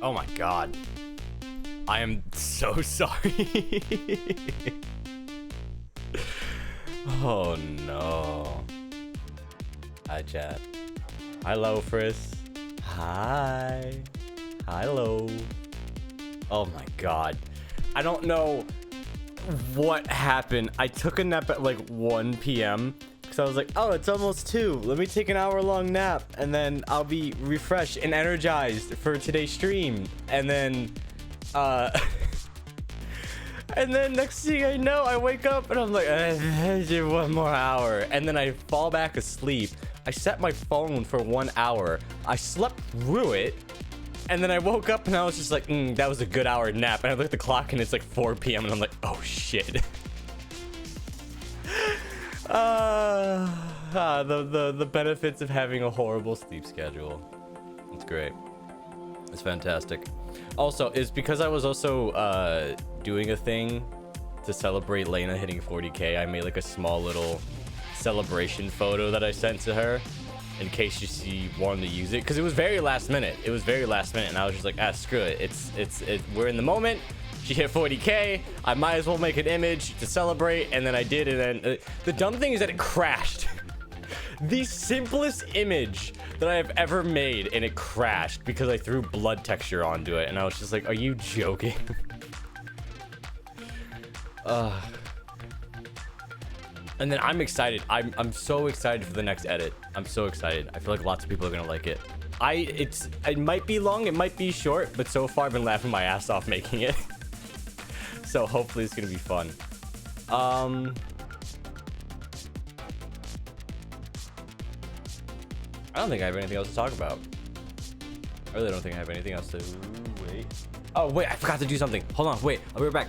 Oh my god. I am so sorry. Oh no. Hi chat. Hello Friss. Hi. Hello. Oh my god. I don't know what happened. I took a nap at like 1 p.m. because I was like, oh, it's almost 2. Let me take an hour-long nap and then I'll be refreshed and energized for today's stream. And then and then next thing I know, I wake up and I'm like, do 1 more hour. And then I fall back asleep. I set my phone for 1 hour. I slept through it. And then I woke up and I was just like, that was a good hour nap. And I looked at the clock and it's like 4 p.m. and I'm like, oh shit. The benefits of having a horrible sleep schedule. It's great. It's fantastic. Also, it's because I was also doing a thing to celebrate Lena hitting 40k. I made like a small little celebration photo that I sent to her in case she wanted to use it, because it was very last minute. It was very last minute, and I was just like, screw it. We're in the moment. She hit 40k. I might as well make an image to celebrate, and then I did, and then the dumb thing is that it crashed. The simplest image that I have ever made, and it crashed because I threw blood texture onto it, and I was just like, are you joking? And then I'm excited. I'm so excited for the next edit. I'm so excited. I feel like lots of people are gonna like it. It might be long, it might be short, but so far I've been laughing my ass off making it. So hopefully it's gonna be fun. I don't think I have anything else to talk about. I really don't think I have anything else to wait. Oh wait, I forgot to do something. Hold on, wait, I'll be right back.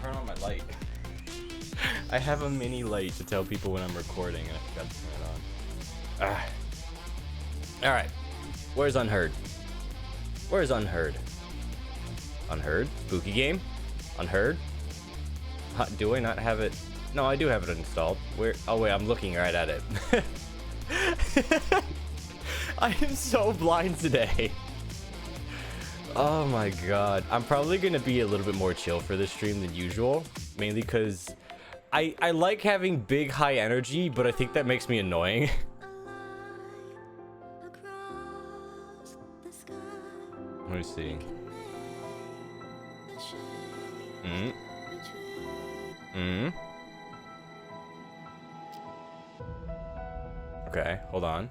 Turn on my light. I have a mini light to tell people when I'm recording, and I forgot to turn it on. All right, where's Unheard? Where's Unheard? Unheard? Spooky game? Unheard? Do I not have it? No, I do have it installed. Where? Oh wait, I'm looking right at it. I am so blind today. Oh my god. I'm probably gonna be a little bit more chill for this stream than usual, mainly because I like having big high energy, but I think that makes me annoying. Let me see. Okay, hold on.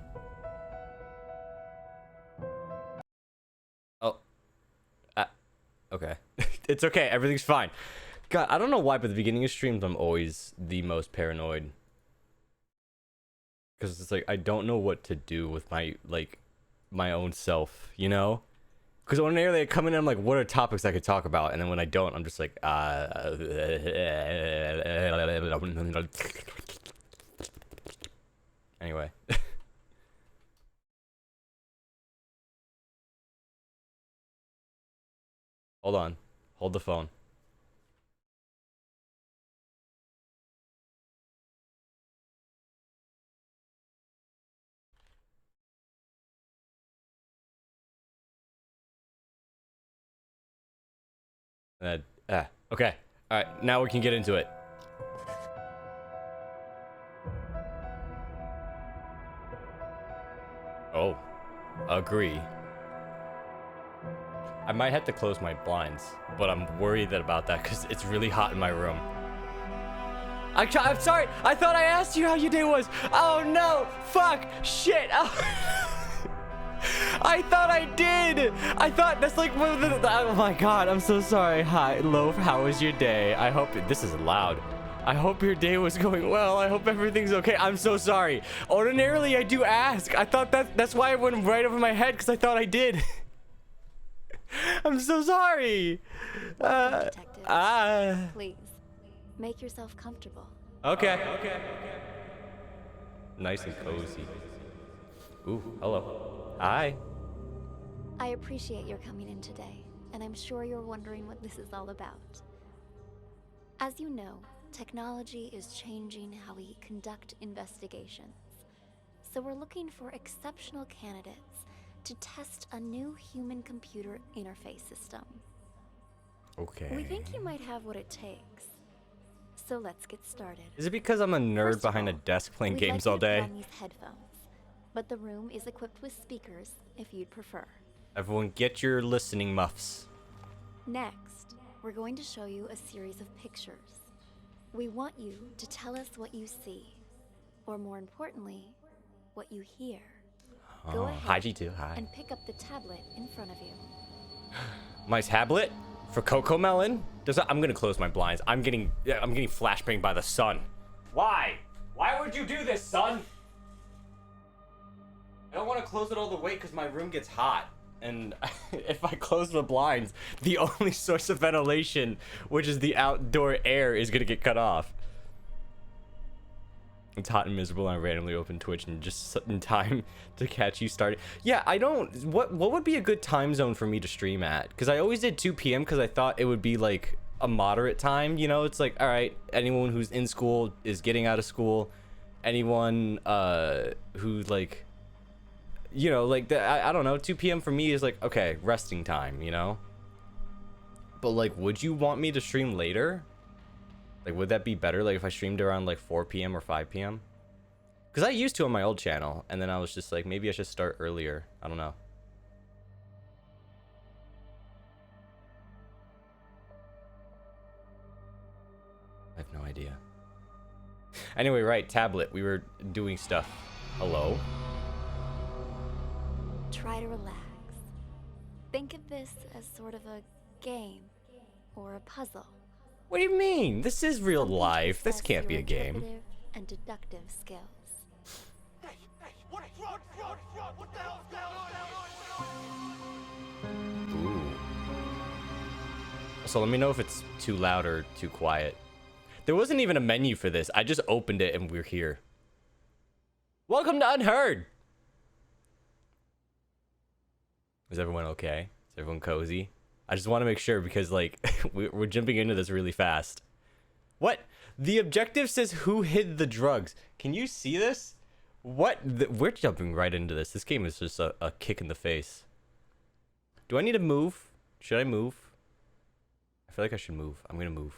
Oh. Okay. It's okay, everything's fine. God, I don't know why, but at the beginning of streams, I'm always the most paranoid. Because it's like, I don't know what to do with my, like, my own self, you know? Because ordinarily I come in and I'm like, what are topics I could talk about? And then when I don't, I'm just like, Anyway. Hold on. Hold the phone. Okay. All right. Now we can get into it. Oh, agree. I might have to close my blinds, but I'm worried about that because it's really hot in my room. I'm sorry. I thought I asked you how your day was. Oh no! Fuck! Shit! Oh. I thought I did. I thought that's like one of the. Oh my god! I'm so sorry. Hi, Loaf. How was your day? I hope this is loud. I hope your day was going well. I hope everything's okay. I'm so sorry. Ordinarily, I do ask. I thought that's why it went right over my head because I thought I did. I'm so sorry. Please, make yourself comfortable. Okay. Nice and cozy. Ooh, hello. Hi. I appreciate your coming in today. and I'm sure you're wondering what this is all about. As you know, technology is changing how we conduct investigations. So we're looking for exceptional candidates to test a new human-computer interface system. Okay. We think you might have what it takes. So let's get started. Is it because I'm a nerd First of behind a all, desk playing we'd games like you all to put day? on these headphones, but the room is equipped with speakers if you'd prefer. Everyone get your listening muffs. Next, we're going to show you a series of pictures. We want you to tell us what you see, or more importantly, what you hear. Go ahead Hi G2, hi. and pick up the tablet in front of you. My tablet for Coco Melon. I'm gonna close my blinds. I'm getting flashbanged by the sun. Why? Why would you do this, son? I don't want to close it all the way because my room gets hot. And if I close the blinds, the only source of ventilation, which is the outdoor air, is gonna get cut off. It's hot and miserable, and I randomly open Twitch and just in time to catch you started. Yeah, I don't. What would be a good time zone for me to stream at? Because I always did 2 p.m. because I thought it would be like a moderate time. You know, it's like, all right, anyone who's in school is getting out of school. Anyone who's like, you know, like I don't know. 2 p.m. for me is like, okay, resting time. You know. But like, would you want me to stream later? Like, would that be better, like, if I streamed around, like, 4 p.m. or 5 p.m.? Because I used to on my old channel, and then I was just like, maybe I should start earlier. I don't know. I have no idea. Anyway, right, tablet. We were doing stuff. Hello? Try to relax. Think of this as sort of a game or a puzzle. What do you mean? This is real Something to life. This assess can't be your a game. interpretive and deductive skills. Hey, what the hell's going on? Ooh. So let me know if it's too loud or too quiet. There wasn't even a menu for this. I just opened it and we're here. Welcome to Unheard. Is everyone okay? Is everyone cozy? I just want to make sure because, like, we're jumping into this really fast. What? The objective says who hid the drugs. Can you see this? What? We're jumping right into this. This game is just a kick in the face. Do I need to move? Should I move? I feel like I should move. I'm going to move.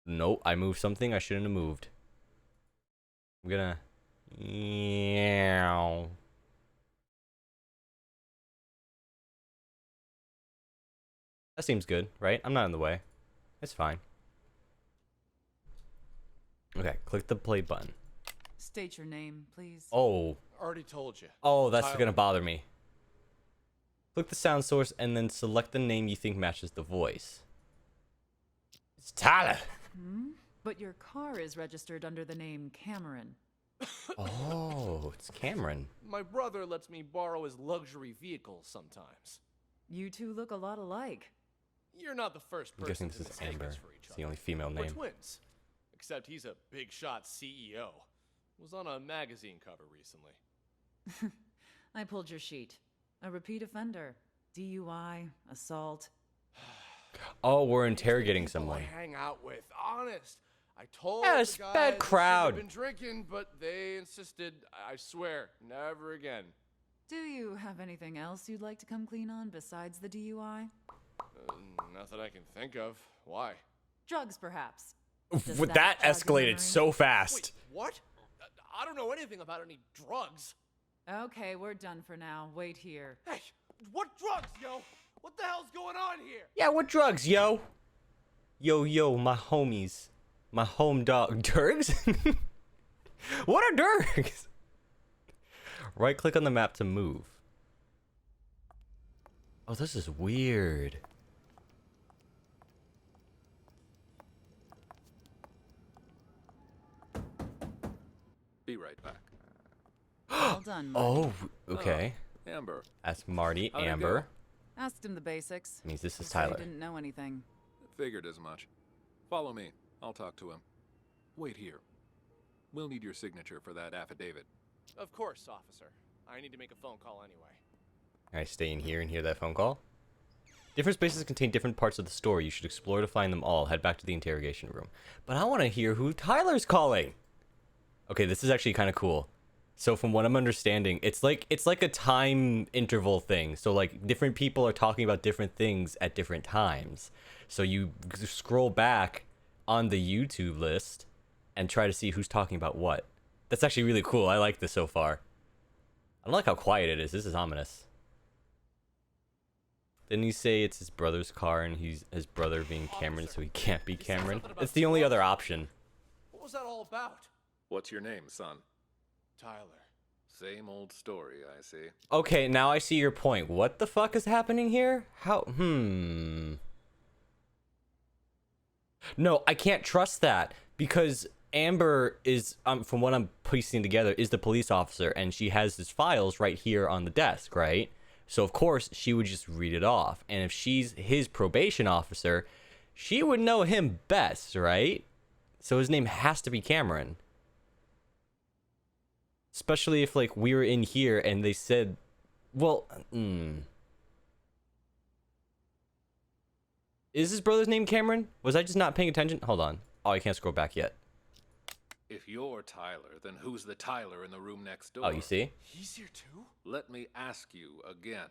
Nope, I moved something I shouldn't have moved. I'm going to... Yeah. That seems good, right? I'm not in the way. It's fine. Okay, click the play button. State your name, please. Oh. Already told you. Oh, that's Tyler. gonna bother me. Click the sound source and then select the name you think matches the voice. It's Tyler. But your car is registered under the name Cameron. Oh, it's Cameron. My brother lets me borrow his luxury vehicles sometimes. You two look a lot alike. You're not the first I'm person guessing to this is mistake Amber. us for each It's other. the only female We're name. twins. Except he's a big shot CEO. Was on a magazine cover recently. I pulled your sheet. A repeat offender. DUI, assault. Oh, we're interrogating People someone. I hang out with, honest. I told Yeah, the it's guys bad I crowd. shouldn't have been drinking, but they insisted. I swear, never again. Do you have anything else you'd like to come clean on besides the DUI? Not that I can think of. Why? Drugs, perhaps. Does That jog your escalated memory? so fast. Wait, what? I don't know anything about any drugs. Okay, we're done for now. Wait here. Hey, what drugs, yo? What the hell's going on here? Yeah, what drugs, yo? Yo, my homies. My home dog. Durgs? What are Durgs? Right click on the map to move. Oh, this is weird. Be right back. Well done, Marty. Oh, okay. Amber, That's Marty. How'd it Amber. Asked him the basics. Means this He is said he Tyler. didn't know anything. figured as much. Follow me. I'll talk to him. Wait here. We'll need your signature for that affidavit. Of course, officer. I need to make a phone call anyway. Can I stay in here and hear that phone call? Different spaces contain different parts of the story. You should explore to find them all. Head back to the interrogation room. But I want to hear who Tyler's calling. Okay, this is actually kind of cool. So from what I'm understanding, it's like a time interval thing. So like different people are talking about different things at different times. So you scroll back on the YouTube list and try to see who's talking about what. That's actually really cool. I like this so far. I don't like how quiet it is. This is ominous. Didn't he say it's his brother's car and he's his brother being Cameron, so he can't be Cameron? It's the only other option. What was that all about? What's your name, son? Tyler. Same old story, I see. Okay, now I see your point. What the fuck is happening here? How? No, I can't trust that because Amber is, from what I'm piecing together, is the police officer, and she has his files right here on the desk, right? So of course she would just read it off, and if she's his probation officer, she would know him best, right? So his name has to be Cameron. Especially if like we were in here and they said, well, Is his brother's name Cameron? Was I just not paying attention? Hold on. Oh, I can't scroll back yet. If you're Tyler, then who's the Tyler in the room next door? Oh, you see? He's here too? Let me ask you again.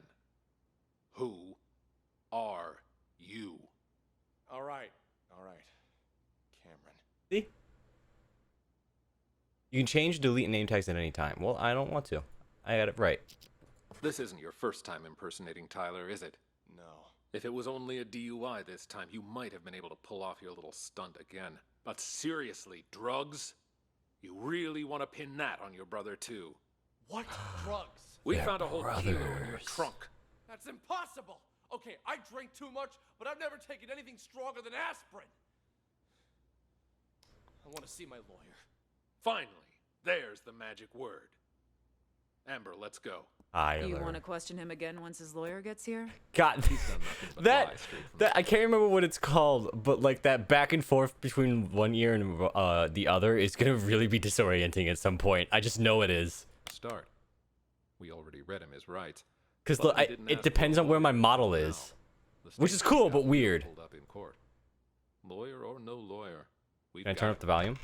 Who are you? All right. Cameron. See? You can change, delete name tags at any time. Well, I don't want to. I got it right. This isn't your first time impersonating Tyler, is it? No. If it was only a DUI this time, you might have been able to pull off your little stunt again. But seriously, drugs? You really want to pin that on your brother, too? What? Drugs? We They're found a whole kilo in your brothers. trunk. That's impossible! Okay, I drink too much, but I've never taken anything stronger than aspirin. I want to see my lawyer. Finally, there's the magic word. Amber, let's go. You want to question him again once his lawyer gets here? God, He's done nothing but lie straight from that I can't remember what it's called, but like that back and forth between one ear and the other is gonna really be disorienting at some point. I just know it is. start. We already read him his rights. Because But we didn't it ask depends for a on where my lawyer model until is, now. The which is state cool got but weird. pulled up in court. Lawyer or no lawyer, we've Can I got turn it. up the volume?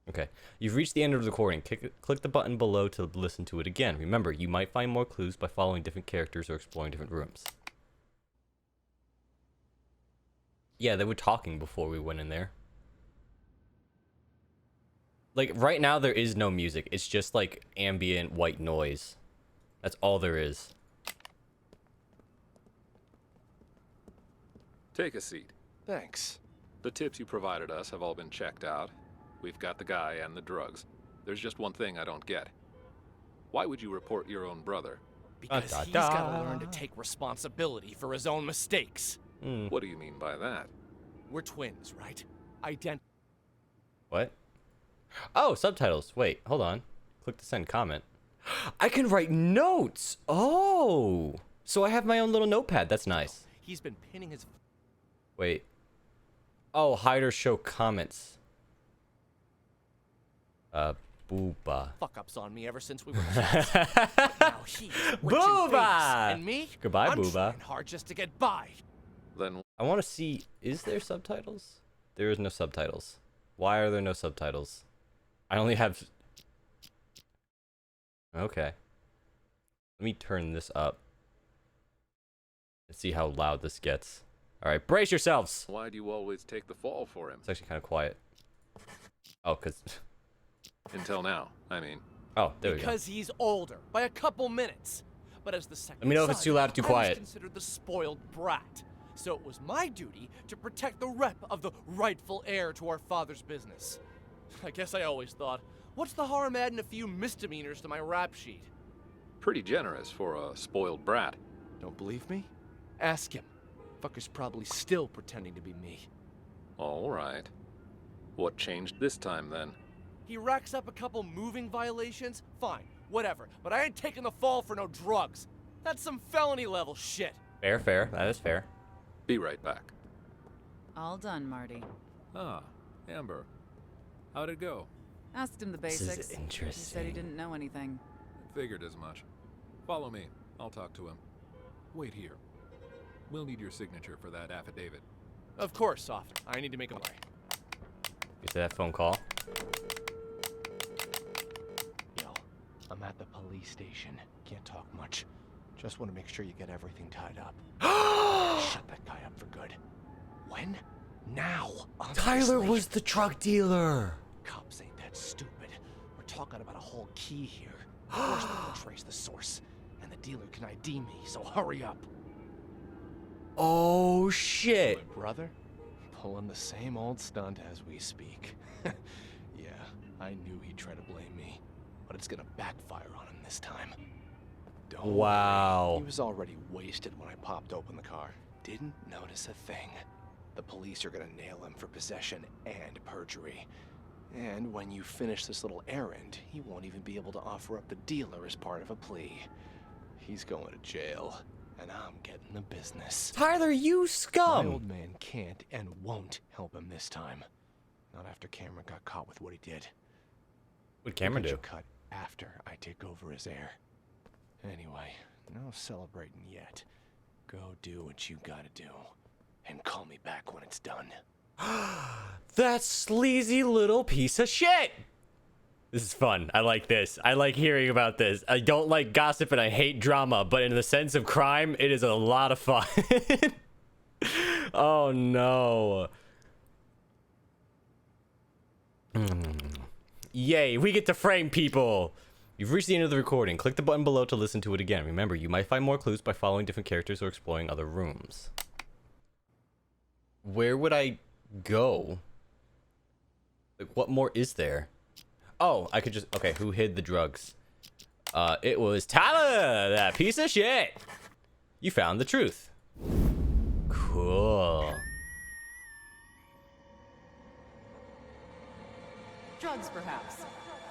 Okay, you've reached the end of the recording. Click the button below to listen to it again. Remember, you might find more clues by following different characters or exploring different rooms. Yeah, they were talking before we went in there. Like, right now there is no music. It's just like ambient white noise. That's all there is. Take a seat. Thanks. The tips you provided us have all been checked out. We've got the guy and the drugs. There's just one thing I don't get. Why would you report your own brother? Because Da, da, he's got da. to learn to take responsibility for his own mistakes. What do you mean by that? We're twins, right? What? Oh, subtitles. Wait, hold on. Click to send comment. I can write notes. Oh, so I have my own little notepad. That's nice. He's been pinning his... Wait. Oh, hide or show comments. Booba. fuck-ups on me ever since we were kids. But now he's rich and Booba! famous, and me? Goodbye, I'm Booba. trying hard just to get by. Then I want to see, is there subtitles? There is no subtitles. Why are there no subtitles? I only have... Okay. Let me turn this up. And see how loud this gets. Alright, brace yourselves! why do you always take the fall for him? It's actually kind of quiet. Oh, because... Until now, I mean. Oh, there we go. Because he's older, by a couple minutes. But as the second Let me know if it's son, too loud or too I quiet. was considered the spoiled brat. So it was my duty to protect the rep of the rightful heir to our father's business. I guess I always thought, what's the harm adding a few misdemeanors to my rap sheet? Pretty generous for a spoiled brat. Don't believe me? Ask him. Fucker's probably still pretending to be me. All right. What changed this time, then? He racks up a couple moving violations? Fine, whatever. But I ain't taking the fall for no drugs. That's some felony level shit. Fair, fair. That is fair. Be right back. All done, Marty. Ah, Amber. How'd it go? Asked him the This is basics. He said he interesting. didn't know anything. Figured as much. Follow me. I'll talk to him. Wait here. We'll need your signature for that affidavit. Of course, officer. I need to make a play. Get to that phone call. Yo, I'm at the police station. Can't talk much. Just want to make sure you get everything tied up. Shut that guy up for good. When? Now. Tyler Honestly. was the drug dealer. Cops ain't that stupid. We're talking about a whole key here. Of course they're gonna trace the source. And the dealer can ID me, so hurry up. Oh shit. My brother? Pulling the same old stunt as we speak. Yeah, I knew he'd try to blame me. But it's gonna backfire on him this time. Don't Wow. worry. He was already wasted when I popped open the car. Didn't notice a thing. The police are gonna nail him for possession and perjury. And when you finish this little errand, he won't even be able to offer up the dealer as part of a plea. He's going to jail, and I'm getting the business. Tyler, you My scum. old man can't and won't help him this time. Not after Cameron got caught with what he did. What'd Cameron Picture do? cut after I take over as heir. Anyway, no celebrating yet. Go do what you gotta do. And call me back when it's done. That sleazy little piece of shit. This is fun. I like this. I like hearing about this. I don't like gossip and I hate drama, but in the sense of crime, it is a lot of fun. Oh no. Yay, we get to frame people. You've reached the end of the recording. Click the button below to listen to it again. Remember, you might find more clues by following different characters or exploring other rooms. Where would I go? Like, what more is there? Oh, I could just... Okay, who hid the drugs? It was Tyler, that piece of shit. You found the truth. Cool. Drugs, perhaps.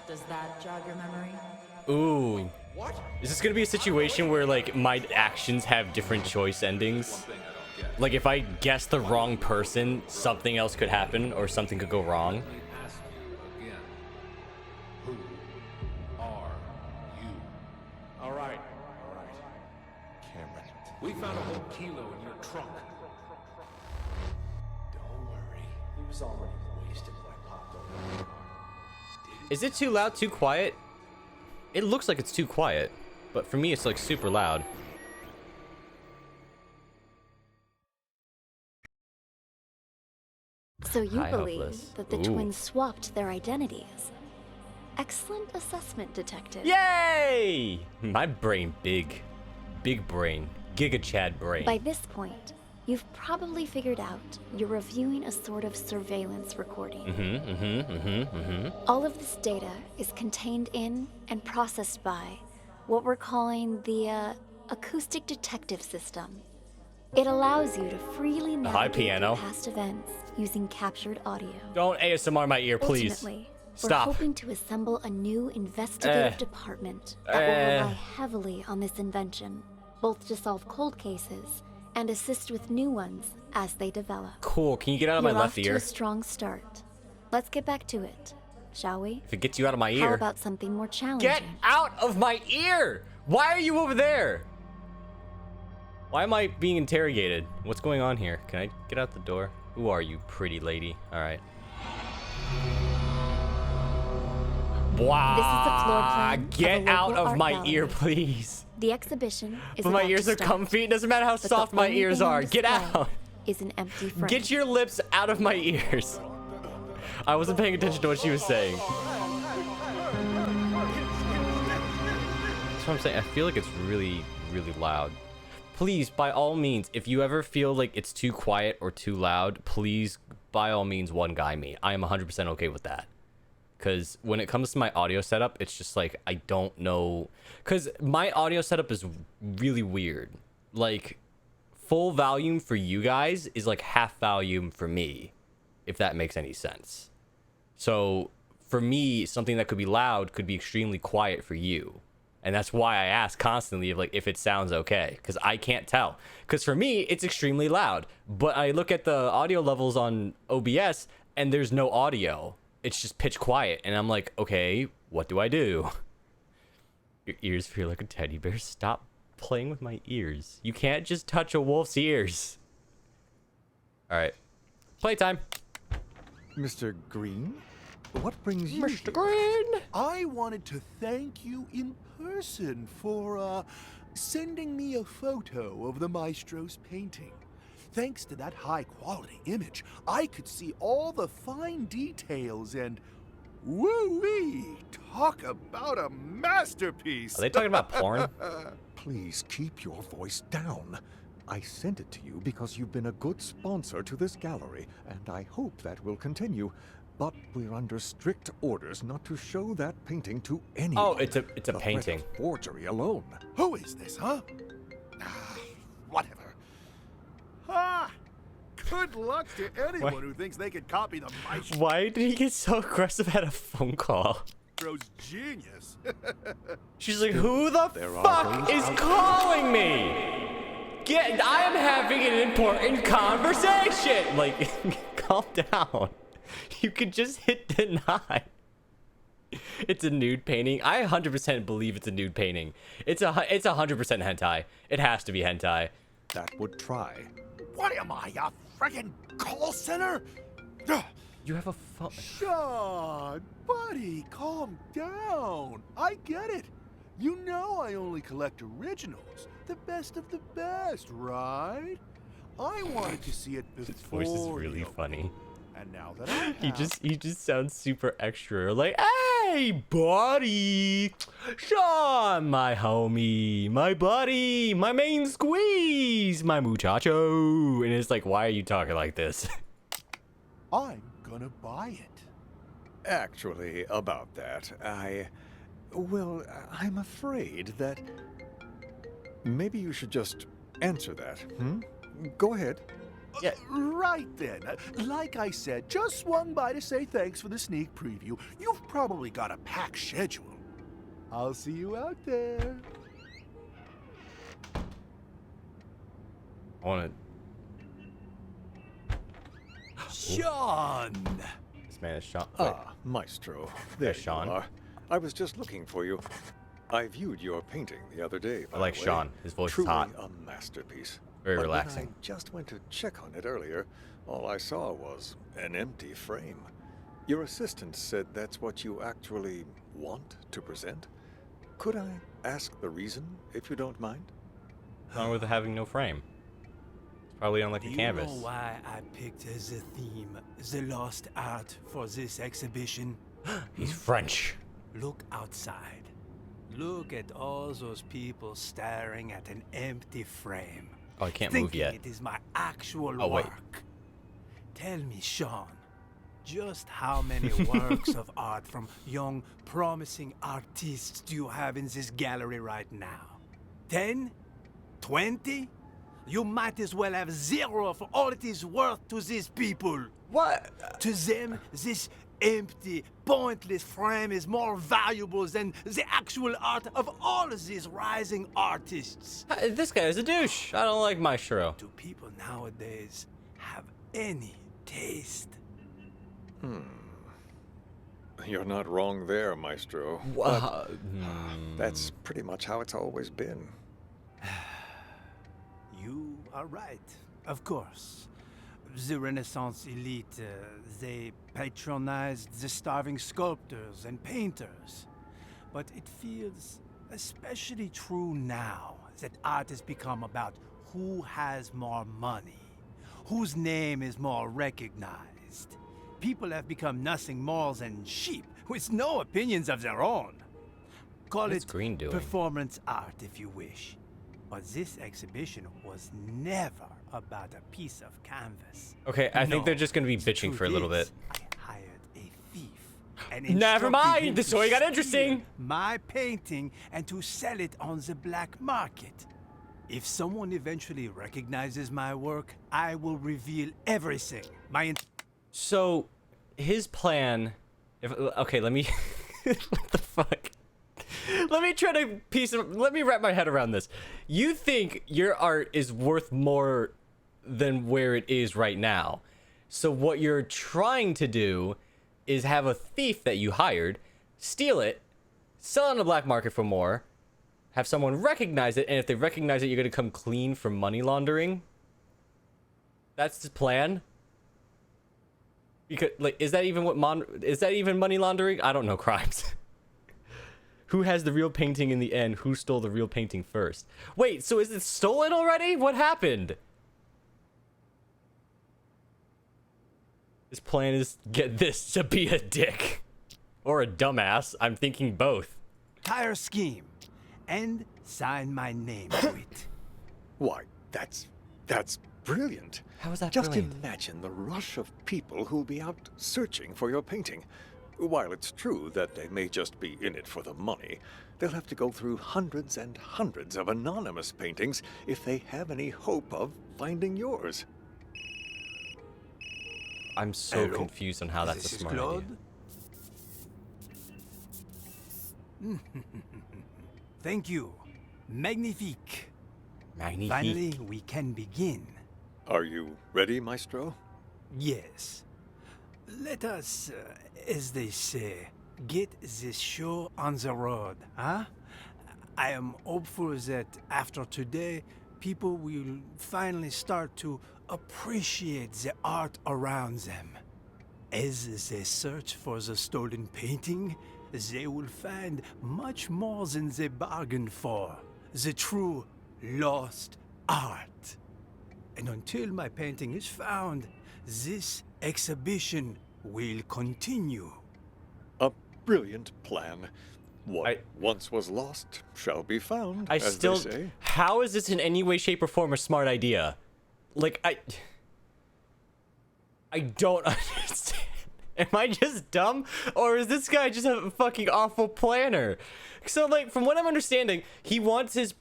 Does that jog your memory? Ooh. What? Is this gonna be a situation where, like, my actions have different choice endings? Like, if I guess the wrong person, something else could happen, or something could go wrong. Let me ask you again. Who are you? All right. Cameron, We found a whole kilo in your trunk. don't worry. He was already wasted when I popped open the car. Is it too loud, too quiet? It looks like it's too quiet, but for me, it's, like, super loud. So you Hi, believe Hopeless. that the Ooh. twins swapped their identities? Excellent assessment, Detective. Yay! My brain big. Big brain. Giga Chad brain. By this point, you've probably figured out you're reviewing a sort of surveillance recording. All of this data is contained in and processed by what we're calling the acoustic detective system. It allows you to freely navigate piano. through past events using captured audio. Don't ASMR my ear, please. Ultimately, Stop. we're hoping to assemble a new investigative department that will rely heavily on this invention, both to solve cold cases and assist with new ones as they develop. Cool. Can you get out of You're my off left to ear? a strong start. Let's get back to it, shall we? If it gets you out of my How ear. about something more challenging? Get out of my ear! Why are you over there? Why am I being interrogated? What's going on here? Can I get out the door? Who are you, pretty lady? All right. Wow. This is the floor plan of Get a out local of art my gallery. ear, please. The exhibition is But my about to ears are start, comfy. It doesn't matter how but the soft my only ears thing on are. Get display out. Is an empty frame. Get your lips out of my ears. I wasn't paying attention to what she was saying. That's what I'm saying. I feel like it's really, really loud. Please, by all means, if you ever feel like it's too quiet or too loud, please, by all means, one guy me. I am 100% okay with that. Because when it comes to my audio setup, it's just like, I don't know. Because my audio setup is really weird. Like, full volume for you guys is like half volume for me, if that makes any sense. So, for me, something that could be loud could be extremely quiet for you. And that's why I ask constantly if it sounds okay, because I can't tell. Because for me, it's extremely loud. But I look at the audio levels on OBS, and there's no audio. It's just pitch quiet. And I'm like, okay, what do I do? Your ears feel like a teddy bear. Stop playing with my ears. You can't just touch a wolf's ears. All right. Playtime. Mr. Green? What brings you Mr. here? Green. I wanted to thank you in person for, sending me a photo of the maestro's painting. Thanks to that high-quality image, I could see all the fine details and... woo-wee! Talk about a masterpiece! Are they talking about porn? Please keep your voice down. I sent it to you because you've been a good sponsor to this gallery, and I hope that will continue. But we're under strict orders not to show that painting to anyone. Oh, it's a The threat painting. of forgery alone. Who is this, huh? Whatever. Ah! Good luck to anyone who thinks they could copy the maestro's Why did he get so aggressive at a phone call? genius. She's like, who the There are fuck those is out calling me? I am having an important conversation. Like, calm down. You could just hit deny. It's a nude painting. I 100% believe it's a nude painting. It's 100% hentai. It has to be hentai. That would try. What am I, a friggin' call center? Ugh. You have a phone. Sean, buddy, calm down. I get it. You know I only collect originals, the best of the best, right? I wanted to see it before. His voice is really you. funny. And now that I have, He just sounds super extra. Like, hey, buddy, Sean, my homie, my buddy, my main squeeze, my muchacho. And it's like, why are you talking like this? I'm gonna buy it. Actually, about that, well, I'm afraid that... Maybe you should just answer that, Go ahead. Yeah. Right then. Like I said, just swung by to say thanks for the sneak preview. You've probably got a packed schedule. I'll see you out there. I want to. Sean! This man is Sean. Wait. Ah, Maestro. There Sean. you are. I was just looking for you. I viewed your painting the other day, by I like the way. Sean. His voice Truly is hot. a masterpiece. Very But relaxing. when I just went to check on it earlier, all I saw was an empty frame. Your assistant said that's what you actually want to present. Could I ask the reason, if you don't mind? What's wrong with having no frame? It's probably on like a canvas. Do you know why I picked as a theme the lost art for this exhibition? He's French. Look outside. Look at all those people staring at an empty frame. Oh, I can't move thinking yet. It is my actual Oh, wait. work. Tell me, Sean, just how many works of art from young, promising artists do you have in this gallery right now? 10? 20? You might as well have 0 for all it is worth to these people. What? To them, this empty, pointless frame is more valuable than the actual art of all of these rising artists. This guy is a douche. I don't like Maestro. Do people nowadays have any taste? You're not wrong there, Maestro. Wow. That's pretty much how it's always been. You are right, of course. The Renaissance elite, they patronized the starving sculptors and painters. But it feels especially true now that art has become about who has more money, whose name is more recognized. People have become nothing more than sheep with no opinions of their own. Call What's it Green doing? performance art if you wish. But this exhibition was never about a piece of canvas. Okay, I think No, they're just gonna be the bitching for a truth little bit. is, I hired a thief. And Never instructed mind, him the to story got steal interesting. My painting and to sell it on the black market. If someone eventually recognizes my work, I will reveal everything. So, his plan. Okay, let me. What the fuck? Let me try to let me wrap my head around this. You think your art is worth more than where it is right now. So what you're trying to do is have a thief that you hired steal it, sell it on the black market for more, have someone recognize it, and if they recognize it, you're gonna come clean from money laundering. That's the plan. Because, like, is that even money laundering? I don't know crimes. Who has the real painting in the end? Who stole the real painting first? Wait, so is it stolen already? What happened? His plan is get this to be a dick. Or a dumbass. I'm thinking both. Entire scheme. And sign my name to it. Why, that's brilliant. How is that Just brilliant? imagine the rush of people who'll be out searching for your painting. While it's true that they may just be in it for the money, they'll have to go through hundreds and hundreds of anonymous paintings if they have any hope of finding yours. I'm so Hello? confused on how that's This a is smart Claude. idea. Thank you. Magnifique. Magnifique. Finally, we can begin. Are you ready, Maestro? Yes. Let us, as they say, get this show on the road, huh? I am hopeful that after today, people will finally start to appreciate the art around them. As they search for the stolen painting, they will find much more than they bargained for. The true lost art. And until my painting is found, this exhibition will continue. A brilliant plan. What once was lost shall be found, I as still. they say. How is this in any way, shape, or form a smart idea? Like, I don't understand. Am I just dumb? Or is this guy just a fucking awful planner? So, like, from what I'm understanding, he wants his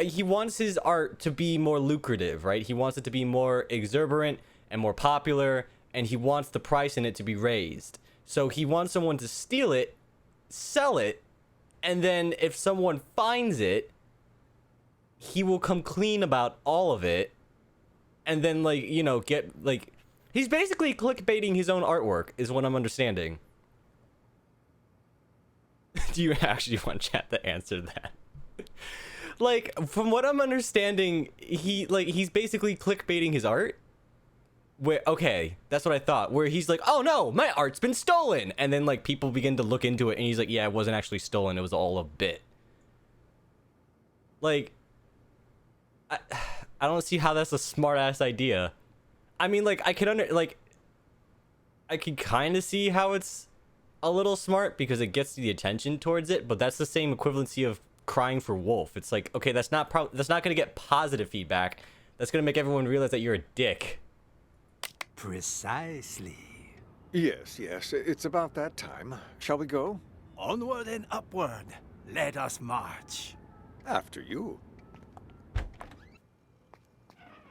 he wants his art to be more lucrative, right? He wants it to be more exuberant and more popular, and he wants the price in it to be raised. So he wants someone to steal it, sell it, and then if someone finds it, he will come clean about all of it, and then, like, you know, get, like, he's basically clickbaiting his own artwork, is what I'm understanding. Do you actually want chat to answer that? Like, from what I'm understanding, he's basically clickbaiting his art. Where, okay, that's what I thought. Where he's like, oh no, my art's been stolen! And then, like, people begin to look into it, and he's like, yeah, it wasn't actually stolen, it was all a bit. Like, I don't see how that's a smart-ass idea. I mean, like, I can kind of see how it's a little smart because it gets the attention towards it, but that's the same equivalency of crying for wolf. It's like, okay, that's not going to get positive feedback. That's going to make everyone realize that you're a dick. Precisely. Yes, it's about that time. Shall we go? Onward and upward. Let us march. After you.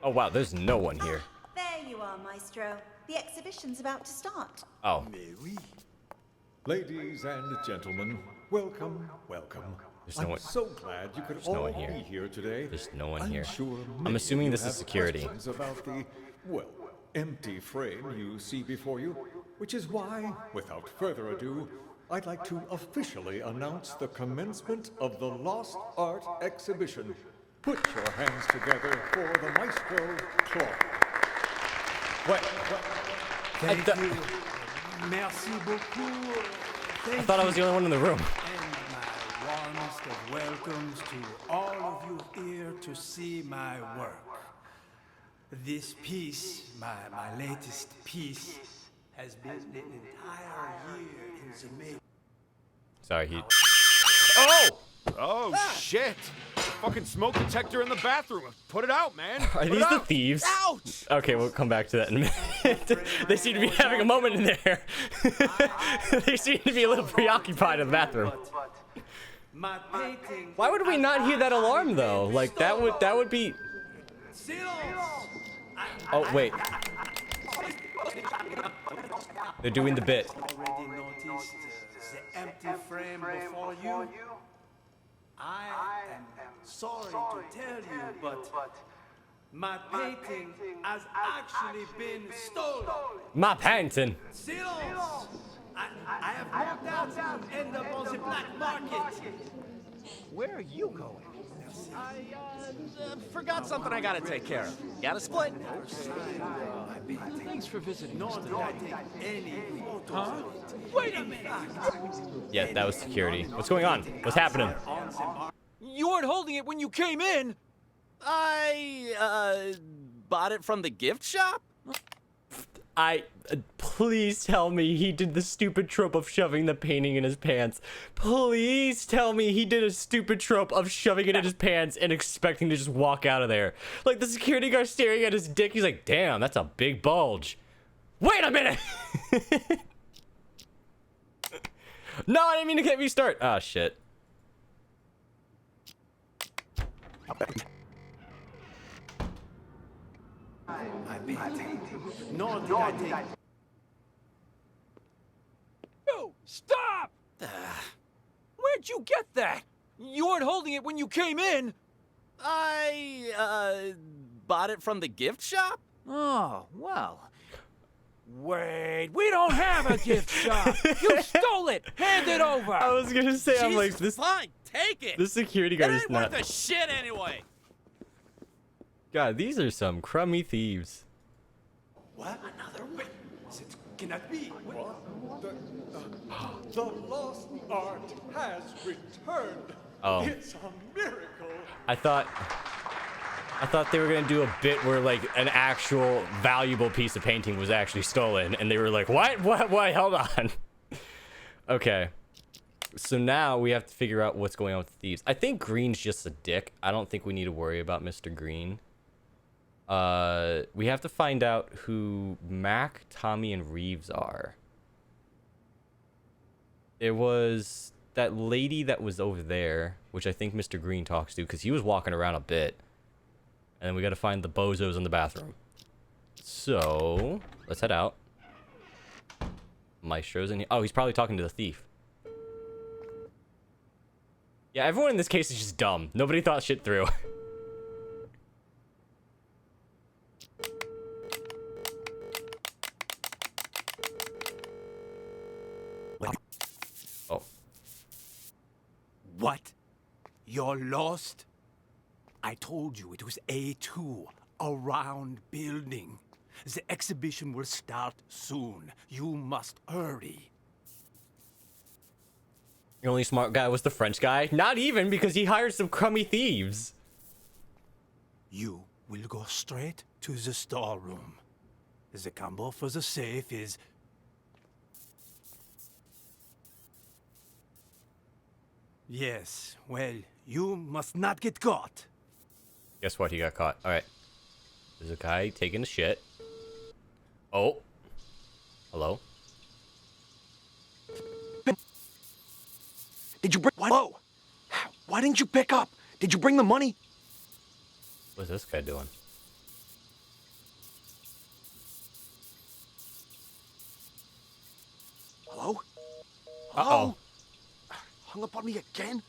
Oh, wow, there's no one here. There you are, Maestro. The exhibition's about to start. Oh. Ladies and gentlemen, welcome. There's no one. I'm so glad you could no all one here. be here today. There's no one here. Sure I'm assuming you this is have security. questions about the, well, empty frame you see before you, which is why, without further ado, I'd like to officially announce the commencement of the Lost Art Exhibition. Put your hands together for the Maestro Claude. What? Thank you. Merci beaucoup. I thought I was the only one in the room. And my warmest of welcomes to all of you here to see my work. This piece, my latest piece, has been an entire year in the making. Sorry, he. Oh! Oh, shit! The fucking smoke detector in the bathroom. Put it out, man. Are these the thieves? Ouch! Okay, we'll come back to that in a minute. They seem to be having a moment in there. They seem to be a little preoccupied in the bathroom. My painting. Why would we not hear that alarm though? Like that would be. Oh wait. They're doing the bit. Already noticed the empty frame before you? I am sorry to tell you, but my painting has actually been stolen. My painting. Silence! I have no doubt it will end up on the black market. Where are you going? I, forgot something I gotta take care of. Got a split? Thanks for visiting, Mr. Huh? Wait a minute! Yeah, that was security. What's going on? What's happening? You weren't holding it when you came in! I, bought it from the gift shop? Please tell me he did the stupid trope of shoving the painting in his pants. Please tell me he did a stupid trope of shoving it in his pants and expecting to just walk out of there. Like, the security guard staring at his dick, he's like, damn, that's a big bulge. Wait a minute! No, I didn't mean to get me start. Ah, shit. No! Stop! Where'd you get that? You weren't holding it when you came in! I, bought it from the gift shop? Oh, well. Wait, we don't have a gift shop! You stole it! Hand it over! I was gonna say, I'm like, this. Fine, take it! The security guard It is ain't not. worth a shit anyway! God, these are some crummy thieves. What? Another way? It cannot be. The lost art has returned. Oh. It's a miracle. I thought they were gonna do a bit where like an actual valuable piece of painting was actually stolen, and they were like, "What? Hold on." Okay, so now we have to figure out what's going on with the thieves. I think Green's just a dick. I don't think we need to worry about Mr. Green. We have to find out who Mac, Tommy, and Reeves are. It was that lady that was over there, which I think Mr. Green talks to, because he was walking around a bit. And then we gotta find the bozos in the bathroom. So, let's head out. Maestro's in here. Oh, he's probably talking to the thief. Yeah, everyone in this case is just dumb. Nobody thought shit through. Oh. What? You're lost? I told you it was A2, a round building. The exhibition will start soon. You must hurry. The only smart guy was the French guy. Not even, because he hired some crummy thieves. You will go straight to the storeroom. The combo for the safe is... Yes, well, you must not get caught. Guess what? He got caught. All right. There's a guy taking a shit. Oh. Hello? Did you bring... Whoa! Why didn't you pick up? Did you bring the money? What's this guy doing? Hello? Uh-oh. Hung up on me again?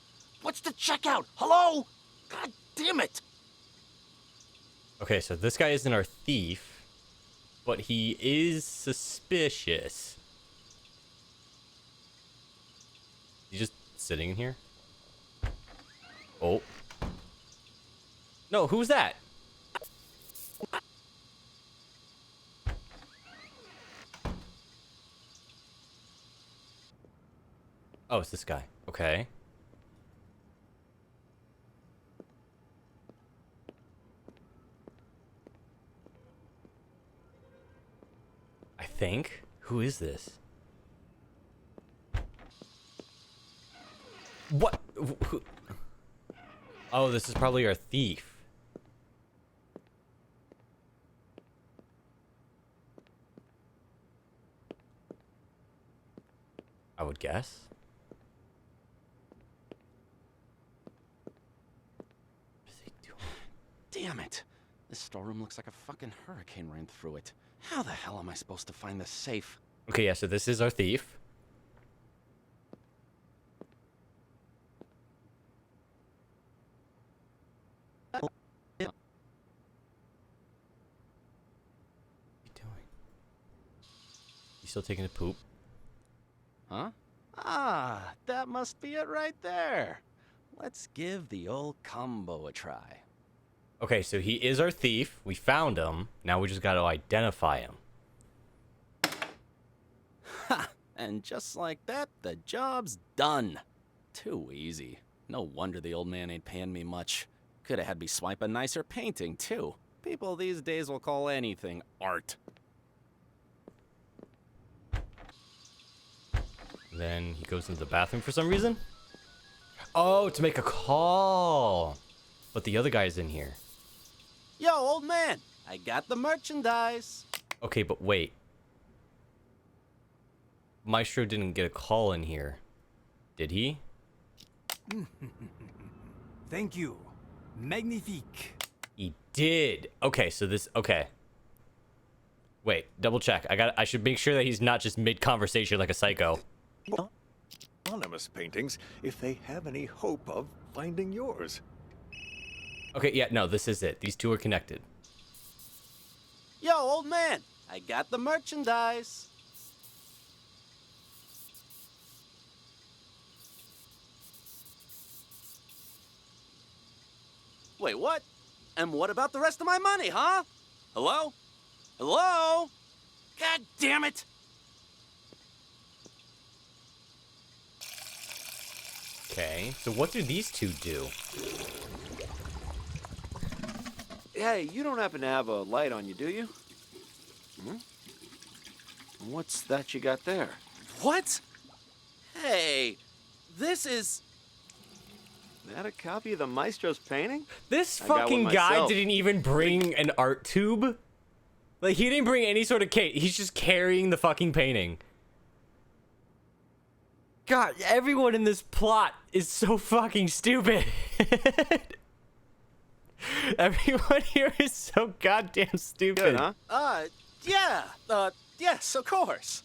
What's the checkout? Hello? God damn it! Okay, so this guy isn't our thief, but he is suspicious. He's just sitting in here? Oh. No, who's that? Oh, it's this guy. Okay. I think. Who is this? What? Who? Oh, this is probably our thief. I would guess. What is he doing? Damn it. This storeroom looks like a fucking hurricane ran through it. How the hell am I supposed to find the safe? Okay, yeah, so this is our thief. What are you doing? You still taking a poop? Huh? Ah, that must be it right there. Let's give the old combo a try. Okay, so he is our thief. We found him. Now we just got to identify him. Ha! And just like that, the job's done. Too easy. No wonder the old man ain't paying me much. Could have had me swipe a nicer painting, too. People these days will call anything art. Then he goes into the bathroom for some reason. Oh, to make a call. But the other guy's in here. Yo, old man, I got the merchandise. Okay, but wait. Maestro didn't get a call in here. Did he? Thank you. Magnifique. He did. Okay, so this... Okay. Wait, double check. I should make sure that he's not just mid-conversation like a psycho. Anonymous paintings, if they have any hope of finding yours. Okay, yeah, no, this is it. These two are connected. Yo, old man, I got the merchandise. Wait, what? And what about the rest of my money, huh? Hello? Hello? God damn it! Okay, so what do these two do? Hey, you don't happen to have a light on you, do you? Hmm? What's that you got there? What? Hey, this is... That a copy of the Maestro's painting? This I got one fucking guy myself. didn't even bring an art tube. Like, he didn't bring any sort of case. He's just carrying the fucking painting. God, everyone in this plot is so fucking stupid. Everyone here is so goddamn stupid. Good, huh? Yeah, yes, of course.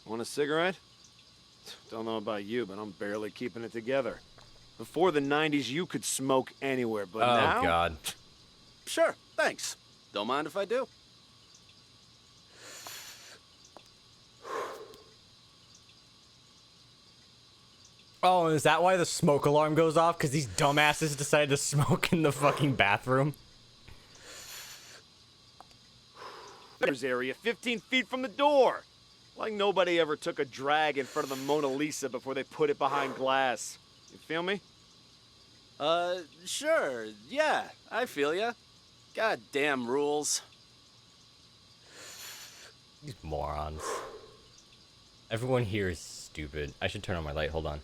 Want a cigarette? Don't know about you, but I'm barely keeping it together. Before the 90s, you could smoke anywhere, but now... Oh, God. Sure, thanks. Don't mind if I do. Oh, is that why the smoke alarm goes off? Because these dumbasses decided to smoke in the fucking bathroom? There's area 15 feet from the door. Like nobody ever took a drag in front of the Mona Lisa before they put it behind glass. You feel me? Sure, yeah, I feel ya. Goddamn rules. These morons. Everyone here is stupid. I should turn on my light. Hold on.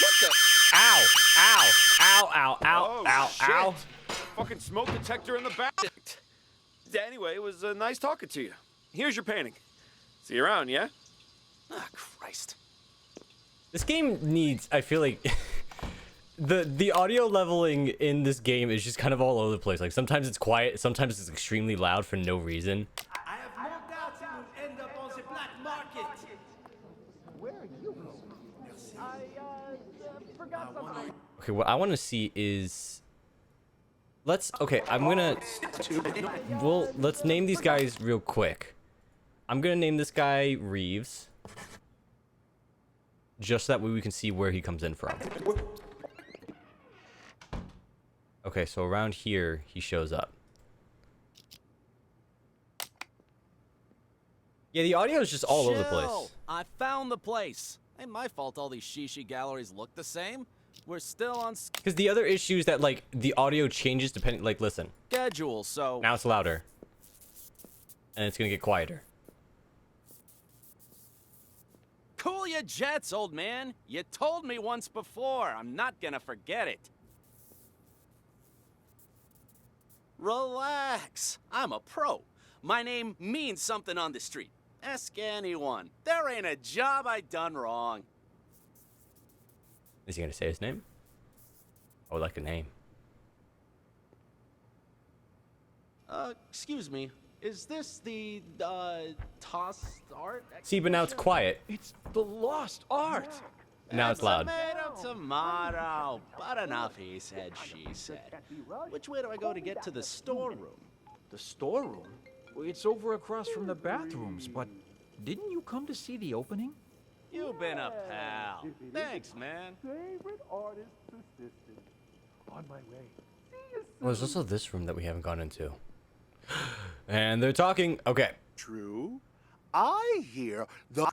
What the? Ow! Ow! Ow! Ow! Ow! Oh, ow! shit. Ow! Fucking smoke detector in the back. Anyway, it was nice talking to you. Here's your painting. See you around, yeah? Ah, Christ. This game needs, I feel like, the audio leveling in this game is just kind of all over the place. Like, sometimes it's quiet, sometimes it's extremely loud for no reason. I have no doubt you will end up on the black market. Where are you going? I forgot something. Okay, what I want to see is... Okay, I'm gonna... let's name these guys real quick. I'm gonna name this guy Reeves. Just that way we can see where he comes in from. Okay, so around here, he shows up. Yeah, the audio is just all over the place. Chill. I found the place. Ain't my fault all these shishi galleries look the same. We're still on Because the other issue is that, like, the audio changes depending... Like, listen. schedule, so... Now it's louder. And it's gonna get quieter. Cool your jets, old man. You told me once before. I'm not gonna forget it. Relax. I'm a pro. My name means something on the street. Ask anyone. There ain't a job I done wrong. Is he gonna say his name? I would like a name. Excuse me. Is this the, tossed art? See, but now it's quiet. It's the lost art. Now it's loud. Tomato, tomato. But enough, he said, she said. Which way do I go to get to the storeroom? The storeroom? It's over across from the bathrooms, but didn't you come to see the opening? You've been a pal. Thanks, man. Favorite artist persistent. On my way. Oh, there's also this room that we haven't gone into. And they're talking. Okay. True. I hear the...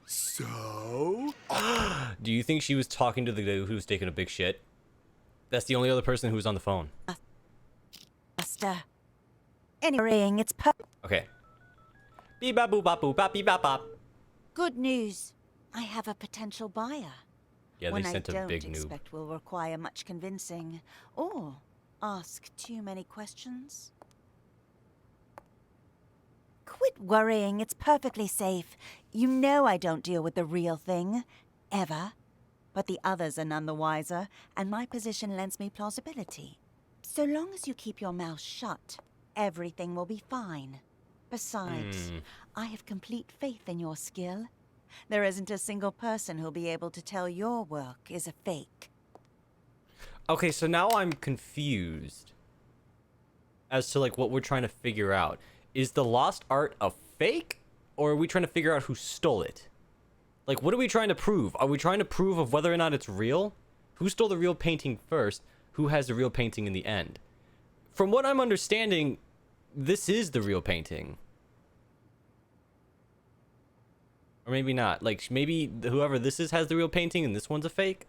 So? Do you think she was talking to the guy who was taking a big shit? That's the only other person who was on the phone. Master. Anyway, it's Okay. Beep bop boop bop boop bop beep bop bop. good news. I have a potential buyer. Yeah, they One sent I a don't big noob. expect will require much convincing, or ask too many questions. Quit worrying. It's perfectly safe. You know I don't deal with the real thing. Ever. But the others are none the wiser, and my position lends me plausibility. So long as you keep your mouth shut, everything will be fine. Besides, I have complete faith in your skill. There isn't a single person who'll be able to tell your work is a fake. Okay, so now I'm confused as to like what we're trying to figure out. Is the lost art a fake, or are we trying to figure out who stole it? Like, what are we trying to prove? Are we trying to prove of whether or not it's real? Who stole the real painting first? Who has the real painting in the end? From what I'm understanding, this is the real painting. Or maybe not. Like, maybe whoever this is has the real painting and this one's a fake?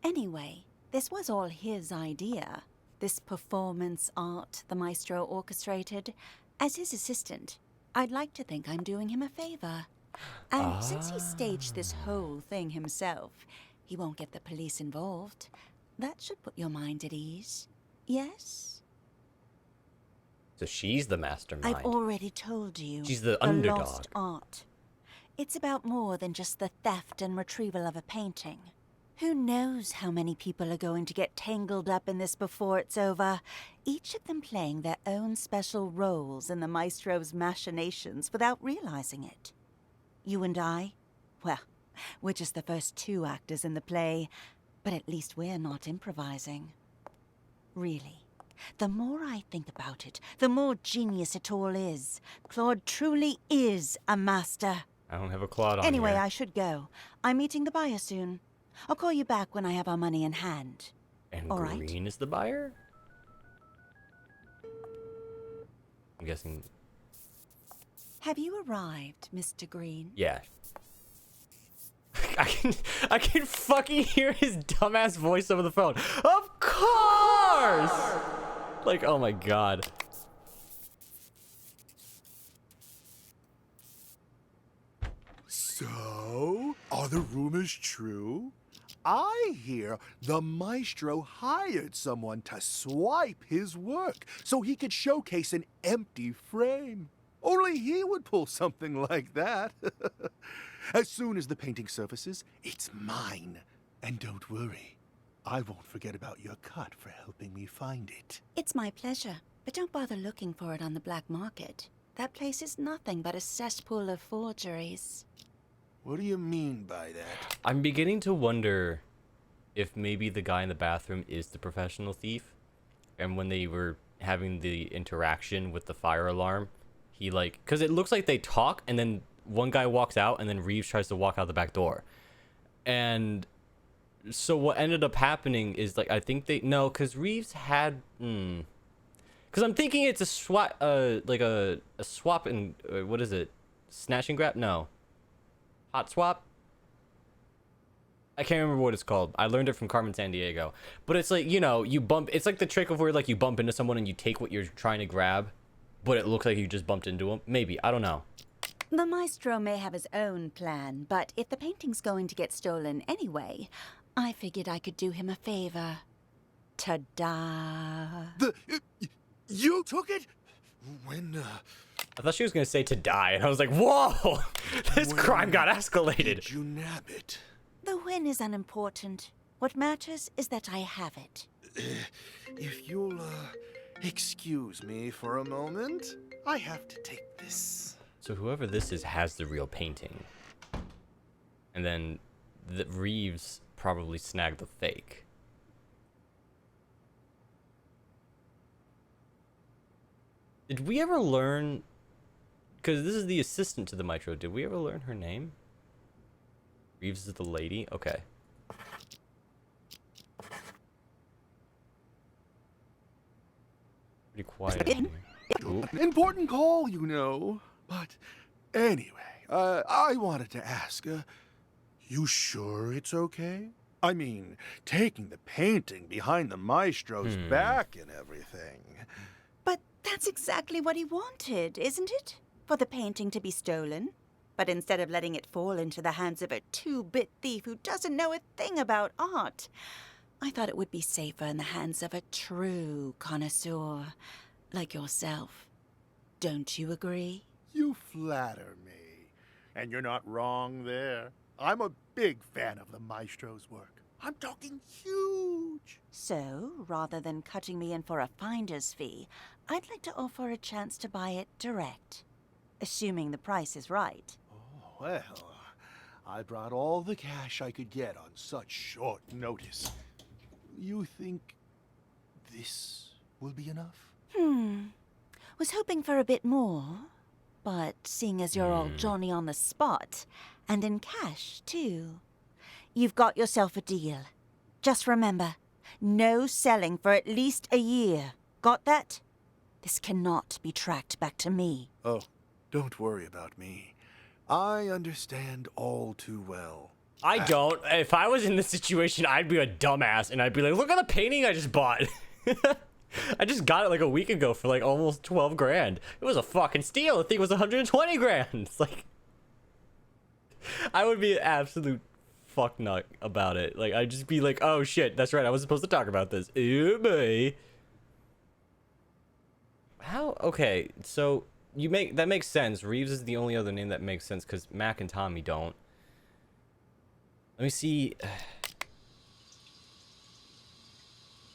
Anyway, this was all his idea. This performance art the maestro orchestrated. As his assistant, I'd like to think I'm doing him a favor. And since he staged this whole thing himself, he won't get the police involved. That should put your mind at ease. Yes? So she's the mastermind. I've already told you. She's the underdog. Lost art. It's about more than just the theft and retrieval of a painting. Who knows how many people are going to get tangled up in this before it's over, each of them playing their own special roles in the maestro's machinations without realizing it. You and I? Well, we're just the first two actors in the play, but at least we're not improvising. Really, the more I think about it, the more genius it all is. Claude truly is a master. I don't have a Claude on Anyway, here. I should go. I'm meeting the buyer soon. I'll call you back when I have our money in hand. And all right? Green is the buyer? I'm guessing... Have you arrived, Mr. Green? Yeah. I can fucking hear his dumbass voice over the phone. Of course! Like, oh my god. So, are the rumors true? I hear the maestro hired someone to swipe his work so he could showcase an empty frame. Only he would pull something like that. As soon as the painting surfaces, it's mine. And don't worry, I won't forget about your cut for helping me find it. It's my pleasure, but don't bother looking for it on the black market. That place is nothing but a cesspool of forgeries. What do you mean by that? I'm beginning to wonder if maybe the guy in the bathroom is the professional thief. And when they were having the interaction with the fire alarm, he like... Because it looks like they talk, and then one guy walks out, and then Reeves tries to walk out the back door. And so what ended up happening is, like, I think they... No, because Reeves had... Because I'm thinking it's a swap... like a swap and... what is it? Snatch and grab? No. Hot swap? I can't remember what it's called. I learned it from Carmen Sandiego. But it's like, you know, you bump... It's like the trick of where, like, you bump into someone and you take what you're trying to grab, but it looks like you just bumped into them. Maybe. I don't know. The maestro may have his own plan, but if the painting's going to get stolen anyway, I figured I could do him a favor. Ta-da! You took it? When, I thought she was going to say to die, and I was like, whoa! This crime got escalated. Did you nab it? The win is unimportant. What matters is that I have it. If you'll, excuse me for a moment, I have to take this. So whoever this is has the real painting. And then that Reeves probably snagged the fake. Did we ever learn... Because this is the assistant to the Maestro. Did we ever learn her name? Reeves is the lady? Okay. Pretty quiet in here. Important call, you know. But anyway, I wanted to ask, you sure it's okay? I mean, taking the painting behind the Maestro's back and everything. But that's exactly what he wanted, isn't it? For the painting to be stolen. But instead of letting it fall into the hands of a two-bit thief who doesn't know a thing about art, I thought it would be safer in the hands of a true connoisseur like yourself. Don't you agree? You flatter me. And you're not wrong there. I'm a big fan of the Maestro's work. I'm talking huge. So, rather than cutting me in for a finder's fee, I'd like to offer a chance to buy it direct. Assuming the price is right. Oh, well, I brought all the cash I could get on such short notice. You think this will be enough? Was hoping for a bit more. But seeing as you're all Johnny on the spot, and in cash, too, you've got yourself a deal. Just remember, no selling for at least a year. Got that? This cannot be tracked back to me. Oh, don't worry about me. I understand all too well. I don't. If I was in this situation, I'd be a dumbass, and I'd be like, look at the painting I just bought. I just got it like a week ago for like almost 12 grand. It was a fucking steal. The thing was 120 grand. It's like, I would be an absolute fucknut about it. Like, I'd just be like, oh shit, that's right, I was supposed to talk about this. Ew, boy. How? Okay, so that makes sense. Reeves is the only other name that makes sense because Mac and Tommy don't. Let me see.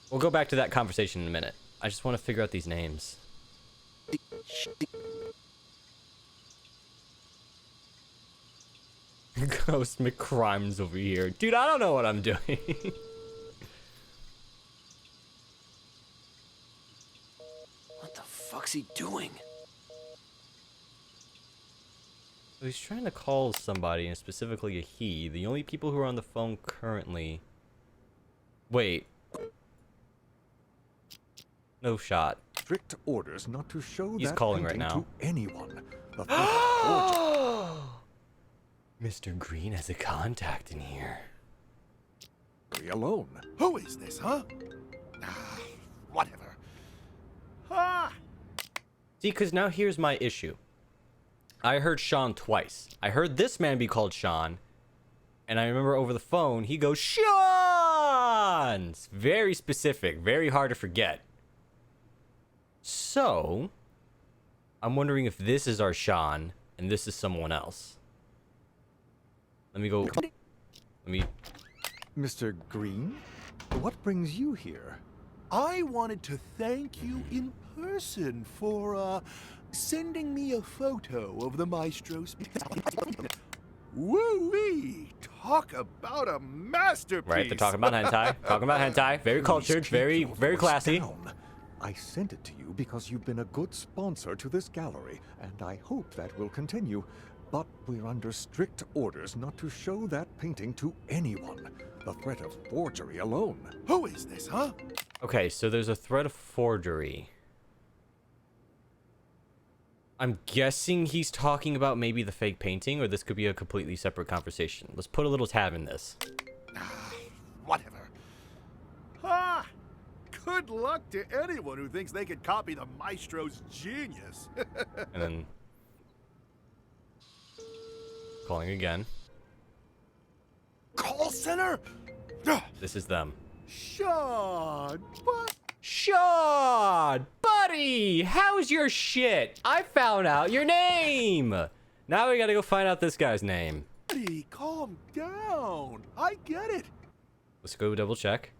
We'll go back to that conversation in a minute. I just want to figure out these names. Ghost McCrimes over here. Dude, I don't know what I'm doing. What the fuck's he doing? So he's trying to call somebody, and specifically a he. The only people who are on the phone currently... Wait. No shot. Strict orders not to show He's that calling right painting now. to anyone. The forger. Mr. Green has a contact in here. Be alone. Who is this, huh? Whatever. Ah! See, because now here's my issue. I heard Sean twice. I heard this man be called Sean, and I remember over the phone, he goes, Sean! It's very specific, very hard to forget. So, I'm wondering if this is our Sean, and this is someone else. Let me go... Mr. Green? What brings you here? I wanted to thank you in person for, sending me a photo of the Maestro's... Woo-wee! Talk about a masterpiece! Right, they're talking about hentai. Talking about hentai. Very cultured, very classy. Down. I sent it to you because you've been a good sponsor to this gallery, and I hope that will continue. But we're under strict orders not to show that painting to anyone. The threat of forgery alone. Who is this, huh? Okay, so there's a threat of forgery. I'm guessing he's talking about maybe the fake painting, or this could be a completely separate conversation. Let's put a little tab in this. Whatever. Ah! Good luck to anyone who thinks they could copy the Maestro's genius. And then... calling again. Call center? This is them. Sean, what? Sean! Buddy! How's your shit? I found out your name! Now we gotta go find out this guy's name. Buddy, calm down. I get it. Let's go double check.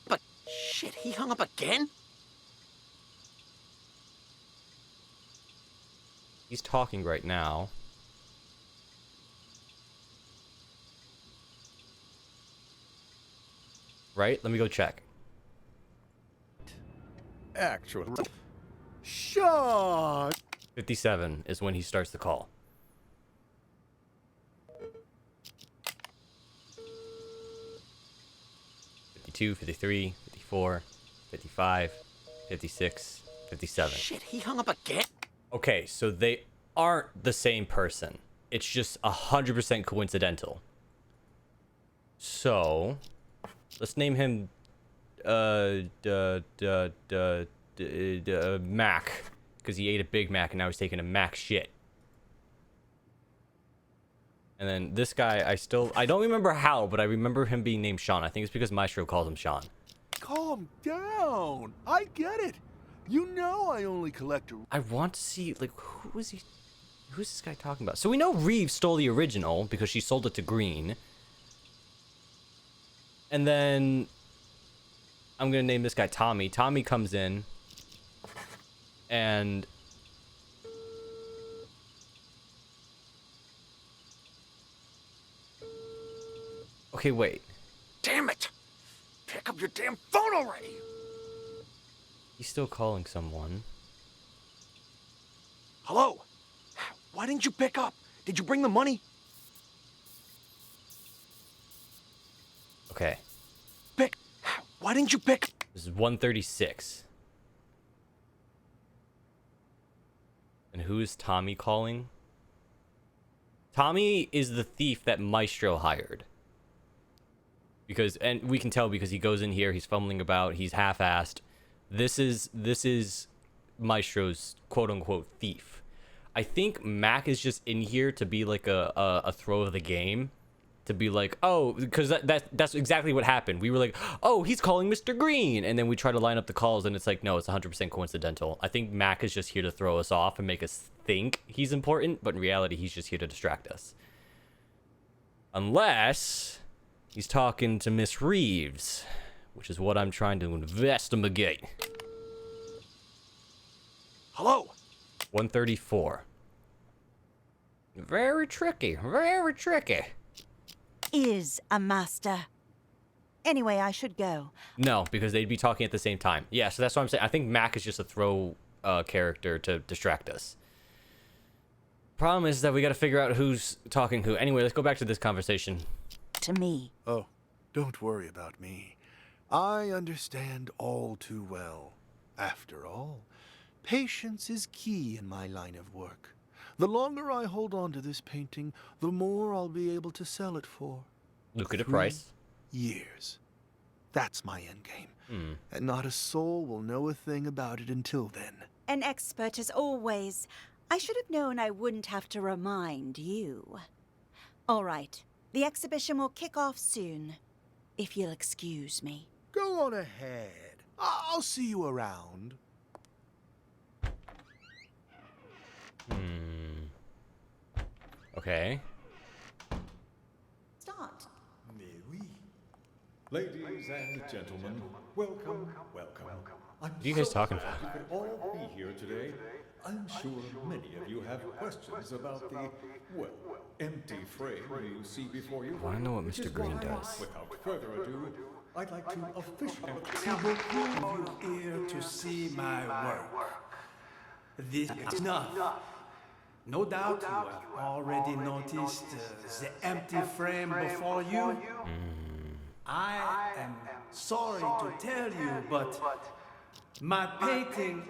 But shit, he hung up again? He's talking right now. Right? Let me go check. Actually, Sean! 57 is when he starts the call. $52, $53, $54, $55, $56, $57. Shit, he hung up again? Okay, so they aren't the same person. It's just 100% coincidental. So, let's name him Mac, because he ate a Big Mac and now he's taking a Mac shit. And then this guy, I don't remember how, but I remember him being named Sean. I think it's because Maestro calls him Sean. Calm down. I get it. You know I only collect a... I want to see, like, who's this guy talking about? So we know Reeves stole the original because she sold it to Green. And then I'm going to name this guy Tommy. Tommy comes in and okay, wait. Damn it! Pick up your damn phone already! He's still calling someone. Hello? Why didn't you pick up? Did you bring the money? Okay. Why didn't you pick? This is 136. And who is Tommy calling? Tommy is the thief that Maestro hired. And we can tell because he goes in here, he's fumbling about, he's half-assed. This is Maestro's quote-unquote thief. I think Mac is just in here to be like a throw of the game. To be like, oh, because that's exactly what happened. We were like, oh, he's calling Mr. Green. And then we try to line up the calls, and it's like, no, it's 100% coincidental. I think Mac is just here to throw us off and make us think he's important, but in reality, he's just here to distract us. Unless he's talking to Miss Reeves, which is what I'm trying to investigate. Hello? 134. Very tricky, very tricky. Is a master. Anyway, I should go. No, because they'd be talking at the same time. Yeah, so that's what I'm saying. I think Mac is just a throw character to distract us. Problem is that we got to figure out who's talking who. Anyway, let's go back to this conversation. To me. Oh, don't worry about me. I understand all too well. After all, patience is key in my line of work. The longer I hold on to this painting, the more I'll be able to sell it for. Lucrative price. 3 years. That's my endgame. And not a soul will know a thing about it until then. An expert as always. I should have known I wouldn't have to remind you. All right. The exhibition will kick off soon. If you'll excuse me. Go on ahead. I'll see you around. Okay. Start. Ladies and gentlemen, welcome, welcome. What are you guys talking about? You could all be here today. I'm sure many of you have questions about the, well, empty frame you see before you. I want to know what Mr. Green does. Without further ado, I'd like to officially... You here to see my work. This is enough. No doubt you have already noticed the empty frame before you. I am sorry to tell you, but my painting...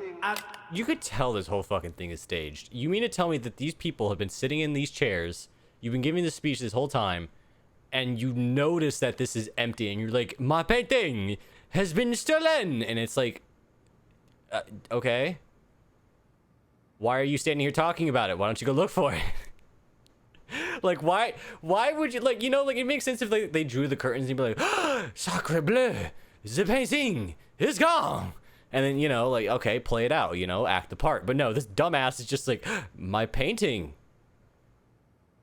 You could tell this whole fucking thing is staged. You mean to tell me that these people have been sitting in these chairs, you've been giving this speech this whole time, and you notice that this is empty, and you're like, my painting has been stolen! And it's like, okay. Why are you standing here talking about it? Why don't you go look for it? Like, why would you, like, you know, like, it makes sense if they drew the curtains and be like, oh, sacre bleu, the painting is gone. And then, you know, like, okay, play it out, you know, act the part. But no, this dumbass is just like, my painting.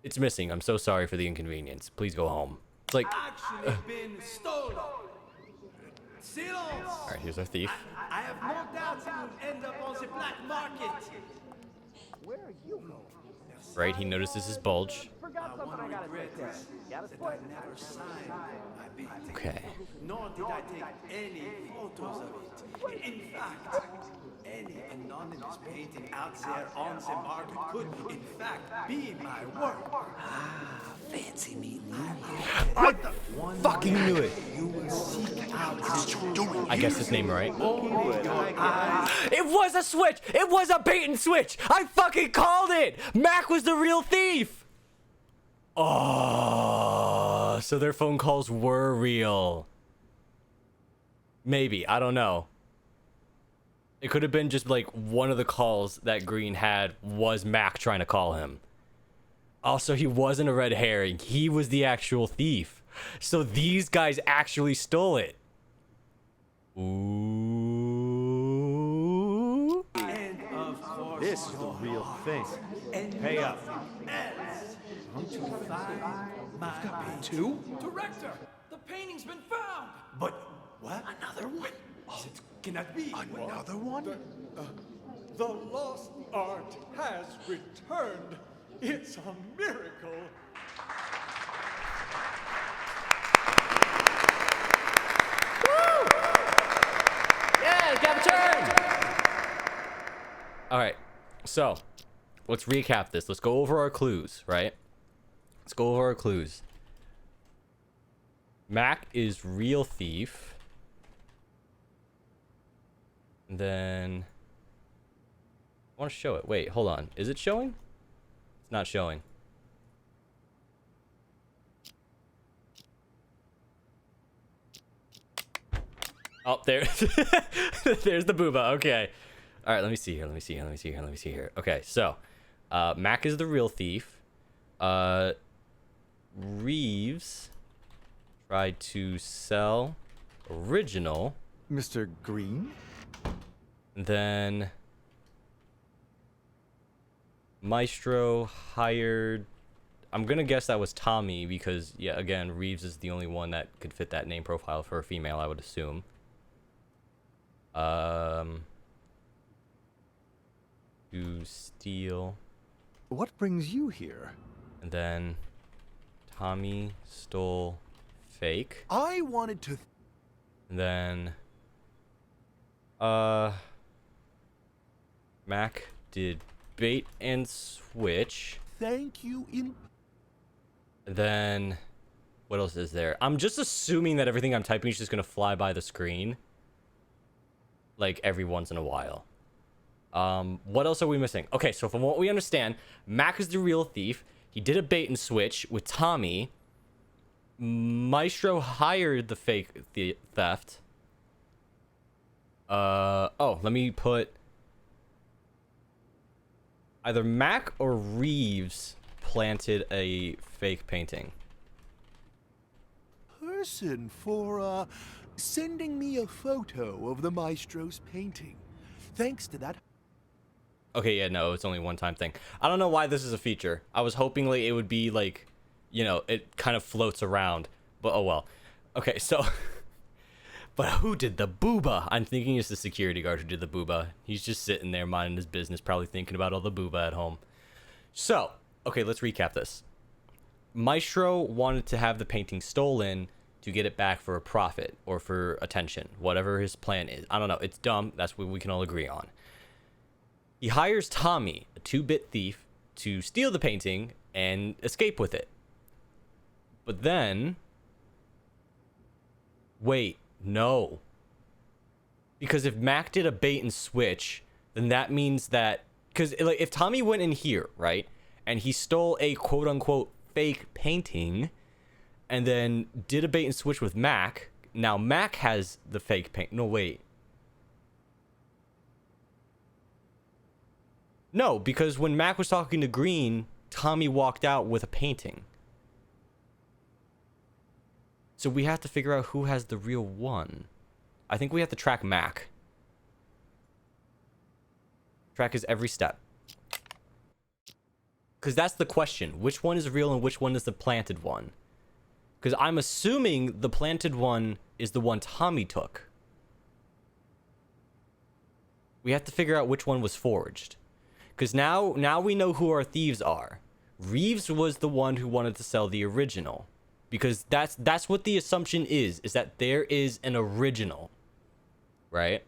It's missing. I'm so sorry for the inconvenience. Please go home. It's like, actually been stolen. Silence. All right, here's our thief. I have no doubt it will end up on the black market. Where are you going? Right, he notices his bulge. I won't regret that I never signed my painting. Okay. Nor did I take any photos of it. In fact, any anonymous painting out there on the market could, in fact, be my work. Fancy meeting I fucking knew it. You will seek out the I guess his name right. It It was a switch. It was a bait and switch. I fucking called it. Mac was the real thief. Oh, so their phone calls were real. Maybe, I don't know. It could have been just like one of the calls that Green had was Mac trying to call him. Also, he wasn't a red herring. He was the actual thief. So these guys actually stole it. Ooh. And of course, This is the real thing. Pay up. To find my painting. Two? Director, the painting's been found. But what? Another one? It cannot be. Another one? The lost art has returned. It's a miracle. Yeah, got returned. All right, so let's recap this. Let's go over our clues, right? Let's go over our clues. Mac is real thief. And then I want to show it. Wait, hold on. Is it showing? It's not showing. Oh, there. There's the booba. Okay. All right, let me see here. Let me see here. Let me see here. Let me see here. Okay, so Mac is the real thief. Reeves tried to sell original. Mr. Green? Then Maestro hired, I'm gonna guess that was Tommy because, yeah, again, Reeves is the only one that could fit that name profile for a female, I would assume. To steal. What brings you here? And then Tommy stole fake. I wanted to... And then Mac did bait and switch. Thank you in... Then what else is there? I'm just assuming that everything I'm typing is just gonna fly by the screen, like every once in a while. What else are we missing? Okay, so from what we understand, Mac is the real thief. He did a bait and switch with Tommy. Maestro hired the fake theft. Oh, let me put either Mac or Reeves planted a fake painting. Person for, sending me a photo of the Maestro's painting. Thanks to that... Okay, yeah, no, it's only a one-time thing. I don't know why this is a feature. I was hoping like it would be like, you know, it kind of floats around, but oh well. Okay, so, but who did the booba? I'm thinking it's the security guard who did the booba. He's just sitting there minding his business, probably thinking about all the booba at home. So, okay, let's recap this. Maestro wanted to have the painting stolen to get it back for a profit or for attention, whatever his plan is. I don't know. It's dumb. That's what we can all agree on. He hires Tommy, a 2-bit thief, to steal the painting and escape with it. But then... Wait, no. Because if Mac did a bait and switch, then that means that... Because like, if Tommy went in here, right, and he stole a quote-unquote fake painting and then did a bait and switch with Mac, now Mac has the fake paint. No, wait. No, because when Mac was talking to Green, Tommy walked out with a painting. So we have to figure out who has the real one. I think we have to track Mac. Track his every step. Because that's the question. Which one is real and which one is the planted one? Because I'm assuming the planted one is the one Tommy took. We have to figure out which one was forged. Because now we know who our thieves are. Reeves was the one who wanted to sell the original, because that's what the assumption is that there is an original, right?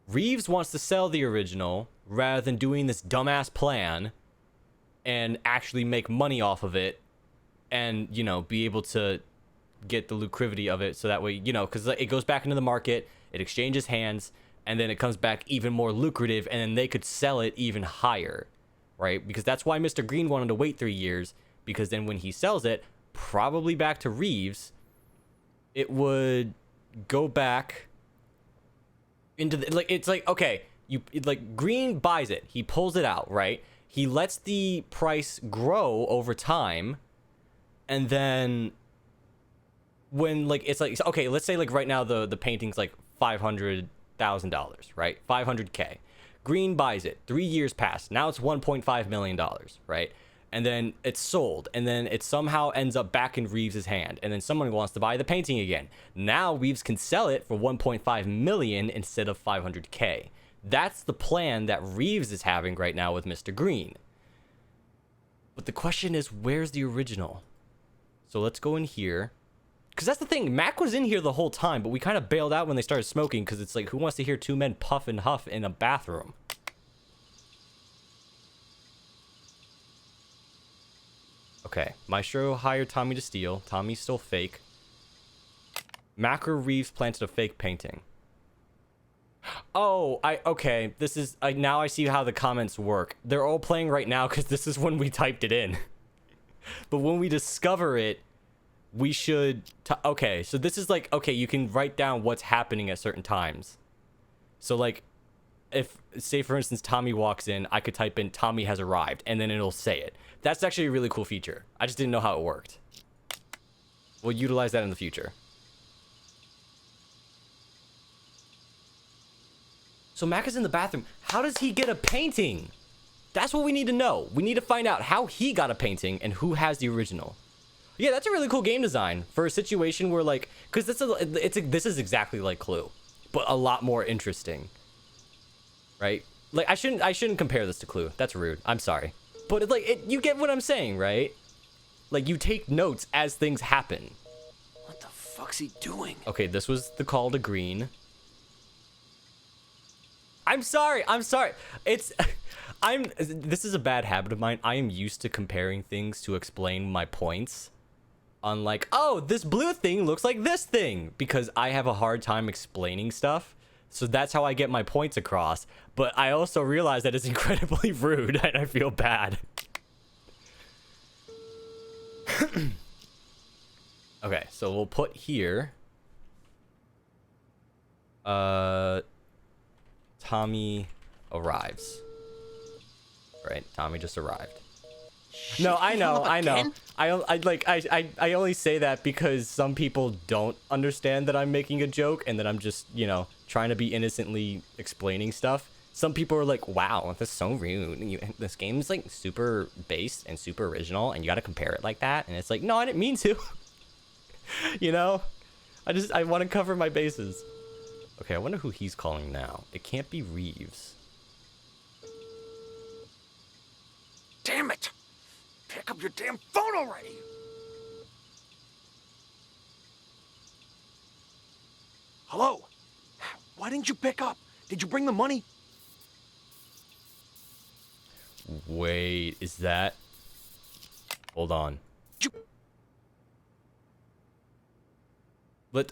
Reeves wants to sell the original rather than doing this dumbass plan and actually make money off of it and, you know, be able to get the lucrativity of it, so that way, you know, because it goes back into the market, it exchanges hands, and then it comes back even more lucrative, and then they could sell it even higher, right? Because that's why Mr. Green wanted to wait 3 years, because then when he sells it, probably back to Reeves, it would go back into the, like, it's like, okay, like, Green buys it, he pulls it out, right? He lets the price grow over time, and then when, like, it's like, okay, let's say, like, right now the painting's like $500,000, right? $500K. Green buys it. 3 years pass. Now it's $1.5 million, right? And then it's sold, and then it somehow ends up back in Reeves's hand, and then someone wants to buy the painting again. Now Reeves can sell it for 1.5 million instead of 500K. That's the plan that Reeves is having right now with Mr. Green. But the question is, where's the original? So let's go in here. Because that's the thing, Mac was in here the whole time, but we kind of bailed out when they started smoking, because it's like, who wants to hear two men puff and huff in a bathroom? Okay, Maestro hired Tommy to steal. Tommy's still fake. Mac or Reeves planted a fake painting. Oh, okay, this is, now I see how the comments work. They're all playing right now because this is when we typed it in. But when we discover it, we should, okay, so this is like, okay, you can write down what's happening at certain times. So like, if, say for instance, Tommy walks in, I could type in Tommy has arrived, and then it'll say it. That's actually a really cool feature. I just didn't know how it worked. We'll utilize that in the future. So Mac is in the bathroom. How does he get a painting? That's what we need to know. We need to find out how he got a painting and who has the original. Yeah, that's a really cool game design for a situation where, like, because this is exactly like Clue, but a lot more interesting, right? Like, I shouldn't compare this to Clue. That's rude. I'm sorry, but it's like, you get what I'm saying, right? Like, you take notes as things happen. What the fuck's he doing? Okay, this was the call to Green. I'm sorry. It's, this is a bad habit of mine. I am used to comparing things to explain my points. Unlike, oh, this blue thing looks like this thing, because I have a hard time explaining stuff. So that's how I get my points across. But I also realize that it's incredibly rude, and I feel bad. Okay, so we'll put here. Tommy arrives. Right, Tommy just arrived. No, I know. I only say that because some people don't understand that I'm making a joke and that I'm just, you know, trying to be innocently explaining stuff. Some people are like, wow, that's so rude. This game's like super based and super original and you gotta compare it like that. And it's like, no, I didn't mean to. You know? I want to cover my bases. Okay, I wonder who he's calling now. It can't be Reeves. Damn it! Pick up your damn phone already! Hello? Why didn't you pick up? Did you bring the money? Wait, is that... Hold on.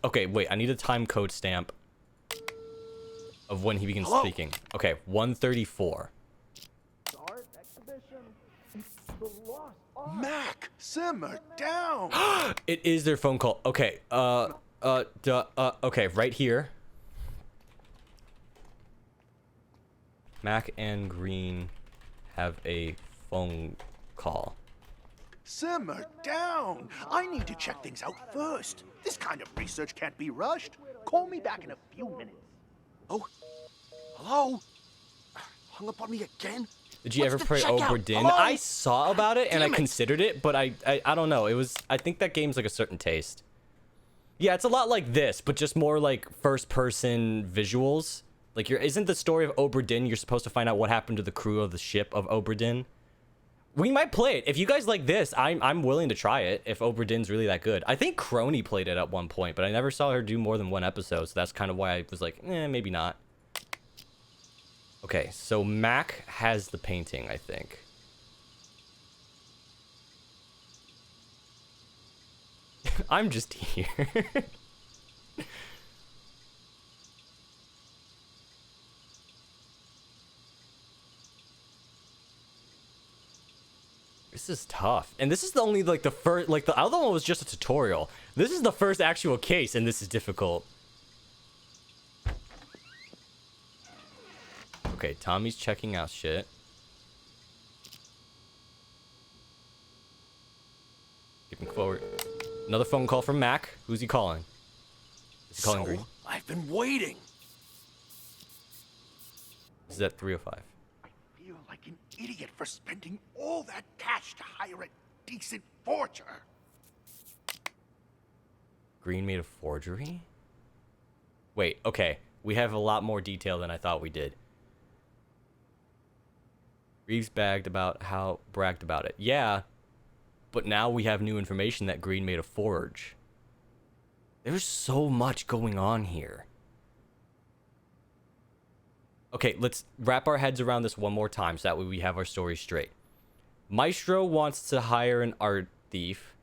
Okay, wait, I need a time code stamp of when he begins speaking. Okay, 134. Mac, simmer down. It is their phone call. Okay, okay, right here. Mac and Green have a phone call. Simmer down. I need to check things out first. This kind of research can't be rushed. Call me back in a few minutes. Oh, hello? Hung up on me again? Did you ever play Obra Dinn? I saw about it and I considered it, but I don't know. It was, I think that game's like a certain taste. Yeah, it's a lot like this, but just more like first-person visuals. Like, isn't the story of Obra Dinn, you're supposed to find out what happened to the crew of the ship of Obra Dinn? We might play it. If you guys like this, I'm willing to try it if Obra Dinn's really that good. I think Crony played it at one point, but I never saw her do more than one episode, so that's kind of why I was like, maybe not. Okay, so Mac has the painting, I think. I'm just here. This is tough. And this is the only, like, the first, like, the other one was just a tutorial. This is the first actual case, and this is difficult. Okay, Tommy's checking out shit. Skipping forward. Another phone call from Mac. Who's he calling? Is he calling Green? I've been waiting. This is at 3:05. I feel like an idiot for spending all that cash to hire a decent forger. Green made a forgery? Wait, okay. We have a lot more detail than I thought we did. Reeves bragged about it. Yeah, but now we have new information that Green made a forge. There's so much going on here. Okay, let's wrap our heads around this one more time so that way we have our story straight. Maestro wants to hire an art thief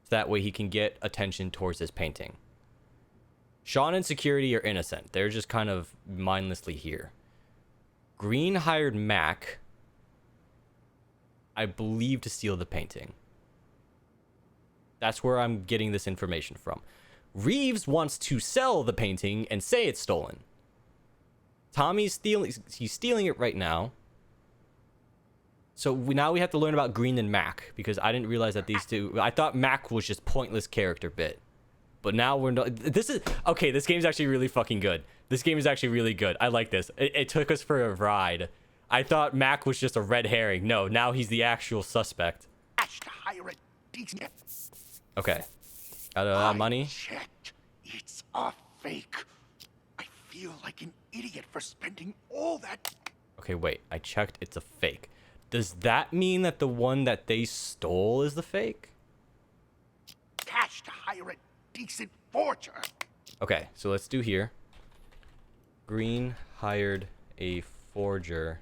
so that way he can get attention towards his painting. Sean and security are innocent. They're just kind of mindlessly here. Green hired Mac, I believe, to steal the painting. That's where I'm getting this information from. Reeves wants to sell the painting and say it's stolen. Tommy's stealing it right now. So now we have to learn about Green and Mac, because I didn't realize that these two, I thought Mac was just pointless character bit. But now we're not, this game's actually really fucking good. This game is actually really good. I like this. It took us for a ride. I thought Mac was just a red herring. No, now he's the actual suspect. Okay. Got money? Checked. It's a fake. I feel like an idiot for spending all that. Okay, wait. I checked. It's a fake. Does that mean that the one that they stole is the fake? Cash to hire a decent forger. Okay, so let's do here. Green hired a forger.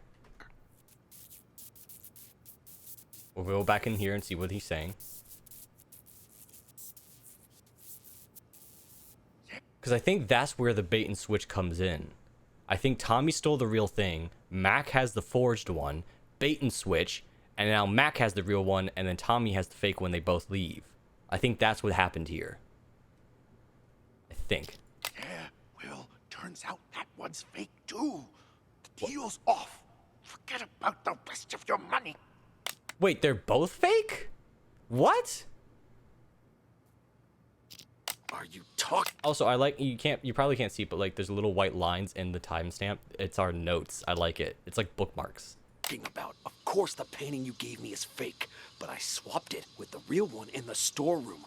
We'll go back in here and see what he's saying. Because I think that's where the bait and switch comes in. I think Tommy stole the real thing. Mac has the forged one. Bait and switch. And now Mac has the real one. And then Tommy has the fake one. They both leave. I think that's what happened here. I think. Yeah, well, turns out that one's fake too. The deal's off. Forget about the rest of your money. Wait, they're both fake? What? Are you talking? Also, I like, you probably can't see, but like there's little white lines in the timestamp. It's our notes. I like it. It's like bookmarks. About, of course the painting you gave me is fake, but I swapped it with the real one in the storeroom.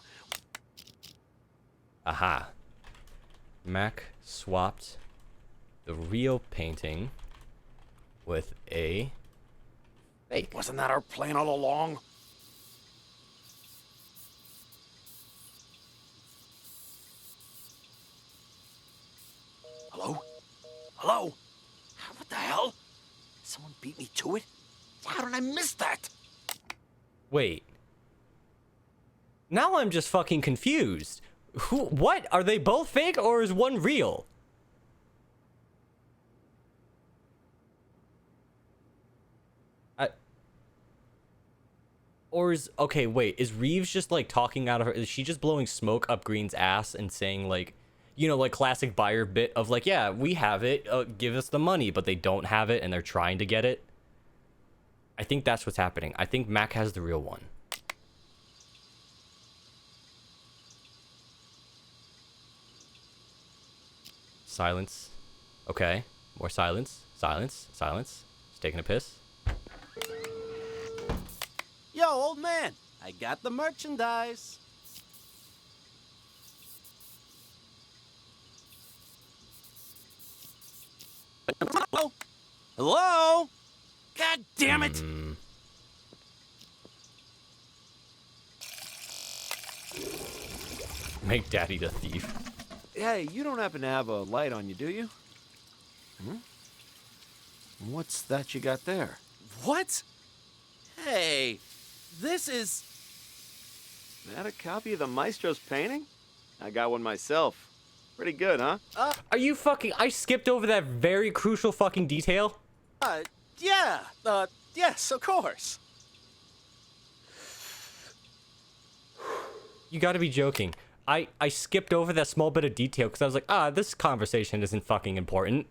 Aha. Mac swapped the real painting with a fake. Wasn't that our plan all along? Hello? Hello? What the hell? Someone beat me to it? How did I miss that? Wait. Now I'm just fucking confused. What? Are they both fake or is one real? Okay, wait, is Reeves just like talking out of her? Is she just blowing smoke up Green's ass and saying like, you know, like classic buyer bit of like, yeah, we have it, give us the money, but they don't have it and they're trying to get it? I think that's what's happening. I think Mac has the real one. Silence. Okay, more silence. Silence. Silence. He's taking a piss. Yo, old man, I got the merchandise. Hello? Hello? God damn it! Make Daddy the thief. Hey, you don't happen to have a light on you, do you? Hmm? What's that you got there? What? Hey, this is... That a copy of the Maestro's painting? I got one myself. Pretty good, huh? Are you fucking... I skipped over that very crucial fucking detail. Yeah. Yes, of course. You gotta be joking. I skipped over that small bit of detail because I was like, this conversation isn't fucking important.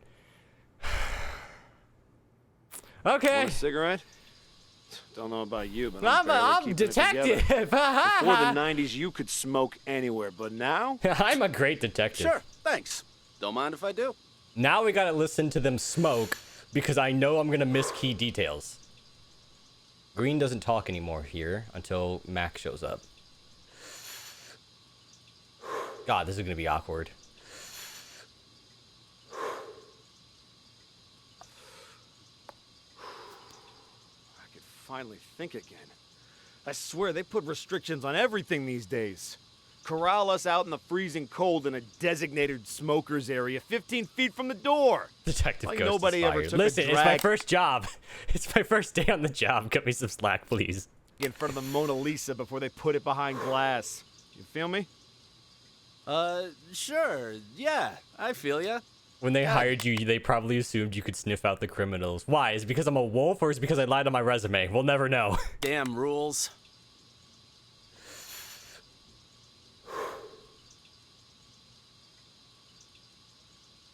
Okay. Want a cigarette? Don't know about you, but I'm detective. Before the 90s, you could smoke anywhere, but now? I'm a great detective. Sure, thanks. Don't mind if I do. Now we gotta listen to them smoke because I know I'm gonna miss key details. Green doesn't talk anymore here until Mac shows up. God, this is gonna be awkward. I could finally think again. I swear they put restrictions on everything these days. Corral us out in the freezing cold in a designated smokers area 15 feet from the door. Detective like Ghost nobody is ever fired. took Listen, a it's my drag first job. It's my first day on the job. Cut me some slack, please. in front of the Mona Lisa before they put it behind glass. You feel me? Sure. Yeah, I feel ya. When they hired you, they probably assumed you could sniff out the criminals. Why? Is it because I'm a wolf or is it because I lied on my resume? We'll never know. Damn rules.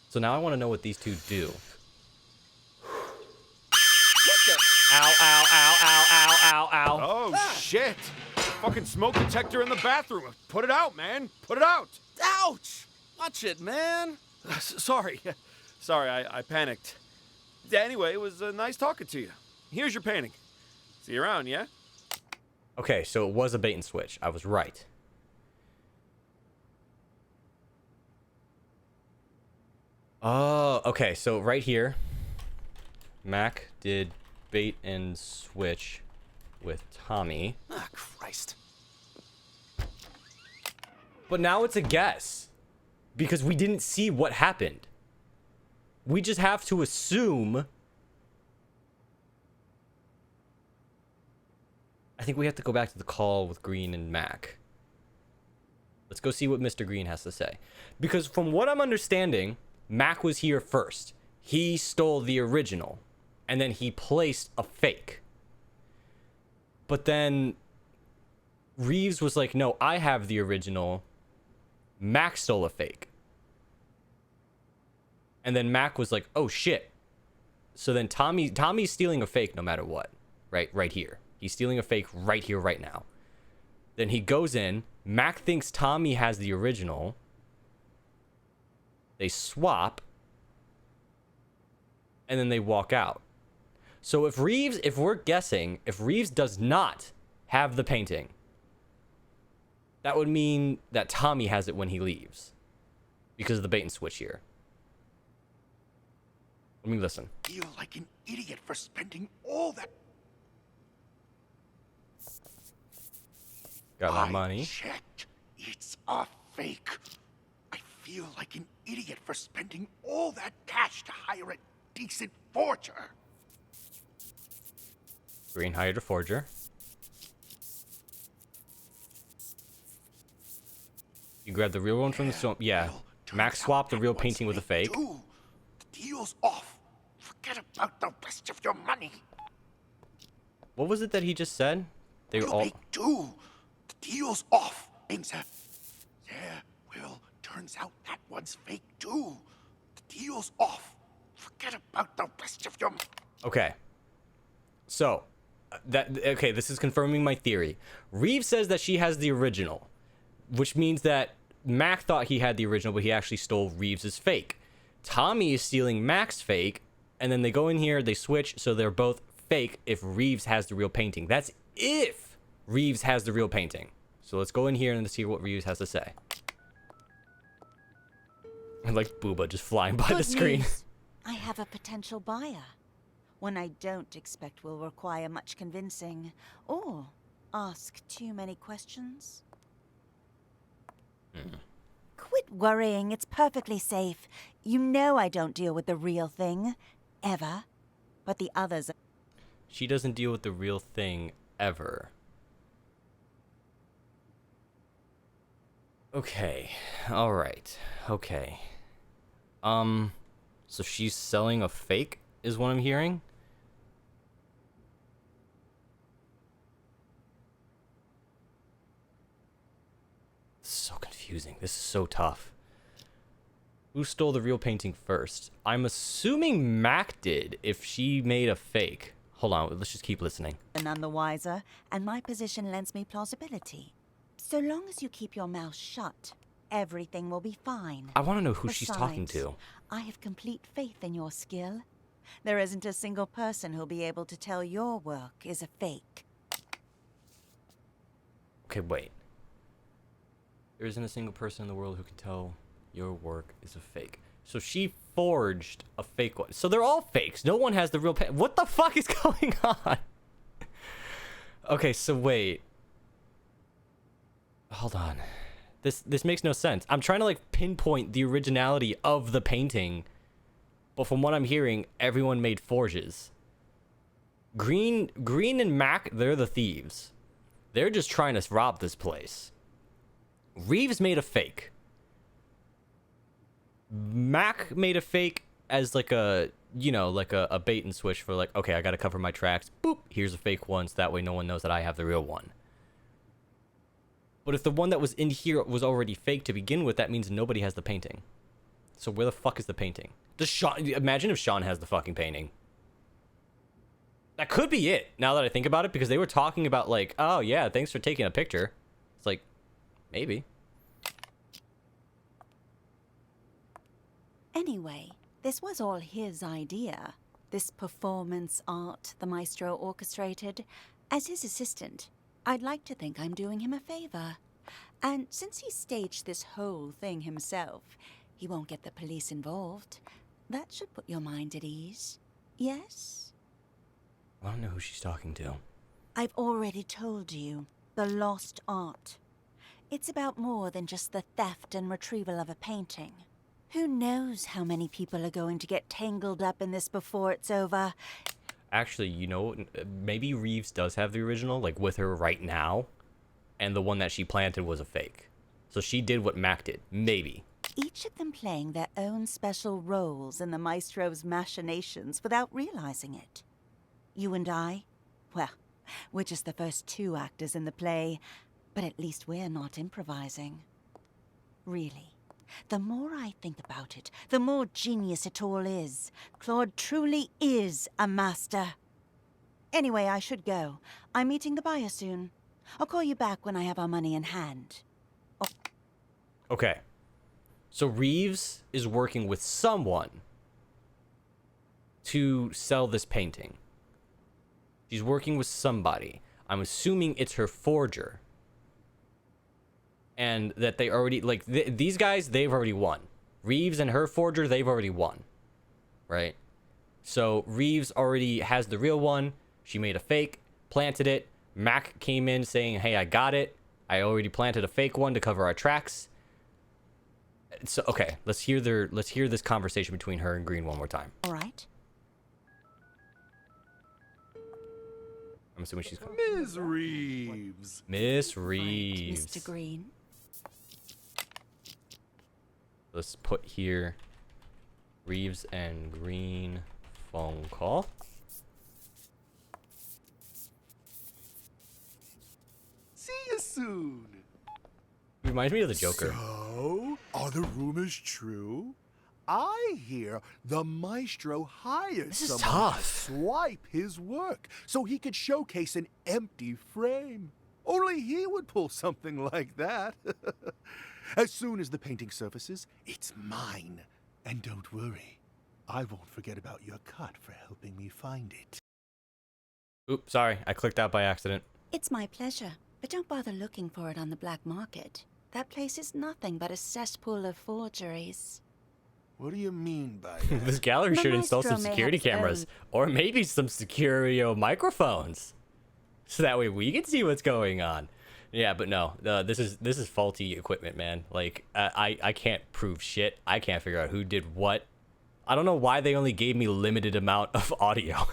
So now I want to know what these two do. Ow, ow, ow, ow, ow, ow, ow. Oh, shit. Fucking smoke detector in the bathroom. Put it out, man. Put it out. Ouch! Watch it, man. Sorry. Sorry, I panicked. Anyway, it was nice talking to you. Here's your painting. See you around, yeah? Okay, so it was a bait and switch. I was right. Oh, okay, so right here, Mac did bait and switch with Tommy. Ah, Christ. But now it's a guess because we didn't see what happened. We just have to assume. I think we have to go back to the call with Green and Mac. Let's go see what Mr. Green has to say. Because from what I'm understanding, Mac was here first. He stole the original. And then he placed a fake. But then Reeves was like, no, I have the original. Mac stole a fake. And then Mac was like, oh shit. So then Tommy's stealing a fake no matter what. Right here. He's stealing a fake right here, right now. Then he goes in. Mac thinks Tommy has the original. They swap. And then they walk out. So if we're guessing, if Reeves does not have the painting, that would mean that Tommy has it when he leaves. Because of the bait and switch here. Let me listen. Feel like an idiot for spending all that. Got my money. I checked. It's a fake. I feel like an idiot for spending all that cash to hire a decent forger. Green hired a forger. You grabbed the real one from the stone. Yeah. Max swapped the real painting with a fake. The deal's off. Forget about the rest of your money. What was it that he just said? They were all. Fake too. The deal's off. Yeah, well, turns out that one's fake too. The deal's off. Forget about the rest of your. Okay. So, this is confirming my theory. Reeves says that she has the original, which means that Mac thought he had the original, but he actually stole Reeves's fake. Tommy is stealing Mac's fake, and then they go in here, they switch, so they're both fake if Reeves has the real painting. That's if Reeves has the real painting. So let's go in here and see what Reeves has to say. I like Booba just flying by the screen. News. I have a potential buyer. One I don't expect will require much convincing or ask too many questions. Quit worrying. It's perfectly safe. You know I don't deal with the real thing. Ever. But the others... She doesn't deal with the real thing ever. Okay. All right. Okay. So she's selling a fake is what I'm hearing? This is so confusing. This is so tough. Who stole the real painting first? I'm assuming Mac did if she made a fake. Hold on, let's just keep listening. None the wiser, and my position lends me plausibility. So long as you keep your mouth shut, everything will be fine. I want to know who she's talking Besides, to. I have complete faith in your skill. There isn't a single person who'll be able to tell your work is a fake. Okay, wait. There isn't a single person in the world who can tell your work is a fake. So she forged a fake one. So they're all fakes. No one has the real what the fuck is going on? Okay, so wait. Hold on. This makes no sense. I'm trying to like pinpoint the originality of the painting, but from what I'm hearing, everyone made forges. Green and Mac, they're the thieves. They're just trying to rob this place. Reeves made a fake. Mac made a fake as like a, you know, like a bait and switch for like, okay, I gotta cover my tracks. Boop, here's a fake one, so that way no one knows that I have the real one. But if the one that was in here was already fake to begin with, that means nobody has the painting. So where the fuck is the painting? Does Sean, imagine if Sean has the fucking painting. That could be it, now that I think about it, because they were talking about like, oh yeah, thanks for taking a picture. It's like, maybe. Anyway, this was all his idea. This performance art the maestro orchestrated. As his assistant, I'd like to think I'm doing him a favor. And since he staged this whole thing himself, he won't get the police involved. That should put your mind at ease. Yes? I don't know who she's talking to. I've already told you. The lost art. It's about more than just the theft and retrieval of a painting. Who knows how many people are going to get tangled up in this before it's over? Actually, you know, maybe Reeves does have the original, like, with her right now. And the one that she planted was a fake. So she did what Mac did. Maybe. Each of them playing their own special roles in the maestro's machinations without realizing it. You and I? Well, we're just the first two actors in the play, but at least we're not improvising. Really. The more I think about it, the more genius it all is. Claude truly is a master. Anyway, I should go. I'm meeting the buyer soon. I'll call you back when I have our money in hand. Oh. Okay. So Reeves is working with someone to sell this painting. She's working with somebody. I'm assuming it's her forger. And that they already, like, these guys, they've already won. Reeves and her forger, they've already won. Right? So Reeves already has the real one. She made a fake, planted it. Mac came in saying, hey, I got it. I already planted a fake one to cover our tracks. So, okay, let's hear this conversation between her and Green one more time. All right. I'm assuming she's calling. Ms. Reeves. Miss Reeves. Mr. Green. Let's put here Reeves and Green phone call. See you soon. Reminds me of the Joker. So, are the rumors true? I hear the maestro hired This is someone tough. to swipe his work so he could showcase an empty frame. Only he would pull something like that. As soon as the painting surfaces, it's mine. And don't worry, I won't forget about your cut for helping me find it. Oops, sorry, I clicked out by accident. It's my pleasure, but don't bother looking for it on the black market. That place is nothing but a cesspool of forgeries. What do you mean by that? This gallery The should install some maestro may security have its cameras, own- or maybe some security microphones, so that way we can see what's going on. Yeah, but no, this is faulty equipment, man. Like, I can't prove shit. I can't figure out who did what. I don't know why they only gave me limited amount of audio.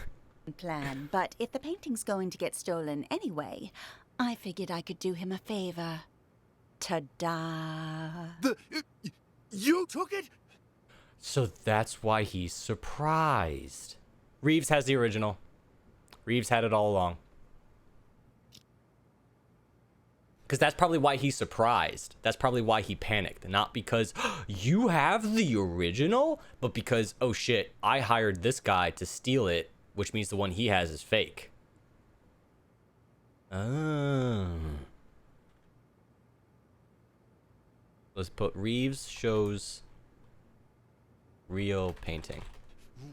Plan, but if the painting's going to get stolen anyway, I figured I could do him a favor. Ta-da! You took it? So that's why he's surprised. Reeves has the original. Reeves had it all along. Because that's probably why he's surprised. That's probably why he panicked. Not because you have the original, but because, oh shit, I hired this guy to steal it, which means the one he has is fake. Oh. Let's put Reeves shows real painting.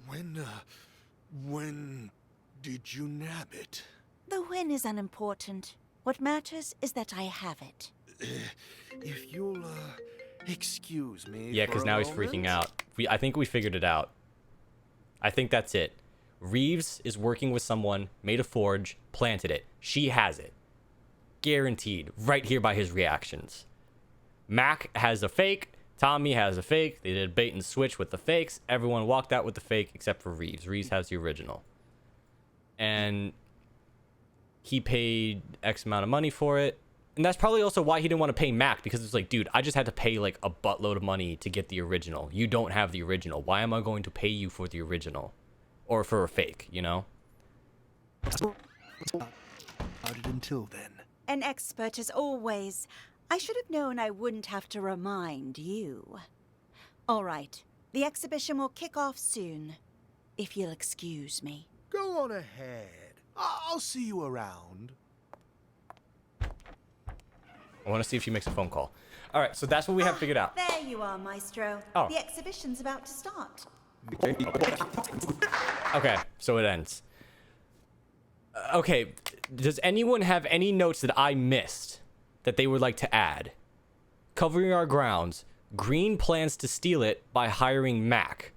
When did you nab it? The win is unimportant. What matters is that I have it. If you'll, excuse me. Yeah, because now he's freaking out. I think we figured it out. I think that's it. Reeves is working with someone, made a forge, planted it. She has it. Guaranteed. Right here by his reactions. Mac has a fake. Tommy has a fake. They did a bait and switch with the fakes. Everyone walked out with the fake except for Reeves. Reeves has the original. And he paid X amount of money for it. And that's probably also why he didn't want to pay Mac, because it's like, dude, I just had to pay like a buttload of money to get the original. You don't have the original. Why am I going to pay you for the original? Or for a fake, you know? How did until then? An expert as always. I should have known I wouldn't have to remind you. All right, the exhibition will kick off soon, if you'll excuse me. Go on ahead. I'll see you around. I want to see if she makes a phone call. All right, so that's what we have figured out. There you are, Maestro. Oh. The exhibition's about to start. Okay, so it ends. Okay, does anyone have any notes that I missed that they would like to add? Covering our grounds, Green plans to steal it by hiring Mac.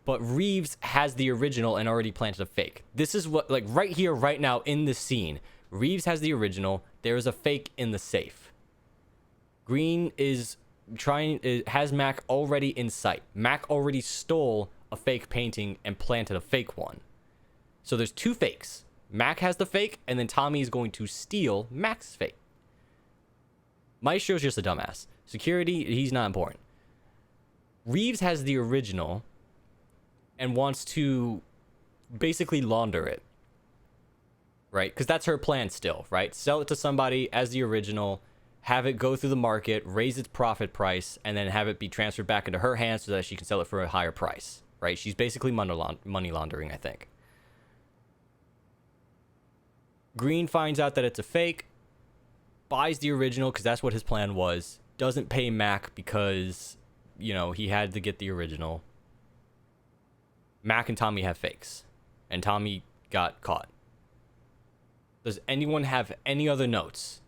But Reeves has the original and already planted a fake. This is what, like, right here, right now, in this scene. Reeves has the original. There is a fake in the safe. Green is has Mac already in sight. Mac already stole a fake painting and planted a fake one. So there's two fakes. Mac has the fake, and then Tommy is going to steal Mac's fake. Maestro's just a dumbass. Security, he's not important. Reeves has the original and wants to basically launder it. Right? Because that's her plan still, right? Sell it to somebody as the original, have it go through the market, raise its profit price, and then have it be transferred back into her hands so that she can sell it for a higher price. Right? She's basically money laundering, I think. Green finds out that it's a fake, buys the original because that's what his plan was, doesn't pay Mac because, you know, he had to get the original. Mac and Tommy have fakes, and Tommy got caught. Does anyone have any other notes?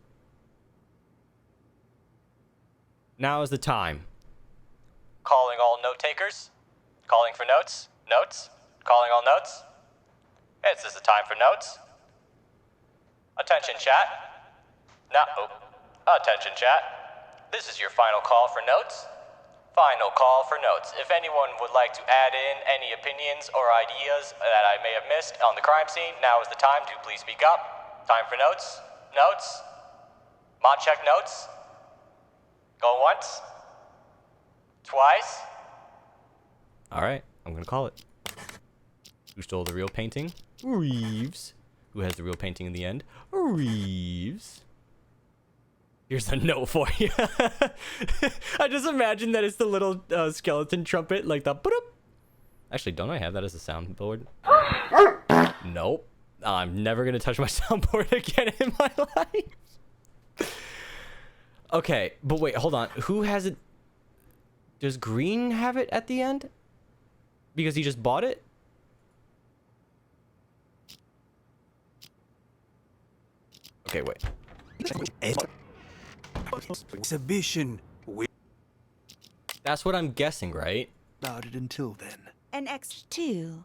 Now is the time. Calling all note takers. Calling for notes. Notes. Calling all notes. Is this the time for notes? Attention, chat. Attention, chat. This is your final call for notes. Final call for notes. If anyone would like to add in any opinions or ideas that I may have missed on the crime scene, now is the time to please speak up. Time for notes. Notes. Mod check notes. Go once. Twice. All right, I'm gonna call it. Who stole the real painting? Reeves. Who has the real painting in the end? Reeves. Here's a note for you. I just imagine that it's the little skeleton trumpet, like the boop. Actually, don't I have that as a soundboard? Nope. I'm never gonna touch my soundboard again in my life. Okay, but wait, hold on. Who has it? Does Green have it at the end? Because he just bought it? Okay, wait. Exhibition. That's what I'm guessing, right? About it until then. An X2.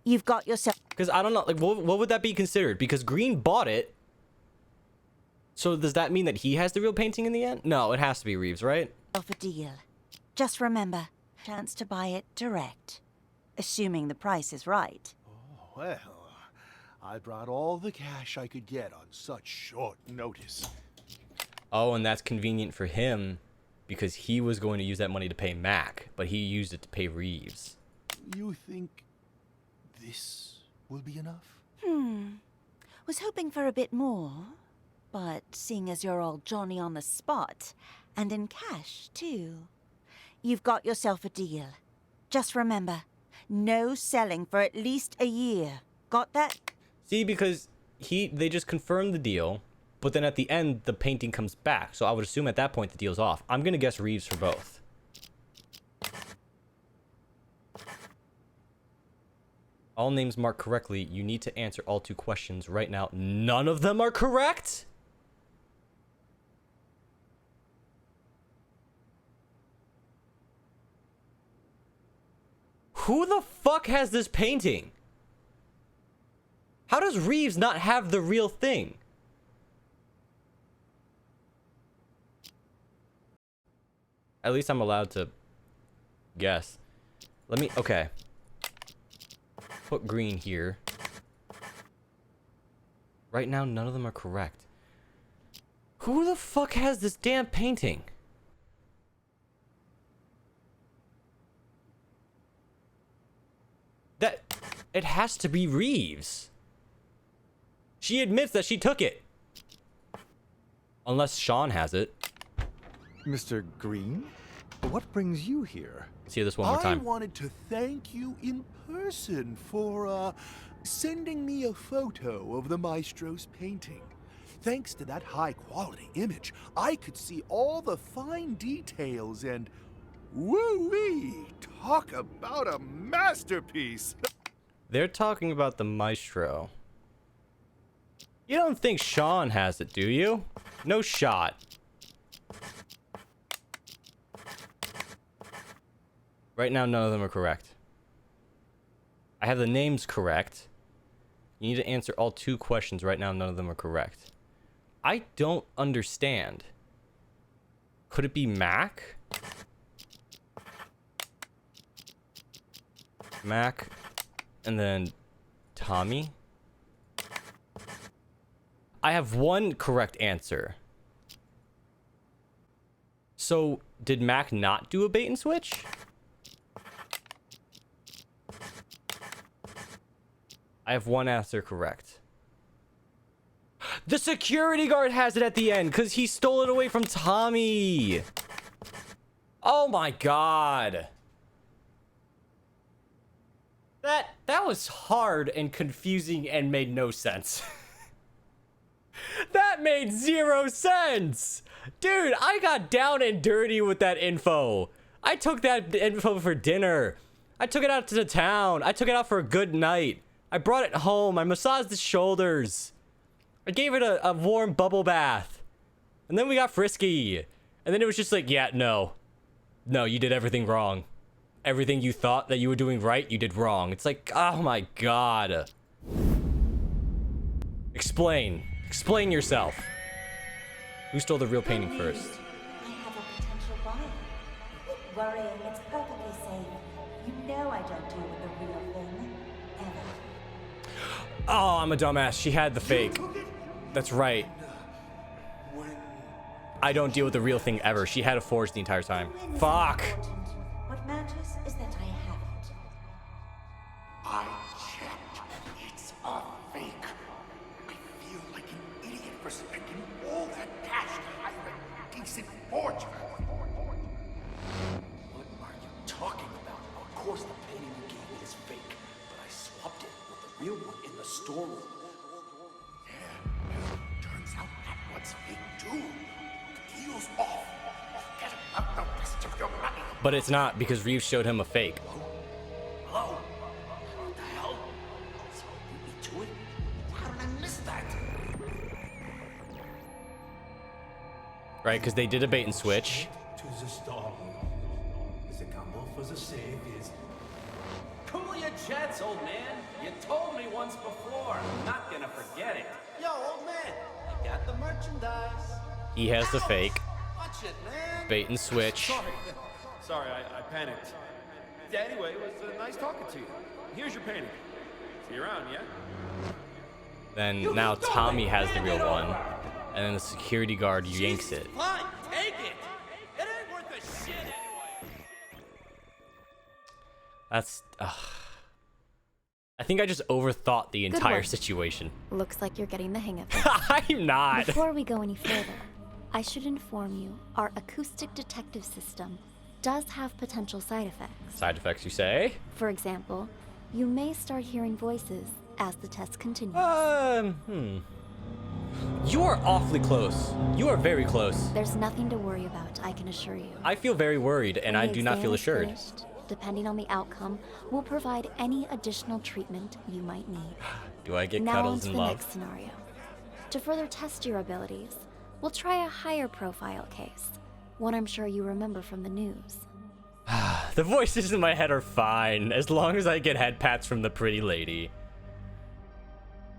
You've got yourself. Because I don't know, like, what would that be considered? Because Green bought it. So does that mean that he has the real painting in the end? No, it has to be Reeves, right? Off a deal. Just remember, chance to buy it direct. Assuming the price is right. Well, I brought all the cash I could get on such short notice. Oh, and that's convenient for him because he was going to use that money to pay Mac, but he used it to pay Reeves. You think this will be enough? Was hoping for a bit more, but seeing as you're all Johnny on the spot, and in cash, too, you've got yourself a deal. Just remember, no selling for at least a year. Got that? See, because they just confirmed the deal, but then at the end, the painting comes back. So I would assume at that point, the deal's off. I'm going to guess Reeves for both. All names marked correctly. You need to answer all 2 questions right now. None of them are correct? Who the fuck has this painting? How does Reeves not have the real thing? At least I'm allowed to guess. Okay. Put green here. Right now, none of them are correct. Who the fuck has this damn painting? It has to be Reeves. She admits that she took it. Unless Sean has it. Mr. Green, what brings you here? Let's hear this one more time. I wanted to thank you in person for, sending me a photo of the maestro's painting. Thanks to that high-quality image, I could see all the fine details and... woo-wee! Talk about a masterpiece! They're talking about the maestro. You don't think Sean has it, do you? No shot. Right now, none of them are correct. I have the names correct. You need to answer all 2 questions. Right now, none of them are correct. I don't understand. Could it be Mac? Mac, and then Tommy? I have 1 correct answer. So, did Mac not do a bait and switch? I have 1 answer correct. The security guard has it at the end because he stole it away from Tommy. Oh my god. That was hard and confusing and made no sense. That made 0 sense. Dude, I got down and dirty with that info. I took that info for dinner. I took it out to the town. I took it out for a good night. I brought it home. I massaged the shoulders. I gave it a warm bubble bath. And then we got frisky. And then it was just like, yeah, no. No, you did everything wrong. Everything you thought that you were doing right, you did wrong. It's like, oh my god. Explain. Explain yourself. Who stole the real painting first? I have a potential buyer. Quit worrying, it's perfectly safe. You know I don't deal with the real thing. Ever. Oh, I'm a dumbass. She had the fake. That's right. I don't deal with the real thing ever. She had a forge the entire time. Fuck. What matters is that I have it. I checked. It's a fake. I feel like an idiot for spending all that cash to hire a decent forger. What are you talking about? Of course the painting you gave me is fake, but I swapped it with the real one in the storeroom. Yeah, turns out that one's fake too. The deal's off. Forget about the rest of your money. But it's not because Reeves showed him a fake. Hello? What the hell? Someone beat me to it? How did I miss that? Right, because they did a bait and switch. To the storeroom. The gamble for the save is... Cool your jets, old man. You told me once before. I'm not gonna forget it. Yo, old man, I Got the merchandise. He has the fake. Watch it, man. Bait and switch. Sorry, I panicked. Yeah, anyway, it was nice talking to you. Here's your painting. See you around, yeah? Then now Tommy has the real one, and then the security guard yanks it. Fine, take it. It ain't worth a shit anyway. That's. I think I just overthought the Good entire work. situation. Looks like you're getting the hang of it. I'm not. Before we go any further, I should inform you our acoustic detective system does have potential side effects. Side effects, you say? For example, you may start hearing voices as the test continues. You are awfully close. You are very close. There's nothing to worry about, I can assure you. I feel very worried, and I When the do not feel exam is assured. finished, depending on the outcome, we'll provide any additional treatment you might need. Do I get Now on cuddles to and the love? next scenario. To further test your abilities, we'll try a higher profile case, one I'm sure you remember from the news. The voices in my head are fine, as long as I get head pats from the pretty lady.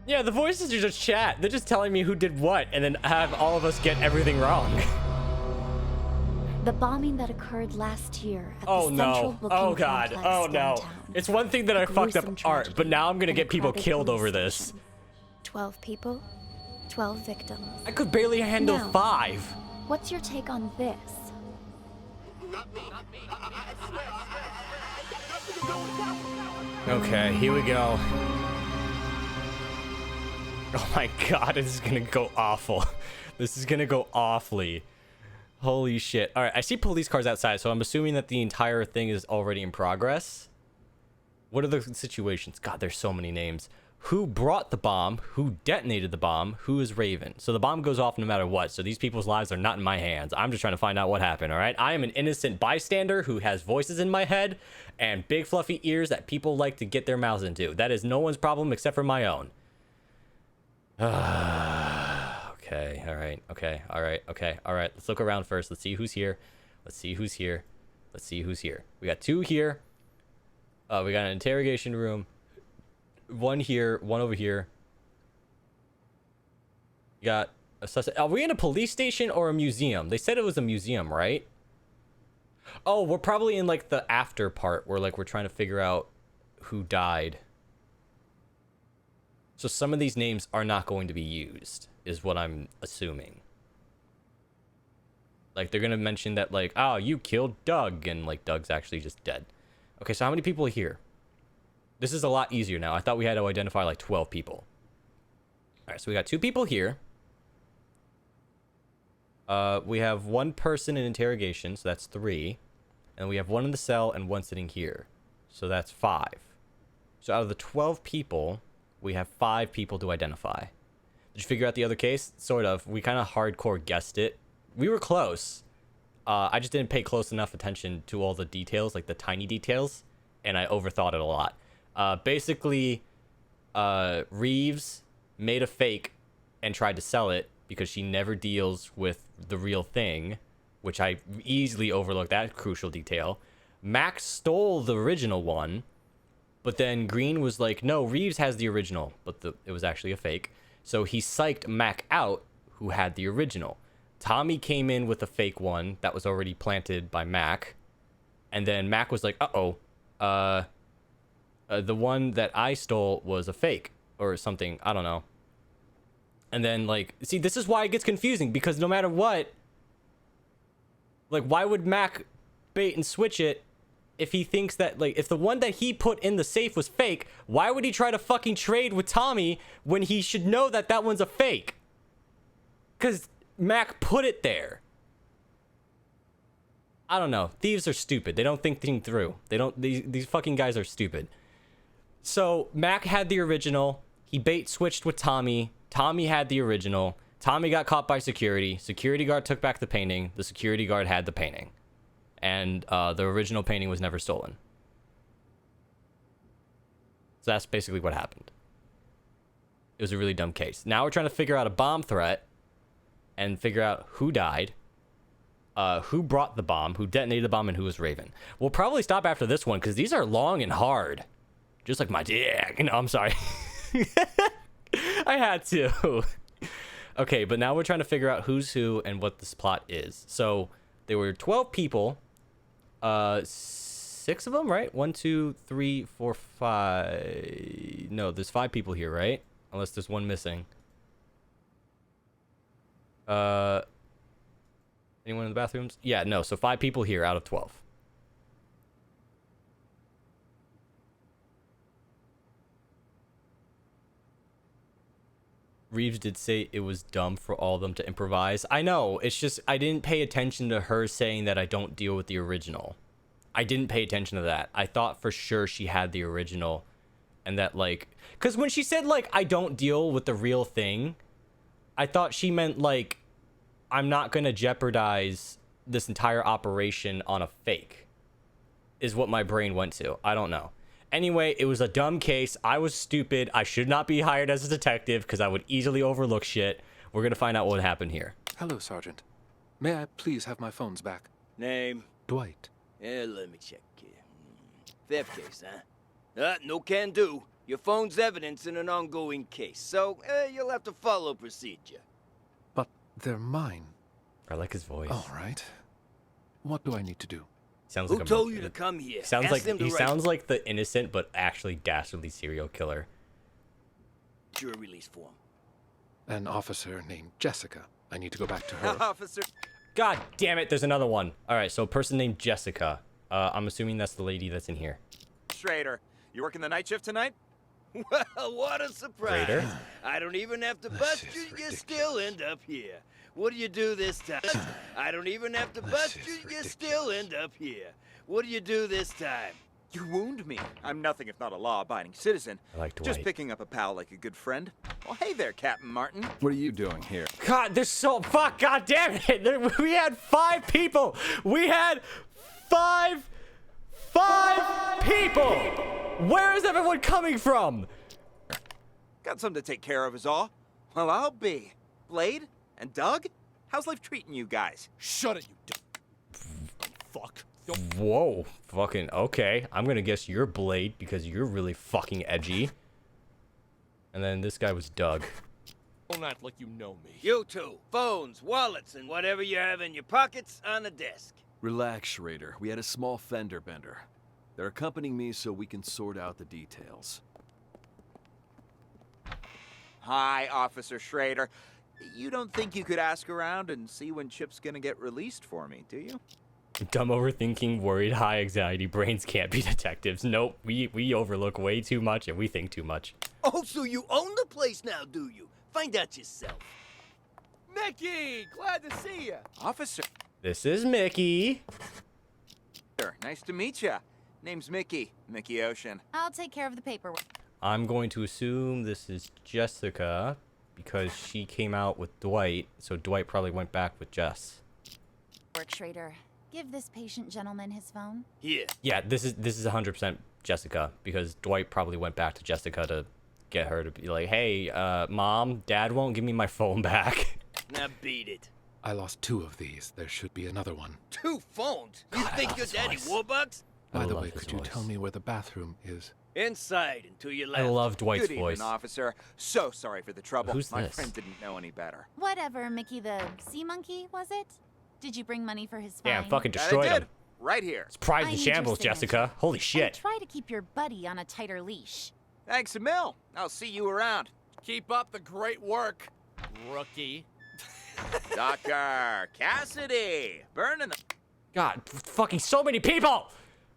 Yeah, the voices are just chat. They're just telling me who did what, and then have all of us get everything wrong. The bombing that occurred last year at Oh the Central no. Booking Oh god. Complex Oh no. downtown. It's one thing that I fucked up Gruesome art, but now I'm gonna tragedy get people in a killed crowded over police this. station. 12 people, 12 victims. I could barely handle Now, 5. What's your take on this? Okay, here we go. Oh my god, this is gonna go awful. This is gonna go awfully. Holy shit. Alright, I see police cars outside, so I'm assuming that the entire thing is already in progress. What are the situations? God, there's so many names. Who brought the bomb? Who detonated the bomb? Who is Raven? So the bomb goes off no matter what, so these people's lives are not in my hands. I'm just trying to find out what happened, alright? I am an innocent bystander who has voices in my head and big fluffy ears that people like to get their mouths into. That is no one's problem except for my own. Okay, alright, okay, alright, okay, alright. Let's look around first. Let's see who's here. Let's see who's here. Let's see who's here. We got 2 here. We got an interrogation room. 1 here, 1 over here. You got a suspect. Are we in a police station or a museum? They said it was a museum, right? Oh, we're probably in like the after part where like we're trying to figure out who died. So some of these names are not going to be used, is what I'm assuming. Like they're gonna mention that like, oh, you killed Doug, and like Doug's actually just dead. Okay, so how many people are here? This is a lot easier now. I thought we had to identify like 12 people. All right, so we got 2 people here. We have 1 person in interrogation, so that's 3. And we have 1 in the cell and 1 sitting here. So that's 5. So out of the 12 people, we have 5 people to identify. Did you figure out the other case? Sort of. We kind of hardcore guessed it. We were close. I just didn't pay close enough attention to all the details, like the tiny details, and I overthought it a lot. Basically, Reeves made a fake and tried to sell it because she never deals with the real thing, which I easily overlooked that crucial detail. Max stole the original one, but then Green was like, no, Reeves has the original, but it was actually a fake. So he psyched Mac out, who had the original. Tommy came in with a fake one that was already planted by Mac, and then Mac was like, uh-oh, the one that I stole was a fake or something. I don't know. And then like, see, this is why it gets confusing, because no matter what, like, why would Mac bait and switch it if he thinks that, like, if the one that he put in the safe was fake, why would he try to fucking trade with Tommy when he should know that that one's a fake? Because Mac put it there. I don't know. Thieves are stupid. They don't think things through. They don't, these fucking guys are stupid. So Mac had the original. He bait switched with Tommy. Tommy had the original. Tommy got caught by security. Security guard took back the painting. The security guard had the painting. And the original painting was never stolen. So that's basically what happened. It was a really dumb case. Now we're trying to figure out a bomb threat and figure out who died, who brought the bomb, who detonated the bomb, and who was Raven. We'll probably stop after this one because these are long and hard. Just like my dick. No, I'm sorry. I had to. Okay, but now we're trying to figure out who's who and what this plot is. So there were 12 people. 6 of them, right? 1, 2, 3, 4, 5. No, there's 5 people here, right? Unless there's one missing. Anyone in the bathrooms? Yeah, no. So 5 people here out of 12. Reeves did say it was dumb for all of them to improvise. I know. It's just I didn't pay attention to her saying that I don't deal with the original. I didn't pay attention to that. I thought for sure she had the original. And that, like... Because when she said, like, I don't deal with the real thing, I thought she meant, like, I'm not going to jeopardize this entire operation on a fake. Is what my brain went to. I don't know. Anyway, it was a dumb case. I was stupid. I should not be hired as a detective because I would easily overlook shit. We're going to find out what happened here. Hello, Sergeant. May I please have my phones back? Name? Dwight. Let me check here. Theft case, huh? No can do. Your phone's evidence in an ongoing case, so you'll have to follow procedure. But they're mine. I like his voice. All right. What do I need to do? Sounds Who like told you to come here? Sounds Ask like them to he write sounds like the innocent but actually dastardly serial killer. your release form. An officer named Jessica. I need to go back to her. Officer. God damn it, there's another one. All right, so a person named Jessica. I'm assuming that's the lady that's in here. Schrader, you working the night shift tonight? Well, what a surprise. Schrader? I don't even have to bust you, you still end up here. What do you do this time? I don't even have to bust you, you still end up here. What do you do this time? You wound me. I'm nothing if not a law-abiding citizen. I like Dwight. Just picking up a pal like a good friend. Well, hey there, Captain Martin. What are you doing here? God, there's so... Fuck, god damn it. We had 5 people. We had 5 people. Where is everyone coming from? Got something to take care of is all. Well, I'll be. Blade and Doug? How's life treating you guys? Shut it, you fuck. Whoa. Fucking okay. I'm gonna guess you're Blade because you're really fucking edgy. And then this guy was Doug. Don't act like you know me. You two, phones, wallets, and whatever you have in your pockets on the desk. Relax, Schrader. We had a small fender bender. They're accompanying me so we can sort out the details. Hi, Officer Schrader. You don't think you could ask around and see when Chip's gonna get released for me, do you? Dumb overthinking, worried, high anxiety brains can't be detectives. Nope, we overlook way too much and we think too much. Oh, so you own the place now, do you? Find out yourself. Mickey, glad to see you. Officer. This is Mickey. Nice to meet you. Name's Mickey. Mickey Ocean. I'll take care of the paperwork. I'm going to assume this is Jessica because she came out with Dwight, so Dwight probably went back with Jess. Work, Schrader. Give this patient gentleman his phone. Yeah, this is 100% Jessica because Dwight probably went back to Jessica to get her to be like, "Hey, Mom, Dad won't give me my phone back." Now beat it. I lost 2 of these. There should be another one. 2 phones? You think you're Daddy Warbucks? By the way, could you tell me where the bathroom is? Inside and to your left. I love Dwight's Good voice. evening, officer. So sorry for the trouble. Who's My this? friend didn't know any better. Whatever, Mickey the sea monkey, was it? Did you bring money for his fine? Damn, fucking destroyed him. Right here. It's pride I in need your shambles, signature. Jessica. Holy And shit. try to keep your buddy on a tighter leash. Thanks a mil. I'll see you around. Keep up the great work, rookie. Dr. Cassidy. Burning the God, fucking so many people.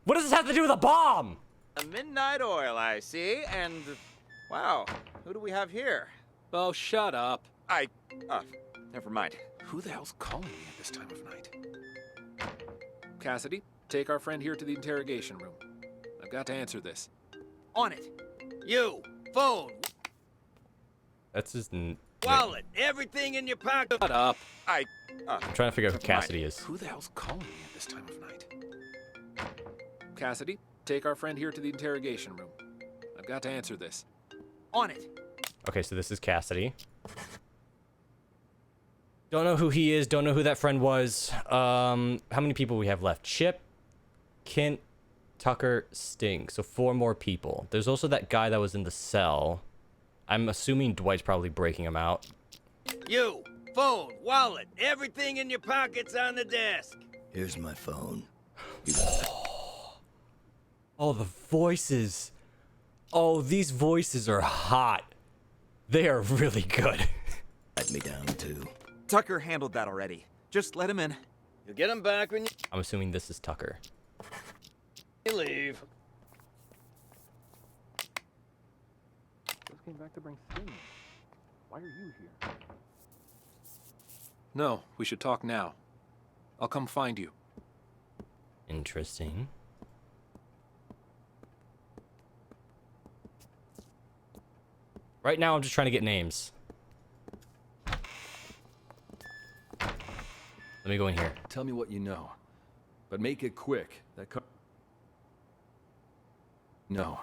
What does this have to do with a bomb? midnight oil, I see. And, wow, who do we have here? Oh, shut up. Never mind. Who the hell's calling me at this time of night? Cassidy, take our friend here to the interrogation room. I've got to answer this. On it. You, phone, That's his... wallet, everything in your pocket. Shut up. I'm trying to figure out who Cassidy is. Who the hell's calling me at this time of night? Cassidy, take our friend here to the interrogation room. I've got to answer this. On it. Okay, so this is Cassidy. Don't know who he is. Don't know who that friend was. How many people we have left? Chip, Kent, Tucker, Sting. So 4 more people. There's also that guy that was in the cell. I'm assuming Dwight's probably breaking him out. You, phone, wallet, everything in your pockets on the desk. Here's my phone. Oh, the voices. Oh, these voices are hot. They are really good. Let me down too. Tucker handled that already. Just let him in. You'll get him back when I'm assuming this is Tucker. you leave. Just came back to bring Sting. Why are you here? No, we should talk now. I'll come find you. Interesting. Right now, I'm just trying to get names. Let me go in here. Tell me what you know, but make it quick. No,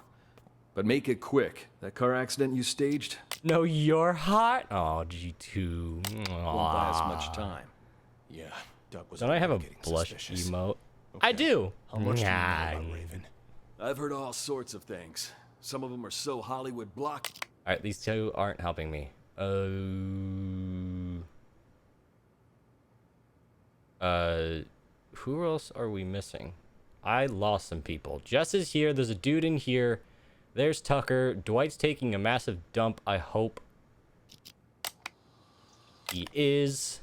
but make it quick. That car accident you staged? No, you're hot. Oh, G2. Won't buy us much time. Yeah, Doug was. Don't I have a getting blush suspicious. emote? I do. How much do you know about Raven? I've heard all sorts of things. Some of them are so Hollywood block. All right, these two aren't helping me. Who else are we missing? I lost some people. Jess is here. There's a dude in here. There's Tucker. Dwight's taking a massive dump. I hope he is.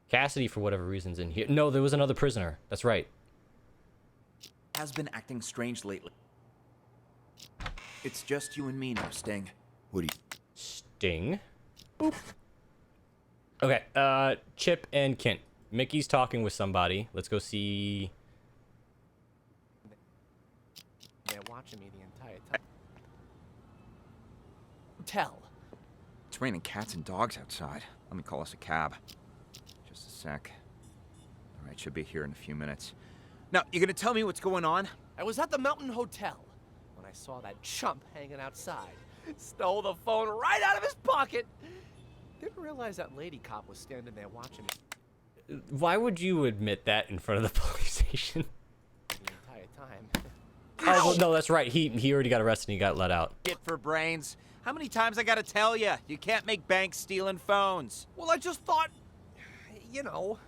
Cassidy, for whatever reason's in here. No, there was another prisoner. That's right. Has been acting strange lately. It's just you and me now, Sting. What do you... Sting? Boop. Okay, Chip and Kent. Mickey's talking with somebody. Let's go see... They're watching me the entire time. Tell. It's raining cats and dogs outside. Let me call us a cab. Just a sec. All right, should be here in a few minutes. Now, you gonna tell me what's going on? I was at the Mountain Hotel when I saw that chump hanging outside. Stole the phone right out of his pocket. Didn't realize that lady cop was standing there watching me. Why would you admit that in front of the police station? The entire time. Oh, well, no, that's right. He already got arrested and he got let out. Get for brains. How many times I gotta tell you? You can't make bank stealing phones. Well, I just thought, you know,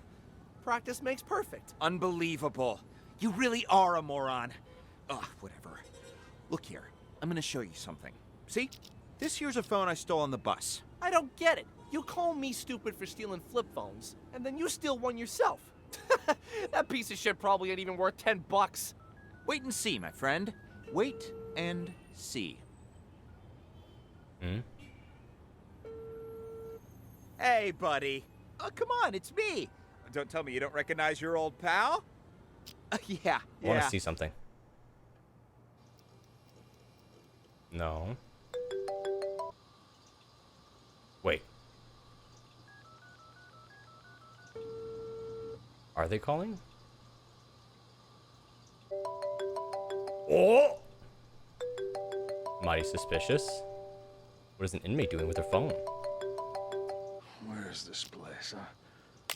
practice makes perfect. Unbelievable. You really are a moron. Ugh, whatever. Look here. I'm gonna show you something. See? This here's a phone I stole on the bus. I don't get it. You call me stupid for stealing flip phones, and then you steal one yourself. That piece of shit probably ain't even worth $10. Wait and see, my friend. Wait and see. Hmm? Hey, buddy. Oh, come on, it's me. Don't tell me you don't recognize your old pal? Yeah. I want to see something. No. Wait. Are they calling? Oh! Mighty suspicious. What is an inmate doing with their phone? Where is this place, huh?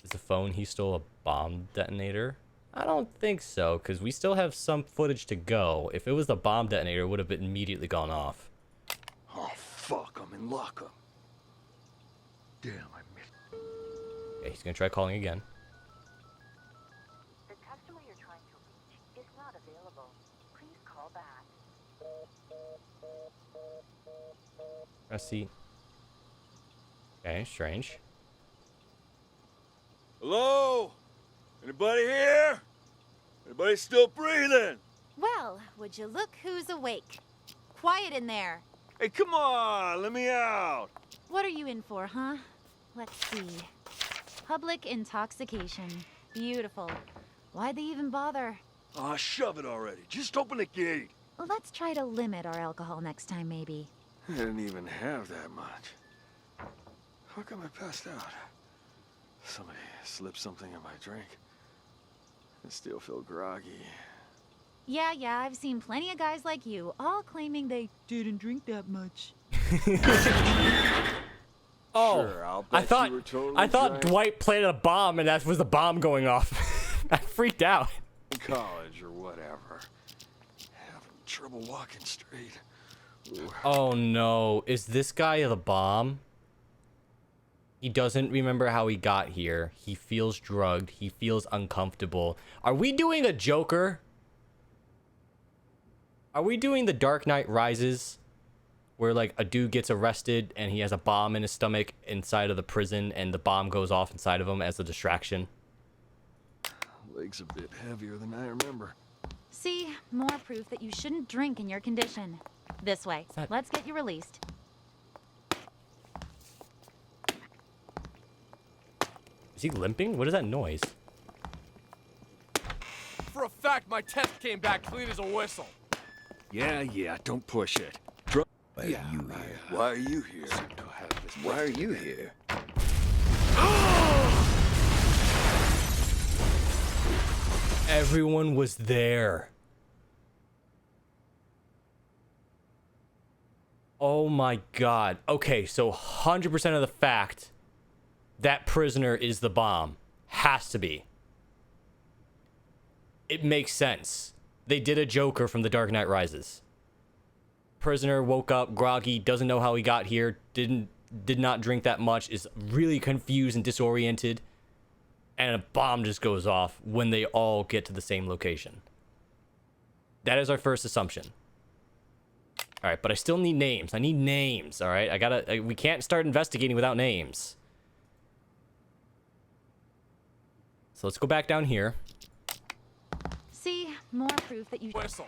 Is the phone he stole a bomb detonator? I don't think so, because we still have some footage to go. If it was the bomb detonator, it would have immediately gone off. Oh, fuck, I'm in lockup. Damn, I missed. Okay, he's gonna try calling again. The customer you're trying to reach is not available. Please call back. Let's see. Okay, strange. Hello? Anybody here? Anybody still breathing? Well, would you look who's awake? Quiet in there. Hey, come on, let me out. What are you in for, huh? Let's see. Public intoxication. Beautiful. Why'd they even bother? Aw, shove it already. Just open the gate. Let's try to limit our alcohol next time, maybe. I didn't even have that much. How come I passed out? Somebody slipped something in my drink. I still feel groggy. Yeah, I've seen plenty of guys like you, all claiming they didn't drink that much. Oh, Sure, I'll I bet thought you were totally I thought drank. Dwight planted a bomb and that was the bomb going off. I freaked out. College or whatever. Having trouble walking straight. Ooh. Oh no, is this guy the bomb? He doesn't remember how he got here. He feels drugged. He feels uncomfortable. Are we doing a Joker? Are we doing the Dark Knight Rises? Where, like, a dude gets arrested and he has a bomb in his stomach inside of the prison and the bomb goes off inside of him as a distraction. Leg's a bit heavier than I remember. See, more proof that you shouldn't drink in your condition. This way. Let's get you released. Is he limping? What is that noise? For a fact, my test came back clean as a whistle. Yeah, don't push it. Why are you here? Why are you here? Why are you here? Everyone was there. Oh my god. Okay, so 100% of the fact that prisoner is the bomb. Has to be. It makes sense. They did a Joker from The Dark Knight Rises. Prisoner woke up groggy, doesn't know how he got here, did not drink that much, is really confused and disoriented, and a bomb just goes off when they all get to the same location. That is our first assumption. All right, but I still need names. I need names, all right? We can't start investigating without names. So let's go back down here. See, more proof that you... Whistle.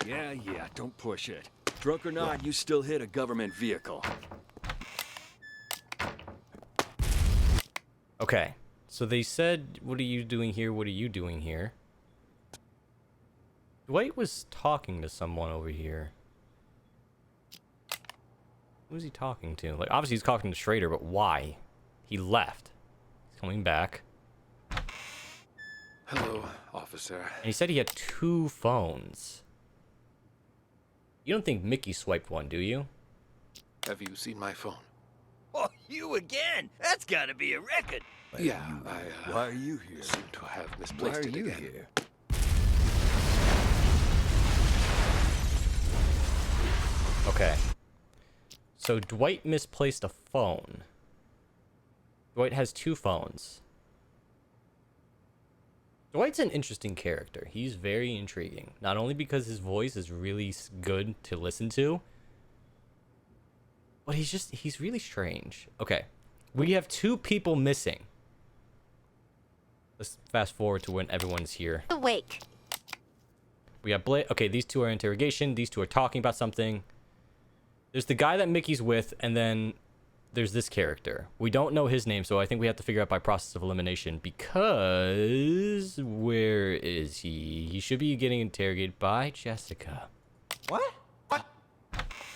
Yeah, don't push it. Drunk or not, you still hit a government vehicle. Okay, so they said, what are you doing here? What are you doing here? Dwight was talking to someone over here. Who was he talking to? Like, obviously he's talking to Schrader, but why? He left. He's coming back. Hello, officer. And he said he had 2 phones. You don't think Mickey swiped one, do you? Have you seen my phone? Oh, you again? That's gotta be a record. Yeah, Why are you here? Seem to have misplaced it again. Here? Okay. So Dwight misplaced a phone. Dwight has 2 phones. Dwight's an interesting character. He's very intriguing. Not only because his voice is really good to listen to, but he's really strange. Okay. We have 2 people missing. Let's fast forward to when everyone's here. Awake. We have Blake. Okay, these 2 are interrogation. These 2 are talking about something. There's the guy that Mickey's with, and then there's this character. We don't know his name, so I think we have to figure out by process of elimination, because where is he? He should be getting interrogated by Jessica. What? Are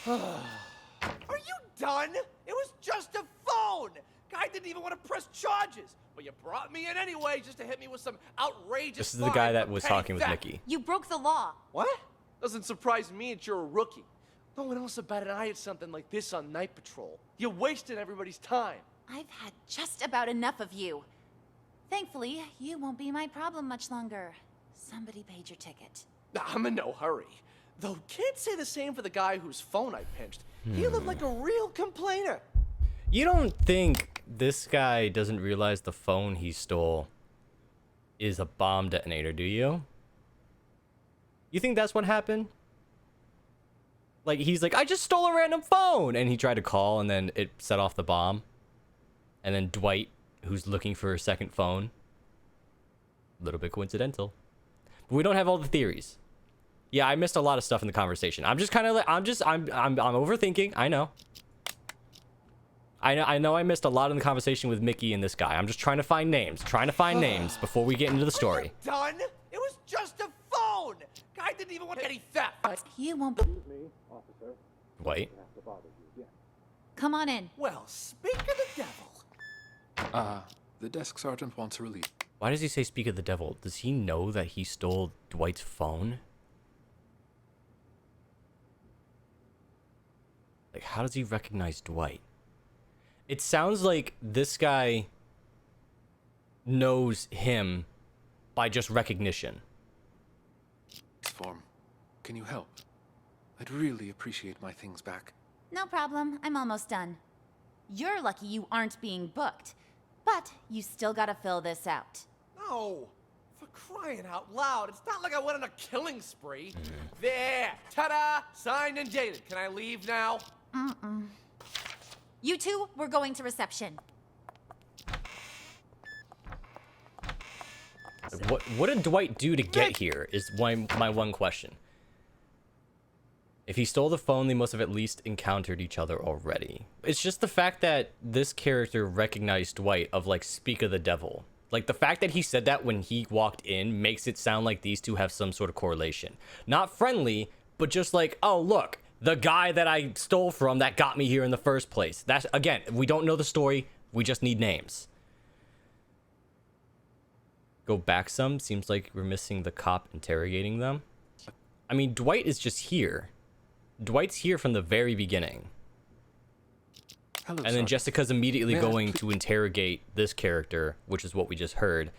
you done? It was just a phone. Guy didn't even want to press charges, but you brought me in anyway just to hit me with some outrageous. This is the guy fine that for was petty talking with theft. Mickey. You broke the law. What? Doesn't surprise me that you're a rookie. No one else about an eye at something like this on night patrol. You're wasting everybody's time. I've had just about enough of you. Thankfully, you won't be my problem much longer. Somebody paid your ticket. I'm in no hurry. Though can't say the same for the guy whose phone I pinched. He looked like a real complainer. You don't think this guy doesn't realize the phone he stole is a bomb detonator, do you? You think that's what happened? Like, he's like, I just stole a random phone! And he tried to call, and then it set off the bomb. And then Dwight, who's looking for a second phone. A little bit coincidental. But we don't have all the theories. Yeah, I missed a lot of stuff in the conversation. I'm just kind of like, I'm overthinking. I know. I know I missed a lot in the conversation with Mickey and this guy. I'm just trying to find names. Names before we get into the story. Done? It was just a phone. Guy didn't even want any theft. You won't. Excuse me, officer. Wait. I have to bother you again. Come on in. Well, speak of the devil. The desk sergeant wants a release. Why does he say speak of the devil? Does he know that he stole Dwight's phone? Like, how does he recognize Dwight? It sounds like this guy knows him by just recognition. Form. Can you help? I'd really appreciate my things back. No problem. I'm almost done. You're lucky you aren't being booked. But you still gotta fill this out. No! For crying out loud, it's not like I went on a killing spree. There! Ta-da! Signed and dated. Can I leave now? You two, we're going to reception. What did Dwight do to get here is my one question. If he stole the phone, they must have at least encountered each other already. It's just the fact that this character recognized Dwight of, like, Speak of the Devil. Like, the fact that he said that when he walked in makes it sound like these two have some sort of correlation. Not friendly, but just like, oh, look, the guy that I stole from that got me here in the first place. That's, again, we don't know the story. We just need names. Go back some. Seems like we're missing the cop interrogating them. I mean, Dwight is just here. Dwight's here from the very beginning. Hello, and then Sergeant. Jessica's immediately May I going to interrogate this character, which is what we just heard.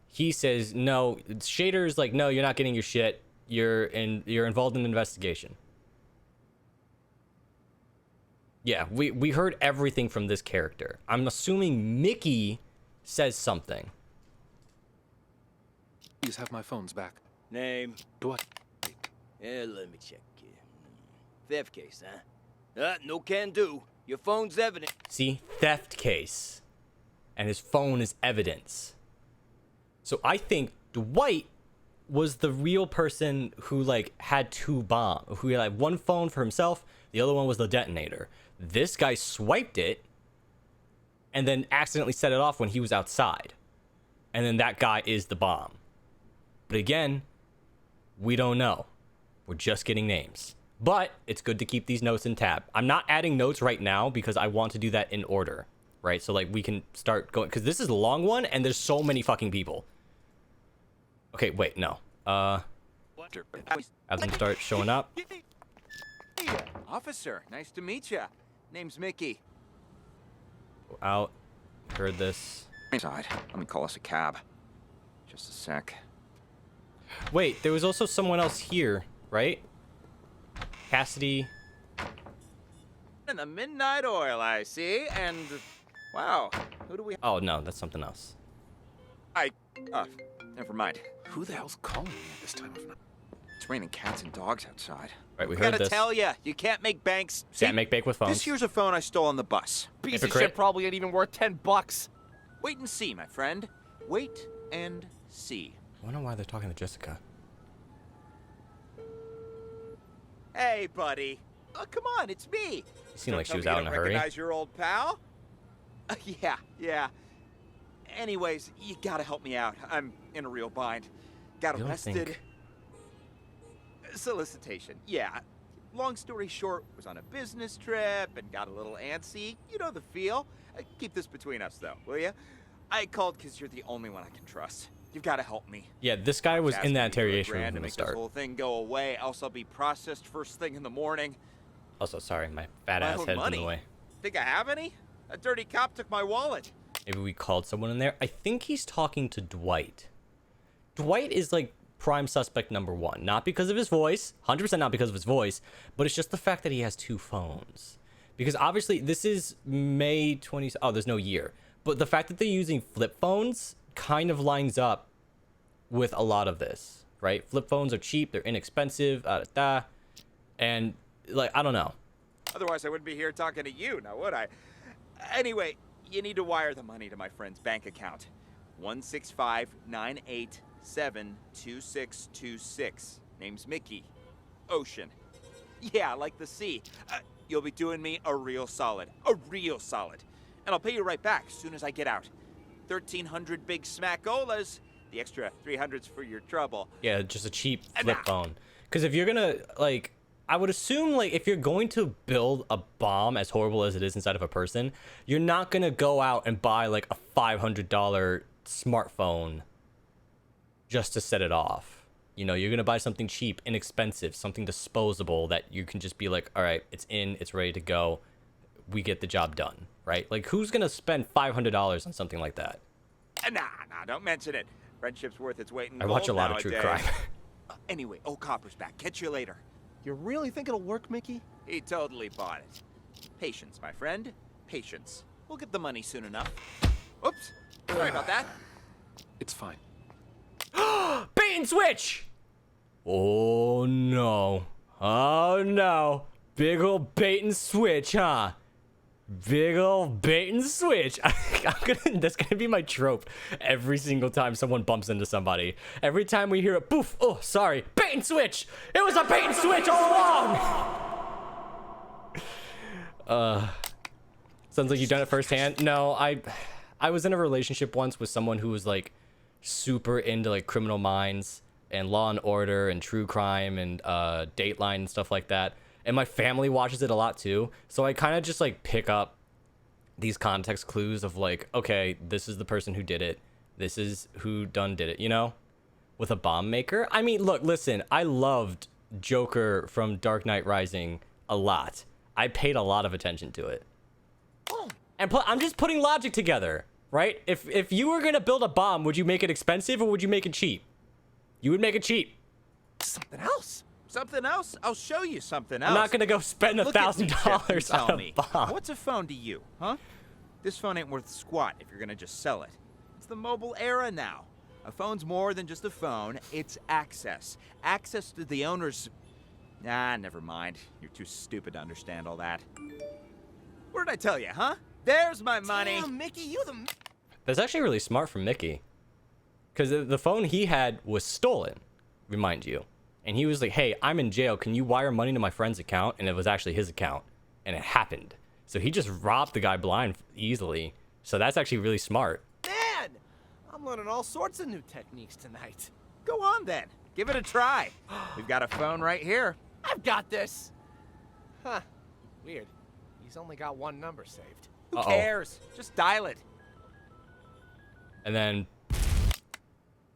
He says, no, Shader's like, no, you're not getting your shit. You're involved in an investigation. Yeah, we heard everything from this character. I'm assuming Mickey says something. Please have my phones back. Name? Dwight. Let me check here. Theft case, huh? No can do. Your phone's evidence. See, theft case. And his phone is evidence. So I think Dwight was the real person who, like, had two bombs. Who had, like, one phone for himself, the other one was the detonator. This guy swiped it and then accidentally set it off when he was outside. And then that guy is the bomb. But again, we don't know. We're just getting names. But it's good to keep these notes in tab. I'm not adding notes right now because I want to do that in order, right? So, like, we can start going, because this is a long one and there's so many fucking people. Okay, wait, no. Have them start showing up. Officer, nice to meet you. Name's Mickey. Go out. Heard this. Inside. Let me call us a cab. Just a sec. Wait, there was also someone else here, right? Cassidy. In the midnight oil, I see, and wow, who do we? Oh no, that's something else. Never mind. Who the hell's calling me at this time of night? It's raining cats and dogs outside. Right, we I heard gotta this. tell ya, you can't make banks. Can't make bank with phones. This here's a phone I stole on the bus. Piece of shit probably ain't even worth $10. Wait and see, my friend. Wait and see. I wonder why they're talking to Jessica. Hey, buddy. Oh, come on, it's me. It seemed like she was out in a hurry. Recognize your old pal? Yeah. Anyways, you gotta help me out. I'm in a real bind. Got You don't arrested. think- Solicitation. Yeah. Long story short, was on a business trip and got a little antsy. You know the feel. Keep this between us, though, will ya? I called because you're the only one I can trust. You've got to help me. Yeah, this guy was in that interrogation room grand from to the make start. this whole thing go away, else I'll be processed first thing in the morning. Also, sorry, my fat My ass own head's in money. the way. Think I have any? A dirty cop took my wallet. Maybe we called someone in there. I think he's talking to Dwight. Dwight is like prime suspect number one. Not because of his voice, 100% not because of his voice, but it's just the fact that he has two phones. Because obviously this is May 20. Oh, there's no year. But the fact that they're using flip phones kind of lines up with a lot of this, right? Flip phones are cheap, they're inexpensive, and like, I don't know. Otherwise, I wouldn't be here talking to you, now would I? Anyway, you need to wire the money to my friend's bank account. 165-987-2626. Name's Mickey. Ocean. Yeah, like the sea. You'll be doing me a real solid. A real solid. And I'll pay you right back as soon as I get out. 1,300 big smackolas. The extra 300's for your trouble. Yeah, just a cheap flip phone. Because if you're gonna, like, I would assume, like, if you're going to build a bomb as horrible as it is inside of a person, you're not gonna go out and buy, like, a $500 smartphone just to set it off. You know, you're gonna buy something cheap, inexpensive, something disposable that you can just be like, all right, it's in, it's ready to go. We get the job done, right? Like, who's gonna spend $500 on something like that? Nah, don't mention it. Friendship's worth its weight in I gold watch a lot of true nowadays. crime. Anyway, old Copper's back. Catch you later. You really think it'll work, Mickey? He totally bought it. Patience, my friend. Patience. We'll get the money soon enough. Oops. Sorry about that. It's fine. Bait and switch! Oh no. Oh no. Big ol' bait and switch, huh? Big ol' bait and switch. That's gonna be my trope every single time someone bumps into somebody. Every time we hear a poof, oh, sorry, bait and switch. It was a bait and switch all along. Sounds like you've done it firsthand. No, I was in a relationship once with someone who was like super into like Criminal Minds and Law and Order and true crime and Dateline and stuff like that. And my family watches it a lot too. So I kind of just like pick up these context clues of like, okay, this is the person who did it. This is who did it, you know? With a bomb maker. I mean, look, listen, I loved Joker from Dark Knight Rising a lot. I paid a lot of attention to it. And I'm just putting logic together, right? If you were gonna build a bomb, would you make it expensive or would you make it cheap? You would make it cheap. Something else. Something else? I'll show you something else. I'm not gonna go spend $1,000 on a bomb. What's a phone to you, huh? This phone ain't worth squat if you're gonna just sell it. It's the mobile era now. A phone's more than just a phone. It's access. Access to the owner's... Ah, never mind. You're too stupid to understand all that. What did I tell you, huh? There's my money. Damn, Mickey, you the... That's actually really smart from Mickey. Because the phone he had was stolen, remind you. And he was like, hey, I'm in jail. Can you wire money to my friend's account? And it was actually his account. And it happened. So he just robbed the guy blind easily. So that's actually really smart. Man! I'm learning all sorts of new techniques tonight. Go on, then. Give it a try. We've got a phone right here. I've got this. Huh. Weird. He's only got one number saved. Who cares? Just dial it. And then...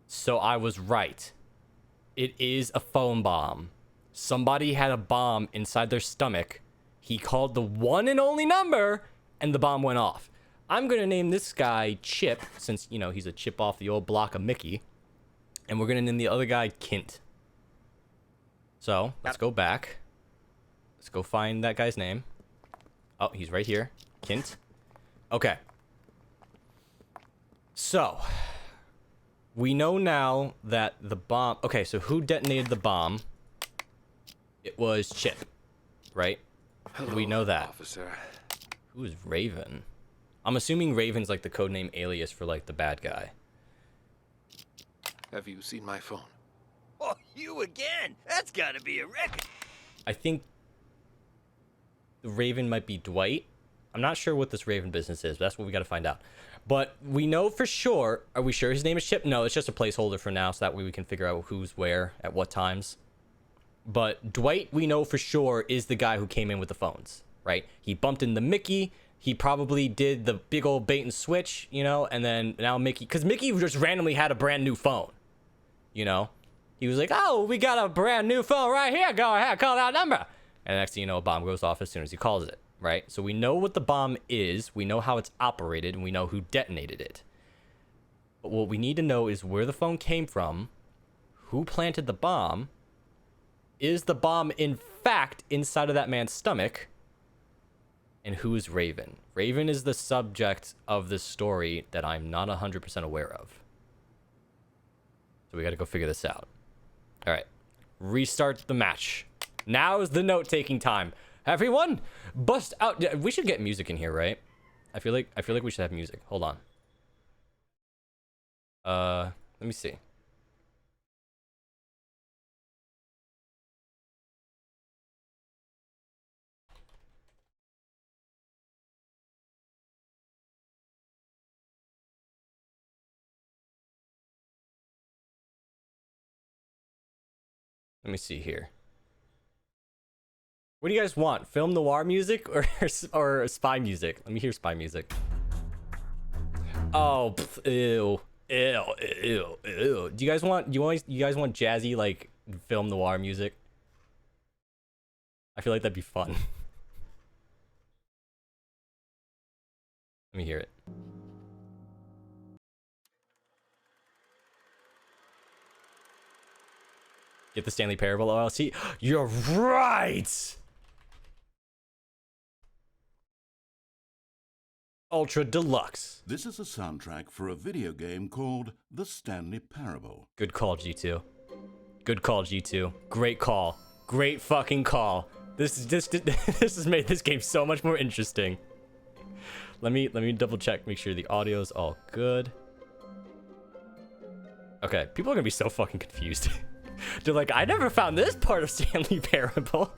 So I was right. It is a phone bomb. Somebody had a bomb inside their stomach. He called the one and only number, and the bomb went off. I'm going to name this guy Chip, since, you know, he's a chip off the old block of Mickey. And we're going to name the other guy Kint. So, let's go back. Let's go find that guy's name. Oh, he's right here. Kint. Okay. So... We know now that the bomb... Okay, so who detonated the bomb? It was Chip, right? Hello, we know that. Officer. Who is Raven? I'm assuming Raven's like the codename alias for like the bad guy. Have you seen my phone? Oh, you again? That's gotta be a record. I think the Raven might be Dwight. I'm not sure what this Raven business is, but that's what we got to find out. But we know for sure. Are we sure his name is Chip? No, it's just a placeholder for now, so that way we can figure out who's where at what times. But Dwight, we know for sure, is the guy who came in with the phones, right? He bumped into Mickey. He probably did the big old bait and switch, you know, and then now Mickey, because Mickey just randomly had a brand new phone, you know? He was like, oh, we got a brand new phone right here. Go ahead, call that number. And next thing you know, a bomb goes off as soon as he calls it. Right? So we know what the bomb is, we know how it's operated, and we know who detonated it. But what we need to know is where the phone came from, who planted the bomb, is the bomb in fact inside of that man's stomach, and who is Raven? Raven is the subject of this story that I'm not 100% aware of. So we gotta go figure this out. Alright. Restart the match. Now is the note-taking time. Everyone, bust out. We should get music in here, right? I feel like we should have music. Hold on. Let me see. Let me see here. What do you guys want? Film noir music or spy music? Let me hear spy music. Oh, pff, ew, ew, ew, ew. Do you guys want jazzy like film noir music? I feel like that'd be fun. Let me hear it. Get the Stanley Parable LLC. You're right. Ultra Deluxe. This is a soundtrack for a video game called The Stanley Parable. Good call, G2. Good call, G2. Great call. Great fucking call. This has made this game so much more interesting. Let me double check, make sure the audio's all good. Okay, people are gonna be so fucking confused. They're like, I never found this part of Stanley Parable.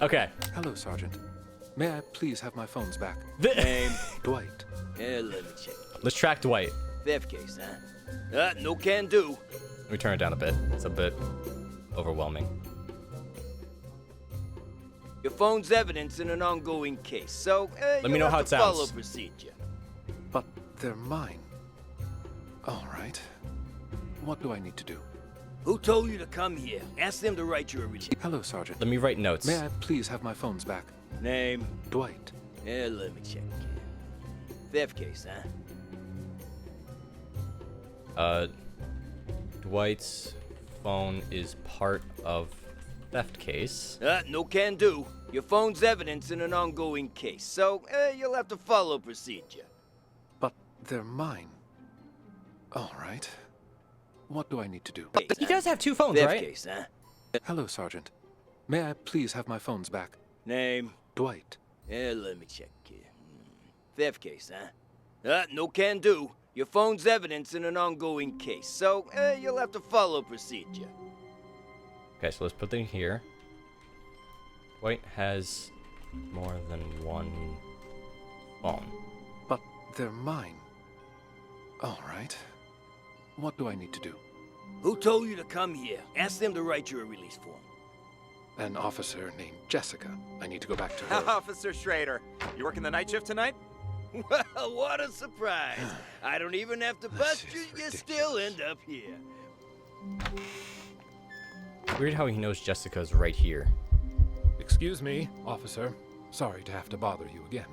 Okay. Hello, Sergeant. May I please have my phones back? Name? Dwight. Yeah, let me check. Let's track Dwight. Theft case, huh? No can do. Let me turn it down a bit. It's a bit overwhelming. Your phone's evidence in an ongoing case, so let me know how it sounds. Follow procedure. But they're mine. All right. What do I need to do? Who told you to come here? Ask them to write you a release. Hello, Sergeant. Let me write notes. May I please have my phones back? Name? Dwight. Yeah, let me check. Theft case, huh? Dwight's phone is part of theft case. No can do. Your phone's evidence in an ongoing case, so you'll have to follow procedure. But they're mine. All right. What do I need to do? He does have two phones, theft right? Case, huh? Hello, Sergeant. May I please have my phones back? Name? Dwight. Yeah, let me check. Theft case, huh? No can do. Your phone's evidence in an ongoing case, so you'll have to follow procedure. Okay, so let's put them here. Dwight has more than one phone. But they're mine. All right. What do I need to do? Who told you to come here? Ask them to write you a release form. An officer named Jessica. I need to go back to her. Officer Schrader, you working the night shift tonight? Well, what a surprise. I don't even have to bust you, you still end up here. Weird how he knows Jessica's right here. Excuse me, officer. Sorry to have to bother you again.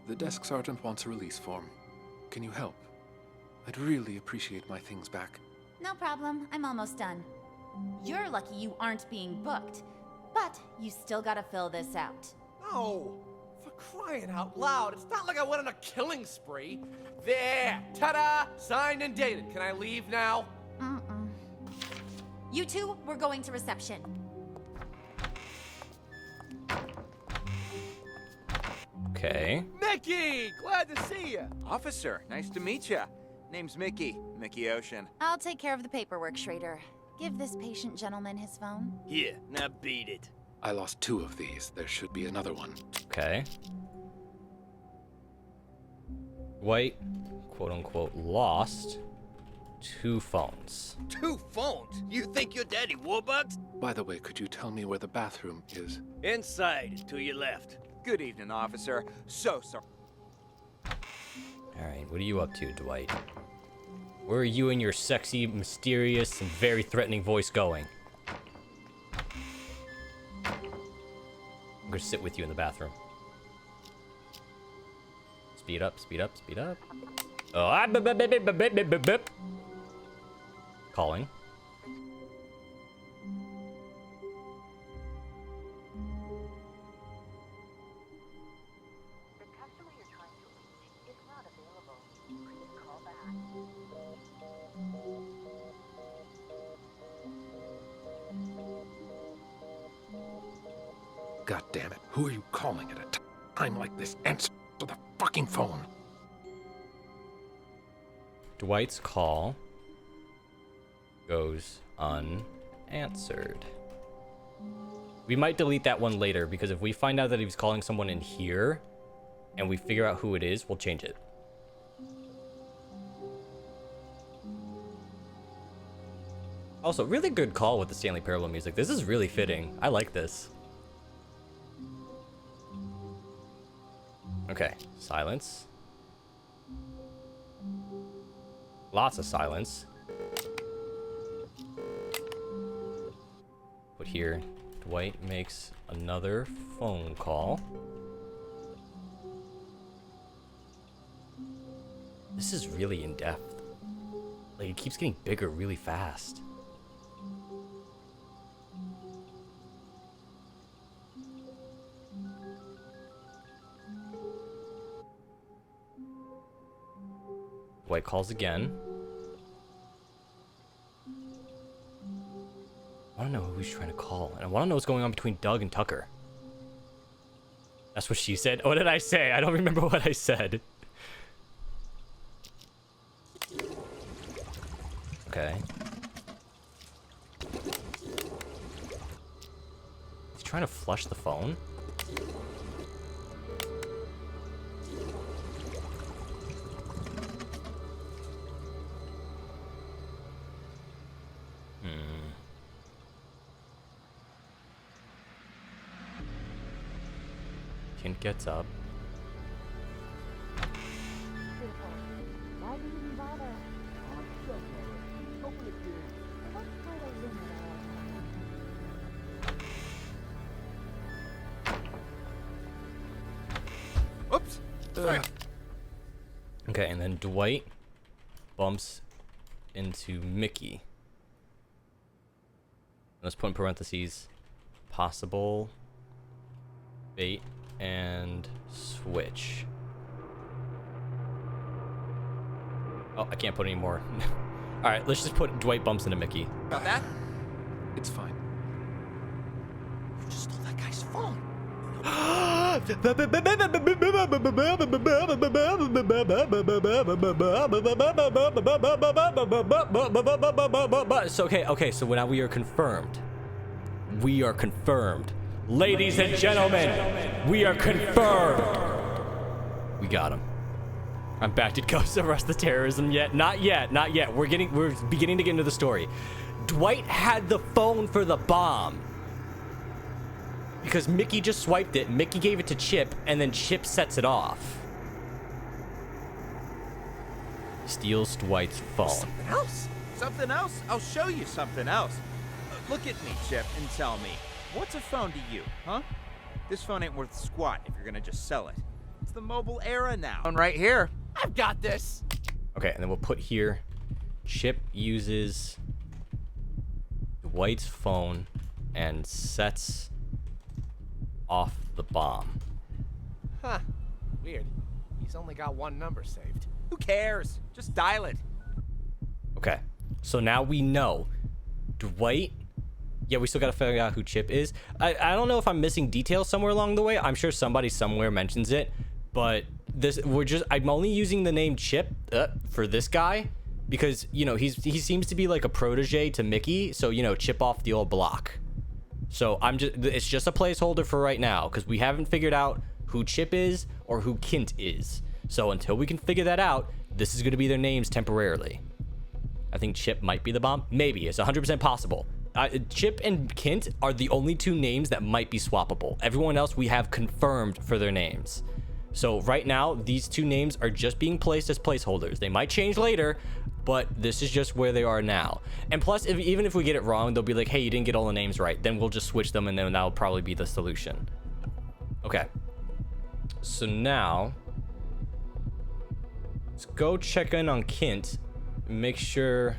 The desk sergeant wants a release form. Can you help? I'd really appreciate my things back. No problem. I'm almost done. You're lucky you aren't being booked. But you still gotta fill this out. No! For crying out loud, it's not like I went on a killing spree. There! Ta-da! Signed and dated. Can I leave now? You two, we're going to reception. Okay. Mickey! Glad to see you! Officer, nice to meet you. Name's Mickey. Mickey Ocean. I'll take care of the paperwork, Schrader. Give this patient gentleman his phone. Here, now beat it. I lost 2 of these. There should be another one. Okay. Dwight, quote-unquote, lost 2 phones. 2 phones? You think your daddy Warbucks? By the way, could you tell me where the bathroom is? Inside, to your left. Good evening, officer. So sorry. Alright, what are you up to, Dwight? Where are you and your sexy, mysterious, and very threatening voice going? I'm gonna sit with you in the bathroom. Speed up, speed up, speed up. Oh, calling. God damn it. Who are you calling at a time like this? Answer the fucking phone. Dwight's call goes unanswered. We might delete that one later because if we find out that he was calling someone in here and we figure out who it is, we'll change it. Also, really good call with the Stanley Parable music. This is really fitting. I like this. Okay, silence. Lots of silence. But here, Dwight makes another phone call. This is really in-depth. Like, it keeps getting bigger really fast. Dwight calls again. I want to know who he's trying to call. And I want to know what's going on between Doug and Tucker. That's what she said. What did I say? I don't remember what I said. Okay. He's trying to flush the phone? Kent gets up. Why do you even bother? Whoops. Okay, and then Dwight bumps into Mickey. Let's put in parentheses possible bait and switch. Oh, I can't put any more. All right, let's just put Dwight bumps into Mickey. About that? It's fine. You just stole that guy's phone. So okay, so now we are confirmed. We are confirmed. Ladies and gentlemen, we are confirmed. We got him. I'm back. Did Ghost arrest the terrorism yet? Not yet, not yet. We're beginning to get into the story. Dwight had the phone for the bomb. Because Mickey just swiped it, Mickey gave it to Chip, and then Chip sets it off. Steals Dwight's phone. Something else? Something else? I'll show you something else. Look at me, Chip, and tell me, what's a phone to you, huh? This phone ain't worth squat if you're gonna just sell it. It's the mobile era now. Phone right here. I've got this. Okay, and then we'll put here, Chip uses Dwight's phone and sets off the bomb. Huh. Weird. He's only got one number saved. Who cares? Just dial it. Okay, so now we know Dwight. Yeah, we still gotta figure out who Chip is. I don't know if I'm missing details somewhere along the way. I'm sure somebody somewhere mentions it, but I'm only using the name Chip for this guy because, you know, he seems to be like a protege to Mickey, so, you know, chip off the old block. So it's just a placeholder for right now because we haven't figured out who Chip is or who Kint is. So until we can figure that out, this is going to be their names temporarily. I think Chip might be the bomb. Maybe. It's 100% possible. Chip and Kint are the only two names that might be swappable. Everyone else we have confirmed for their names. So right now, these two names are just being placed as placeholders. They might change later, but this is just where they are now. And plus, even if we get it wrong, they'll be like, hey, you didn't get all the names right. Then we'll just switch them, and then that'll probably be the solution. Okay. So now, let's go check in on Kint. Make sure...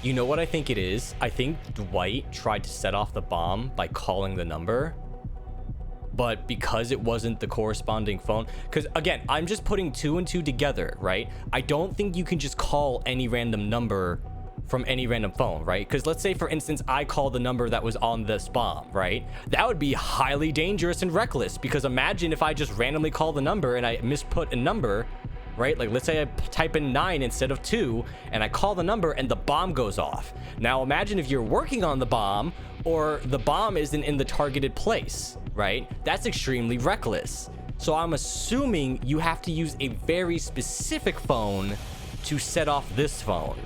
You know what I think it is? I think Dwight tried to set off the bomb by calling the number, but because it wasn't the corresponding phone, because again, I'm just putting two and two together, right? I don't think you can just call any random number from any random phone, right? Because let's say, for instance, I call the number that was on this bomb, right? That would be highly dangerous and reckless, because imagine if I just randomly call the number and I misput a number, right? Like, let's say I type in 9 instead of 2, and I call the number and the bomb goes off. Now, imagine if you're working on the bomb, or the bomb isn't in the targeted place, right? That's extremely reckless. So I'm assuming you have to use a very specific phone to set off this phone,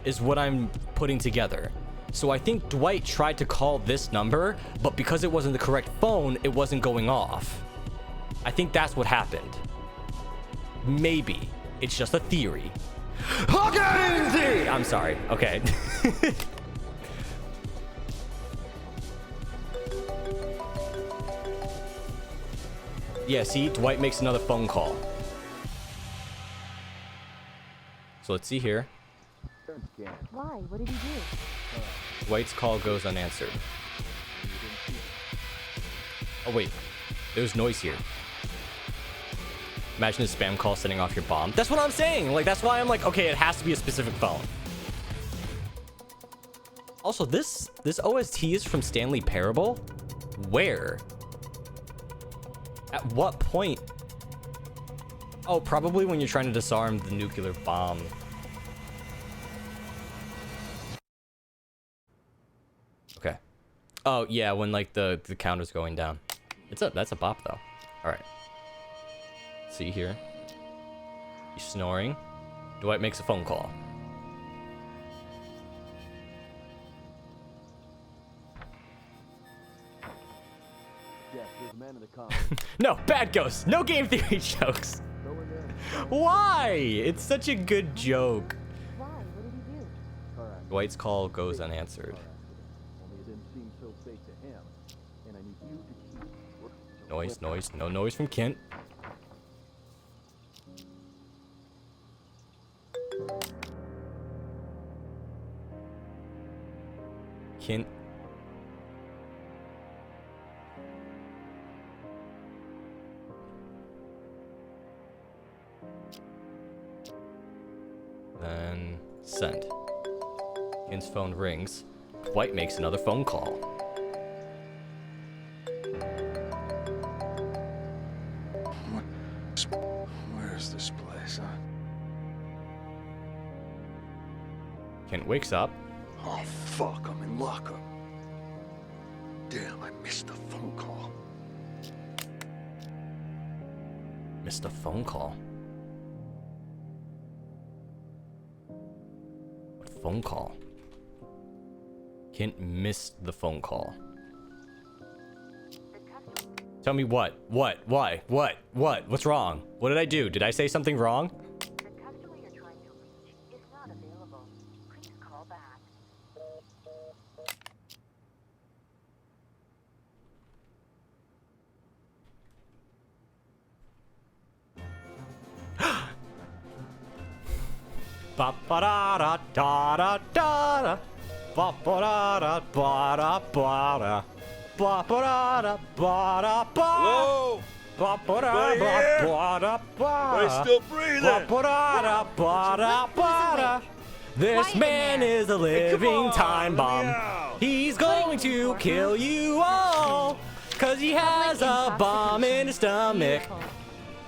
is what I'm putting together. So I think Dwight tried to call this number, but because it wasn't the correct phone, it wasn't going off. I think that's what happened. Maybe. It's just a theory. I'm sorry. Okay. Yeah, see? Dwight makes another phone call. So let's see here. Why? What did he do? Dwight's call goes unanswered. Oh wait, there's noise here. Imagine a spam call setting off your bomb. That's what I'm saying. Like, that's why I'm like, okay, it has to be a specific phone. Also, this OST is from Stanley Parable? Where? At what point? Oh, probably when you're trying to disarm the nuclear bomb. Okay. Oh, yeah, when like the counter's going down. That's a bop though. All right. See here. He's snoring. Dwight makes a phone call. No, bad ghost. No game theory jokes. Why? It's such a good joke. Why? What did he do? Dwight's call goes unanswered. Noise, noise, no noise from Kent. Kent. Then send. Kent's phone rings. Dwight makes another phone call. Where's this place, huh? Kent wakes up. Oh, fuck, I'm in lockup. Damn, I missed a phone call. Missed a phone call. What phone call? Kent missed the phone call. Tell me what? What? Why? What? What? What's wrong? What did I do? Did I say something wrong? The customer you're trying to reach is not available. Please call back. Ba ba da da da da da. Ba ba da da ba da ba da. Ba ba da da ba da ba. Hello? Ba ba da ba ba da ba. Am I still breathing? Ba ba da da ba da ba da. This man is a living time bomb. He's going to kill you all. Cause he has a bomb in his stomach.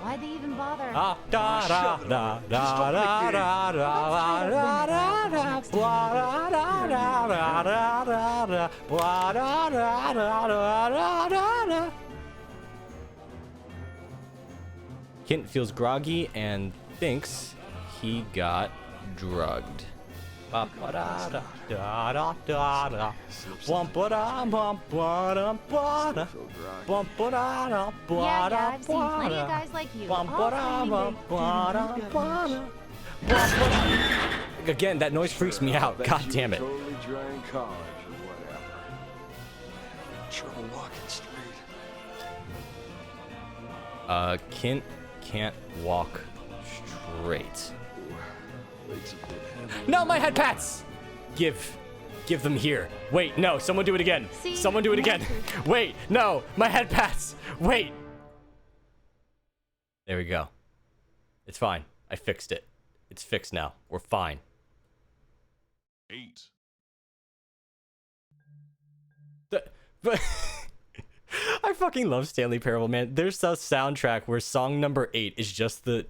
Why'd they even bother? Ah, da da da da da da da da da da blah da da da da da da blah da da da da da da. Kent feels groggy and thinks he got drugged. Ba ba da da da da da da. Bum ba da bum ba da ba da. Bum ba da da ba Yeah, da I've seen ba plenty da. of guys like you. Bum all ba da bum ba da ba da. Bum ba da. Again, that noise freaks me out. God damn it. Totally drank college or whatever. Trouble walking straight. Kent can't walk straight. Legs a bit heavy. No, my head pats! Give them here. Wait, no, someone do it again. See? Someone do it again. Wait, no, my head pats. Wait. There we go. It's fine. I fixed it. It's fixed now. We're fine. 8. But I fucking love Stanley Parable, man. There's a soundtrack where song number 8 is just 8.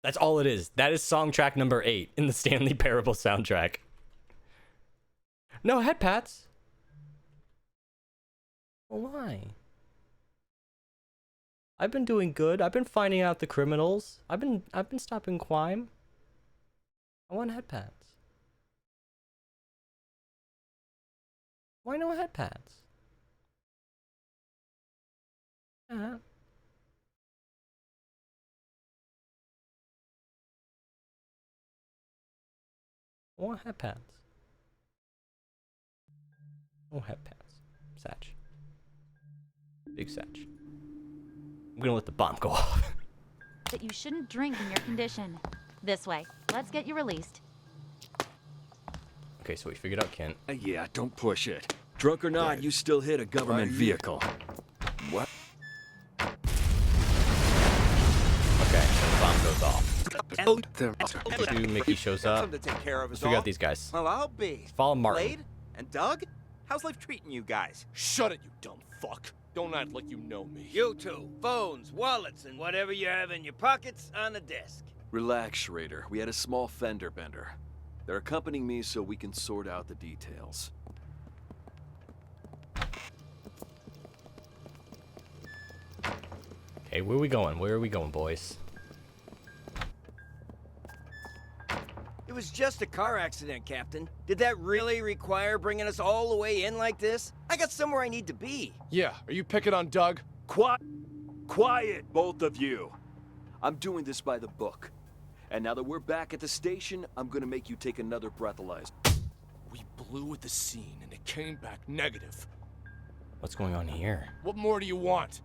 That's all it is. That is song track number 8 in the Stanley Parable soundtrack. No head pats. Well, why? I've been doing good. I've been finding out the criminals. I've been stopping crime. I want head pats. Why no head pats? I want head pads. Oh, head pads. Satch. Big Satch. I'm gonna let the bomb go off. That you shouldn't drink in your condition. This way. Let's get you released. Okay, so we figured out Kent. Yeah, don't push it. Drunk or not, you still hit a government vehicle. What? Okay, so the bomb goes off. Mickey shows up. To take care of Let's us figure all. out these guys. Well, I'll be. Follow Martin. Blade and Doug? How's life treating you guys? Shut it, you dumb fuck. Don't act like you know me. You two, phones, wallets, and whatever you have in your pockets on the desk. Relax, Schrader. We had a small fender bender. They're accompanying me so we can sort out the details. Okay, where are we going? Where are we going, boys? It was just a car accident, Captain. Did that really require bringing us all the way in like this? I got somewhere I need to be. Yeah, are you picking on Doug? Quiet, both of you. I'm doing this by the book. And now that we're back at the station, I'm gonna make you take another breathalyzer. We blew at the scene and it came back negative. What's going on here? What more do you want?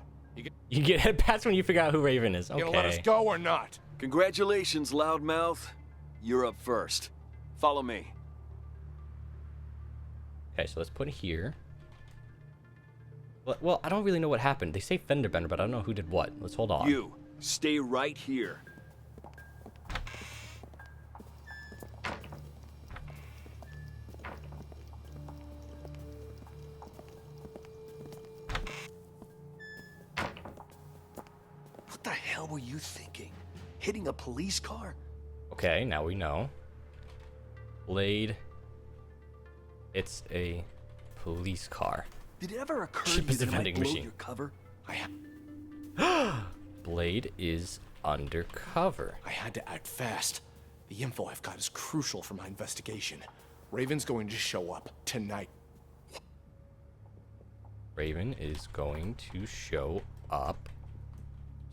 You get head pats when you figure out who Raven is. Okay. You gonna let us go or not? Congratulations, loudmouth. You're up first. Follow me. Okay, so let's put it here. Well, I don't really know what happened. They say fender bender, but I don't know who did what. Let's hold on. You, stay right here. What the hell were you thinking? Hitting a police car? Okay, now we know. Blade. It's a police car. Did it ever occur to Ship you is a that I might vending blow machine. your cover? Blade is undercover. I had to act fast. The info I've got is crucial for my investigation. Raven's going to show up tonight. Raven is going to show up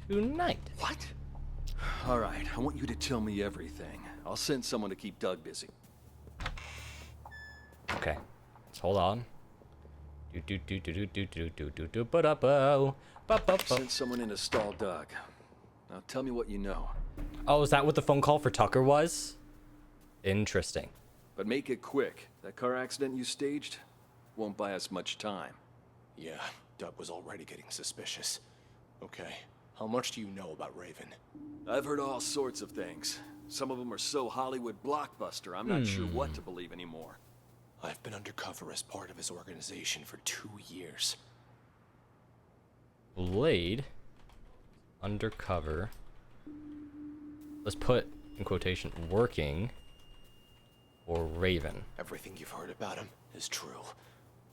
tonight. What? All right, I want you to tell me everything. I'll send someone to keep Doug busy. Okay, let's hold on. Send someone in to stall Doug. Now tell me what you know. Oh, is that what the phone call for Tucker was? Interesting. But make it quick. That car accident you staged won't buy us much time. Yeah, Doug was already getting suspicious. Okay, how much do you know about Raven? I've heard all sorts of things. Some of them are so Hollywood blockbuster, I'm not sure what to believe anymore. I've been undercover as part of his organization for 2 years. Blade. Undercover. Let's put, in quotation, working for Raven. Everything you've heard about him is true.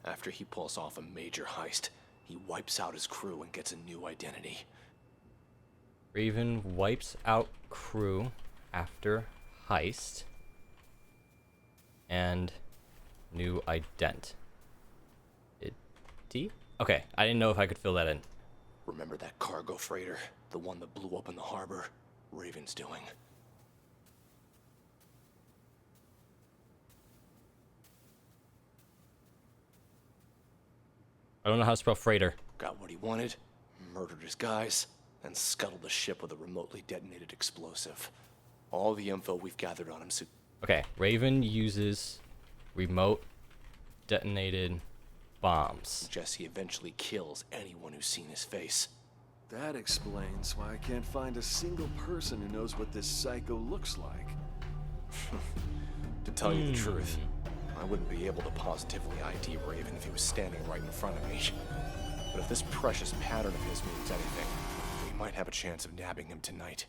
After he pulls off a major heist, he wipes out his crew and gets a new identity. Raven wipes out crew after heist. And new ident. Okay, I didn't know if I could fill that in. Remember that cargo freighter? The one that blew up in the harbor? Raven's doing. I don't know how to spell freighter. Got what he wanted, murdered his guys, and scuttled the ship with a remotely detonated explosive. All the info we've gathered on him. Okay, Raven uses remote detonated bombs. Jesse eventually kills anyone who's seen his face. That explains why I can't find a single person who knows what this psycho looks like. To tell you the truth, I wouldn't be able to positively ID Raven if he was standing right in front of me. But if this precious pattern of his means anything, we might have a chance of nabbing him tonight.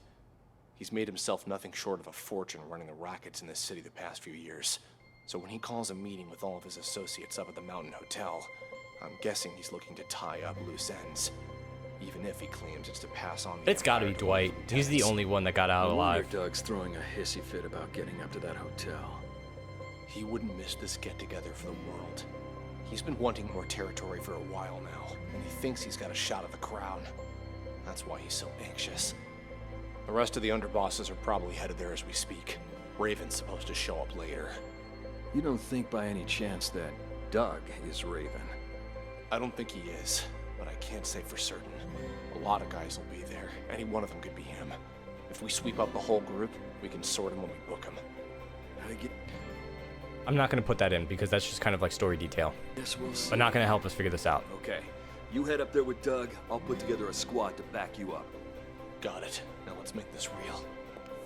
He's made himself nothing short of a fortune running the rackets in this city the past few years. So when he calls a meeting with all of his associates up at the Mountain Hotel, I'm guessing he's looking to tie up loose ends. Even if he claims it's to pass on the It's gotta be Dwight. He's the only one that got out No wonder alive. Doug's throwing a hissy fit about getting up to that hotel. He wouldn't miss this get-together for the world. He's been wanting more territory for a while now, and he thinks he's got a shot at the crown. That's why he's so anxious. The rest of the underbosses are probably headed there as we speak. Raven's supposed to show up later. You don't think by any chance that Doug is Raven? I don't think he is, but I can't say for certain. A lot of guys will be there. Any one of them could be him. If we sweep up the whole group, we can sort them when we book them. I'm not gonna put that in because that's just kind of like story detail. Guess we'll see. But not gonna help us figure this out. Okay. You head up there with Doug. I'll put together a squad to back you up. Got it. Now let's make this real.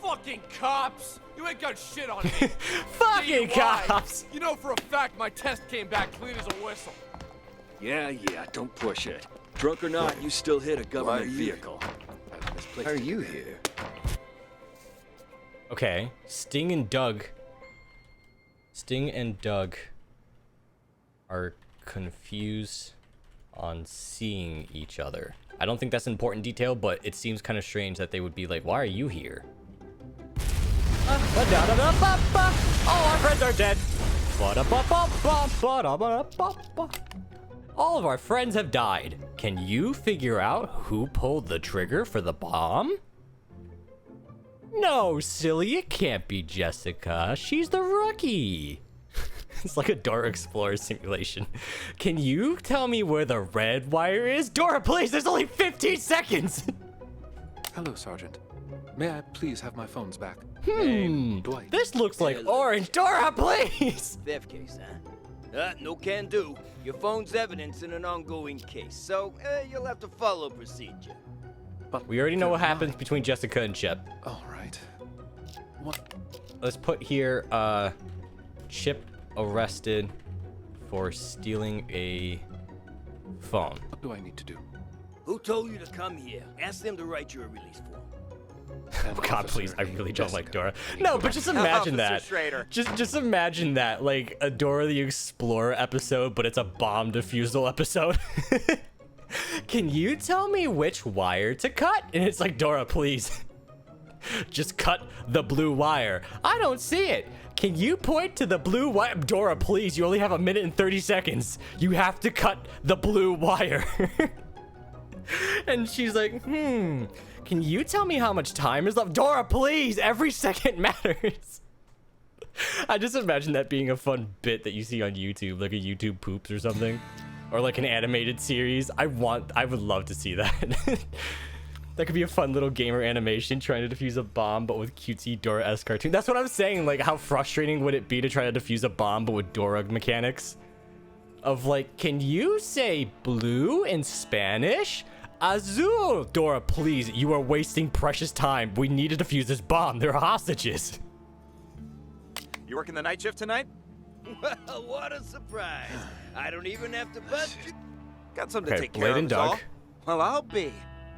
Fucking cops! You ain't got shit on me. Fucking DUI. cops! You know for a fact my test came back clean as a whistle. Yeah, don't push it. Drunk or not, you still hit a government vehicle. Why are you here? Okay, Sting and Doug are confused on seeing each other. I don't think that's an important detail, but it seems kind of strange that they would be like, why are you here? All our friends are dead. All of our friends have died. Can you figure out who pulled the trigger for the bomb? No, silly, it can't be Jessica. She's the rookie. It's like a Dora Explorer simulation. Can you tell me where the red wire is? Dora, please, there's only 15 seconds. Hello, Sergeant. May I please have my phones back? Dwight. This looks like orange. Dora, please. Theft case, huh? No can do. Your phone's evidence in an ongoing case, so you'll have to follow procedure. But we already know what happens between Jessica and Chip. All right. What? Let's put here, Chip arrested for stealing a phone. What do I need to do? Who told you to come here? Ask them to write you a release form. Oh God, please! I really don't like Dora. No, but just imagine that. Just imagine that, like a Dora the Explorer episode, but it's a bomb defusal episode. Can you tell me which wire to cut? And it's like, Dora, please. Just cut the blue wire. I don't see it. Can you point to the blue wire? Dora, please. You only have 1 minute and 30 seconds. You have to cut the blue wire. And she's like, can you tell me how much time is left? Dora, please. Every second matters. I just imagine that being a fun bit that you see on YouTube, like a YouTube poops or something. Or like an animated series. I would love to see that. That could be a fun little gamer animation trying to defuse a bomb, but with cutesy Dora-esque cartoon. That's what I'm saying. Like, how frustrating would it be to try to defuse a bomb, but with Dora mechanics? Of like, can you say blue in Spanish? Azul! Dora, please, you are wasting precious time. We need to defuse this bomb. They're hostages. You working the night shift tonight? Well, what a surprise. I don't even have to bust you. Got something to take Blade care of, and is Doug. all. Well, I'll be.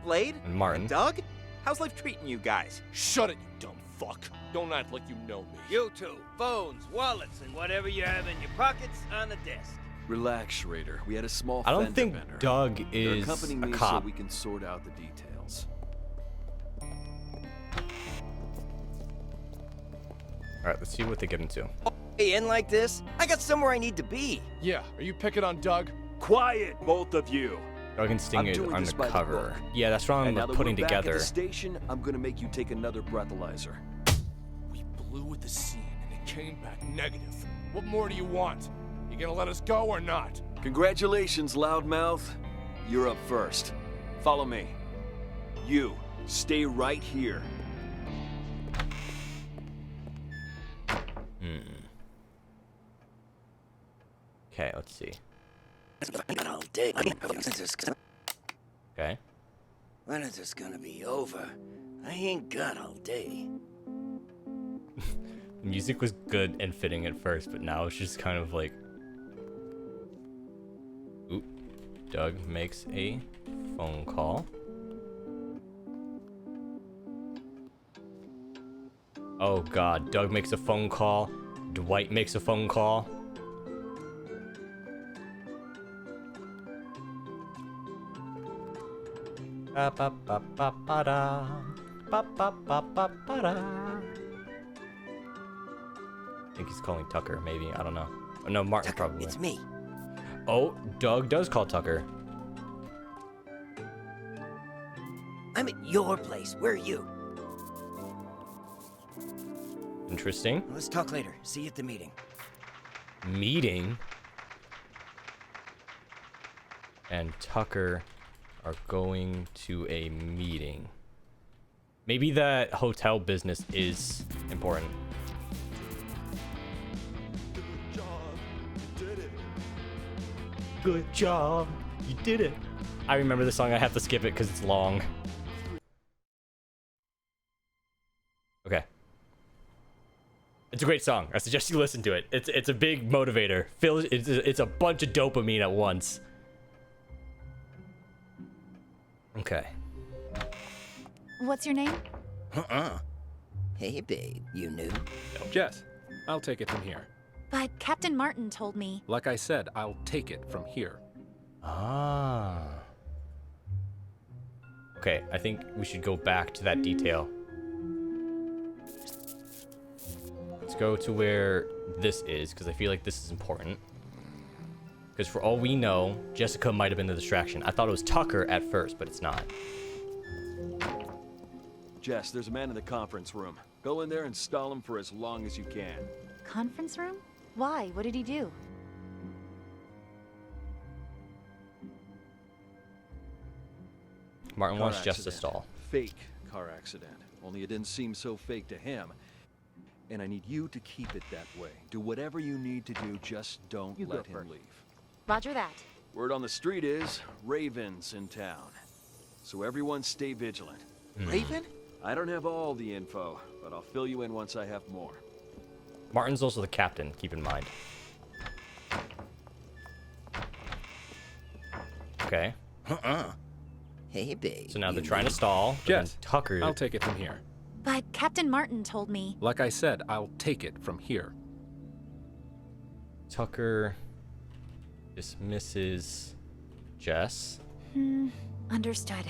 Blade? And Martin. And Doug? How's life treating you guys? Shut it, you dumb fuck. Don't act like you know me. You two, phones, wallets, and whatever you have in your pockets on the desk. Relax, Schrader. We had a small I don't fender think bender. Doug They're is accompanying a me cop. so we can sort out the details. Alright, let's see what they get into. Hey, in like this? I got somewhere I need to be. Yeah, are you picking on Doug? Quiet, both of you. Doug and Sting I'm is doing this by the undercover. book. Yeah, that's what I'm And now that putting we're back at together. the station, I'm gonna make you take another breathalyzer. We blew at the scene and it came back negative. What more do you want? You gonna let us go or not? Congratulations, loudmouth. You're up first. Follow me. You, stay right here. Okay, let's see. All day. Okay. When is this gonna be over? I ain't got all day. The music was good and fitting at first, but now it's just kind of like... Oop. Doug makes a phone call. Oh God, Doug makes a phone call. Dwight makes a phone call. Ba ba ba ba ba da. Ba ba ba ba ba da. I think he's calling Tucker, maybe. I don't know. Oh, no, Martin Tucker, probably. it's me. Oh, Doug does call Tucker. I'm at your place. Where are you? Interesting. Let's talk later. See you at the meeting. Meeting? And Tucker are going to a meeting. Maybe that hotel business is important. Good job. You did it. I remember the song. I have to skip it because it's long. Okay. It's a great song. I suggest you listen to it. It's a big motivator. It's a bunch of dopamine at once. Okay. What's your name? Hey, babe, you new? Jess, I'll take it from here. But Captain Martin told me. Like I said, I'll take it from here. Ah. Okay, I think we should go back to that detail. Let's go to where this is, because I feel like this is important. Because for all we know, Jessica might have been the distraction. I thought it was Tucker at first, but it's not. Jess, there's a man in the conference room. Go in there and stall him for as long as you can. Conference room? Why? What did he do? Martin wants Car Jess to accident. stall. Fake car accident. Only it didn't seem so fake to him. And I need you to keep it that way. Do whatever you need to do, just don't let him leave. Roger that. Word on the street is Raven's in town. So everyone stay vigilant. Raven? I don't have all the info, but I'll fill you in once I have more. Martin's also the captain, keep in mind. Okay. Hey, babe. So now they're trying to stall. But then Jess, Tucker. I'll take it from here. But Captain Martin told me. Like I said, I'll take it from here. Tucker dismisses Jess. Understood.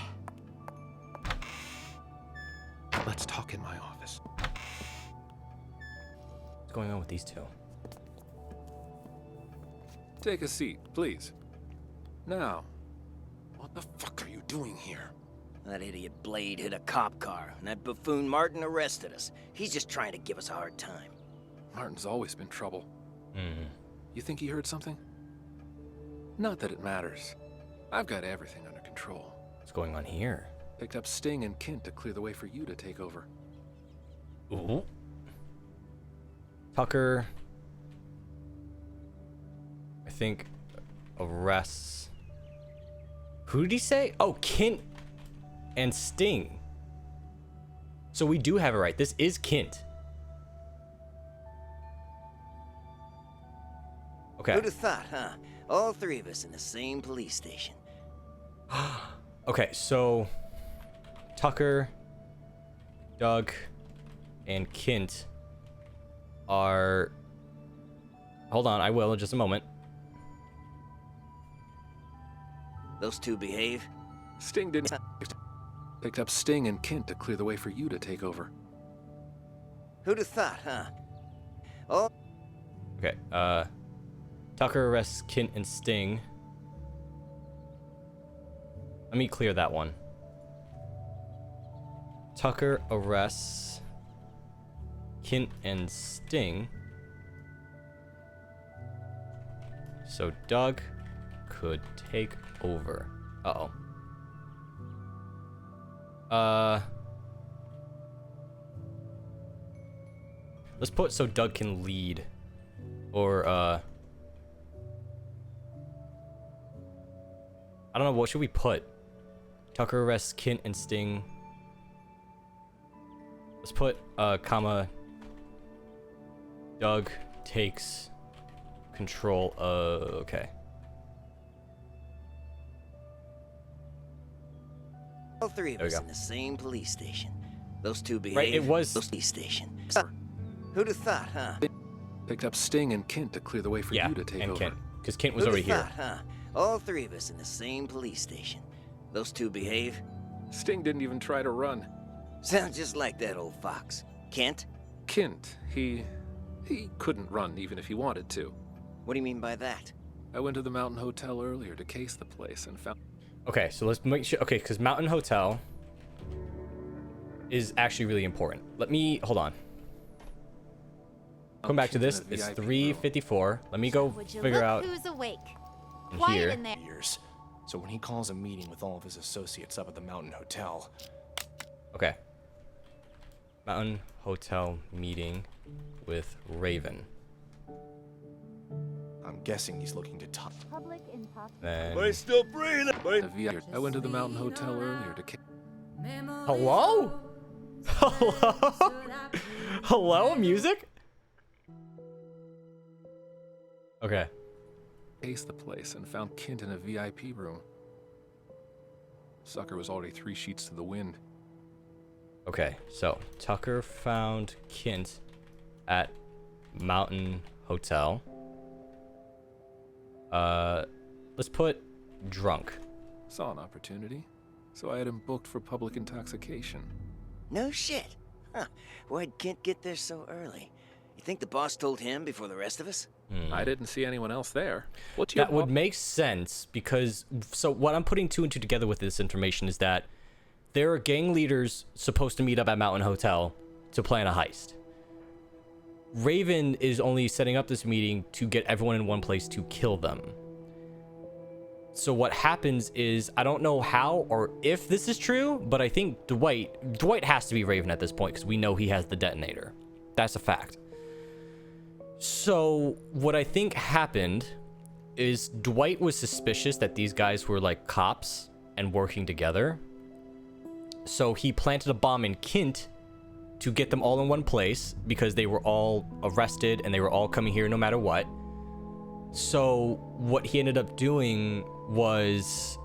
Let's talk in my office. What's going on with these two? Take a seat, please. Now. What the fuck are you doing here? That idiot Blade hit a cop car, and that buffoon Martin arrested us. He's just trying to give us a hard time. Martin's always been trouble. You think he heard something? Not that it matters. I've got everything under control. What's going on here? Picked up Sting and Kint to clear the way for you to take over. Ooh. Tucker, I think, arrests. Who did he say? Oh, Kint and Sting. So we do have it right. This is Kint. Okay. Who'd have thought, huh? All three of us in the same police station. Okay, so Tucker, Doug, and Kint are... Hold on, I will in just a moment. Those two behave? Sting didn't... Picked up Sting and Kint to clear the way for you to take over. Who'd have thought, huh? Oh. Okay, Tucker arrests Kint and Sting. Let me clear that one. Tucker arrests Kint and Sting. So Doug could take over. Uh-oh. Let's put so Doug can lead. Or, I don't know, what should we put? Tucker arrests Kint and Sting. Let's put, comma, Doug takes control of, okay. All three of There we us go. in the same police station. Those two behave. Right, it was... Those police station. Who'd have thought, huh? Picked up Sting and Kint to clear the way for you to take and over. Kint, because Kint was Who'd already have here. thought, huh? All three of us in the same police station. Those two behave. Sting didn't even try to run. Sounds just like that old fox. Kent? Kint, he couldn't run even if he wanted to. What do you mean by that? I went to the Mountain Hotel earlier to case the place and found... Okay, so let's make sure, okay, because Mountain Hotel is actually really important. Let me, hold on. Come back to this, it's 3:54. Let me go Would you figure look out who's awake? in Quiet here. in there. Years. So when he calls a meeting with all of his associates up at the Mountain Hotel, Okay. Mountain Hotel meeting with Raven. I'm guessing he's looking to talk. Public intoxication. Then... still breathing. I went to the Mountain Hotel earlier to... Hello? Hello? Hello, music? Okay. Cased the place and found Kint in a VIP room. Sucker was already 3 sheets to the wind. Okay, so Tucker found Kint at Mountain Hotel. Let's put drunk. Saw an opportunity, so I had him booked for public intoxication. No shit. Huh. Why'd Kent get there so early? You think the boss told him before the rest of us? I didn't see anyone else there. That would make sense because, so what I'm putting 2 and 2 together with this information is that there are gang leaders supposed to meet up at Mountain Hotel to plan a heist. Raven is only setting up this meeting to get everyone in one place to kill them. So what happens is, I don't know how or if this is true, but I think Dwight has to be Raven at this point because we know he has the detonator. That's a fact. So what I think happened is Dwight was suspicious that these guys were like cops and working together. So he planted a bomb in Kint to get them all in one place because they were all arrested and they were all coming here no matter what. So what he ended up doing was,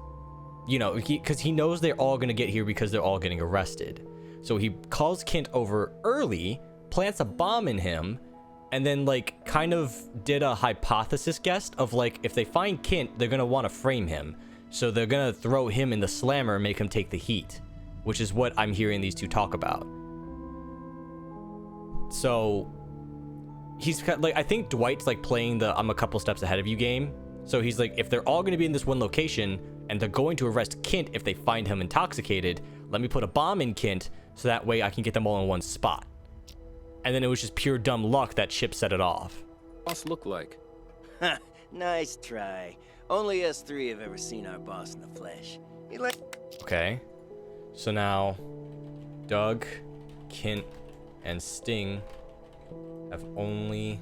you know, because he knows they're all going to get here because they're all getting arrested. So he calls Kint over early, plants a bomb in him, and then like kind of did a hypothesis guess of like, if they find Kint, they're going to want to frame him. So they're going to throw him in the slammer and make him take the heat, which is what I'm hearing these two talk about. So he's like, I think Dwight's like playing the I'm a couple steps ahead of you game. So he's like, if they're all going to be in this one location and they're going to arrest Kint if they find him intoxicated, let me put a bomb in Kint so that way I can get them all in one spot. And then it was just pure dumb luck that Chip set it off. Boss look like? Ha! Nice try. Only us 3 have ever seen our boss in the flesh. He like. Okay. So now Doug, Kint, and Sting have only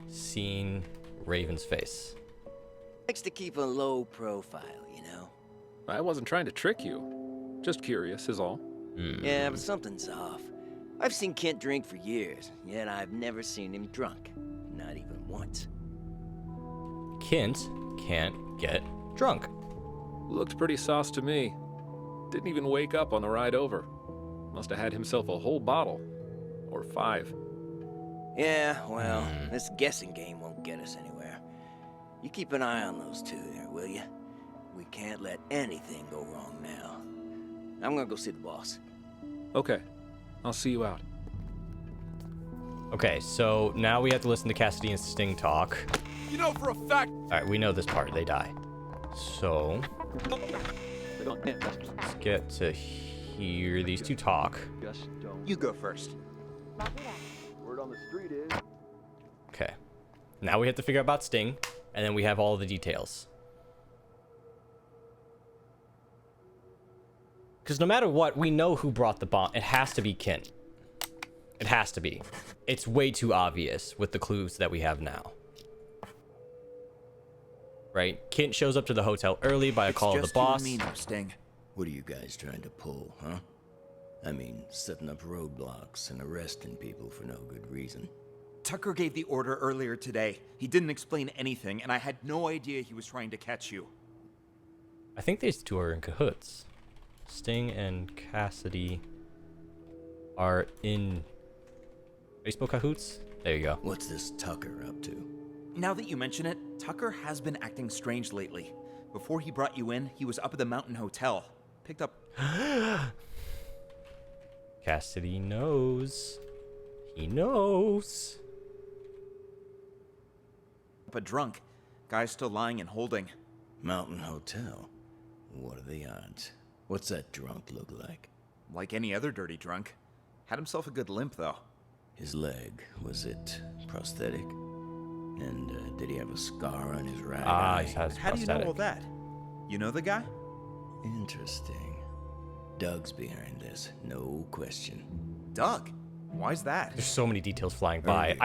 seen Raven's face. Likes to keep a low profile, you know? I wasn't trying to trick you. Just curious is all. Yeah, but something's off. I've seen Kent drink for years, yet I've never seen him drunk. Not even once. Kint can't get drunk. Looked pretty sauce to me. Didn't even wake up on the ride over. Must have had himself a whole bottle. Or 5. Yeah, well, this guessing game won't get us anywhere. You keep an eye on those 2 there, will you? We can't let anything go wrong now. I'm gonna go see the boss. Okay. I'll see you out. Okay, so now we have to listen to Cassidy and Sting talk. You know for a fact. Alright, we know this part. They die. So let's get to hear these 2 talk. You go first. Word on the street is. Okay. Now we have to figure out about Sting, and then we have all the details. Because no matter what, we know who brought the bomb. It has to be Kint. It has to be. It's way too obvious with the clues that we have now. Right? Kint shows up to the hotel early by a call of the boss. Sting. What are you guys trying to pull, huh? I mean, setting up roadblocks and arresting people for no good reason. Tucker gave the order earlier today. He didn't explain anything, and I had no idea he was trying to catch you. I think these 2 are in cahoots. Sting and Cassidy are in Facebook cahoots. There you go. What's this Tucker up to? Now that you mention it, Tucker has been acting strange lately. Before he brought you in, he was up at the Mountain Hotel. Picked up... Cassidy knows. He knows. But drunk. Guy's still lying and holding. Mountain Hotel? What are the odds? What's that drunk look like? Like any other dirty drunk. Had himself a good limp, though. His leg, was it prosthetic? And did he have a scar on his right eye? He has How do you know all that? You know the guy? Interesting. Doug's behind this, no question. Doug? Why's that? There's so many details flying by.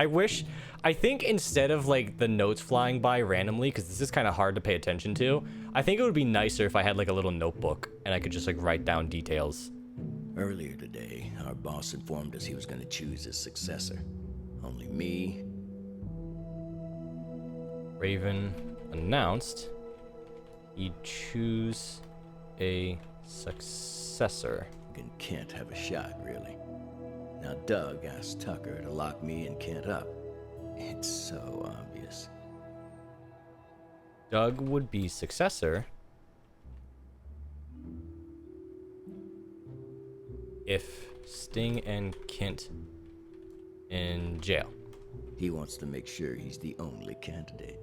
I think instead of like the notes flying by randomly, because this is kind of hard to pay attention to, I think it would be nicer if I had like a little notebook and I could just like write down details. Earlier today, our boss informed us he was going to choose his successor. Only me. Raven announced he'd choose a successor. And Kent have a shot, really. Now Doug asked Tucker to lock me and Kent up. It's so obvious. Doug would be successor if Sting and Kent in jail. He wants to make sure he's the only candidate.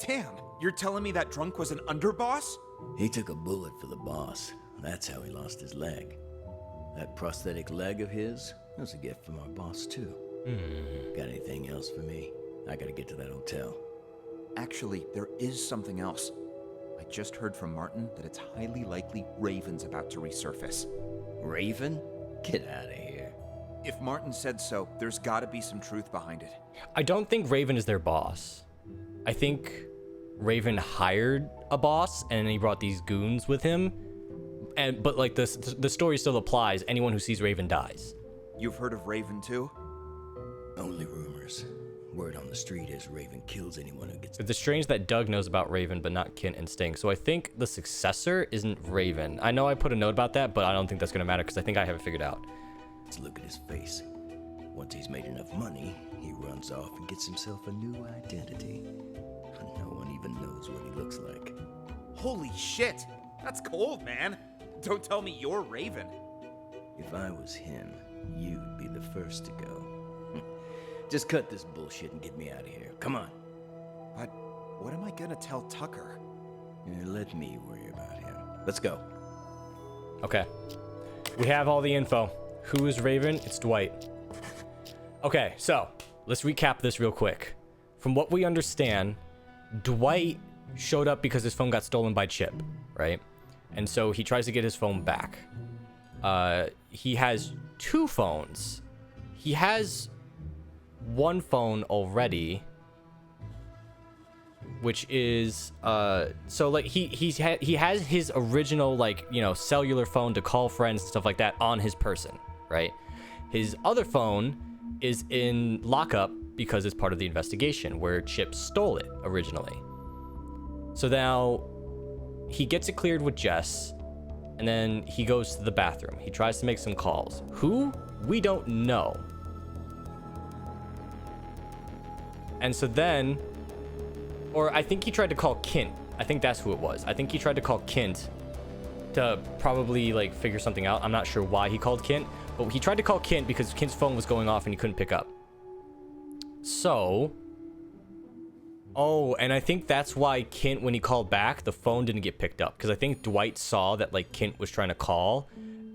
Damn, you're telling me that drunk was an underboss? He took a bullet for the boss. That's how he lost his leg. That prosthetic leg of his was a gift from our boss, too. Got anything else for me? I gotta get to that hotel. Actually, there is something else. I just heard from Martin that it's highly likely Raven's about to resurface. Raven? Get out of here. If Martin said so, there's gotta be some truth behind it. I don't think Raven is their boss. I think Raven hired a boss and he brought these goons with him. But like the story still applies. Anyone who sees Raven dies. You've heard of Raven too? Only rumors. Word on the street is Raven kills anyone who gets... It's strange that Doug knows about Raven, but not Kent and Sting. So I think the successor isn't Raven. I know I put a note about that, but I don't think that's going to matter because I think I have it figured out. Let's look at his face. Once he's made enough money, he runs off and gets himself a new identity. No one even knows what he looks like. Holy shit! That's cold, man! Don't tell me you're Raven. If I was him, you'd be the first to go. Just cut this bullshit and get me out of here. Come on. But what am I gonna tell Tucker? Let me worry about him. Let's go. Okay. We have all the info. Who is Raven? It's Dwight. Okay, so let's recap this real quick. From what we understand, Dwight showed up because his phone got stolen by Chip, right? And so he tries to get his phone back. He has 2 phones. He has one phone already, which is so like he has his original, like, you know, cellular phone to call friends and stuff like that on his person, right? His other phone is in lockup because it's part of the investigation where Chip stole it originally. So now he gets it cleared with Jess, and then he goes to the bathroom. He tries to make some calls. Who? We don't know. And so then, or I think he tried to call Kent. I think that's who it was. I think he tried to call Kent to probably like figure something out. I'm not sure why he called Kent, but he tried to call Kent because Kent's phone was going off and he couldn't pick up. So, oh, and I think that's why Kent, when he called back, the phone didn't get picked up, because I think Dwight saw that like Kent was trying to call,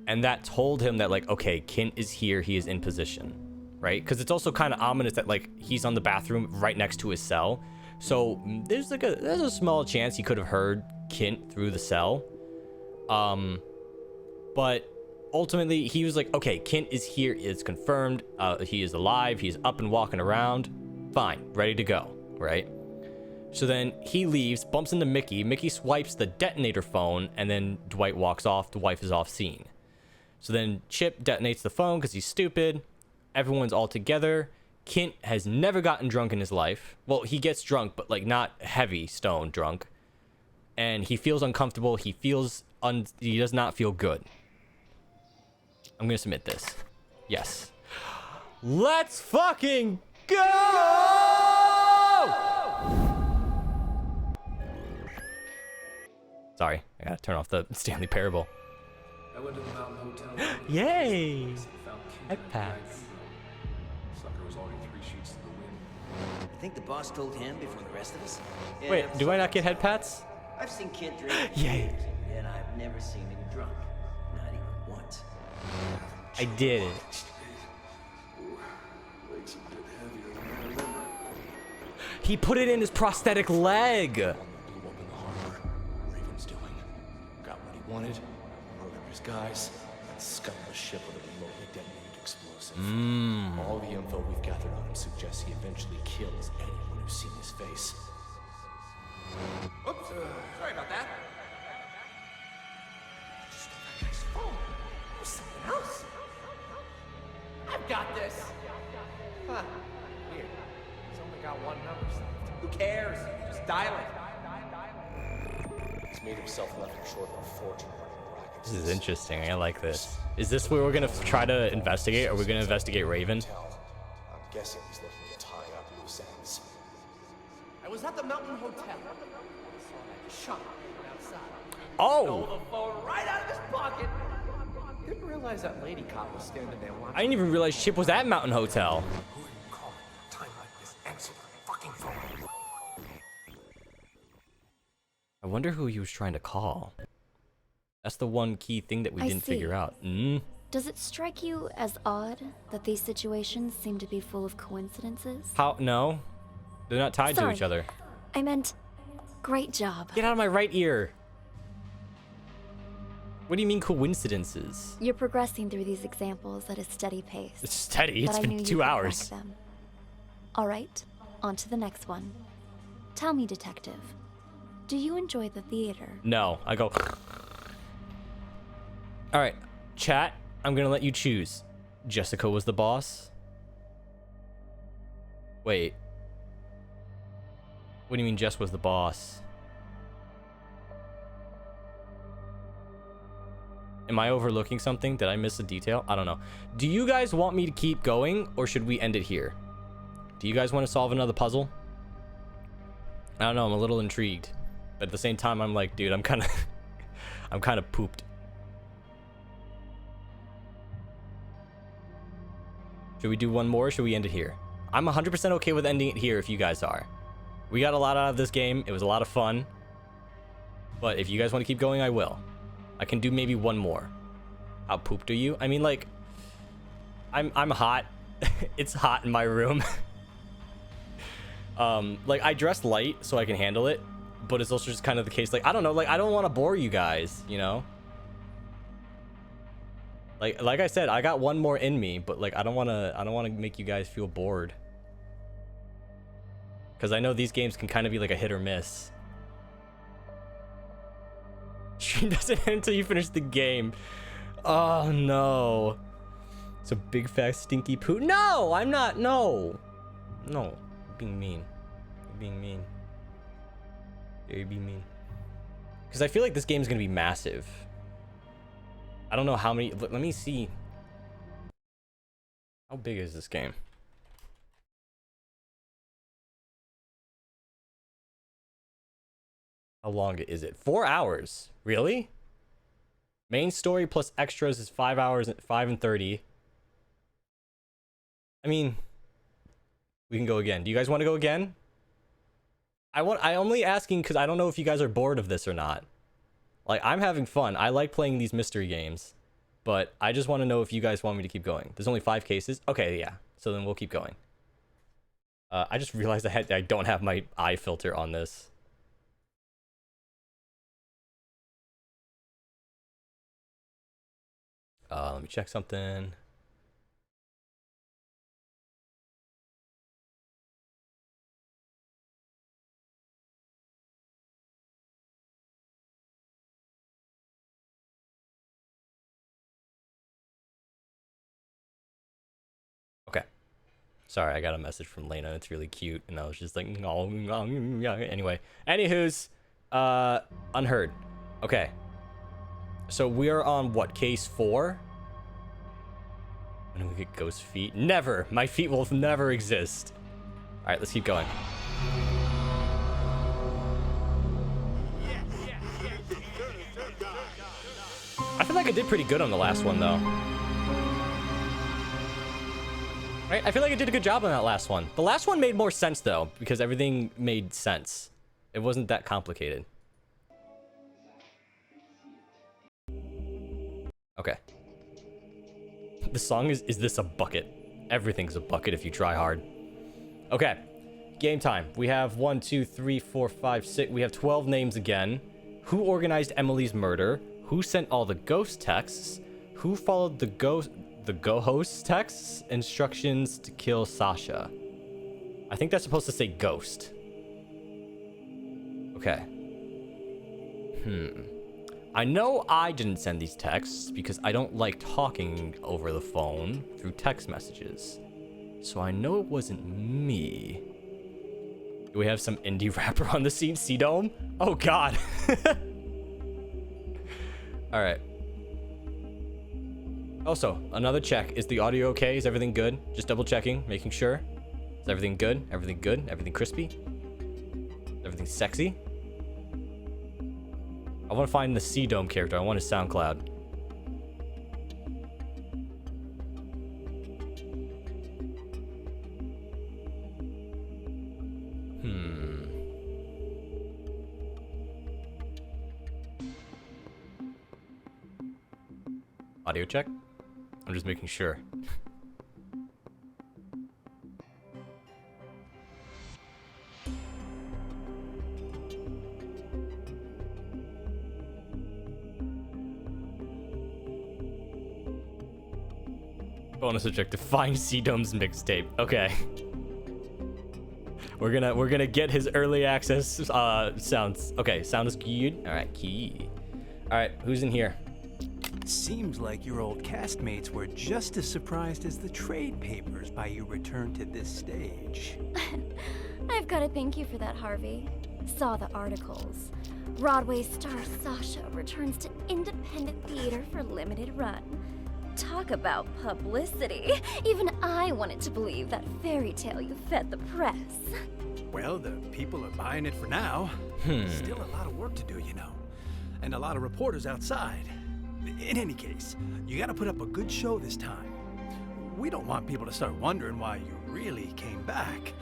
and that told him that like, okay, Kent is here, he is in position, right? Because it's also kind of ominous that like he's on the bathroom right next to his cell, so there's a small chance he could have heard Kent through the cell. But ultimately he was like, okay, Kent is here, it's confirmed, he is alive, he's up and walking around, fine, ready to go, right? So then he leaves, bumps into Mickey. Mickey swipes the detonator phone, and then Dwight walks off. The wife is off scene. So then Chip detonates the phone because he's stupid. Everyone's all together. Kent has never gotten drunk in his life. Well, he gets drunk, but like not heavy stone drunk. And he feels uncomfortable. He feels he does not feel good. I'm gonna submit this. Yes. Let's fucking go! Sorry, I gotta turn off the Stanley Parable. I went to the Mountain Hotel. Yay! Headpads. Sucker was already 3 sheets to the wind. I think the boss told him before the rest of us. Wait, do I not get head pats? I've seen Kent drink. Yay! And I've never seen him drunk. Not even once. I did it. Legs a bit heavier than I remember. He put it in his prosthetic leg. Wanted, murdered his guys, and scuttled the ship with a remotely detonated explosive. elusive. All the info we've gathered on him suggests he eventually kills anyone who's seen his face. Oops, sorry about that. Just that guy's phone. There's something else. I've got this. Huh. Here. He's only got one number saved. Who cares? Just dial it. He's made himself nothing short of a fortune running rackets. This is interesting. I like this. Is this where we're gonna try to investigate? Are we gonna investigate Raven? I'm guessing he's looking to tie up loose ends. I was at the Mountain Hotel. I saw that chump outside. Oh! Stole the phone right out of his pocket. Didn't realize that lady cop was standing there watching. I didn't even realize Chip was at Mountain Hotel. Who are you calling at a time like this? Answer the fucking phone. I wonder who he was trying to call. That's the one key thing that we I didn't see. figure out. Does it strike you as odd that these situations seem to be full of coincidences? How? No. They're not tied to each other. I meant, great job. Get out of my right ear. What do you mean coincidences? You're progressing through these examples at a steady pace. It's steady. but It's I been knew you 2 could crack hours. them. All right, on to the next one. Tell me, detective, do you enjoy the theater? No. I go. All right, chat. I'm gonna let you choose. Jessica was the boss. Wait. What do you mean Jess was the boss? Am I overlooking something? Did I miss a detail? I don't know. Do you guys want me to keep going or should we end it here? Do you guys want to solve another puzzle? I don't know. I'm a little intrigued. But at the same time, I'm like, dude, I'm kind of pooped. Should we do one more or should we end it here? I'm 100% okay with ending it here if you guys are. We got a lot out of this game. It was a lot of fun. But if you guys want to keep going, I will. I can do maybe one more. How pooped are you? I mean, like, I'm hot. It's hot in my room. Like, I dress light so I can handle it. But it's also just kind of the case, like, I don't know, like, I don't want to bore you guys, you know? Like I said, I got one more in me, but like I don't want to make you guys feel bored. Cuz I know these games can kind of be like a hit or miss. Stream doesn't end until you finish the game. Oh no. It's a big fat stinky poo. No, I'm not. No. No. You're being mean. You're being mean. Yeah, you're being mean. Cuz I feel like this game is going to be massive. I don't know how many. Let me see. How big is this game? How long is it? 4 hours. Really? Main story plus extras is 5 hours, 5 and 30. I mean, we can go again. Do you guys want to go again? I only asking because I don't know if you guys are bored of this or not. Like, I'm having fun. I like playing these mystery games. But I just want to know if you guys want me to keep going. There's only 5 cases. Okay, yeah. So then we'll keep going. I just realized I don't have my eye filter on this. Let me check something. Okay. Sorry, I got a message from Lena. It's really cute, and I was just like, oh, yeah. Anyway, anywho's, Unheard. Okay. So we are on what, case 4? When do we get ghost feet? Never. My feet will never exist. All right, let's keep going. I feel like I did pretty good on the last one, though. Right? I feel like I did a good job on that last one. The last one made more sense, though, because everything made sense. It wasn't that complicated. Okay. The song is This a Bucket? Everything's a bucket if you try hard. Okay. Game time. We have 1, 2, 3, 4, 5, 6. We have 12 names again. Who organized Emily's murder? Who sent all the ghost texts? Who followed the the go host texts instructions to kill Sasha. I think that's supposed to say ghost. Okay. I know I didn't send these texts because I don't like talking over the phone through text messages. So I know it wasn't me. Do we have some indie rapper on the scene? C-Dome? Oh god. Alright. Also, another check. Is the audio okay? Is everything good? Just double checking, making sure. Is everything good? Everything good? Everything crispy? Everything sexy? I want to find the C-Dome character. I want his SoundCloud. Audio check? I'm just making sure. Bonus objective: find C-Dome's mixtape. Okay. We're gonna get his early access sounds. Okay, sound is keyed. All right, key. All right, who's in here? Seems like your old castmates were just as surprised as the trade papers by your return to this stage. I've got to thank you for that, Harvey. Saw the articles. Broadway star Sasha returns to independent theater for limited run. Talk about publicity. Even I wanted to believe that fairy tale you fed the press. Well, the people are buying it for now. Still a lot of work to do, you know. And a lot of reporters outside. In any case, you gotta put up a good show this time. We don't want people to start wondering why you really came back.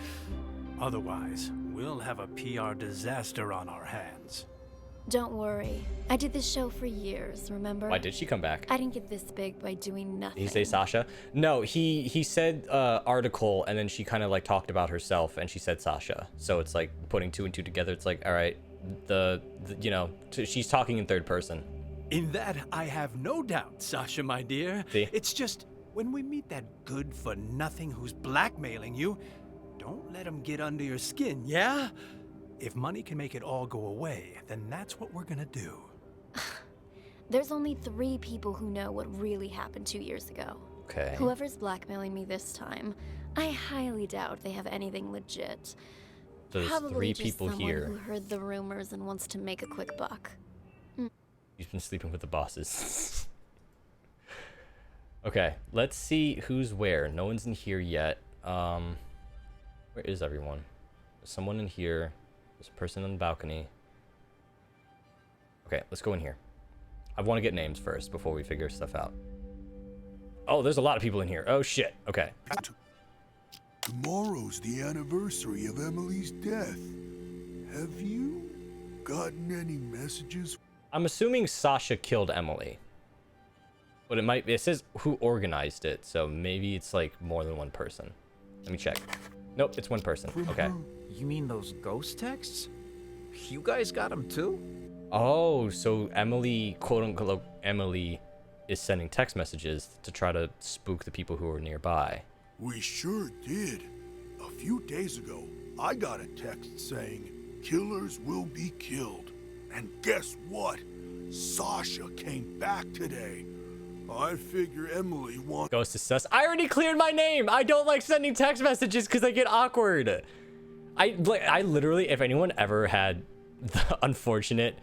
Otherwise, we'll have a PR disaster on our hands. Don't worry. I did this show for years, remember? Why did she come back? I didn't get this big by doing nothing. Did he say Sasha? No, he said article, and then she kind of like talked about herself, and she said Sasha. So it's like putting two and two together. It's like, all right, the you know, she's talking in third person. In that, I have no doubt, Sasha, my dear. See? It's just, when we meet that good-for-nothing who's blackmailing you, don't let him get under your skin, yeah? If money can make it all go away, then that's what we're gonna do. There's only 3 people who know what really happened 2 years ago. Okay. Whoever's blackmailing me this time, I highly doubt they have anything legit. So there's Probably 3 just people someone here. who heard the rumors and wants to make a quick buck. He's been sleeping with the bosses. Okay, let's see who's where. No one's in here yet. Where is everyone? There's someone in here. There's a person on the balcony. Okay, let's go in here. I want to get names first before we figure stuff out. Oh, there's a lot of people in here. Oh, shit. Okay. Tomorrow's the anniversary of Emily's death. Have you gotten any messages? I'm assuming Sasha killed Emily. But it says who organized it, so maybe it's like more than one person. Let me check. Nope, it's one person. Okay. You mean those ghost texts? You guys got them too? Oh, so Emily, quote unquote, Emily is sending text messages to try to spook the people who are nearby. We sure did. A few days ago, I got a text saying, "Killers will be killed." And guess what? Sasha came back today. I figure Emily wants... Ghost is sus. I already cleared my name. I don't like sending text messages because I get awkward. I literally, if anyone ever had the unfortunate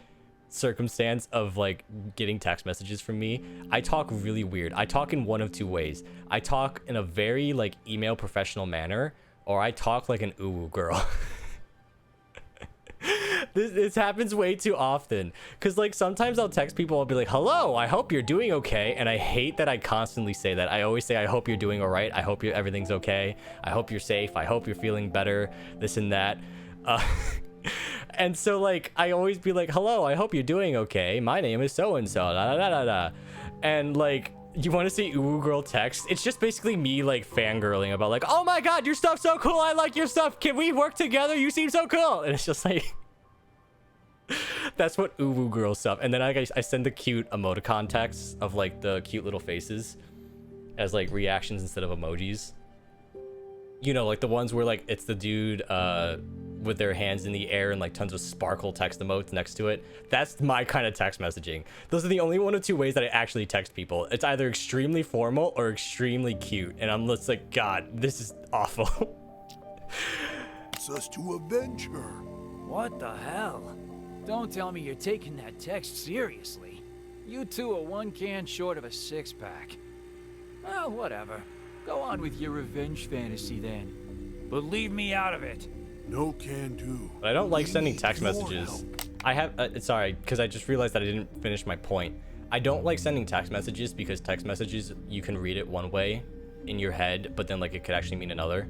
circumstance of like getting text messages from me, I talk really weird. I talk in one of 2 ways. I talk in a very like email professional manner, or I talk like an uwu girl. This happens way too often, because like sometimes I'll text people, I'll be like, hello, I hope you're doing okay, and I hate that I constantly say that. I always say, I hope you're doing all right, I hope everything's okay, I hope you're safe, I hope you're feeling better, this and that. And so like I always be like, hello, I hope you're doing okay, my name is so and so, da da da da. And like, you want to see Uwu Girl text? It's just basically me like fangirling about like, oh my god, your stuff's so cool, I like your stuff, can we work together, you seem so cool. And it's just like, that's what Uwu Girl stuff. And then I send the cute emoticon texts of like the cute little faces. as like reactions instead of emojis. You know, like the ones where like it's the dude with their hands in the air and like tons of sparkle text emotes next to it. That's my kind of text messaging. Those are the only one or two ways that I actually text people. It's either extremely formal or extremely cute, and I'm just like, God, this is awful. It's us to avenge her. What the hell? Don't tell me you're taking that text seriously. You two are one can short of a six-pack. Well, whatever. Go on with your revenge fantasy then. But leave me out of it. No can do. But I don't like sending text messages. I have, sorry, because I just realized that I didn't finish my point. I don't like sending text messages because text messages, you can read it one way in your head, but then like it could actually mean another.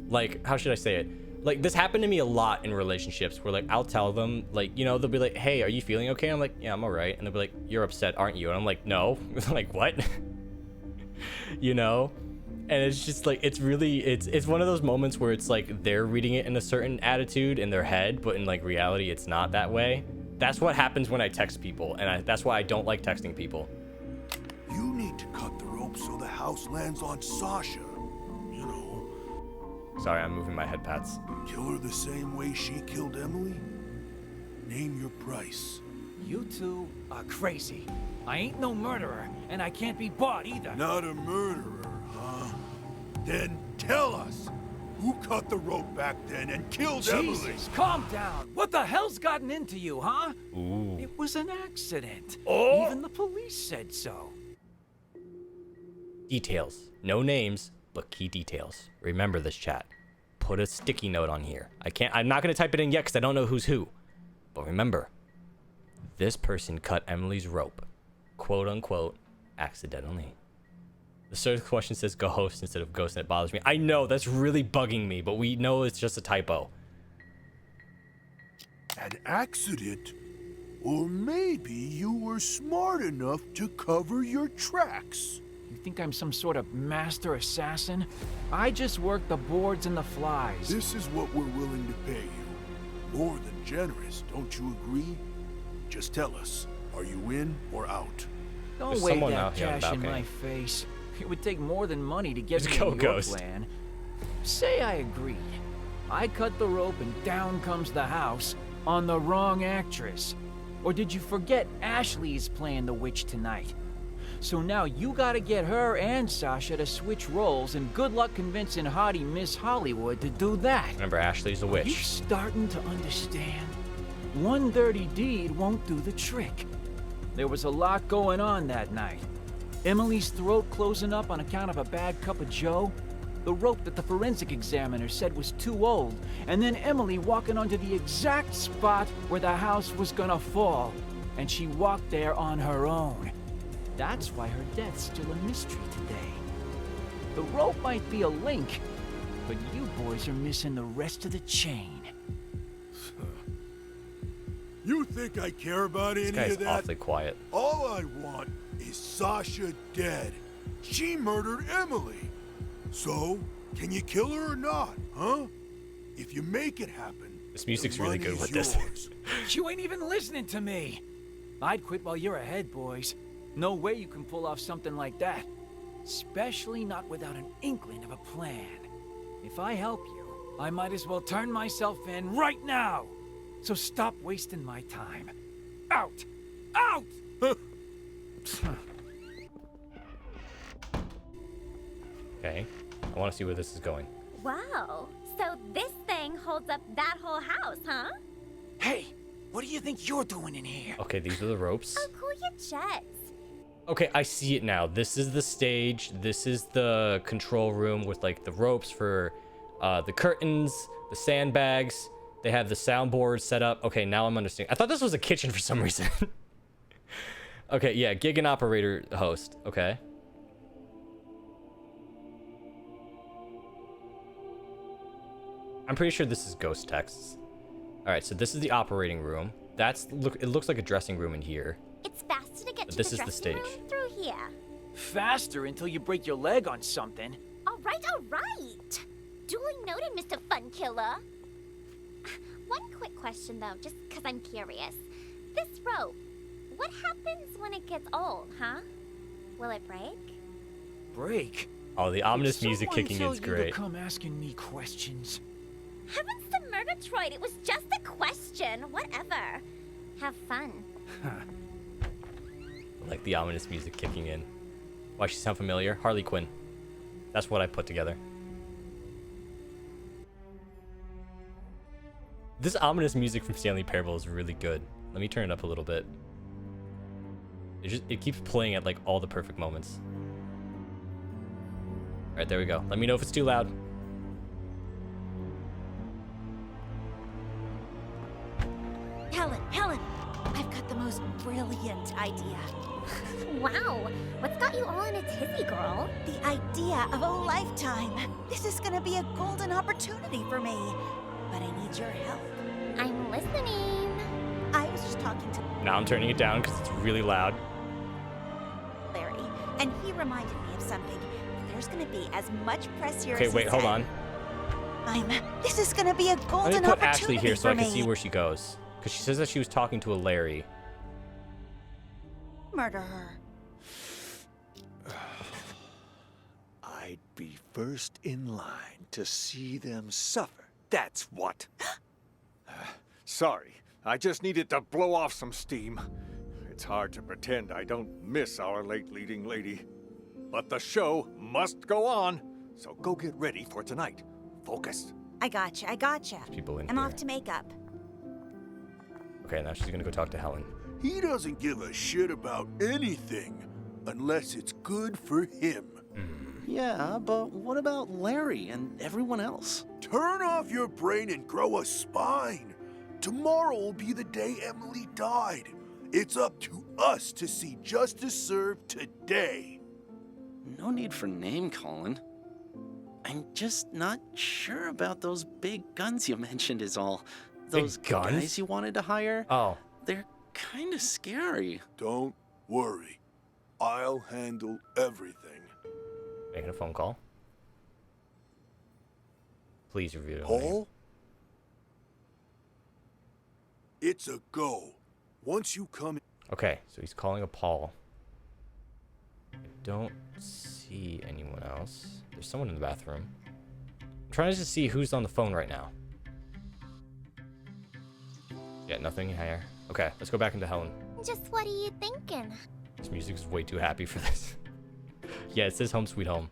Like, how should I say it? Like, this happened to me a lot in relationships where like I'll tell them, like, you know, they'll be like, hey, are you feeling okay? I'm like, yeah, I'm all right. And they'll be like, you're upset, aren't you? And I'm like, no. Like, what? You know? And it's just like, it's really, it's one of those moments where it's like they're reading it in a certain attitude in their head, but in like reality, it's not that way. That's what happens when I text people, and that's why I don't like texting people. You need to cut the rope so the house lands on Sasha. You know. Sorry, I'm moving my head pats. Kill her the same way she killed Emily? Name your price. You two are crazy. I ain't no murderer, and I can't be bought either. Not a murderer, huh? Then tell us, who cut the rope back then and killed Emily? Jesus, calm down. What the hell's gotten into you, huh? Ooh. It was an accident. Oh. Even the police said so. Details. No names, but key details. Remember this, chat. Put a sticky note on here. I'm not going to type it in yet because I don't know who's who. But remember, this person cut Emily's rope. Quote unquote, accidentally. The search question says ghost instead of ghost, and it bothers me. I know, that's really bugging me, but we know it's just a typo. An accident? Or maybe you were smart enough to cover your tracks. You think I'm some sort of master assassin? I just work the boards and the flies. This is what we're willing to pay you. More than generous, don't you agree? Just tell us, are you in or out? Don't wave that cash in my face. It would take more than money to get me in your plan. Say I agreed. I cut the rope and down comes the house on the wrong actress. Or did you forget Ashley is playing the witch tonight? So now you gotta get her and Sasha to switch roles, and good luck convincing hottie Miss Hollywood to do that. Remember, Ashley's the witch. You starting to understand? One dirty deed won't do the trick. There was a lot going on that night. Emily's throat closing up on account of a bad cup of joe, the rope that the forensic examiner said was too old, and then Emily walking onto the exact spot where the house was gonna fall, and she walked there on her own. That's why her death's still a mystery today. The rope might be a link, but you boys are missing the rest of the chain. You think I care about any of that? This guy's awfully quiet. All I want is Sasha dead. She murdered Emily. So, can you kill her or not, huh? If you make it happen, this music's really good with this. You ain't even listening to me. I'd quit while you're ahead, boys. No way you can pull off something like that. Especially not without an inkling of a plan. If I help you, I might as well turn myself in right now. So stop wasting my time. Out! Out! Okay, I want to see where this is going. Wow, so this thing holds up that whole house, huh? Hey, what do you think you're doing in here? Okay, these are the ropes. Oh, cool your jets. Okay, I see it now. This is the stage. This is the control room with like the ropes for the curtains, the sandbags. They have the soundboard set up. Okay, now I'm understanding. I thought this was a kitchen for some reason. Okay, yeah, gig and operator host. Okay. I'm pretty sure this is ghost texts. All right, so this is the operating room. It looks like a dressing room in here. It's faster to get But to this the is the dressing stage. room through here. Faster until you break your leg on something. All right. Duly noted, Mr. Fun Killer. One quick question, though, just because I'm curious. This rope, what happens when it gets old, huh? Will it break? break. Oh, the ominous music Someone kicking tell is you great. To come asking me questions. Heavens to Murgatroyd, it was just a question. Whatever. Have fun. I like the ominous music kicking in. Why she sound familiar? Harley Quinn. That's what I put together. This ominous music from Stanley Parable is really good. Let me turn it up a little bit. It keeps playing at like all the perfect moments. All right, there we go. Let me know if it's too loud. Helen, I've got the most brilliant idea. Wow, what's got you all in a tizzy, girl? The idea of a lifetime. This is gonna be a golden opportunity for me. But I need your help. I'm listening. I was just talking to Now I'm turning it down because it's really loud. Larry, and he reminded me of something. There's gonna be as much press here Okay, as wait, he hold said. on. This is gonna be a Let golden me put opportunity Ashley here so I for can see me. where she goes. Because she says that she was talking to a Larry. Murder her. I'd be first in line to see them suffer. That's what. Sorry, I just needed to blow off some steam. It's hard to pretend I don't miss our late leading lady. But the show must go on, so go get ready for tonight. Focus. I gotcha. There's people in I'm here. off to makeup. Okay, now she's gonna go talk to Helen. He doesn't give a shit about anything unless it's good for him. Yeah, but what about Larry and everyone else? Turn off your brain and grow a spine. Tomorrow will be the day Emily died. It's up to us to see justice served today. No need for name calling. I'm just not sure about those big guns you mentioned is all. Those guns? guys you wanted to hire? Oh. They're kind of scary. Don't worry. I'll handle everything. Making a phone call. Please review it. Paul? It's a go. Once you come in. Okay, so he's calling a Paul. I don't see anyone else. There's someone in the bathroom. I'm trying to just see who's on the phone right now. Yeah, nothing here. Okay, let's go back into Helen. Just what are you thinking? This music is way too happy for this. Yeah, it says Home Sweet Home.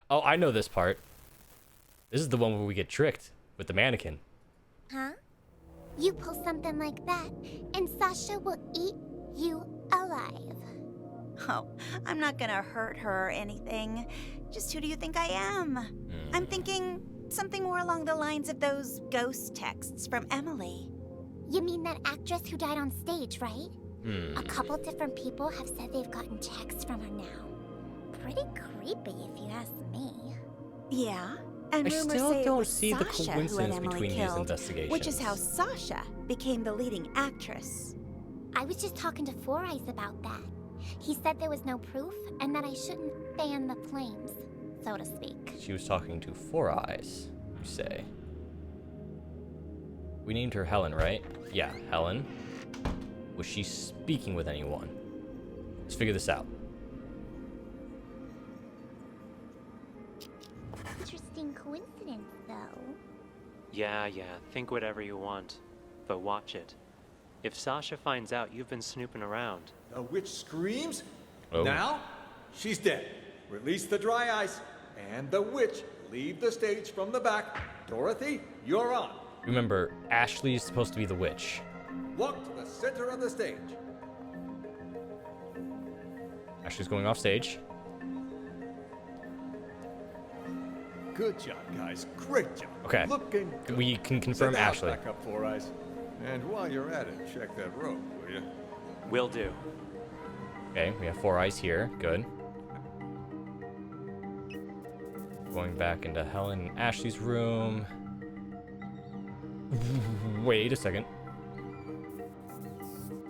Oh, I know this part. This is the one where we get tricked with the mannequin. Huh? You pull something like that, and Sasha will eat you alive. Oh, I'm not gonna hurt her or anything. Just who do you think I am? I'm thinking something more along the lines of those ghost texts from Emily. You mean that actress who died on stage, right? A couple different people have said they've gotten texts from her now. Pretty creepy, if you ask me. Yeah, and I rumors still say it don't was see the Sasha who had coincidence Emily between these killed, investigations. which is how Sasha became the leading actress. I was just talking to Four Eyes about that. He said there was no proof, and that I shouldn't fan the flames, so to speak. She was talking to Four Eyes, you say. We named her Helen, right? Yeah, Helen. Was she speaking with anyone? Let's figure this out. Interesting coincidence, though. Yeah, think whatever you want. But watch it. If Sasha finds out you've been snooping around... The witch screams. Oh. Now, she's dead. Release the dry ice, and the witch leave the stage from the back. Dorothy, you're on. Remember, Ashley is supposed to be the witch. Walk to the center of the stage. Ashley's going off stage. Good job, guys. Great job. Okay. Looking good. We can confirm Sit down, Ashley. Back up, Four Eyes. And while you're at it, check that rope, will you? Will do. Okay, we have Four Eyes here. Good. Going back into Helen and Ashley's room. Wait a second.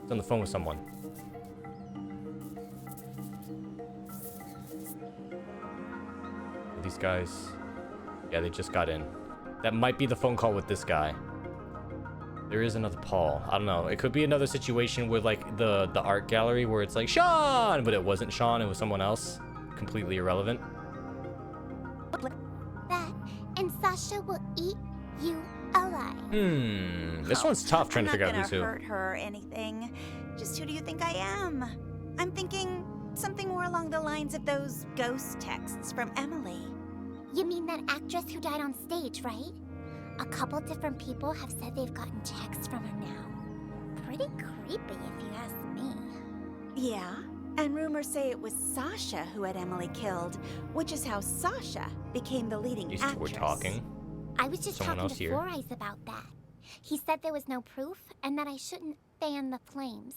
He's on the phone with someone. These guys. Yeah, they just got in. That might be the phone call with this guy. There is another Paul. I don't know. It could be another situation with like the art gallery where it's like Sean, but it wasn't Sean. It was someone else. completely irrelevant. That, and Sasha will eat you alive. This one's tough trying to figure out I'm who's not who. gonna hurt her or anything. Just who do you think I am? I'm thinking something more along the lines of those ghost texts from Emily. You mean that actress who died on stage, right? A couple different people have said they've gotten texts from her now. Pretty creepy, if you ask me. Yeah, and rumors say it was Sasha who had Emily killed, which is how Sasha became the leading These actress. two were talking. I was just Someone talking else to here. Four Eyes about that. He said there was no proof and that I shouldn't fan the flames,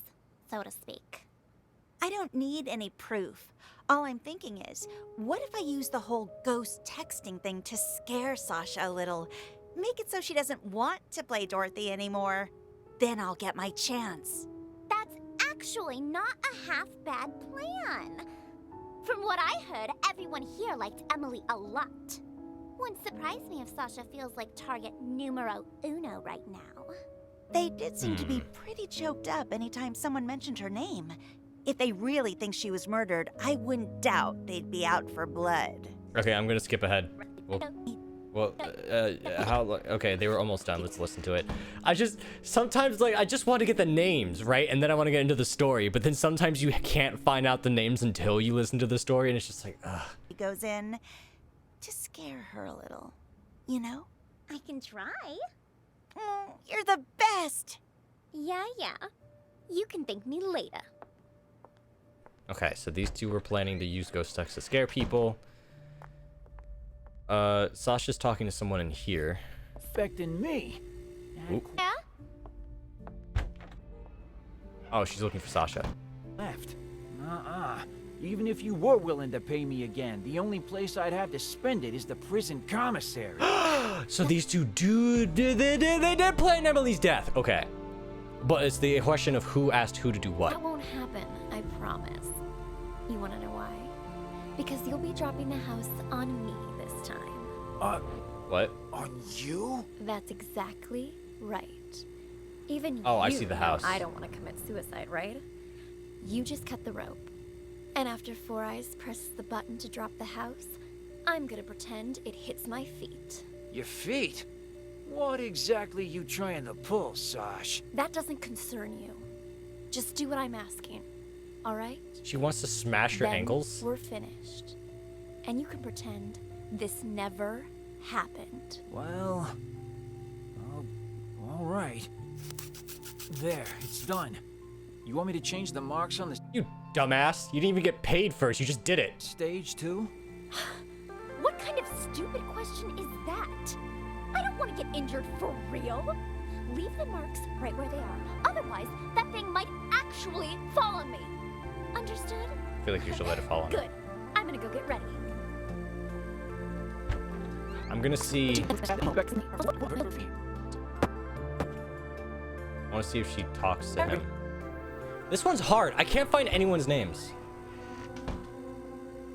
so to speak. I don't need any proof. All I'm thinking is, what if I use the whole ghost texting thing to scare Sasha a little? Make it so she doesn't want to play Dorothy anymore. Then I'll get my chance. That's actually not a half-bad plan. From what I heard, everyone here liked Emily a lot. Wouldn't surprise me if Sasha feels like target numero uno right now. They did seem to be pretty choked up anytime someone mentioned her name. If they really think she was murdered, I wouldn't doubt they'd be out for blood. Okay, I'm gonna skip ahead. Okay, they were almost done. Let's listen to it. Sometimes, like, I just want to get the names, right? And then I want to get into the story. But then sometimes you can't find out the names until you listen to the story. And it's just like, ugh. He goes in to scare her a little, you know? I can try. You're the best! Yeah. You can thank me later. Okay, so these two were planning to use ghost text to scare people. Sasha's talking to someone in here. Affecting me. Oop. Yeah? Oh, she's looking for Sasha. Left. Even if you were willing to pay me again, the only place I'd have to spend it is the prison commissary. So these two they did plan Emily's death. Okay. But it's the question of who asked who to do what. That won't happen, I promise. You wanna know why? Because you'll be dropping the house on me this time. What? On you? That's exactly right. Even Oh, I you see the know house. I don't want to commit suicide, right? You just cut the rope. And after Four Eyes presses the button to drop the house, I'm gonna pretend it hits my feet. Your feet? What exactly you trying to pull, Sash? That doesn't concern you. Just do what I'm asking, all right? She wants to smash your Then ankles? We're finished. And you can pretend this never happened. Well, all right. There, it's done. You want me to change the marks on the... You dumbass. You didn't even get paid first. You just did it. Stage 2? What kind of stupid question is that? I don't want to get injured for real. Leave the marks right where they are. Otherwise, that thing might actually fall on me. Understood? I feel like you should let it fall on her. Good. I'm gonna go get ready. I'm gonna see... I want to see if she talks to him. This one's hard. I can't find anyone's names.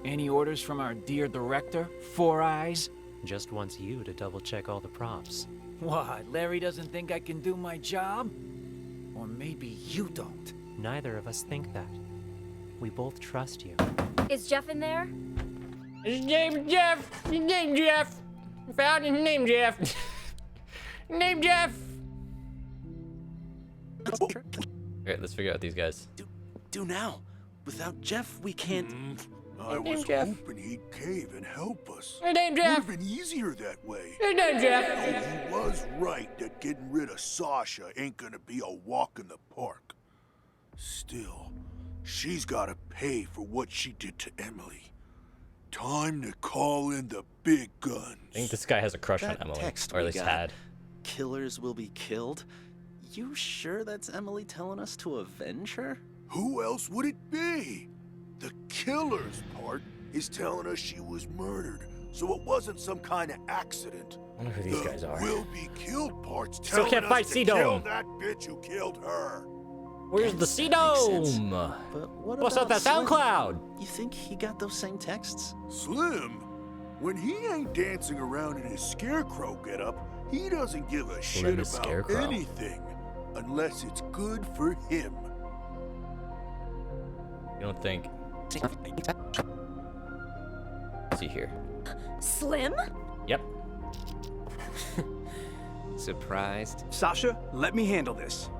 Any orders from our dear director, Four Eyes? Just wants you to double check all the props. What, Larry doesn't think I can do my job? Or maybe you don't. Neither of us think that. We both trust you. Is Jeff in there? His name's Jeff. His name's Jeff. I found his name, Jeff. Name Jeff. Alright, let's figure out these guys. Do now. Without Jeff, we can't... I was hoping he'd cave and help us. His name Jeff. Would've been easier that way. His name Jeff. Though he was right that getting rid of Sasha ain't gonna be a walk in the park. Still, she's gotta pay for what she did to Emily. Time to call in the big guns. I think this guy has a crush on That Emily. text Or at we least got. had. Killers will be killed? You sure that's Emily telling us to avenge her? Who else would it be? The killer's part is telling us she was murdered, so it wasn't some kind of accident. I wonder who these guys are. Will be killed part's Still telling can't us fight to Sea-Dome. kill that bitch who killed her. Where's the Sea-Dome? But what What's up about that SoundCloud? Slim? You think he got those same texts? Slim? When he ain't dancing around in his scarecrow getup, he doesn't give a Slim shit is about Scarecrow. anything, unless it's good for him. You don't think? Let's see here. Slim? Yep. Surprised? Sasha, let me handle this.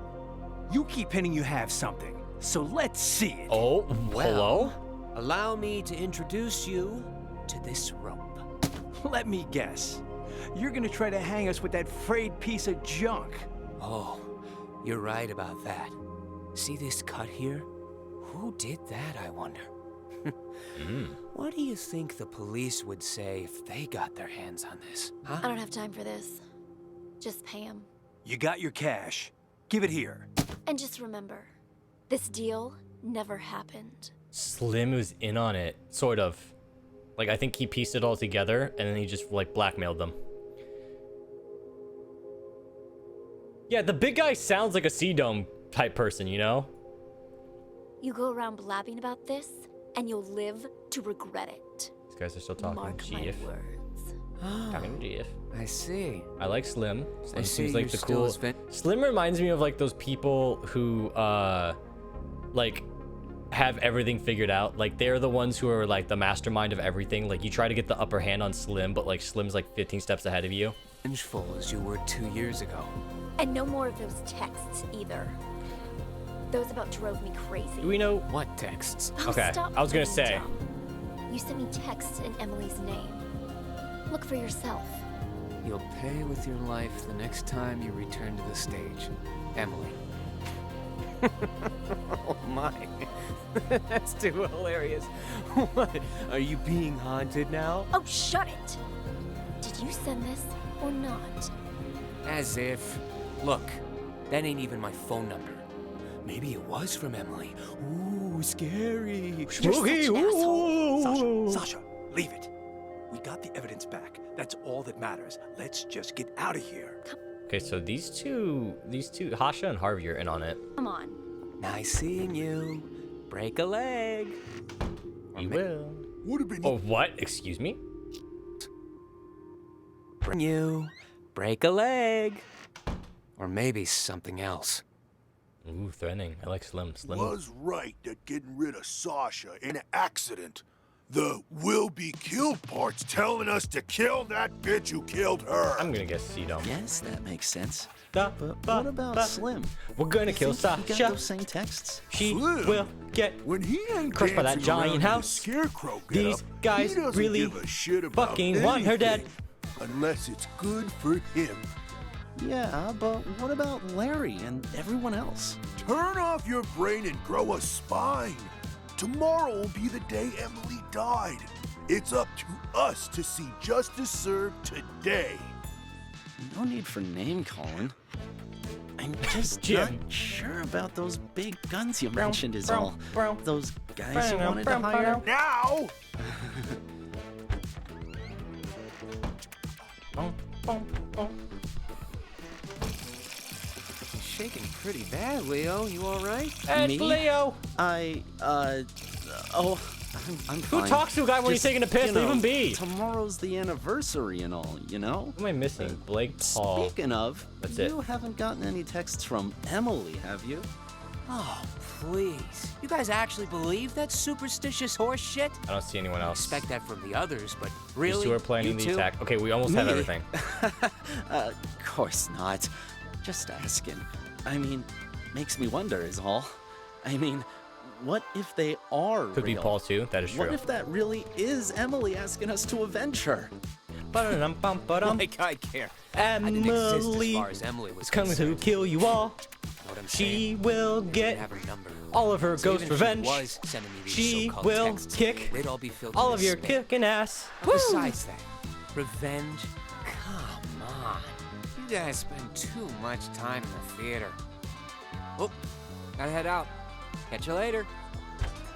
You keep hinting you have something, so let's see it. Oh, hello? Allow me to introduce you to this rope. Let me guess. You're gonna try to hang us with that frayed piece of junk. Oh, you're right about that. See this cut here? Who did that, I wonder? What do you think the police would say if they got their hands on this, huh? I don't have time for this. Just pay him. You got your cash. Give it here. And just remember, this deal never happened. Slim was in on it, sort of. Like, I think he pieced it all together, and then he just, like, blackmailed them. Yeah, the big guy sounds like a Sea-Dome type person, you know? You go around blabbing about this, and you'll live to regret it. These guys are still talking. Mark my GF. words. Talking GF. I see. I like Slim. Slim I see seems like you're the still cool. as Slim reminds me of like those people who like have everything figured out. Like they're the ones who are like the mastermind of everything. Like you try to get the upper hand on Slim, but like Slim's like 15 steps ahead of you. Vengeful as you were 2 years ago. And no more of those texts either. Those about drove me crazy. Do we know what texts? Oh, Okay, stop I was gonna being say. dumb. You sent me texts in Emily's name. Look for yourself. You'll pay with your life the next time you return to the stage. Emily. Oh my. That's too hilarious. What? Are you being haunted now? Oh, shut it! Did you send this or not? As if. Look, that ain't even my phone number. Maybe it was from Emily. Ooh, scary. Spooky. Sasha, leave it. We got the evidence back. That's all that matters. Let's just get out of here. Okay, so these two, Hasha and Harvey are in on it. Come on. Nice seeing you. Break a leg. You will. Would have been. Oh, what? Excuse me? Bring you. Break a leg. Or maybe something else. Ooh, threatening. I like Slim. Slim. Was right that getting rid of Sasha in an accident. The will be killed part's telling us to kill that bitch who killed her. I'm gonna guess Sea-Dome. Yes, that makes sense. But what about Slim? We're gonna kill Think he Sasha. got those same texts? She Slim? will get When he ain't crushed by that dancing around giant in a house. scarecrow These getup, guys he doesn't really give a shit about fucking want her dead. anything, unless it's good for him. Yeah, but what about Larry and everyone else? Turn off your brain and grow a spine. Tomorrow will be the day Emily died. It's up to us to see justice served today. No need for name calling. I'm just Jim. not sure about those big guns you mentioned is all. Those guys you wanted to hire? Now! You're shaking pretty bad, Leo. You alright? It's Leo. I'm Who fine. talks to a guy when he's Just, taking a piss? you Leave know, him be. Tomorrow's the anniversary and all, you know? Who am I missing? Blake Paul. Speaking of, That's you it. haven't gotten any texts from Emily, have you? Oh, please. You guys actually believe that superstitious horse shit? I don't see anyone else. Expect that from the others, but really? These two are planning You the two? attack. Okay, we almost have Me? everything. Of course not. Just asking. I mean, makes me wonder is all. I mean, what if they are Could be real? Paul too. That is true. What if that really is Emily asking us to avenge her? Like I care. I didn't exist as Emily far as Emily was is coming to concerned. kill you all. Know what I'm She saying? will I get have her number. all of her So ghost even if she revenge. was sending me these She so-called will texts, kick they'd all be filled all with of your spam. kicking ass. Besides that, revenge? Come on. You guys spend too much time in the theater. Oh, gotta head out. Catch you later.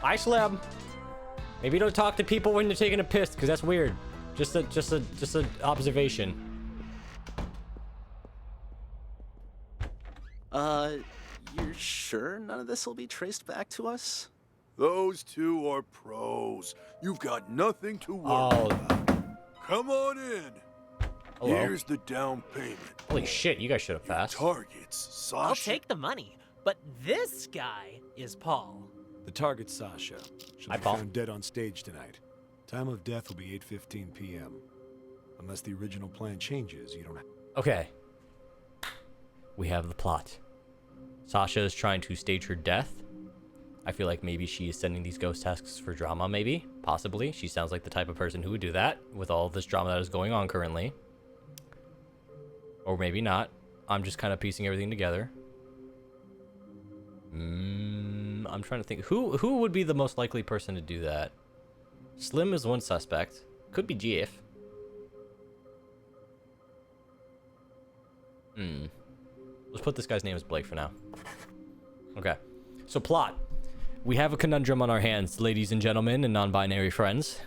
Bye, Slim. Maybe don't talk to people when you're taking a piss, because that's weird. Just a observation. You're sure none of this will be traced back to us? Those two are pros. You've got nothing to worry Oh. about. Come on in. Hello. Here's the down payment. Holy shit, you guys showed up fast. Targets, Sasha. I'll take the money, but this guy is Paul. The target, Sasha, should Hi, be Paul. found dead on stage tonight. Time of death will be 8:15 p.m. Unless the original plan changes, you don't have... Okay. We have the plot. Sasha is trying to stage her death. I feel like maybe she is sending these ghost tasks for drama, maybe. Possibly. She sounds like the type of person who would do that with all this drama that is going on currently. Or maybe not. I'm just kind of piecing everything together. I'm trying to think. Who would be the most likely person to do that? Slim is one suspect. Could be GF. Let's put this guy's name as Blake for now. Okay. So plot. We have a conundrum on our hands, ladies and gentlemen and non-binary friends.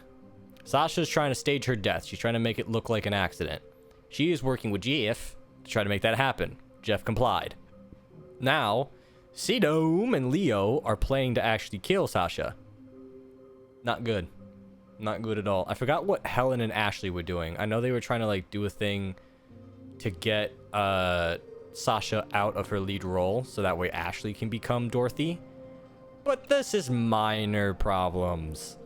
Sasha's trying to stage her death. She's trying to make it look like an accident. She is working with Jeff to try to make that happen. Jeff complied. Now, Sidome and Leo are planning to actually kill Sasha. Not good. Not good at all. I forgot what Helen and Ashley were doing. I know they were trying to like do a thing to get Sasha out of her lead role so that way Ashley can become Dorothy. But this is minor problems.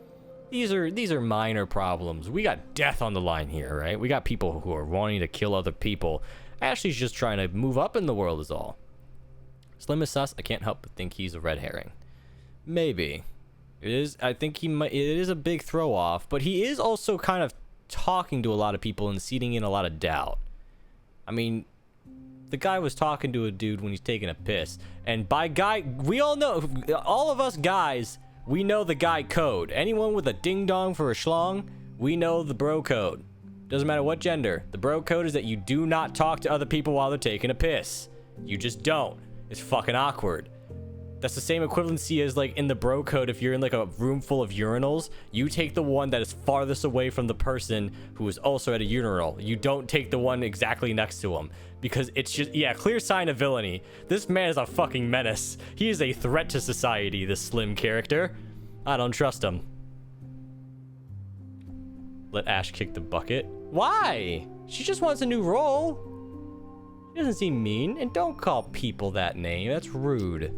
These are minor problems. We got death on the line here, right? We got people who are wanting to kill other people. Ashley's just trying to move up in the world is all. Slim is sus. I can't help but think he's a red herring. Maybe. It is. I think he might. It is a big throw off, but he is also kind of talking to a lot of people and seeding in a lot of doubt. I mean, the guy was talking to a dude when he's taking a piss. And by guy, we all know, all of us guys, we know the guy code. Anyone with a ding-dong for a schlong, we know the bro code. Doesn't matter what gender. The bro code is that you do not talk to other people while they're taking a piss. You just don't. It's fucking awkward. That's the same equivalency as like in the bro code. If you're in like a room full of urinals, you take the one that is farthest away from the person who is also at a urinal. You don't take the one exactly next to him because it's just, yeah, clear sign of villainy. This man is a fucking menace. He is a threat to society, this Slim character. I don't trust him. Let Ash kick the bucket. Why? She just wants a new role. She doesn't seem mean, and don't call people that name. That's rude.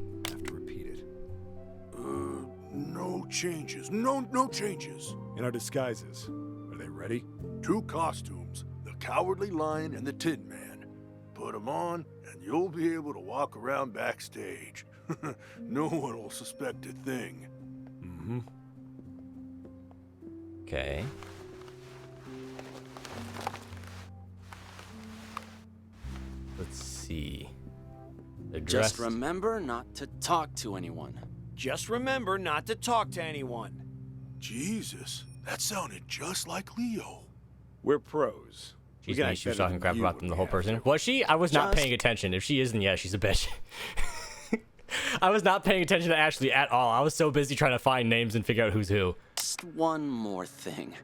No changes. No changes. In our disguises, are they ready? 2 costumes, the Cowardly Lion and the Tin Man. Put them on, and you'll be able to walk around backstage. No one will suspect a thing. Mm-hmm. Okay. Let's see. Just remember not to talk to anyone. Just remember not to talk to anyone. Jesus, that sounded just like Leo. We're pros. She was talking crap about them, the whole person. Was she? I was not paying attention. If she isn't, yeah, she's a bitch. I was not paying attention to Ashley at all. I was so busy trying to find names and figure out who's who. Just one more thing.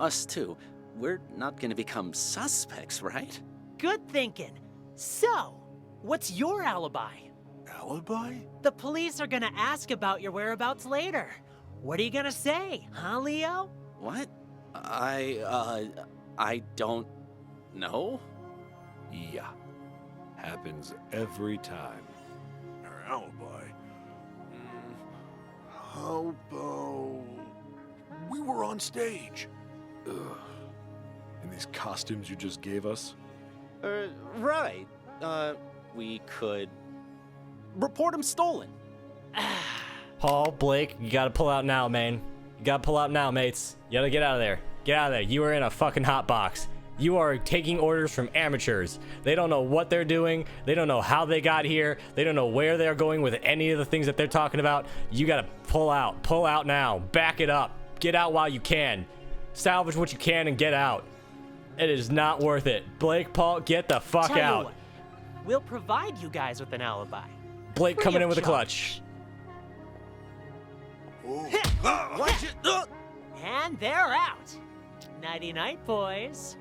Us two, we're not gonna become suspects, right? Good thinking. So, what's your alibi? Alibi? The police are gonna ask about your whereabouts later. What are you gonna say, huh, Leo? What? I don't know. Yeah. Happens every time. Our alibi? How about... we were on stage. Ugh. In these costumes you just gave us? Right. We could... report him stolen. Paul, Blake, you gotta pull out now, man. You gotta pull out now, mates. You gotta get out of there. Get out of there. You are in a fucking hot box. You are taking orders from amateurs. They don't know what they're doing. They don't know how they got here. They don't know where they're going with any of the things that they're talking about. You gotta pull out. Pull out now. Back it up. Get out while you can. Salvage what you can and get out. It is not worth it. Blake, Paul, get the fuck Tell you out. what, we'll provide you guys with an alibi. Blake Free coming of in with a charge. clutch. Watch it. And they're out. Nighty-night, boys.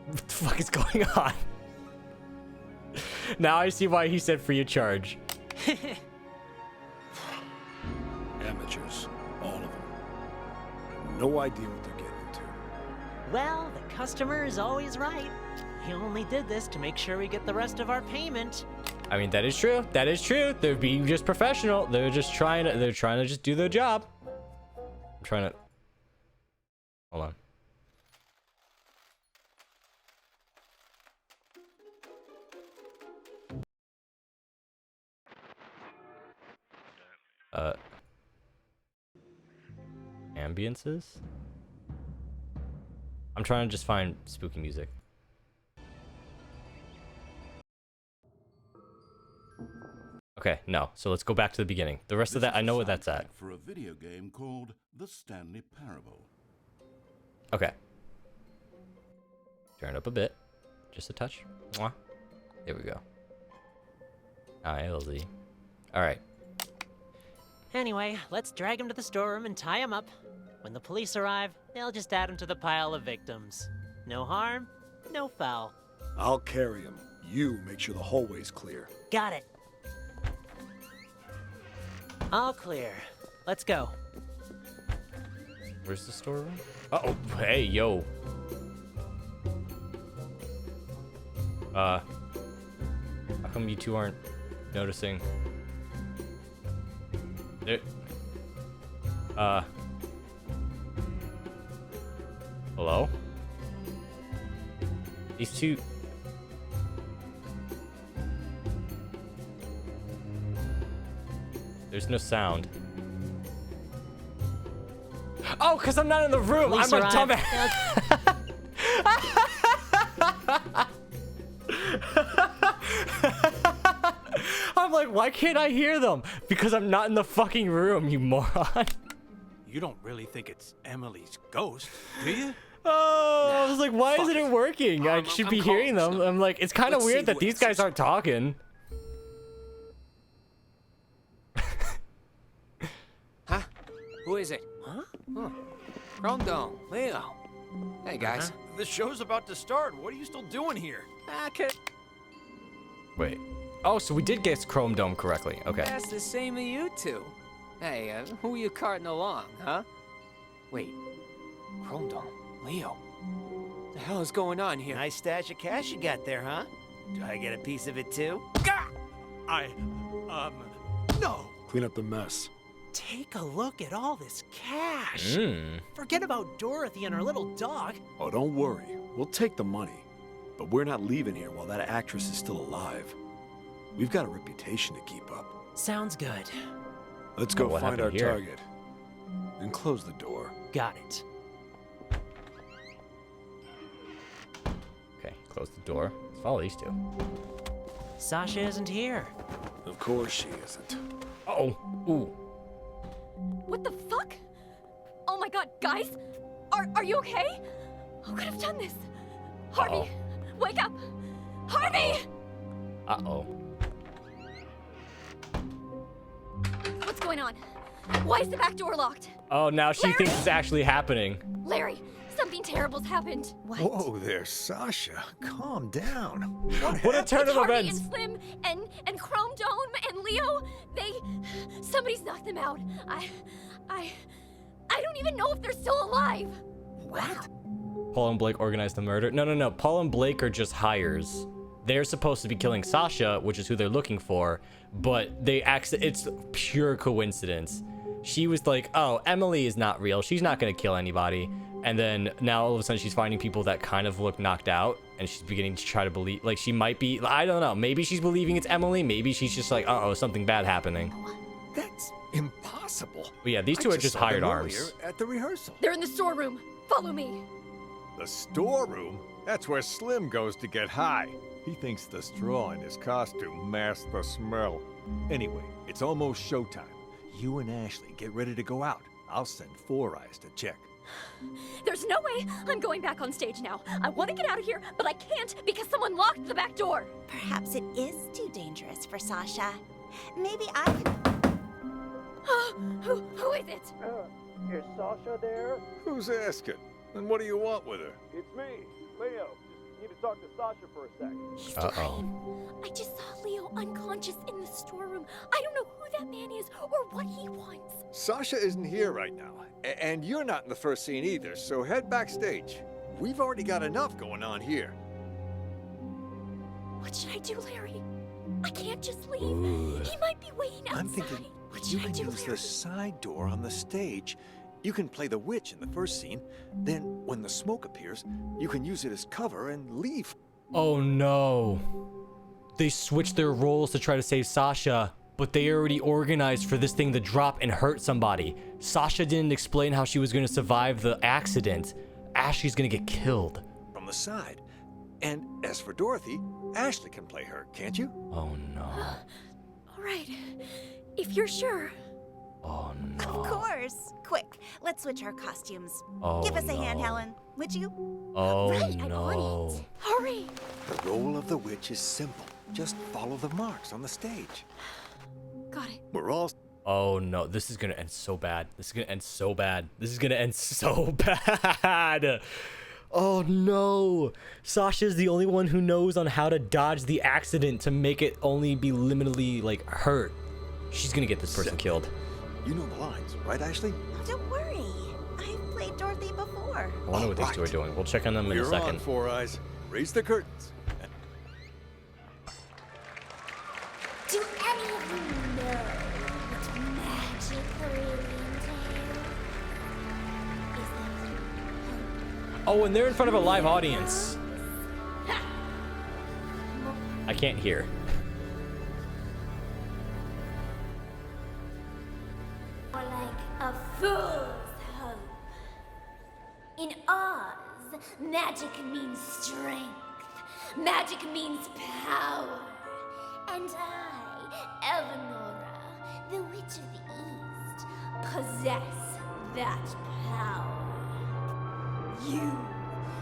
What the fuck is going on? Now I see why he said free of charge. Amateurs. All of them. No idea what they're getting into. Well, the customer is always right. He only did this to make sure we get the rest of our payment. I mean, that is true. That is true. They're being just professional. They're just trying to just do their job. I'm trying to... Hold on. Ambiences? I'm trying to just find spooky music. Okay, no. So let's go back to the beginning. The rest of that, I know what that's at. For a video game called The Stanley Parable. Okay. Turn it up a bit. Just a touch. Mwah. There we go. ILZ. Alright. Anyway, let's drag him to the storeroom and tie him up. When the police arrive, they'll just add him to the pile of victims. No harm, no foul. I'll carry him. You make sure the hallway's clear. Got it. All clear. Let's go. Where's the storeroom? Uh-oh. Hey, yo. How come you two aren't noticing? There. Hello? These two... There's no sound. Oh, because I'm not in the room! Police I'm a arrive. dumbass! I'm like, why can't I hear them? Because I'm not in the fucking room, you moron. You don't really think it's Emily's ghost, do you? Oh, I was like, why isn't it working? I should be hearing them. I'm like, it's kind of weird that these guys aren't talking. Huh? Who is it? Huh? Chrome Dome, Leo. Hey, guys. The show's about to start. What are you still doing here? Wait. Oh, so we did guess Chrome Dome correctly. Okay. That's the same of you two. Hey, who are you carting along, huh? Wait. Chrome Dome, Leo. The hell is going on here? Nice stash of cash you got there, huh? Do I get a piece of it too? No. Clean up the mess. Take a look at all this cash. Forget about Dorothy and her little dog. Oh, don't worry. We'll take the money. But we're not leaving here while that actress is still alive. We've got a reputation to keep up. Sounds good. Let's go What find our happened here? target. And close the door. Got it. Okay, close the door. Let's follow these two. Sasha isn't here. Of course she isn't. Oh, ooh. What the fuck? Oh my god, guys! Are you okay? Who could have done this? Harvey, wake up! Harvey! Uh-oh. What's going on? Why is the back door locked? Oh, now she Larry! thinks it's actually happening. Larry, something terrible's happened. Whoa there, Sasha. Calm down. What a turn of Harvey events. and Slim and Chrome Dome and Leo, somebody's knocked them out. I don't even know if they're still alive. What? Paul and Blake organized the murder. No. Paul and Blake are just hires. They're supposed to be killing Sasha, which is who they're looking for, but it's pure coincidence. She was like, oh, Emily is not real. She's not going to kill anybody. And then now all of a sudden she's finding people that kind of look knocked out, and she's beginning to try to believe, like she might be, I don't know. Maybe she's believing it's Emily. Maybe she's just like, uh-oh, something bad happening. That's impossible. But yeah, these two are just saw hired them arms. earlier at the rehearsal. They're in the storeroom. Follow me. The storeroom? That's where Slim goes to get high. He thinks the straw in his costume masks the smell. Anyway, it's almost showtime. You and Ashley get ready to go out. I'll send Four Eyes to check. There's no way I'm going back on stage now. I want to get out of here, but I can't because someone locked the back door. Perhaps it is too dangerous for Sasha. Maybe I can... Who is it? Is Sasha there? Who's asking? And what do you want with her? It's me, Leo. Just need to talk to Sasha for a sec. Uh-oh. I just saw Leo unconscious in the storeroom. I don't know who that man is or what he wants. Sasha isn't here right now. And you're not in the first scene either, so head backstage. We've already got enough going on here. What should I do, Larry? I can't just leave. He might be waiting outside. I'm thinking what you should I can do, use Larry? the side door on the stage You can play the witch in the first scene, then when the smoke appears, you can use it as cover and leave. Oh no. They switched their roles to try to save Sasha, but they already organized for this thing to drop and hurt somebody. Sasha didn't explain how she was going to survive the accident. Ashley's going to get killed. From the side. And as for Dorothy, Ashley can play her, can't you? Oh no. All right, if you're sure. Oh no. Of course. Quick, let's switch our costumes. Oh, Give us a hand, no. Helen, would you? Oh Right, I'm no. on it. Hurry! The role of the witch is simple. Just follow the marks on the stage. Got it. We're all... Oh no, this is gonna end so bad. This is gonna end so bad. This is gonna end so bad. Oh no. Sasha's the only one who knows on how to dodge the accident to make it only be liminally, like, hurt. She's gonna get this person killed. You know the lines, right, Ashley? Don't worry. I've played Dorothy before. I wonder what these two are doing. We'll check on them in a You're second. on, Four Eyes. Raise the curtains. Do any of you know what magic really entails? Oh, and they're in front of a live audience. I can't hear. More like a fool's hope. In Oz, magic means strength. Magic means power. And I, Eleonora, the Witch of the East, possess that power. You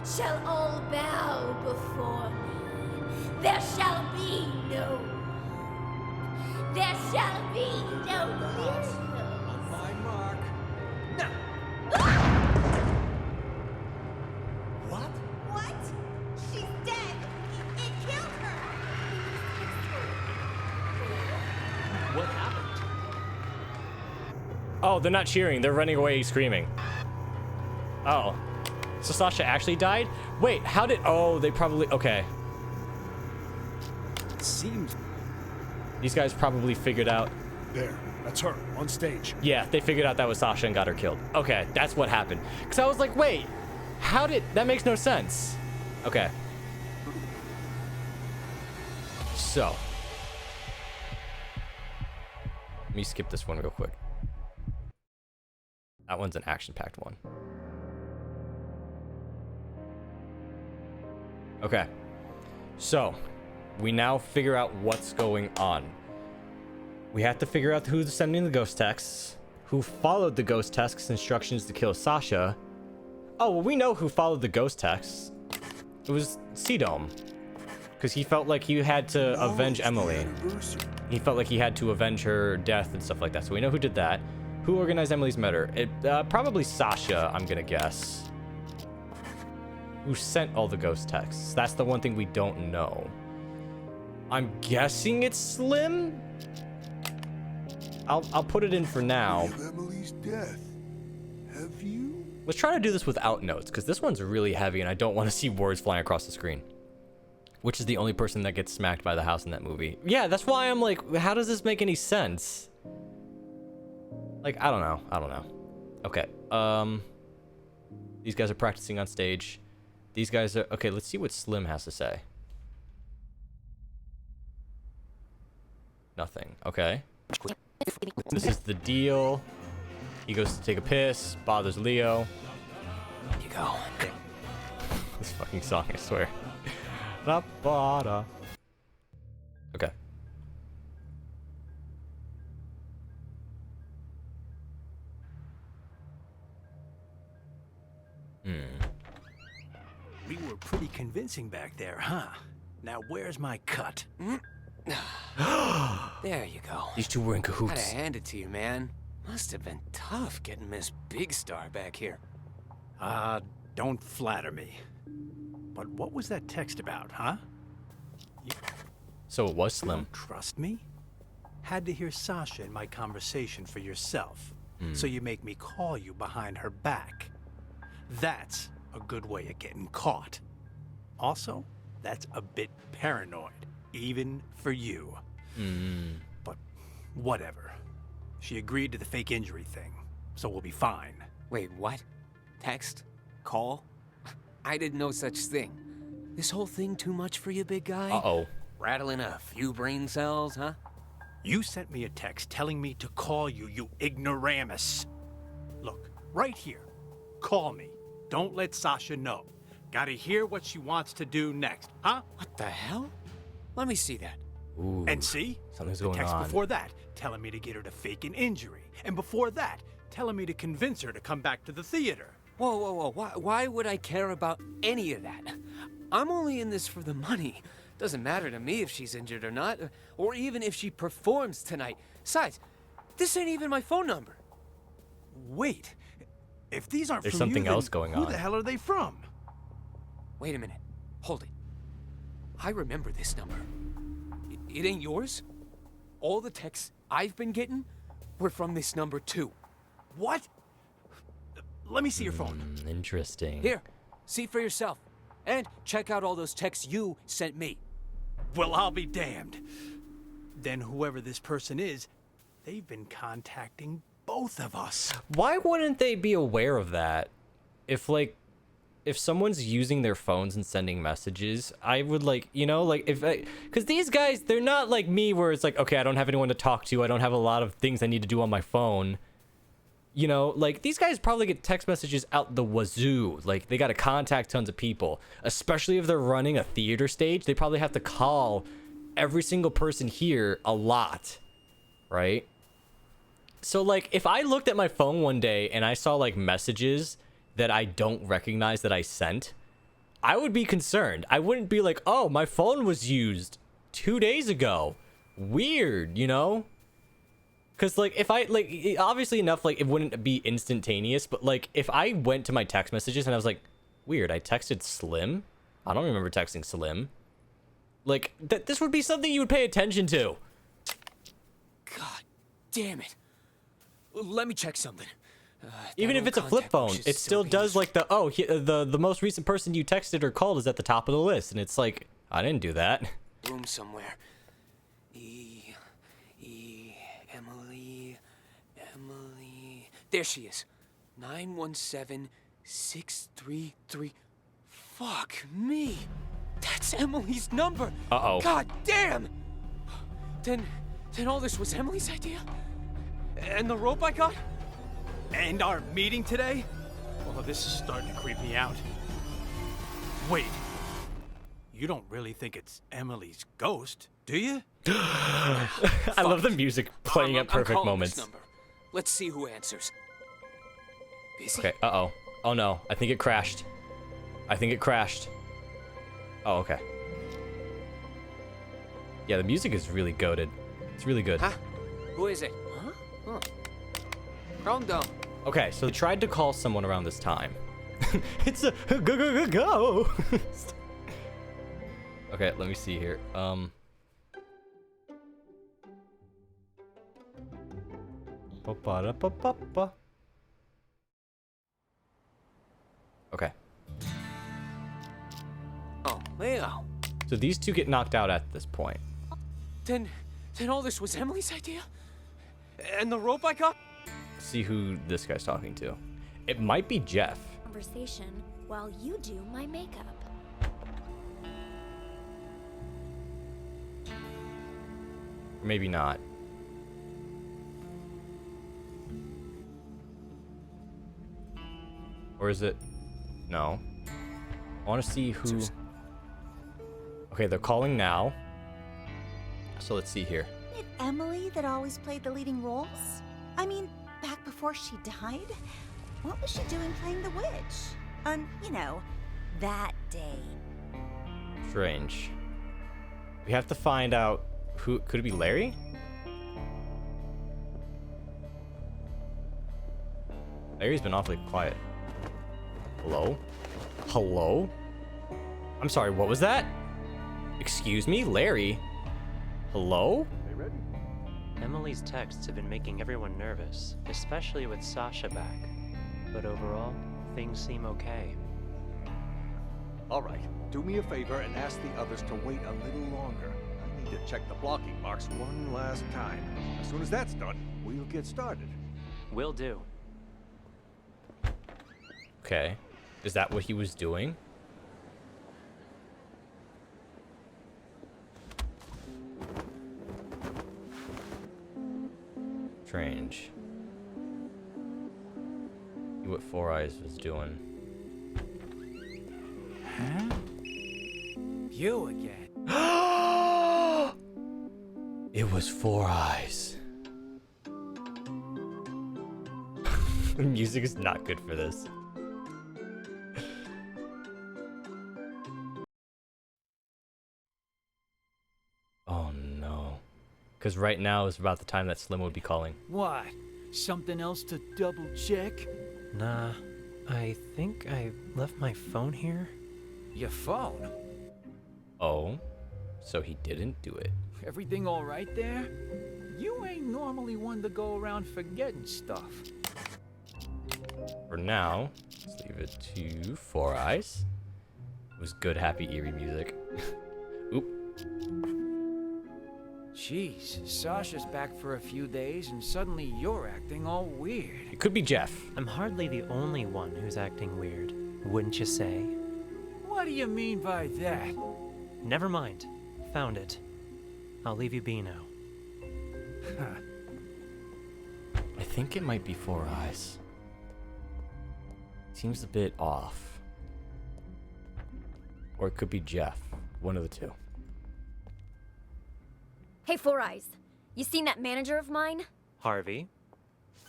shall all bow before me. There shall be no hope. There shall be no miracles. On my mark. Now. What? What? She's dead. It killed her. What happened? Oh, they're not cheering. They're running away screaming. Oh. So Sasha actually died? Wait, how did... Oh, they probably... Okay. Seems... These guys probably figured out... There, that's her, on stage. Yeah, they figured out that was Sasha and got her killed. Okay, that's what happened. Because I was like, wait, how did... That makes no sense. Okay. So. Let me skip this one real quick. That one's an action-packed one. Okay. So, we now figure out what's going on. We have to figure out who's sending the ghost texts, who followed the ghost texts instructions to kill Sasha. Oh, well, we know who followed the ghost texts. It was C-Dome. Because he felt like he had to avenge Emily. He felt like he had to avenge her death and stuff like that. So we know who did that. Who organized Emily's murder? Probably Sasha, I'm gonna guess. Who sent all the ghost texts? That's the one thing we don't know. I'm guessing it's Slim? I'll put it in for now. Emily's death. Have you? Let's try to do this without notes, because this one's really heavy and I don't want to see words flying across the screen. Which is the only person that gets smacked by the house in that movie. Yeah, that's why I'm like, how does this make any sense? Like, I don't know. Okay, these guys are practicing on stage. These guys are, okay, let's see what Slim has to say. Nothing, okay. This is the deal. He goes to take a piss, bothers Leo. There you go. This fucking song, I swear. La bada. Okay. We were pretty convincing back there, huh? Now where's my cut? There you go. These two were in cahoots. Gotta hand it to you, man. Must have been tough getting Miss Big Star back here. Don't flatter me. But what was that text about, huh? So it was Slim. Don't trust me? Had to hear Sasha in my conversation for yourself. So you make me call you behind her back. That's a good way of getting caught. Also, that's a bit paranoid, even for you. But whatever. She agreed to the fake injury thing, so we'll be fine. Wait, what? Text? Call? I didn't know such thing. This whole thing too much for you, big guy? Uh-oh. Rattling a few brain cells, huh? You sent me a text telling me to call you, you ignoramus. Look, right here. Call me. Don't let Sasha know. Gotta hear what she wants to do next, huh? What the hell? Let me see that. Ooh, and see? something's The going text on. before that, telling me to get her to fake an injury. And before that, telling me to convince her to come back to the theater. Whoa, whoa, whoa. Why would I care about any of that? I'm only in this for the money. Doesn't matter to me if she's injured or not, or even if she performs tonight. Besides, this ain't even my phone number. Wait. If these aren't There's from something you, else then going who on. the hell are they from? Wait a minute. Hold it. I remember this number. It ain't yours? All the texts I've been getting were from this number too. What? Let me see your phone. Interesting. Here, see for yourself. And check out all those texts you sent me. Well, I'll be damned. Then whoever this person is, they've been contacting both of us. Why wouldn't they be aware of that? If someone's using their phones and sending messages, I would because these guys, they're not like me where it's like, okay, I don't have anyone to talk to. I don't have a lot of things I need to do on my phone. These guys probably get text messages out the wazoo. Like, they got to contact tons of people, especially if they're running a theater stage. They probably have to call every single person here a lot, right? So, if I looked at my phone one day and I saw, messages that I don't recognize that I sent, I would be concerned. I wouldn't be like, oh, my phone was used 2 days ago. Weird, Because, if I, obviously enough, it wouldn't be instantaneous, but, if I went to my text messages and I was like, weird, I texted Slim? I don't remember texting Slim. This would be something you would pay attention to. God damn it. Let me check something. Even if it's a flip phone, it still does, the most recent person you texted or called is at the top of the list, and it's like, I didn't do that. Room somewhere. Emily. There she is. 917633. Fuck me. That's Emily's number. Uh-oh. God damn. Then all this was Emily's idea? And the rope I got? And our meeting today? Oh, this is starting to creep me out. Wait. You don't really think it's Emily's ghost, do you? I love the music playing at perfect I'm moments. this number. Let's see who answers. Busy? Okay, uh-oh. Oh no, I think it crashed. Oh, okay. Yeah, the music is really goated. It's really good. Huh? Who is it? Huh? Calm down. Okay, so they tried to call someone around this time. It's a go. Okay, let me see here. Okay. Oh, Leo. So these two get knocked out at this point. Then all this was Emily's idea? And the rope I got? See who this guy's talking to. It might be Jeff. Conversation while you do my makeup. Or maybe not. Or is it? No. I want to see who... Okay, they're calling now. So let's see here. Is it Emily that always played the leading roles? I mean, back before she died? What was she doing playing the witch? On, that day. Strange. We have to find out who... Could it be Larry? Larry's been awfully quiet. Hello? Hello? I'm sorry, what was that? Excuse me, Larry? Hello? Emily's texts have been making everyone nervous, especially with Sasha back. But overall, things seem okay. All right, do me a favor and ask the others to wait a little longer. I need to check the blocking marks one last time. As soon as that's done, we'll get started. Will do. Okay. Is that what he was doing? Strange. See what Four Eyes was doing. Huh? You again. It was Four Eyes. The music is not good for this. Oh no. Because right now is about the time that Slim would be calling. What? Something else to double check? Nah, I think I left my phone here. Your phone? Oh, so he didn't do it. Everything all right there? You ain't normally one to go around forgetting stuff. For now, let's leave it to Four Eyes. It was good, happy, eerie music. Oop. Jeez, Sasha's back for a few days and suddenly you're acting all weird. It could be Jeff. I'm hardly the only one who's acting weird, wouldn't you say? What do you mean by that? Never mind. Found it. I'll leave you be now. I think it might be Four Eyes. Seems a bit off. Or it could be Jeff. One of the two. Hey, Four Eyes. You seen that manager of mine? Harvey?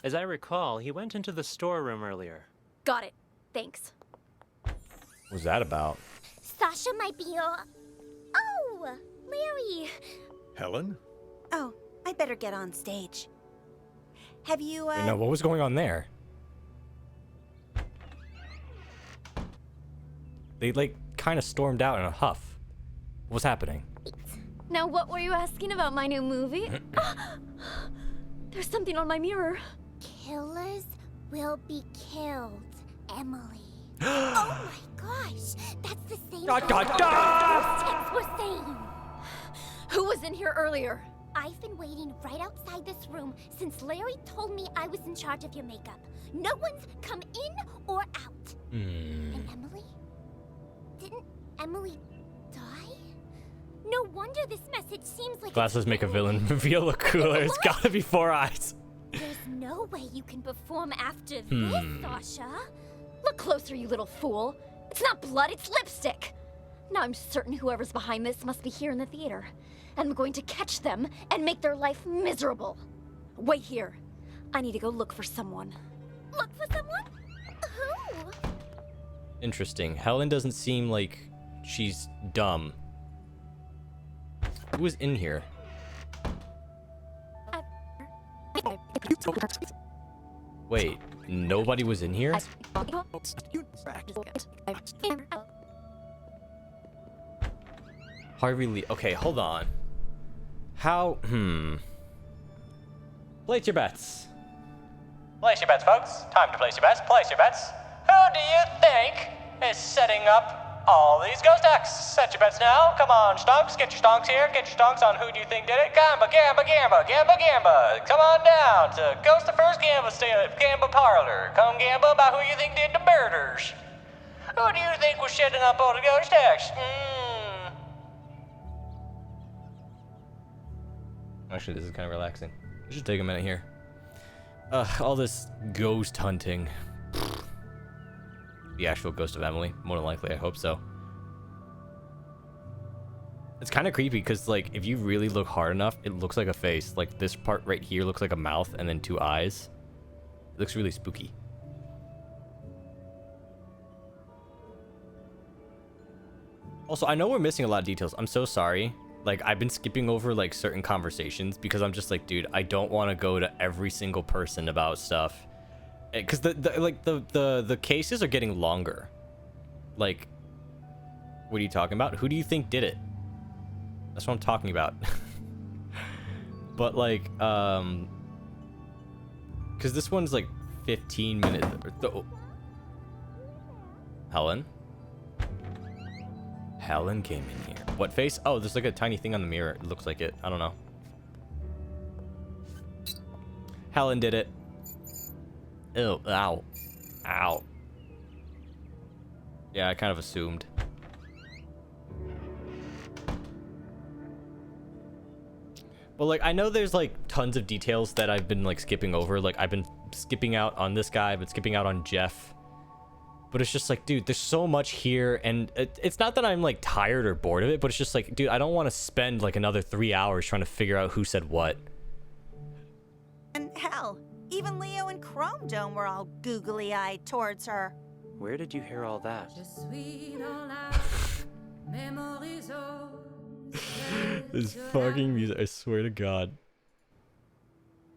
As I recall, he went into the storeroom earlier. Got it. Thanks. What was that about? Sasha might be Oh, Larry. Helen? Oh, I better get on stage. Have you, Wait, no, what was going on there? They, like, kind of stormed out in a huff. What was happening? Now, what were you asking about my new movie? There's something on my mirror. Killers will be killed, Emily. Oh my gosh, that's the same thing those texts were saying. Who was in here earlier? I've been waiting right outside this room since Larry told me I was in charge of your makeup. No one's come in or out. And Emily? Didn't Emily die? No wonder this message seems like Glasses make a villain reveal look cooler. It's gotta be Four Eyes. There's no way you can perform after this, Sasha. Look closer, you little fool. It's not blood, it's lipstick. Now I'm certain whoever's behind this must be here in the theater. And I'm going to catch them and make their life miserable. Wait here. I need to go look for someone. Look for someone? Who? Interesting. Helen doesn't seem like she's dumb. Who was in here? Wait, nobody was in here? Harvey Lee. Okay, hold on. How? Place your bets. Place your bets, folks. Time to place your bets. Place your bets. Who do you think is setting up all these ghost acts? Set your bets now. Come on, stonks. Get your stonks here. Get your stonks on who do you think did it. Gamba, gamba, gamba, gamba, gamba. Come on down to Ghostifur's Gamba Parlor. Come gamba about who you think did the murders. Who do you think was setting up all the ghost acts? Actually, this is kind of relaxing. I should take a minute here. All this ghost hunting. The actual ghost of Emily, more than likely, I hope so. It's kind of creepy because, like, if you really look hard enough, it looks like a face. Like, this part right here looks like a mouth and then two eyes. It looks really spooky. Also, I know we're missing a lot of details. I'm so sorry. Like, I've been skipping over, like, certain conversations because I'm just like, dude, I don't want to go to every single person about stuff. Because the cases are getting longer. Like, what are you talking about? Who do you think did it? That's what I'm talking about. But, like, because this one's, like, 15 minutes. Helen? Helen came in here. What face? Oh, there's like a tiny thing on the mirror. It looks like it. I don't know. Helen did it. Ew. Ow. Ow. Yeah, I kind of assumed. But like, I know there's like tons of details that I've been like skipping over. Like, I've been skipping out on this guy, I've been skipping out on Jeff. But it's just like, dude, there's so much here, and it's not that I'm like tired or bored of it, but it's just like, dude, I don't want to spend like another 3 hours trying to figure out who said what. And hell, even Leo and Chrome Dome were all googly-eyed towards her. Where did you hear all that? This fucking music, I swear to God.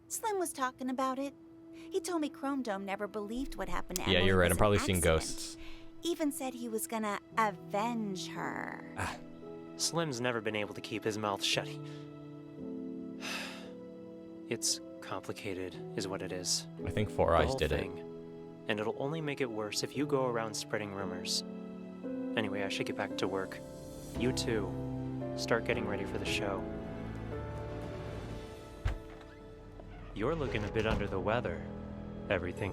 Slim was talking about it. He told me Chrome Dome never believed what happened to Yeah, Emily you're right. was I'm probably an seeing accident. ghosts. Even said he was gonna avenge her. Slim's never been able to keep his mouth shut. It's complicated, is what it is. I think Four Eyes did it. And it'll only make it worse if you go around spreading rumors. Anyway, I should get back to work. You too. Start getting ready for the show. You're looking a bit under the weather. Everything.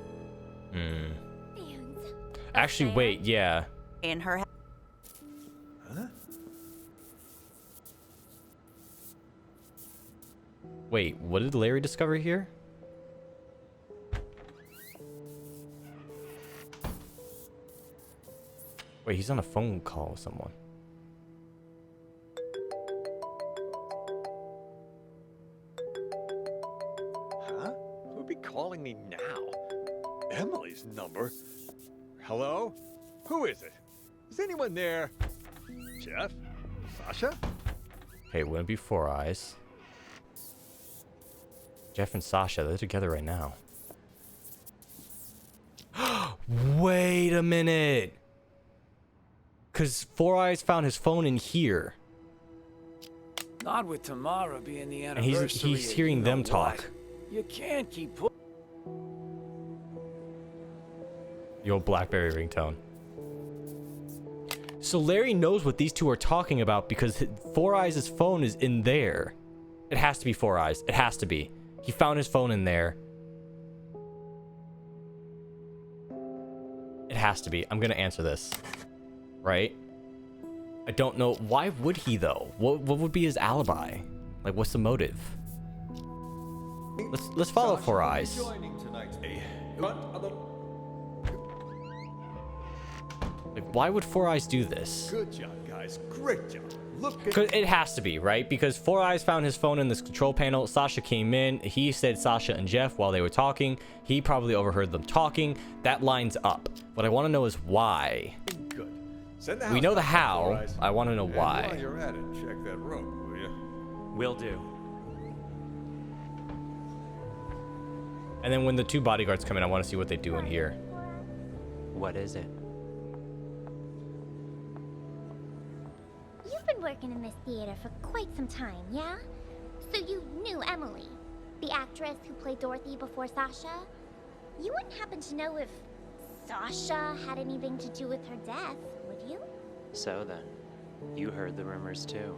Actually, wait, yeah. In her. Huh? Wait, what did Larry discover here? Wait, he's on a phone call with someone. Huh? Who'd be calling me now? Emily's number? Hello? Who is it? Is anyone there? Jeff? Sasha? Hey, wouldn't it be Four Eyes? Jeff and Sasha, they're together right now. Wait a minute! Because Four Eyes found his phone in here. Not with Tamara being the And anniversary. he's hearing them talk. You can't keep The old BlackBerry ringtone. So Larry knows what these two are talking about because Four Eyes' phone is in there. It has to be Four Eyes. It has to be. He found his phone in there. It has to be. I'm gonna answer this. Right? I don't know. Why would he though? What would be his alibi? Like, what's the motive? Let's follow Four Eyes. Like, why would Four Eyes do this? Good job, guys. Great job. Look at... 'Cause it has to be, right? Because Four Eyes found his phone in this control panel. Sasha came in. He said Sasha and Jeff while they were talking. He probably overheard them talking. That lines up. What I want to know is why. Good. Send the We know the house back, Four how. Eyes. I want to know And why. while you're at it, check that rope, will you? Will do. And then when the two bodyguards come in, I want to see what they do in here. What is it? You've been working in this theater for quite some time, yeah? So you knew Emily, the actress who played Dorothy before Sasha? You wouldn't happen to know if Sasha had anything to do with her death, would you? So then, you heard the rumors too.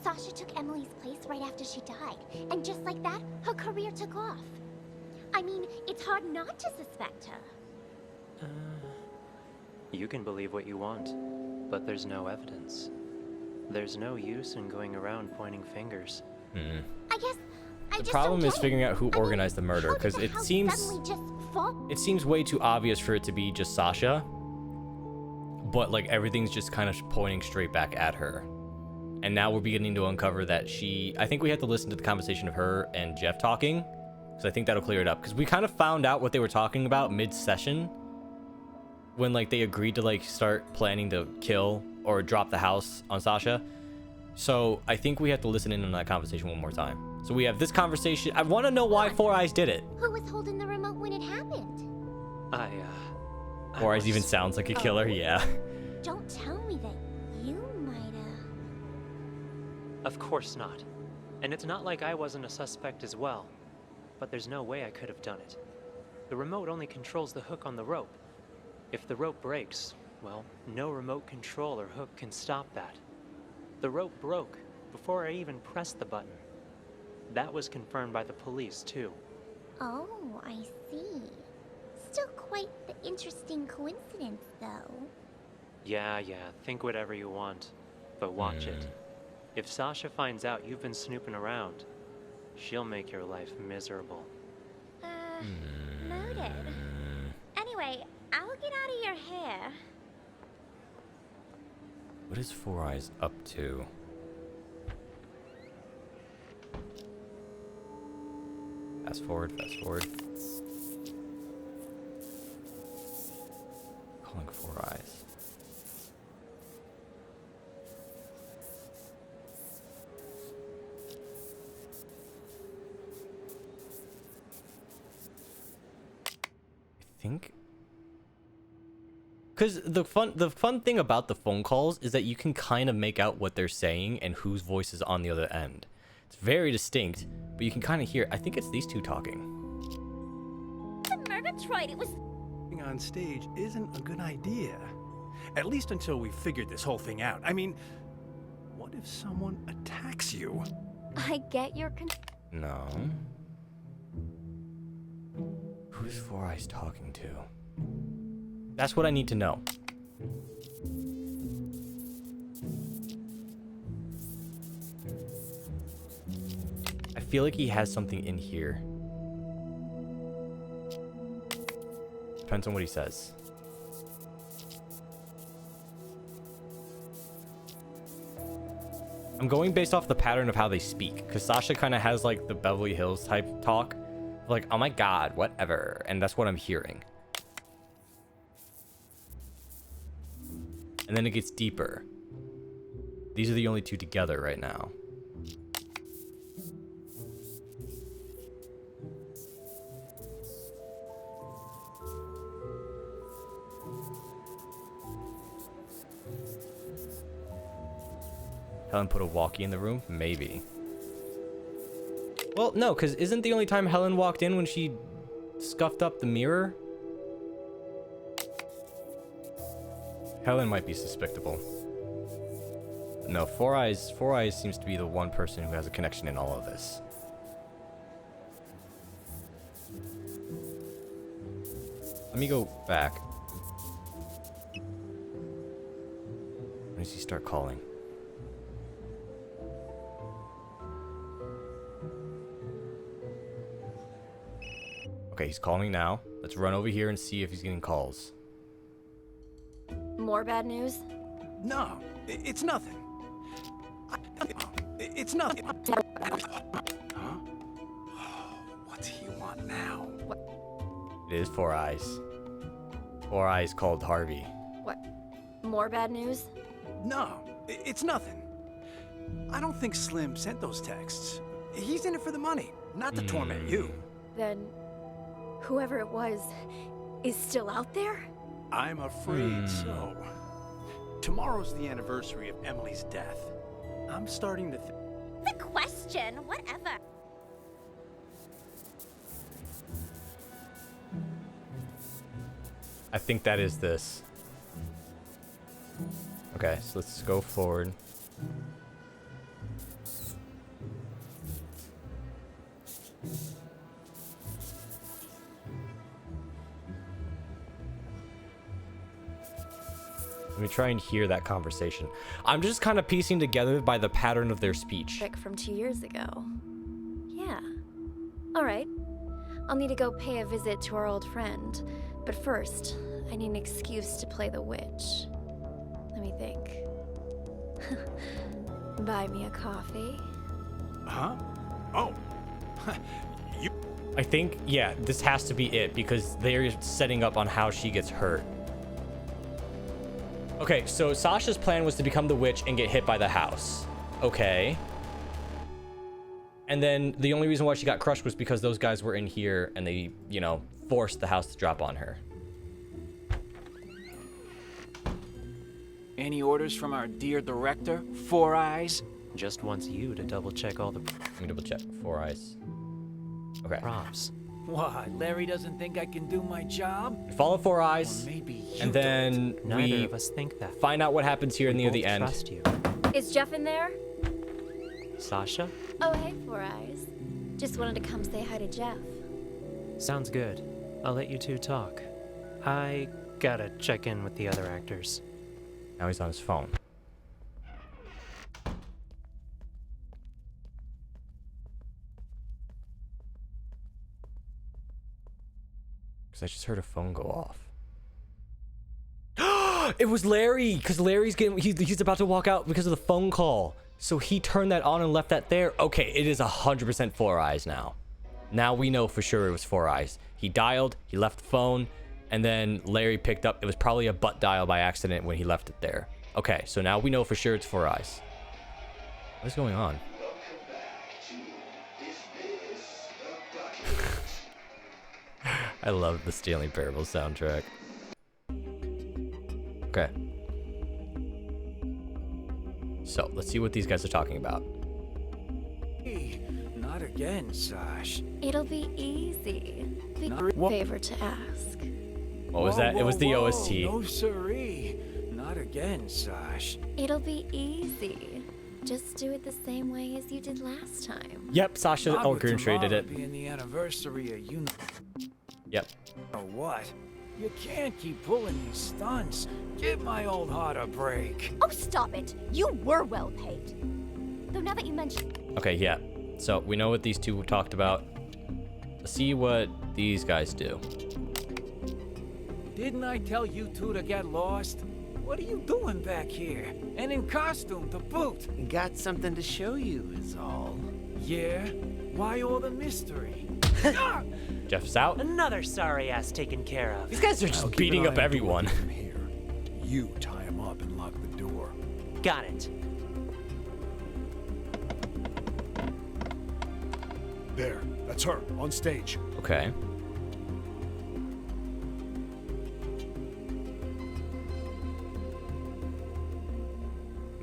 Sasha took Emily's place right after she died, and just like that, her career took off. I mean, it's hard not to suspect her. You can believe what you want, but there's no evidence. There's no use in going around pointing fingers. I guess I The just problem don't is get figuring it. out who organized the murder, because The it house seems suddenly just fall. it seems way too obvious for it to be just Sasha. But like everything's just kind of pointing straight back at her. And now we're beginning to uncover that I think we have to listen to the conversation of her and Jeff talking. So I think that'll clear it up. Because we kind of found out what they were talking about mid-session. When like they agreed to like start planning to kill or drop the house on Sasha. So I think we have to listen in on that conversation one more time. So we have this conversation. I want to know why Four Eyes did it. Who was holding the remote when it happened? Four Eyes even sounds like a killer, yeah. Don't tell me that you might've... Of course not. And it's not like I wasn't a suspect as well. But there's no way I could have done it. The remote only controls the hook on the rope. If the rope breaks, well, no remote control or hook can stop that. The rope broke before I even pressed the button. That was confirmed by the police, too. Oh, I see. Still quite the interesting coincidence, though. Yeah, think whatever you want. But watch it. If Sasha finds out you've been snooping around, she'll make your life miserable. Noted. Anyway, I'll get out of your hair. What is Four Eyes up to? Fast forward, fast forward. Calling Four Eyes. I think, because the fun thing about the phone calls is that you can kind of make out what they're saying and whose voice is on the other end. It's very distinct, but you can kind of hear. I think it's these two talking. The Murgatroyd, it was... On stage isn't a good idea. At least until we figured this whole thing out. I mean, what if someone attacks you? I get your No. Who's Four Eyes talking to? That's what I need to know. I feel like he has something in here. Depends on what he says. I'm going based off the pattern of how they speak, because Sasha kind of has like the Beverly Hills type talk. Like, oh my god, whatever. And that's what I'm hearing. And then it gets deeper. These are the only two together right now. Helen put a walkie in the room? Maybe. Well, no, because isn't the only time Helen walked in when she scuffed up the mirror? Helen might be suspectable. No, Four Eyes seems to be the one person who has a connection in all of this. Let me go back. When does he start calling? Okay, he's calling now. Let's run over here and see if he's getting calls. More bad news? No, it's nothing. It's nothing. Huh? What's he want now? It is Four Eyes. Four Eyes called Harvey. What? More bad news? No, it's nothing. I don't think Slim sent those texts. He's in it for the money, not to torment you. Then, whoever it was is still out there? I'm afraid so. Tomorrow's the anniversary of Emily's death. I'm starting to think... The question, whatever. I think that is this. Okay, so let's go forward. Let me try and hear that conversation. I'm just kind of piecing together by the pattern of their speech. Trick from 2 years ago. Yeah. All right. I'll need to go pay a visit to our old friend. But first, I need an excuse to play the witch. Let me think. Buy me a coffee. Huh? Oh. I think, yeah, this has to be it because they're setting up on how she gets hurt. Okay, so Sasha's plan was to become the witch and get hit by the house. Okay. And then the only reason why she got crushed was because those guys were in here and they, you know, forced the house to drop on her. Any orders from our dear director, Four Eyes? Just wants you to double check all the... Let me double check. Four Eyes. Okay. Props. What, Larry doesn't think I can do my job? Follow Four Eyes, and then Neither of us think that. Find out what happens here We near the both end. trust you. Is Jeff in there? Sasha? Oh, hey, Four Eyes. Just wanted to come say hi to Jeff. Sounds good. I'll let you two talk. I gotta check in with the other actors. Now he's on his phone. Because I just heard a phone go off. It was Larry! Because Larry's he's about to walk out because of the phone call. So he turned that on and left that there. Okay, it is 100% Four Eyes now. Now we know for sure it was Four Eyes. He dialed, he left the phone, and then Larry picked up. It was probably a butt dial by accident when he left it there. Okay, so now we know for sure it's Four Eyes. What is going on? I love the Stanley Parable soundtrack. Okay. So, let's see what these guys are talking about. Hey, not again, Sash. It'll be easy. Big favor to ask. What was that? It was the OST. No siree. Not again, Sash. It'll be easy. Just do it the same way as you did last time. Yep, Sasha Greentree did it. Being the anniversary of you. Yep. Know what? You can't keep pulling these stunts. Give my old heart a break. Oh, stop it. You were well paid. Though now that you mention... Okay, yeah. So, we know what these two talked about. Let's see what these guys do. Didn't I tell you two to get lost? What are you doing back here? And in costume to boot. Got something to show you is all. Yeah? Why all the mystery? Jeff's out. Another sorry ass taken care of. These guys are just beating up everyone. From here. You tie him up and lock the door. Got it. There, that's her, on stage. Okay.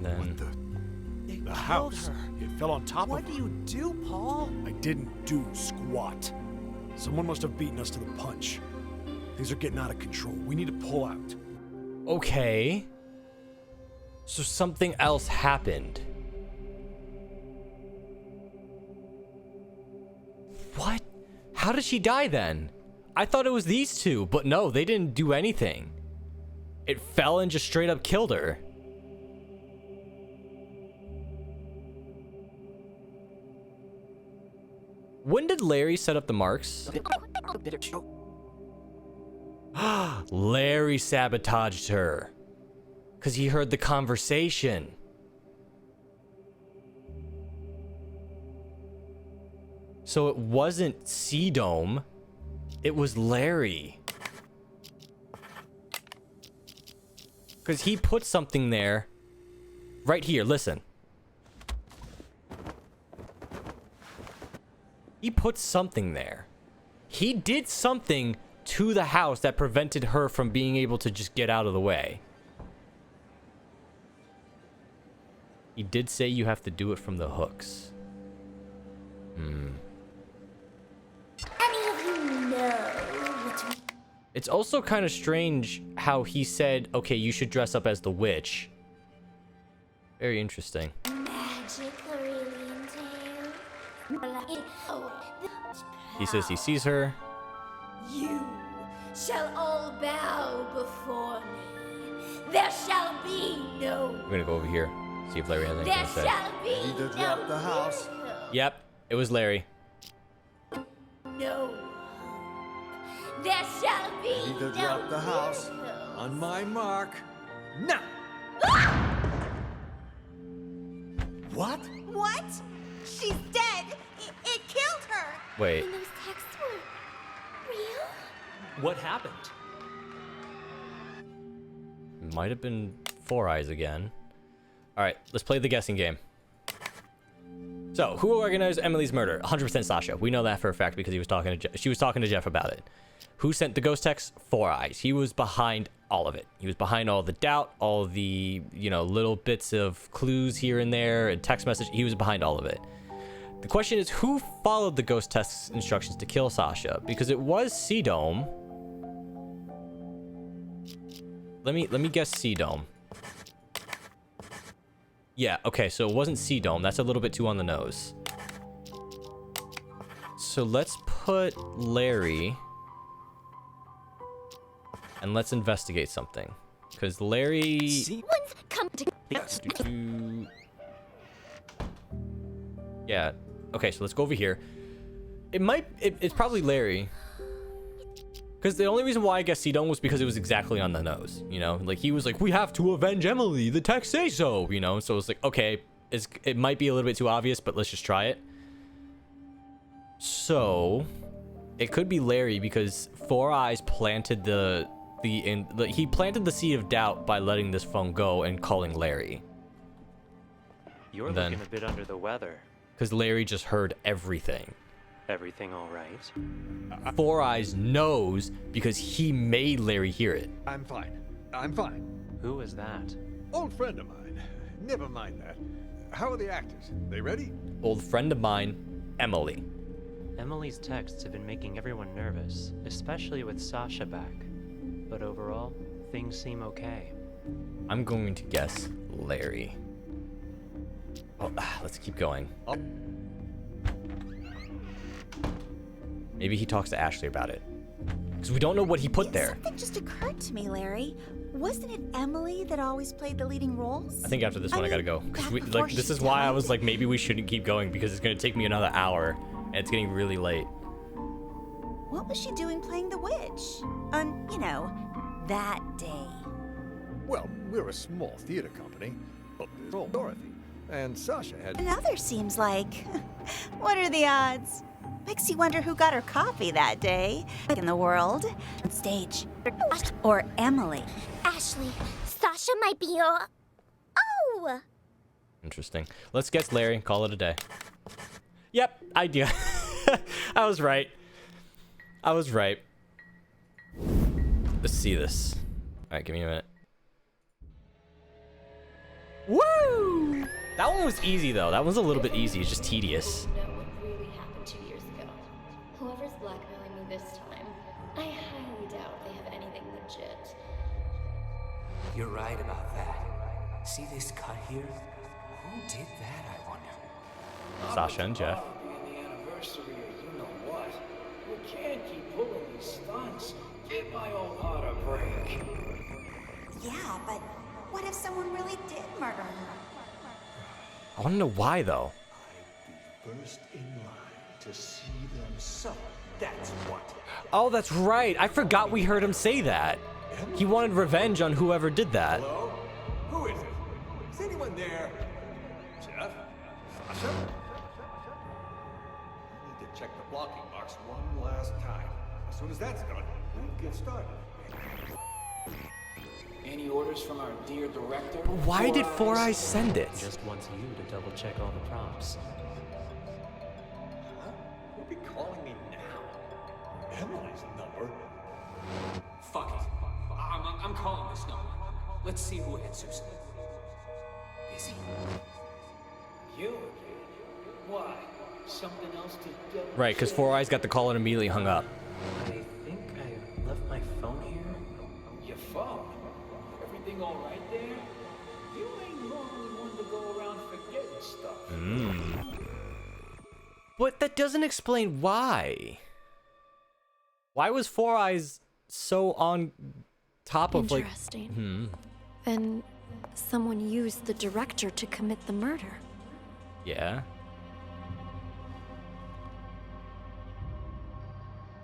Then the house. It fell on top of her. What do you do, Paul? I didn't do squat. Someone must have beaten us to the punch. Things are getting out of control. We need to pull out. Okay. So something else happened. What? How did she die then? I thought it was these two, but no, they didn't do anything. It fell and just straight up killed her. When did Larry set up the marks? Larry sabotaged her. Because he heard the conversation. So it wasn't C-Dome. It was Larry. Because he put something there. Right here, listen. He put something there. He did something to the house that prevented her from being able to just get out of the way. He did say you have to do it from the hooks. Any of you know what It's also kind of strange how he said, okay, you should dress up as the witch. Very interesting. magic really entails? He says he sees her. You shall all bow before me. There shall be no. We're gonna go over here, see if Larry has anything There to say. shall be Need to drop the house. Yep, it was Larry. no. There shall be Need to no. drop the house. On my mark. Now. What? What? She's dead. It killed her. Wait. And those texts were real? What happened? Might have been Four Eyes again. All right, let's play the guessing game. So, who organized Emily's murder? 100% Sasha. We know that for a fact because he was talking to she was talking to Jeff about it. Who sent the ghost text? Four Eyes. He was behind all of it. He was behind all the doubt, all the, you know, little bits of clues here and there, and text message. He was behind all of it. The question is, who followed the ghost text instructions to kill Sasha? Because it was C-Dome. Let me guess C-Dome. Yeah, okay, so it wasn't C-Dome. That's a little bit too on the nose. So let's put Larry... and let's investigate something. Because Larry... When Let's come to. Yeah. Okay, so let's go over here. It's probably Larry. Because the only reason why I guess Sidon was because it was exactly on the nose, you know? Like, he was like, we have to avenge Emily. The text say so, you know? So it's like, okay, it might be a little bit too obvious, but let's just try it. So, it could be Larry because Four Eyes planted he planted the seed of doubt by letting this phone go and calling Larry. You're looking a bit under the weather. Because Larry just heard everything. Everything all right? Four Eyes knows because he made Larry hear it. I'm fine. I'm fine. Who is that? Old friend of mine. Never mind that. How are the actors? They ready? Old friend of mine, Emily. Emily's texts have been making everyone nervous, especially with Sasha back. But overall, things seem okay. I'm going to guess Larry. Oh, let's keep going. Maybe he talks to Ashley about it. Because we don't know what he put there. Something just occurred to me, Larry. Wasn't it Emily that always played the leading roles? I think after this one I gotta go. Because this is why I was like, maybe we shouldn't keep going because it's gonna take me another hour. And it's getting really late. What was she doing playing the witch? On, that day. Well, we're a small theater company. But there's old Dorothy. And Sasha had... Another seems like... What are the odds? Makes you wonder who got her coffee that day. In the world. On stage. Or Emily. Ashley, Sasha might be your... Oh! Interesting. Let's guess Larry. Call it a day. Yep, idea. I was right. Let's see this. Alright, give me a minute. Woo! That one was easy, though. That one's a little bit easy. It's just tedious. Know what really happened 2 years ago. Whoever's blackmailing me this time, I highly doubt they have anything legit. You're right about that. See this cut here? Who did that, I wonder? Sasha and Jeff. The anniversary of you know what? We can't keep pulling these stunts. Give my old heart a break. Yeah, but what if someone really did murder her? I want to know why, though. First in line to see them suffer. That's what. Oh, that's right. I forgot we heard him say that. He wanted revenge on whoever did that. Hello? Who is it? Is anyone there? Jeff? Sasha? I need to check the blocking marks one last time. As soon as that's done, we'll get started. Any orders from our dear director? But why did Four Eyes send it? Just wants you to double check all the props. Huh? Who'll be calling me now? Emily's number? Fuck it. I'm calling this number. Let's see who answers. Busy? You? Why? Something else to do? Right, because Four Eyes got the call and immediately hung up. I think I left my phone here. Your phone? Everything all right there? You ain't normally one to go around forgetting stuff. But that doesn't explain why. Why was Four Eyes so on top of like... Interesting. Then someone used the director to commit the murder. Yeah.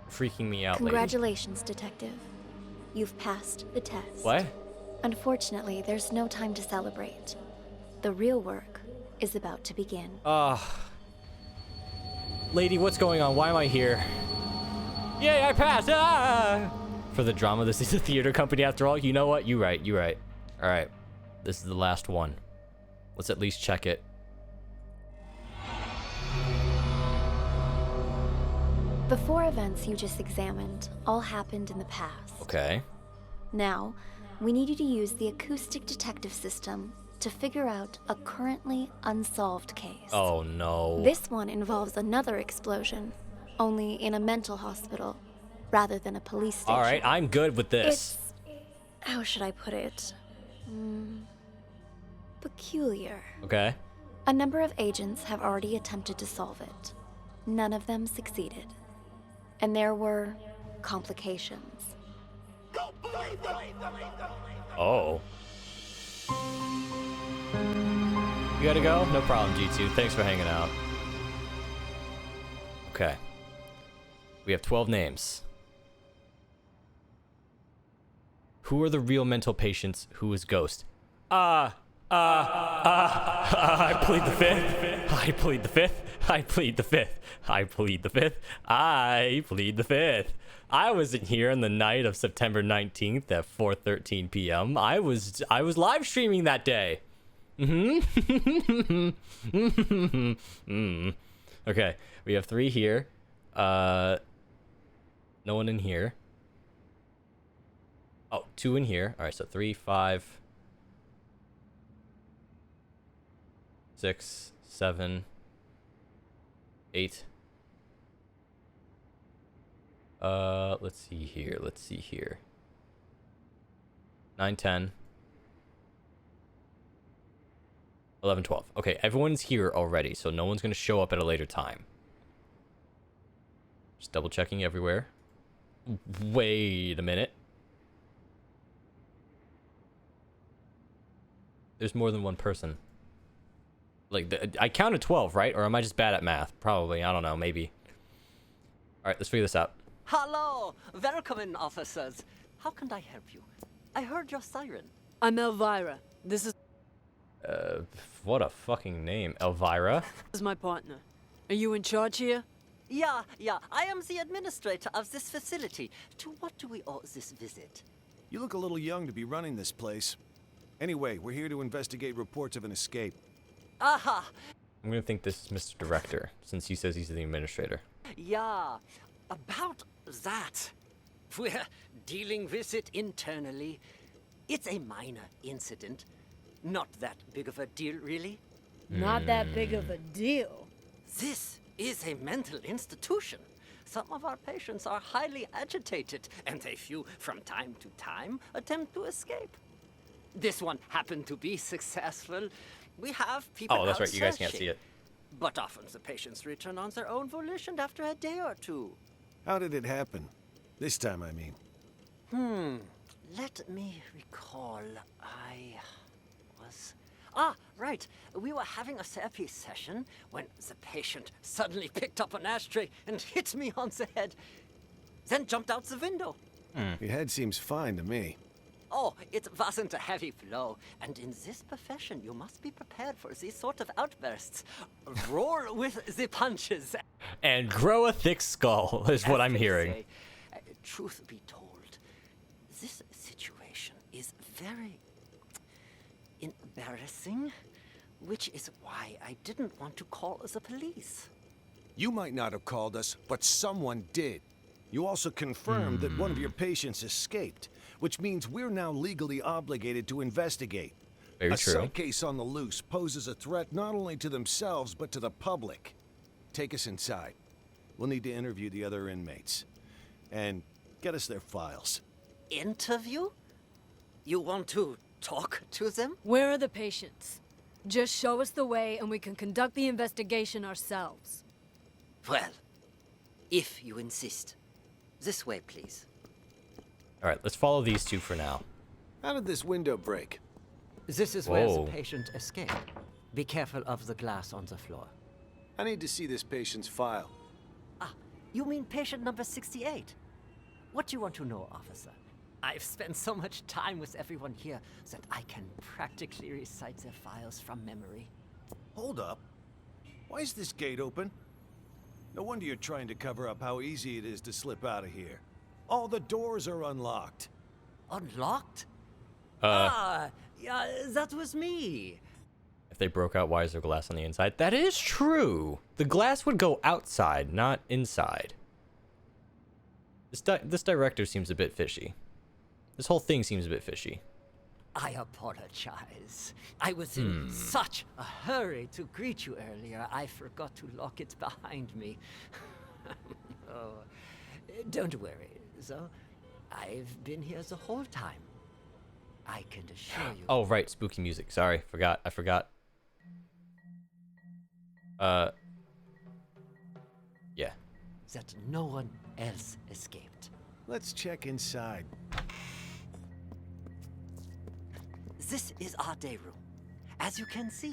Freaking me out, lady. Congratulations, detective. You've passed the test. What? Unfortunately, there's no time to celebrate. The real work is about to begin. Lady, what's going on? Why am I here? Yay, I passed! Ah! For the drama, this is a theater company after all. You know what? You're right. All right. This is the last one. Let's at least check it. The 4 events you just examined all happened in the past. Okay. Now, we need you to use the acoustic detective system to figure out a currently unsolved case. Oh, no. This one involves another explosion, only in a mental hospital, rather than a police station. All right, I'm good with this. It's... how should I put it? Peculiar. Okay. A number of agents have already attempted to solve it. None of them succeeded. And there were complications. Oh. You gotta go? No problem, G2. Thanks for hanging out. Okay. We have 12 names. Who are the real mental patients? Who is Ghost? I plead the fifth. I plead the fifth. I plead the fifth. I plead the fifth. I plead the fifth. I wasn't here on the night of September 19th at 4:13 p.m. I was live streaming that day. Okay, we have 3 here. No one in here. Oh, 2 in here. All right, so 3, 5, 6, 7, 8. Let's see here. Let's see here. 9, 10. 11, 12. Okay, everyone's here already, so no one's going to show up at a later time. Just double checking everywhere. Wait a minute. There's more than one person. Like, I counted 12, right? Or am I just bad at math? Probably. I don't know. Maybe. All right, let's figure this out. Hello! Welcome in, officers. How can I help you? I heard your siren. I'm Elvira. This is What a fucking name. Elvira? This is my partner. Are you in charge here? Yeah. I am the administrator of this facility. To what do we owe this visit? You look a little young to be running this place. Anyway, we're here to investigate reports of an escape. Aha! I'm gonna think this is Mr. Director, since he says he's the administrator. Yeah, about that. We're dealing with it internally. It's a minor incident. Not that big of a deal, really. Not that big of a deal. This is a mental institution. Some of our patients are highly agitated, and a few, from time to time, attempt to escape. This one happened to be successful. We have people Oh, that's out right. You guys can't searching. see it. But often the patients return on their own volition after a day or two. How did it happen? This time, I mean. Let me recall. Right. We were having a therapy session when the patient suddenly picked up an ashtray and hit me on the head, then jumped out the window. Your head seems fine to me. Oh, it wasn't a heavy blow. And in this profession, you must be prepared for these sort of outbursts. Roll with the punches. And grow a thick skull, is what I'm hearing. Say, truth be told, this situation is very embarrassing, which is why I didn't want to call the police. You might not have called us, but someone did. You also confirmed that one of your patients escaped, which means we're now legally obligated to investigate. Very a true. psych case on the loose poses a threat not only to themselves, but to the public. Take us inside. We'll need to interview the other inmates. And get us their files. Interview? You want to talk to them? Where are the patients? Just show us the way and we can conduct the investigation ourselves. Well, if you insist. This way, please. All right, let's follow these 2 for now. How did this window break? This is where the patient escaped. Be careful of the glass on the floor. I need to see this patient's file. You mean patient number 68? What do you want to know, officer? I've spent so much time with everyone here that I can practically recite their files from memory. Hold up. Why is this gate open? No wonder you're trying to cover up how easy it is to slip out of here. All the doors are unlocked. Unlocked? Uh. Yeah, that was me. If they broke out, why is there glass on the inside? That is true. The glass would go outside, not inside. This director seems a bit fishy. This whole thing seems a bit fishy. I apologize. I was in such a hurry to greet you earlier, I forgot to lock it behind me. Oh, don't worry, though. I've been here the whole time. I can assure you. Oh, right, spooky music. Sorry, I forgot. Yeah. That no one else escaped. Let's check inside. This is our day room. As you can see,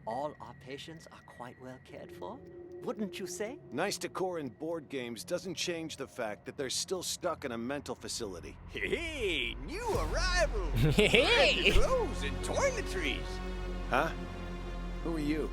all our patients are quite well cared for. Wouldn't you say? Nice decor and board games doesn't change the fact that they're still stuck in a mental facility. Hey, new arrival! Hey! Clothes and toiletries! Huh? Who are you?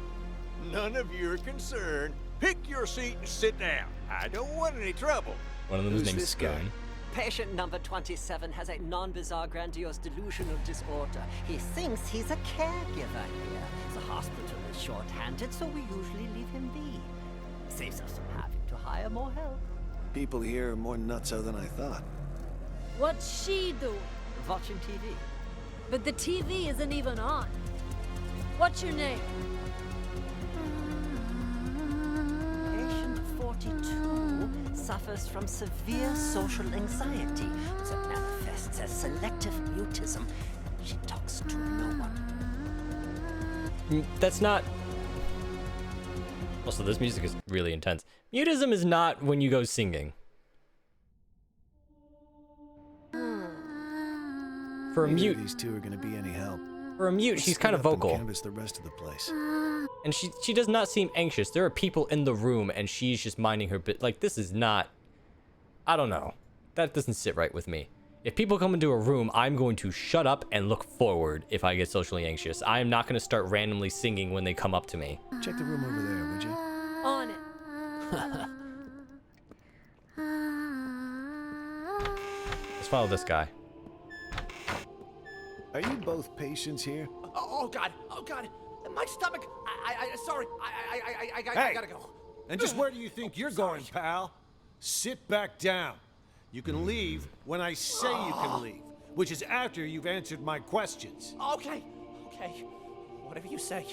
None of your concern. Pick your seat and sit down. I don't want any trouble. One of them is named Spoon. Patient number 27 has a non-bizarre grandiose delusional disorder. He thinks he's a caregiver here. The hospital is short-handed, so we usually leave him be. Saves us from having to hire more help. People here are more nutso than I thought. What's she doing? Watching TV. But the TV isn't even on. What's your name? Patient 42 suffers from severe social anxiety that manifests as selective mutism. She talks to no one. That's not... Also, this music is really intense. Mutism is not when you go singing. For a mute, these two are gonna be any help. For a mute, she's kind of vocal. Canvas the rest of the place. And she does not seem anxious. There are people in the room and she's just minding her bit. Like, this is not... I don't know. That doesn't sit right with me. If people come into a room, I'm going to shut up and look forward if I get socially anxious. I am not going to start randomly singing when they come up to me. Check the room over there, would you? On it. Let's follow this guy. Are you both patients here? Oh God! Oh God! My stomach! Sorry. I gotta go. And just where do you think you're going, pal? Sit back down. You can leave when I say you can leave, which is after you've answered my questions. Okay. Whatever you say.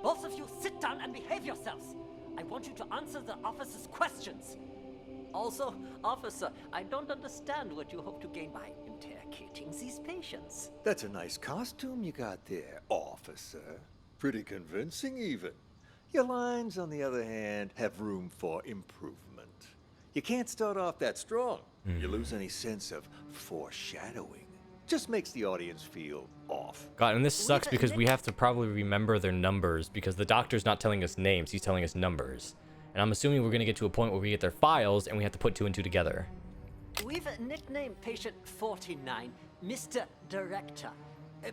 Both of you sit down and behave yourselves. I want you to answer the officer's questions. Also, officer, I don't understand what you hope to gain by interrogating these patients. That's a nice costume you got there, officer. Pretty convincing, even. Your lines, on the other hand, have room for improvement. You can't start off that strong. You lose any sense of foreshadowing. Just makes the audience feel off. God, and this sucks because we have to probably remember their numbers because the doctor's not telling us names, he's telling us numbers. And I'm assuming we're going to get to a point where we get their files and we have to put two and two together. We've nicknamed patient 49 Mr. Director.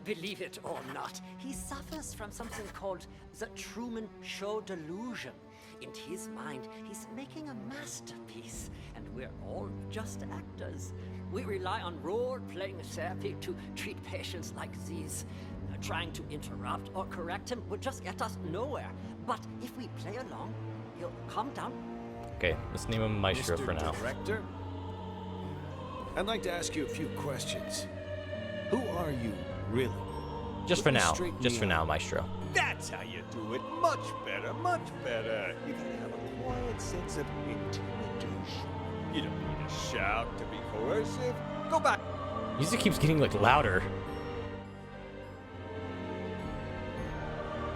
Believe it or not, he suffers from something called the Truman Show delusion. In his mind, he's making a masterpiece, and we're all just actors. We rely on role-playing therapy to treat patients like these. Trying to interrupt or correct him would just get us nowhere. But if we play along, he'll calm down. Okay, let's name him Maestro for now. Director? I'd like to ask you a few questions. Who are you, really? Just for now. Just for now, Maestro. That's how you do it. Much better, much better. You gotta have a quiet sense of intimidation. You don't need to shout to be coercive. Go back. Music keeps getting, like, louder.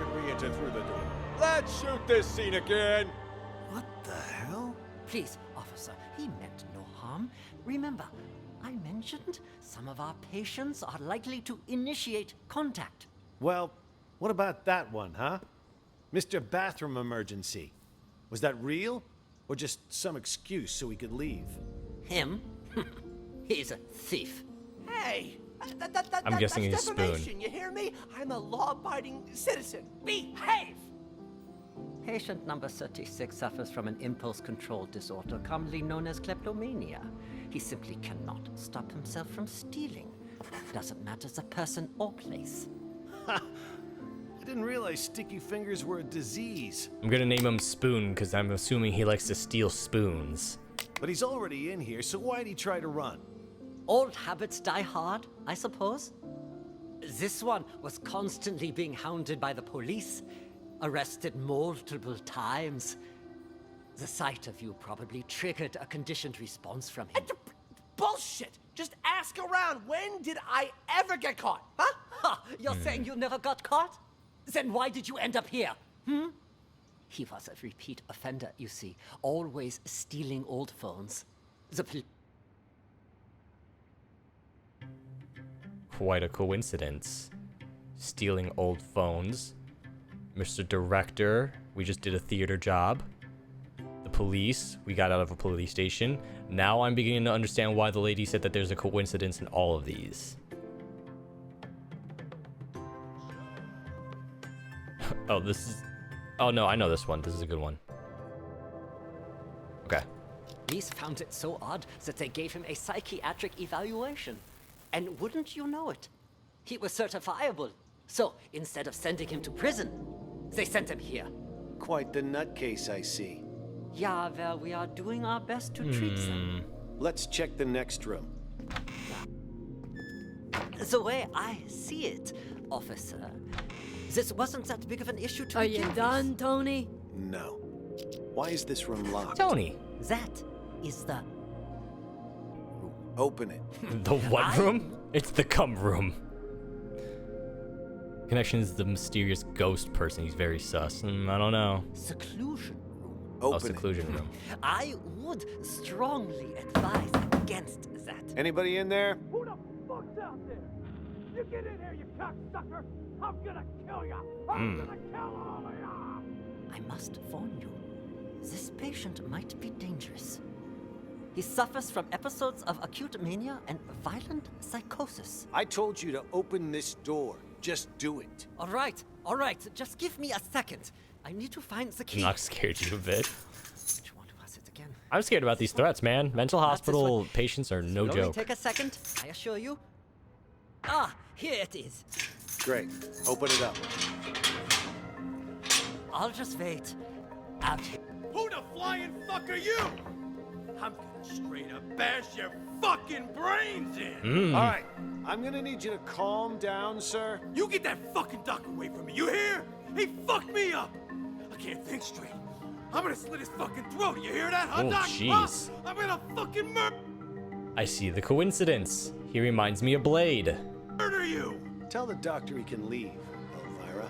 And re-enter through the door. Let's shoot this scene again. What the hell? Please, officer, he meant no harm. Remember, I mentioned some of our patients are likely to initiate contact. Well, what about that one, huh? Mr. Bathroom Emergency. Was that real? Or just some excuse so we could leave? Him? He's a thief. Hey! I'm guessing he's that's Spoon. defamation, you hear me? I'm a law-abiding citizen. Behave! Patient number 36 suffers from an impulse control disorder commonly known as kleptomania. He simply cannot stop himself from stealing. Doesn't matter the person or place. I didn't realize sticky fingers were a disease. I'm gonna name him Spoon because I'm assuming he likes to steal spoons. But he's already in here, so why'd he try to run? Old habits die hard, I suppose. This one was constantly being hounded by the police, arrested multiple times. The sight of you probably triggered a conditioned response from him. Bullshit! Just ask around. When did I ever get caught? Huh? Ha! You're saying you never got caught? Then why did you end up here? He was a repeat offender, you see, always stealing old phones. Quite a coincidence. stealing old phones. Mr. Director, we just did a theater job. The police, we got out of a police station. Now I'm beginning to understand why the lady said that there's a coincidence in all of these. Oh, this is... Oh, no, I know this one. This is a good one. Okay. Police found it so odd that they gave him a psychiatric evaluation. And wouldn't you know it, he was certifiable. So, instead of sending him to prison, they sent him here. Quite the nutcase, I see. Yeah, well, we are doing our best to treat them. Let's check the next room. The way I see it, officer, this wasn't that big of an issue to Are begin you with. done, Tony? No. Why is this room locked? Tony! That is the... Open it. The what room? It's the cum room. Connection is the mysterious ghost person. He's very sus. I don't know. Seclusion room. Oh, seclusion room. I would strongly advise against that. Anybody in there? Who the fuck's out there? You get in here, you cocksucker! I'm gonna kill ya! I'm gonna kill all of ya! I must warn you, this patient might be dangerous. He suffers from episodes of acute mania and violent psychosis. I told you to open this door. Just do it. All right, just give me a second. I need to find the key. I'm not scared you a bit. Which one was it again? I'm scared about these threats, man. Mental hospital patients are no Slowly joke. take a second, I assure you. Ah, here it is. Great. Open it up. I'll just wait. Out here. Who the flying fuck are you? I'm gonna straight up bash your fucking brains in. All right. I'm gonna need you to calm down, sir. You get that fucking duck away from me. You hear? He fucked me up. I can't think straight. I'm gonna slit his fucking throat. You hear that, huh, Oh, Doc? jeez. Huh? I'm gonna fucking I see the coincidence. He reminds me of Blade. murder you. Tell the doctor he can leave, Elvira.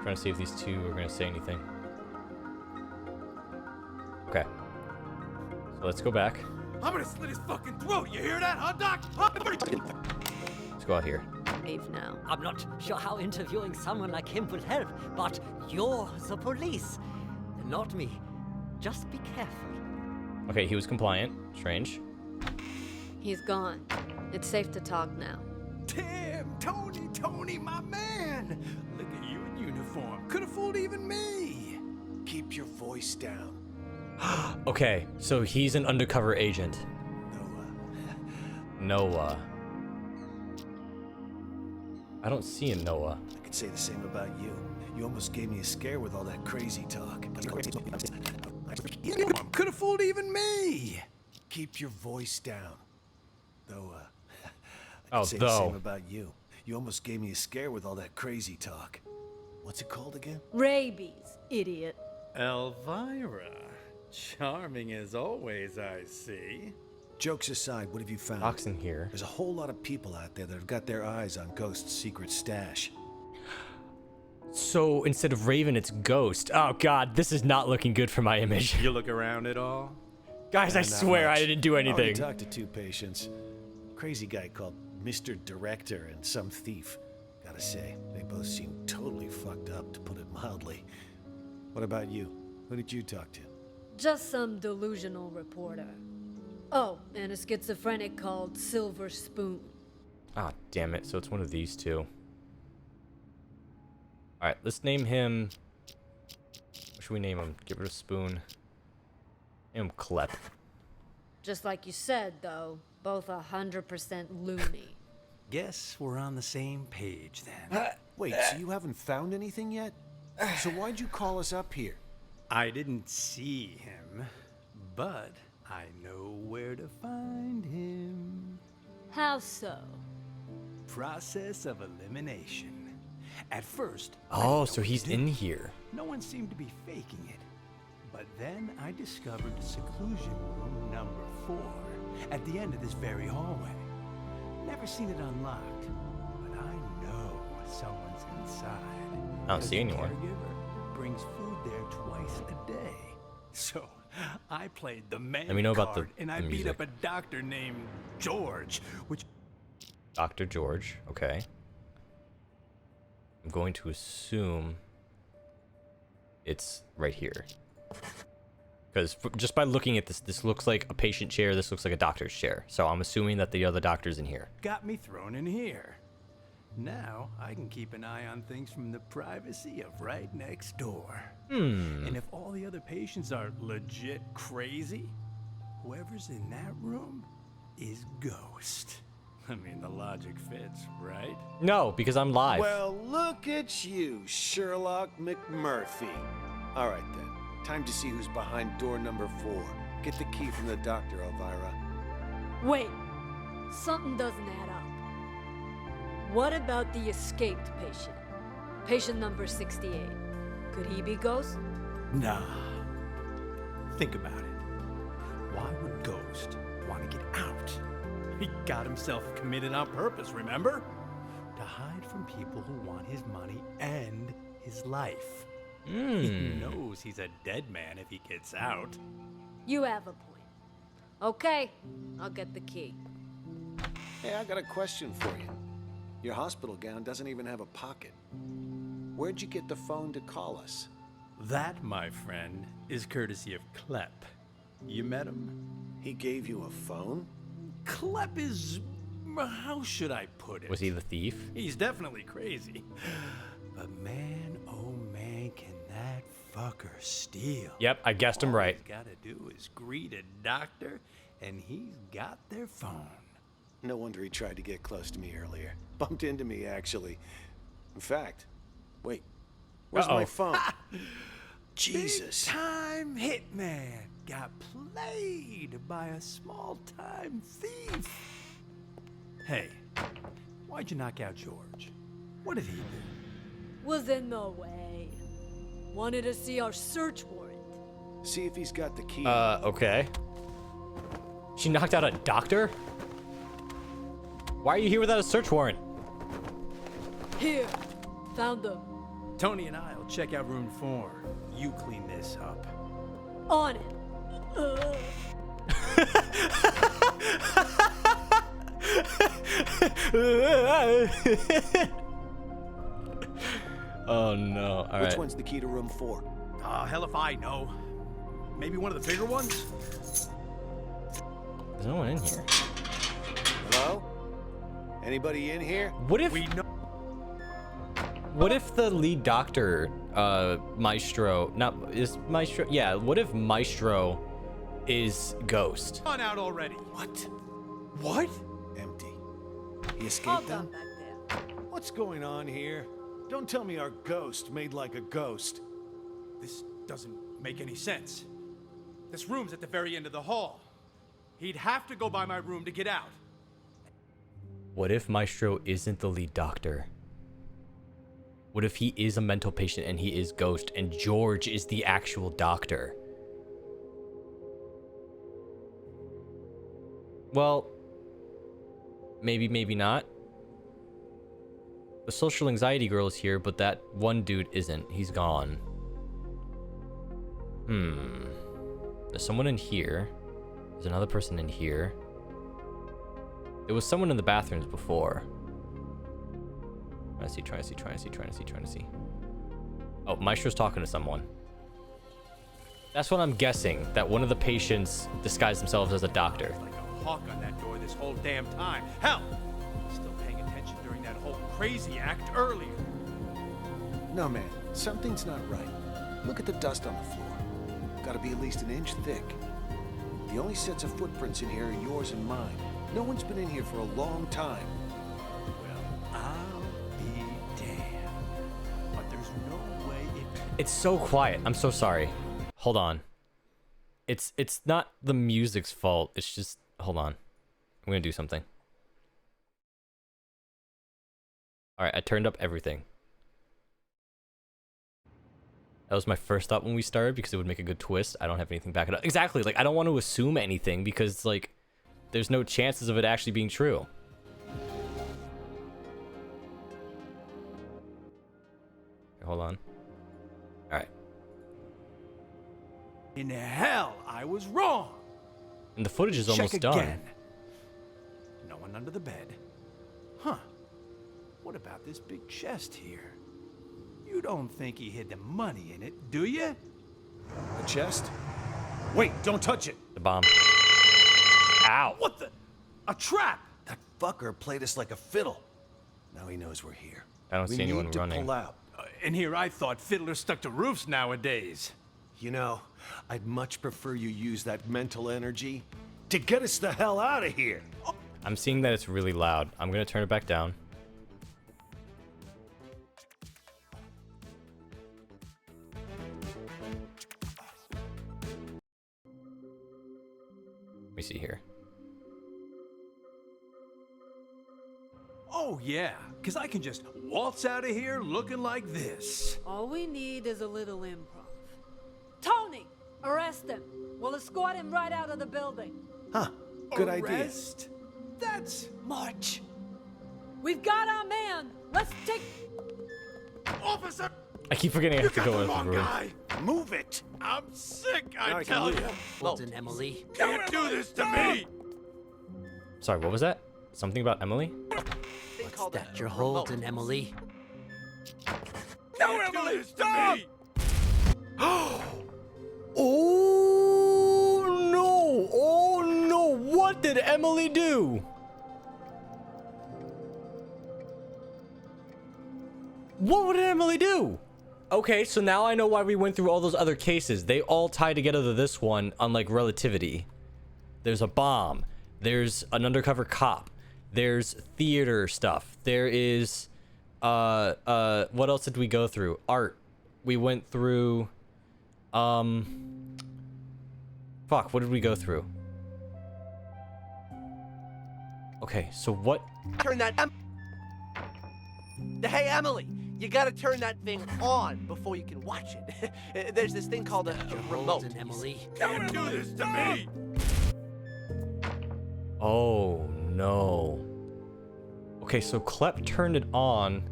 Trying to see if these two are going to say anything. Okay. So let's go back. I'm gonna slit his fucking throat. You hear that, huh, Doc? Huh? Let's go out here. Leave now. I'm not sure how interviewing someone like him will help, but you're the police, not me. Just be careful. Okay, he was compliant. Strange. He's gone. It's safe to talk now. Tim, Tony, my man. Look at you in uniform. Could have fooled even me. Keep your voice down. Okay, so he's an undercover agent. Noah. I don't see a Noah. I could say the same about you. You almost gave me a scare with all that crazy talk. Could have fooled even me. Keep your voice down. Though, I Oh, could say the though. same about you. You almost gave me a scare with all that crazy talk. What's it called again? Rabies, idiot. Elvira. Charming as always, I see. Jokes aside, what have you found? Doc's in here. There's a whole lot of people out there that have got their eyes on Ghost's secret stash. So instead of Raven, it's Ghost. Oh god, this is not looking good for my image. You look around at all? Guys, I Not swear I much. didn't do I already anything. talked to two patients. Crazy guy called Mr. Director and some thief. Gotta say, they both seem totally fucked up, to put it mildly. What about you? Who did you talk to? Just some delusional reporter. Oh, and a schizophrenic called Silver Spoon. Ah, damn it. So it's one of these two. Alright, let's name him... What should we name him? Get rid of Spoon. Name him Klep. Just like you said, though, both 100% loony. Guess we're on the same page then. Wait, so you haven't found anything yet? So why'd you call us up here? I didn't see him, but I know where to find him. How so? Process of elimination. At first, Oh, so he's in here. no one seemed to be faking it. But then I discovered seclusion room number 4 at the end of this very hallway. Never seen it unlocked, but I know someone's inside. I don't see anyone. The caregiver brings food there twice a day. So I played the man Let me know about card, the and I beat music. up a doctor named George, which... Dr. George, okay. I'm going to assume it's right here. Because just by looking at this, this looks like a patient chair, this looks like a doctor's chair. So I'm assuming that the other doctor's in here. got me thrown in here. Now I can keep an eye on things from the privacy of right next door. And if all the other patients are legit crazy, whoever's in that room is Ghost. I mean, the logic fits, right? No, because I'm live. Well, look at you, Sherlock McMurphy. All right, then. Time to see who's behind door number 4. Get the key from the doctor, Elvira. Wait, something doesn't add up. What about the escaped patient? Patient number 68. Could he be Ghost? Nah. Think about it. Why would Ghost want to get out? He got himself committed on purpose, remember? To hide from people who want his money and his life. He knows he's a dead man if he gets out. You have a point. Okay, I'll get the key. Hey, I got a question for you. Your hospital gown doesn't even have a pocket. Where'd you get the phone to call us? That, my friend, is courtesy of Klep. You met him? He gave you a phone? Klep is... how should I put it? Was he the thief? He's definitely crazy. But man, oh man, can that fucker steal. Yep, I guessed him right. All he's gotta do is greet a doctor, and he's got their phone. No wonder he tried to get close to me earlier. Bumped into me, actually. In fact, wait, where's my phone? Jesus. Big time hitman got played by a small-time thief. Hey, why'd you knock out George? What did he do? Was in the way. Wanted to see our search warrant. See if he's got the key. Okay. She knocked out a doctor? Why are you here without a search warrant? Here, found them. Tony and I'll check out room 4. You clean this up. On it. Oh no! All right. Which one's the key to room 4? Hell if I know. Maybe one of the bigger ones? There's no one in here. Hello? Anybody in here? What if we know? What if the lead doctor, Maestro, is Maestro? Yeah. What if Maestro is Ghost? On out already. What? What? Empty. He escaped them? What's going on here? Don't tell me our ghost made like a ghost. This doesn't make any sense. This room's at the very end of the hall. He'd have to go by my room to get out. What if Maestro isn't the lead doctor? What if he is a mental patient and he is Ghost and George is the actual doctor? Well, maybe, maybe not. The social anxiety girl is here, but that one dude isn't. He's gone. There's someone in here. There's another person in here. There was someone in the bathrooms before. Trying to see. Oh, Maestro's talking to someone. That's what I'm guessing, that one of the patients disguised themselves as a doctor. Like a hawk on that door this whole damn time. Hell, still paying attention during that whole crazy act earlier. No, man. Something's not right. Look at the dust on the floor. Gotta be at least an inch thick. The only sets of footprints in here are yours and mine. No one's been in here for a long time. Well, I'll be damned. But there's no way it... It's so quiet. I'm so sorry. Hold on. It's not the music's fault. It's just... Hold on. I'm gonna do something. Alright, I turned up everything. That was my first thought when we started because it would make a good twist. I don't have anything back it up. Exactly. Like, I don't want to assume anything because, like, there's no chances of it actually being true. Hold on. Alright. In hell, I was wrong. And the footage is almost Check done. again. No one under the bed. Huh. What about this big chest here? You don't think he hid the money in it, do you? A chest? Wait, don't touch it. The bomb. Ow. What the? A trap! That fucker played us like a fiddle. Now he knows we're here. I don't see anyone need to running. pull out. And here I thought fiddlers stuck to roofs nowadays. You know, I'd much prefer you use that mental energy to get us the hell out of here. I'm seeing that it's really loud. I'm gonna turn it back down. Let me see here. Oh yeah, because I can just waltz out of here looking like this. All we need is a little improv. Tony, arrest him. We'll escort him right out of the building. Huh, good idea. Arrest? That's much. We've got our man. Let's take... Officer! I keep forgetting I have to go into the wrong room. guy. Move it. I'm sick, Now I I can tell move you. it. Walton, Emily. Can't do this to me. Sorry, what was that? Something about Emily? What's that you're holding, Emily? No, Emily, stop! Oh no! Oh no! What did Emily do? What did Emily do? Okay, so now I know why we went through all those other cases. They all tie together to this one, unlike Relativity. There's a bomb. There's an undercover cop. There's theater stuff. There is, what else did we go through? Art. We went through, fuck, what did we go through? Okay, so what? Turn that. Hey, Emily, you gotta turn that thing on before you can watch it. There's this thing called a remote. Emily. Don't do this to me! Oh no. Okay, so Klep turned it on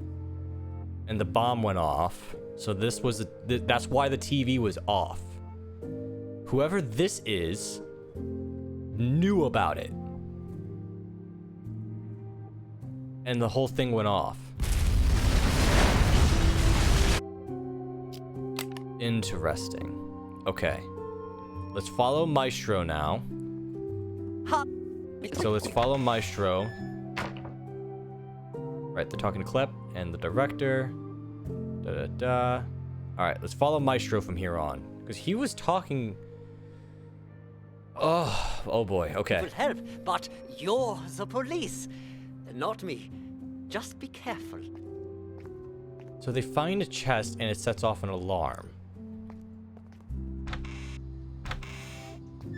and the bomb went off. So this was, that's why the TV was off. Whoever this is knew about it. And the whole thing went off. Interesting. Okay. Let's follow Maestro now. So let's follow Maestro. Right, they're talking to Klep and the director. Alright, let's follow Maestro from here on. Because he was talking... Oh boy, okay. It will help, but you're the police. Not me. Just be careful. So they find a chest and it sets off an alarm.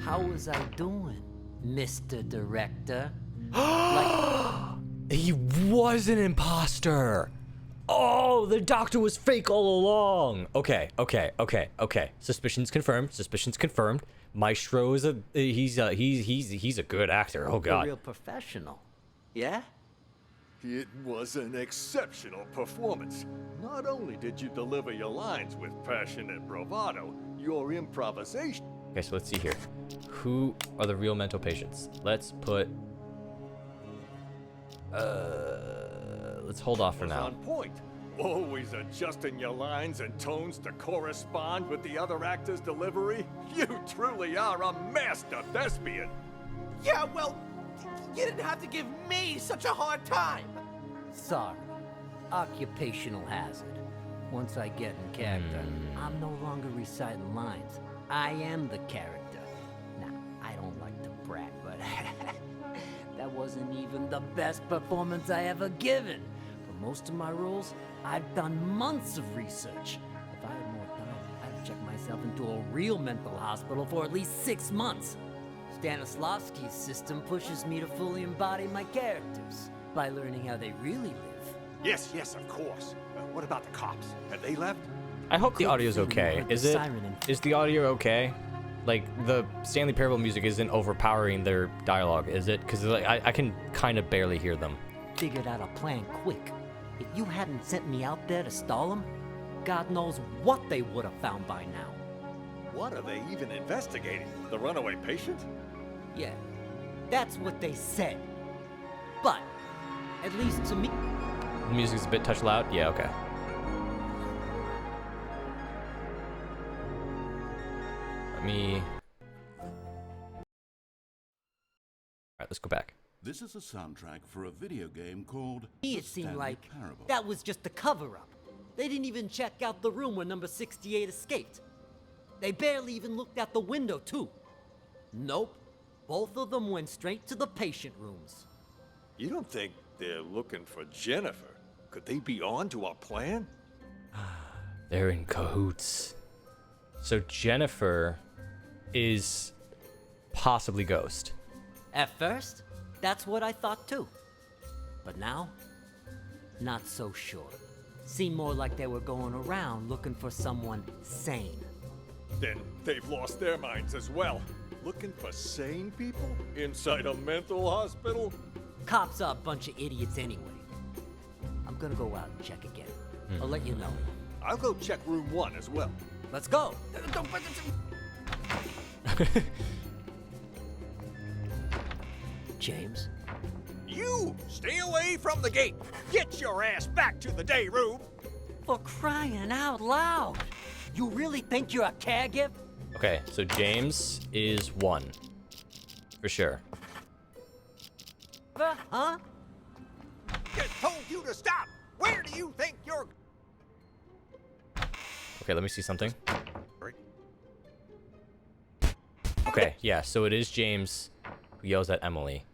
How was I doing, Mr. Director? He was an imposter. Oh, the doctor was fake all along. Okay. Suspicions confirmed. Maestro is he's a good actor. Oh A god. real professional. Yeah? It was an exceptional performance. Not only did you deliver your lines with passion and bravado, your improvisation... Okay, so let's see here. Who are the real mental patients? Let's put... let's hold off for was now. on point. Always adjusting your lines and tones to correspond with the other actor's delivery. You truly are a master thespian. Yeah, well, you didn't have to give me such a hard time. Sorry. Occupational hazard. Once I get in character, I'm no longer reciting lines. I am the character. Now, I don't like to brag, but that wasn't even the best performance I ever given. For most of my roles, I've done months of research. If I had more time, I'd have checked myself into a real mental hospital for at least 6 months. Stanislavski's system pushes me to fully embody my characters by learning how they really live. Yes, of course. What about the cops? Have they left? I hope the audio's okay. Is the audio okay? Like, the Stanley Parable music isn't overpowering their dialogue, is it? Because like, I can kind of barely hear them. Figured out a plan quick. If you hadn't sent me out there to stall them, God knows what they would have found by now. What are they even investigating? The runaway patient? Yeah, that's what they said. But, at least to me... The music's a bit touch loud? Yeah, okay. Let me... Alright, let's go back. This is a soundtrack for a video game called It seemed like that was just a cover-up. They didn't even check out the room where number 68 escaped. They barely even looked out the window, too. Nope. Both of them went straight to the patient rooms. You don't think they're looking for Jennifer? Could they be on to our plan? They're in cahoots. So Jennifer is possibly Ghost. At first, that's what I thought too. But now, not so sure. Seemed more like they were going around looking for someone sane. Then they've lost their minds as well. Looking for sane people inside a mental hospital? Cops are a bunch of idiots anyway. I'm gonna go out and check again. I'll let you know. I'll go check room 1 as well. Let's go! James? You! Stay away from the gate! Get your ass back to the day room! For crying out loud! You really think you're a caregiver? Okay, so James is 1. For sure. Huh? Just told you to stop! Where do you think you're... Okay, let me see something. Okay, yeah, so it is James who yells at Emily.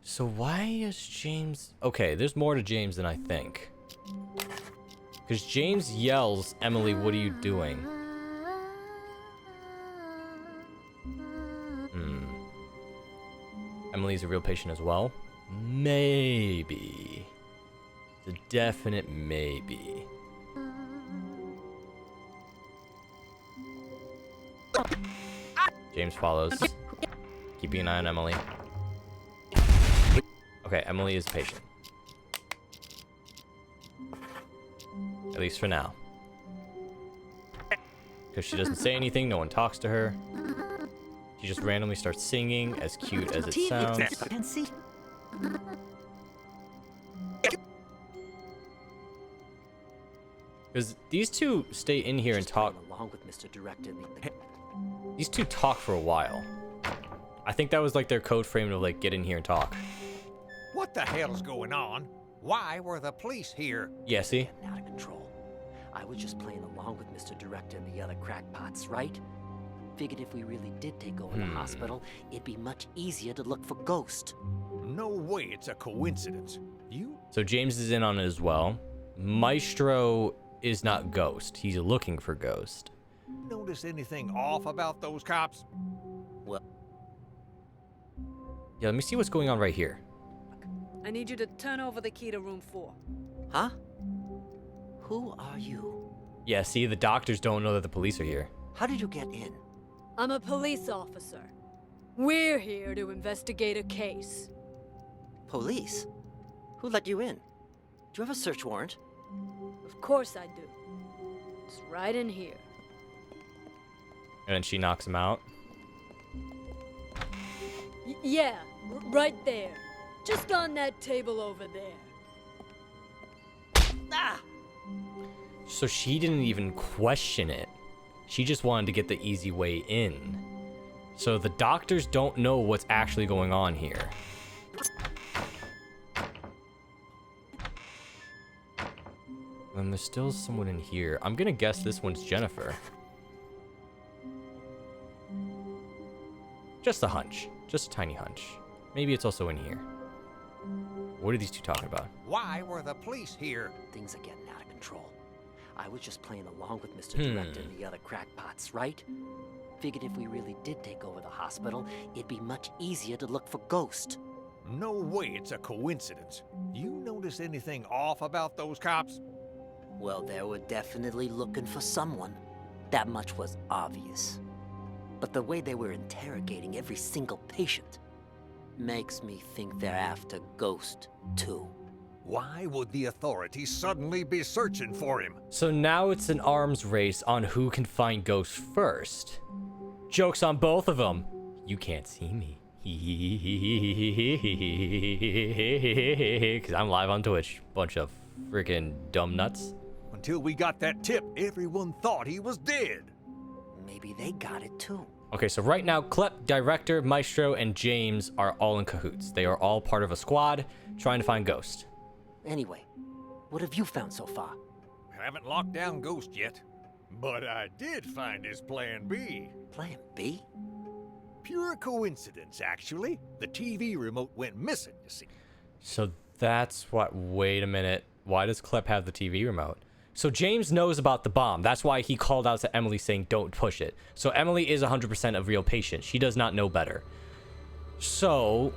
So why is James... Okay, there's more to James than I think. Because James yells, Emily, what are you doing? Emily's a real patient as well? Maybe. It's a definite maybe. James follows, keeping an eye on Emily. Okay, Emily is a patient. At least for now. Because she doesn't say anything, no one talks to her. She just randomly starts singing, as cute as it sounds. Because these two stay in here and talk. Along with Mr. Director. These two talk for a while. I think that was like their code frame to like get in here and talk. What the hell's going on? Why were the police here? Yeah, see? Out of control. I was just playing along with Mr. Director and the other crackpots, right? Figured if we really did take over the hospital, it'd be much easier to look for Ghost. No way it's a coincidence. You? So James is in on it as well. Maestro is not Ghost. He's looking for Ghost. Notice anything off about those cops? Well... Yeah, let me see what's going on right here. I need you to turn over the key to room 4. Huh? Who are you? Yeah, see, the doctors don't know that the police are here. How did you get in? I'm a police officer. We're here to investigate a case. Police? Who let you in? Do you have a search warrant? Of course I do. It's right in here. And then she knocks him out. Yeah, right there. Just on that table over there. Ah! So she didn't even question it. She just wanted to get the easy way in. So the doctors don't know what's actually going on here. And there's still someone in here. I'm gonna guess this one's Jennifer. Just a hunch. Just a tiny hunch. Maybe it's also in here. What are these two talking about? Why were the police here? Things are getting out of control. I was just playing along with Mr. Director and the other crackpots, right? Figured if we really did take over the hospital, it'd be much easier to look for Ghost. No way it's a coincidence. You notice anything off about those cops? Well, they were definitely looking for someone. That much was obvious. But the way they were interrogating every single patient makes me think they're after Ghost, too. Why would the authorities suddenly be searching for him? So now it's an arms race on who can find Ghost first. Joke's on both of them. You can't see me. Because I'm live on Twitch. Bunch of freaking dumb nuts. Until we got that tip, everyone thought he was dead. Maybe they got it too. Okay, so right now, Klep, Director, Maestro, and James are all in cahoots. They are all part of a squad trying to find Ghost. Anyway, what have you found so far? I haven't locked down Ghost yet, but I did find his Plan B. Plan B? Pure coincidence, actually. The TV remote went missing, you see. So that's what... Wait a minute. Why does Klep have the TV remote? So James knows about the bomb. That's why he called out to Emily saying, don't push it. So Emily is 100% a real patient. She does not know better. So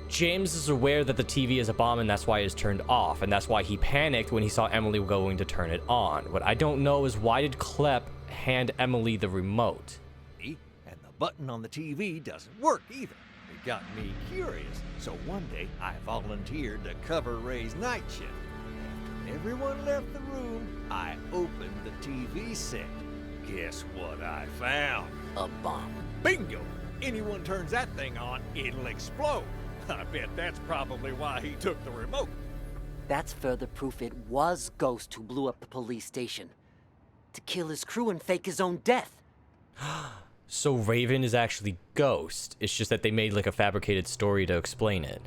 James is aware that the TV is a bomb, and that's why it's turned off. And that's why he panicked when he saw Emily going to turn it on. What I don't know is why did Klep hand Emily the remote? And the button on the TV doesn't work either. It got me curious. So one day I volunteered to cover Ray's night shift. Everyone left the room, I opened the TV set. Guess what I found? A bomb. Bingo! Anyone turns that thing on, it'll explode. I bet that's probably why he took the remote. That's further proof it was Ghost who blew up the police station. To kill his crew and fake his own death. So Raven is actually Ghost. It's just that they made like a fabricated story to explain it.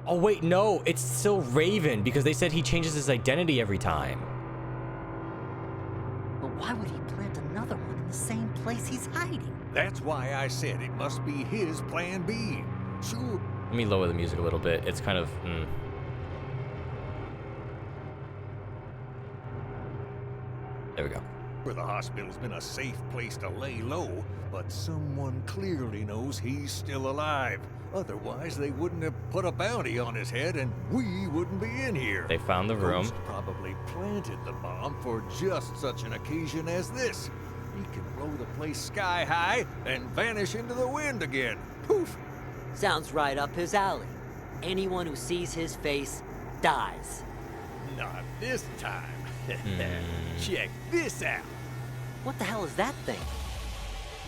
Oh wait, no, it's still Raven because they said he changes his identity every time. But why would he plant another one in the same place he's hiding? That's why I said it must be his Plan B. Sure. Let me lower the music a little bit. It's kind of... There we go. The hospital's been a safe place to lay low, but someone clearly knows he's still alive. Otherwise, they wouldn't have put a bounty on his head, and we wouldn't be in here. They found the room. Ghost probably planted the bomb for just such an occasion as this. He can blow the place sky high and vanish into the wind again. Poof! Sounds right up his alley. Anyone who sees his face dies. Not this time. Check this out. What the hell is that thing?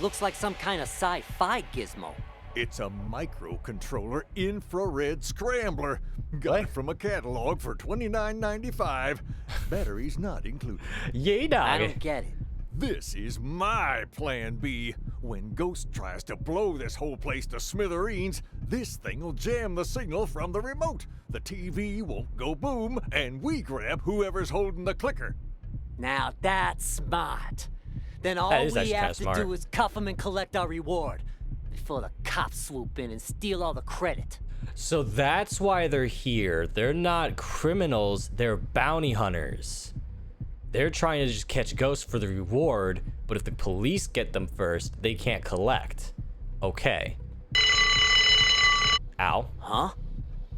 Looks like some kind of sci-fi gizmo. It's a microcontroller infrared scrambler. Got it from a catalog for $29.95. Batteries not included. Yay, dog. I don't get it. This is my Plan B. When Ghost tries to blow this whole place to smithereens, this thing will jam the signal from the remote. The TV won't go boom, and we grab whoever's holding the clicker. Now that's smart. Then all we have to do is cuff him and collect our reward before the cops swoop in and steal all the credit. So that's why they're here. They're not criminals, they're bounty hunters. They're trying to just catch Ghosts for the reward, but if the police get them first, they can't collect. Okay. Ow. Huh?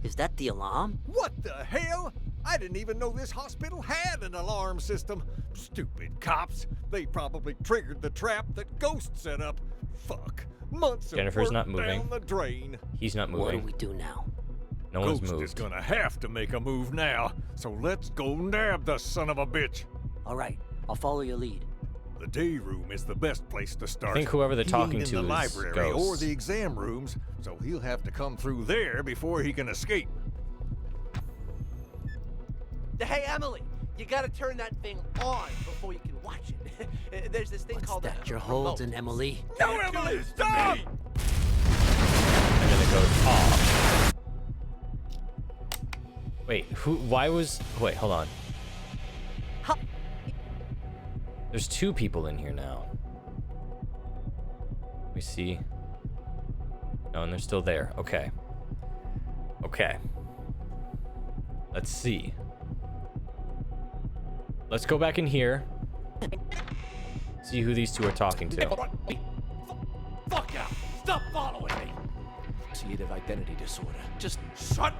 Is that the alarm? What the hell? I didn't even know this hospital had an alarm system. Stupid cops. They probably triggered the trap that Ghost set up. Fuck. Months Jennifer's of work not moving. down the drain. He's not moving. What do we do now? No one's Ghost moved. is gonna have to make a move now. So let's go nab the son of a bitch. All right, I'll follow your lead. The day room is the best place to start. I think whoever they're He talking ain't to in the is library Ghost. or the exam rooms, so he'll have to come through there before he can escape. Hey, Emily, you gotta turn that thing on before you can watch it. There's this thing called that you're holding, Emily? No, Emily, stop! And then it goes off. Wait, who? Why was? Wait, hold on. There's two people in here now. Let me see. No, and they're still there. Okay. Okay. Let's see. Let's go back in here. See who these two are talking to. Fuck out! Stop following me! Dissociative identity disorder. Just shut.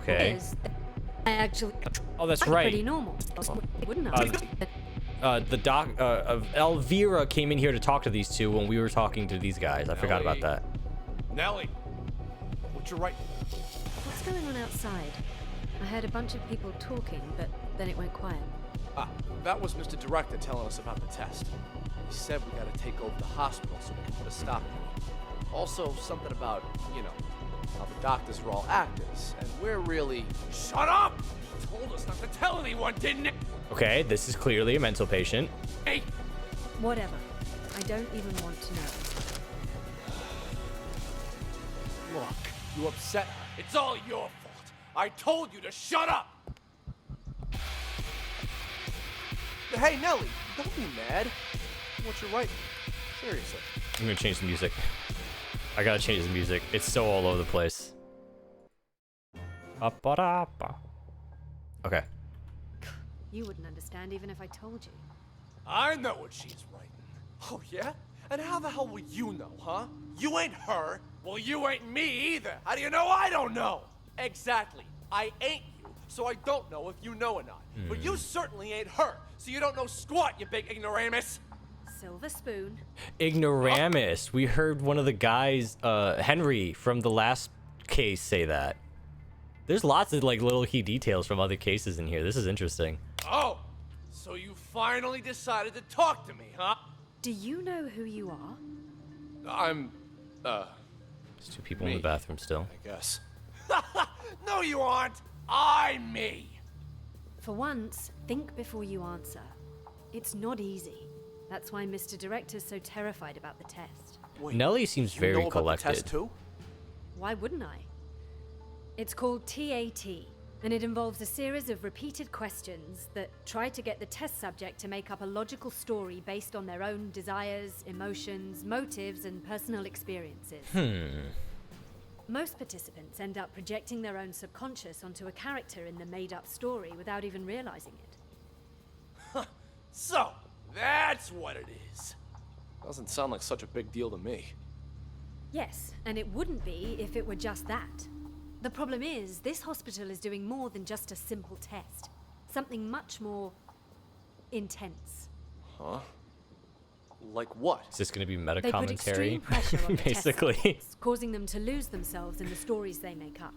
Okay. I actually. Oh, that's right. Pretty normal. Wouldn't I? The doc of Elvira came in here to talk to these two when we were talking to these guys. I forgot about that. Nellie, What you writing? What's going on outside? I heard a bunch of people talking, but then it went quiet. Ah, that was Mr. Director telling us about the test. He said we gotta take over the hospital so we can put a stop to it. Also, something about, you know, how the doctors are all actors, and we're really... Shut up! He told us not to tell anyone, didn't it? Okay, this is clearly a mental patient. Hey! Whatever. I don't even want to know. Look, you upset her. It's all your fault. I told you to shut up! Hey, Nelly, don't be mad. What you writing? Seriously. I'm gonna change the music. I gotta change the music. It's so all over the place. Okay. You wouldn't understand even if I told you. I know what she's writing. Oh, yeah? And how the hell will you know, huh? You ain't her. Well, you ain't me either. How do you know I don't know? Exactly. I ain't you, so I don't know if you know or not. But you certainly ain't her, so you don't know squat, you big ignoramus. Silver spoon. Ignoramus. We heard one of the guys, Henry, from the last case say that. There's lots of like little key details from other cases in here. This is interesting. Oh, so you finally decided to talk to me, huh? Do you know who you are? I'm, There's two people in the bathroom still. I guess. No, you aren't. I'm me. For once, think before you answer. It's not easy. That's why Mr. Director's so terrified about the test. Wait, Nelly seems you very know about collected. The test too? Why wouldn't I? It's called TAT, and it involves a series of repeated questions that try to get the test subject to make up a logical story based on their own desires, emotions, motives, and personal experiences. Most participants end up projecting their own subconscious onto a character in the made-up story without even realizing it. So, that's what it is. Doesn't sound like such a big deal to me. Yes, and it wouldn't be if it were just that. The problem is, this hospital is doing more than just a simple test. Something much more intense. Huh? Like what? Is this going to be meta They put commentary? extreme pressure on the Basically. test subjects, causing them to lose themselves in the stories they make up.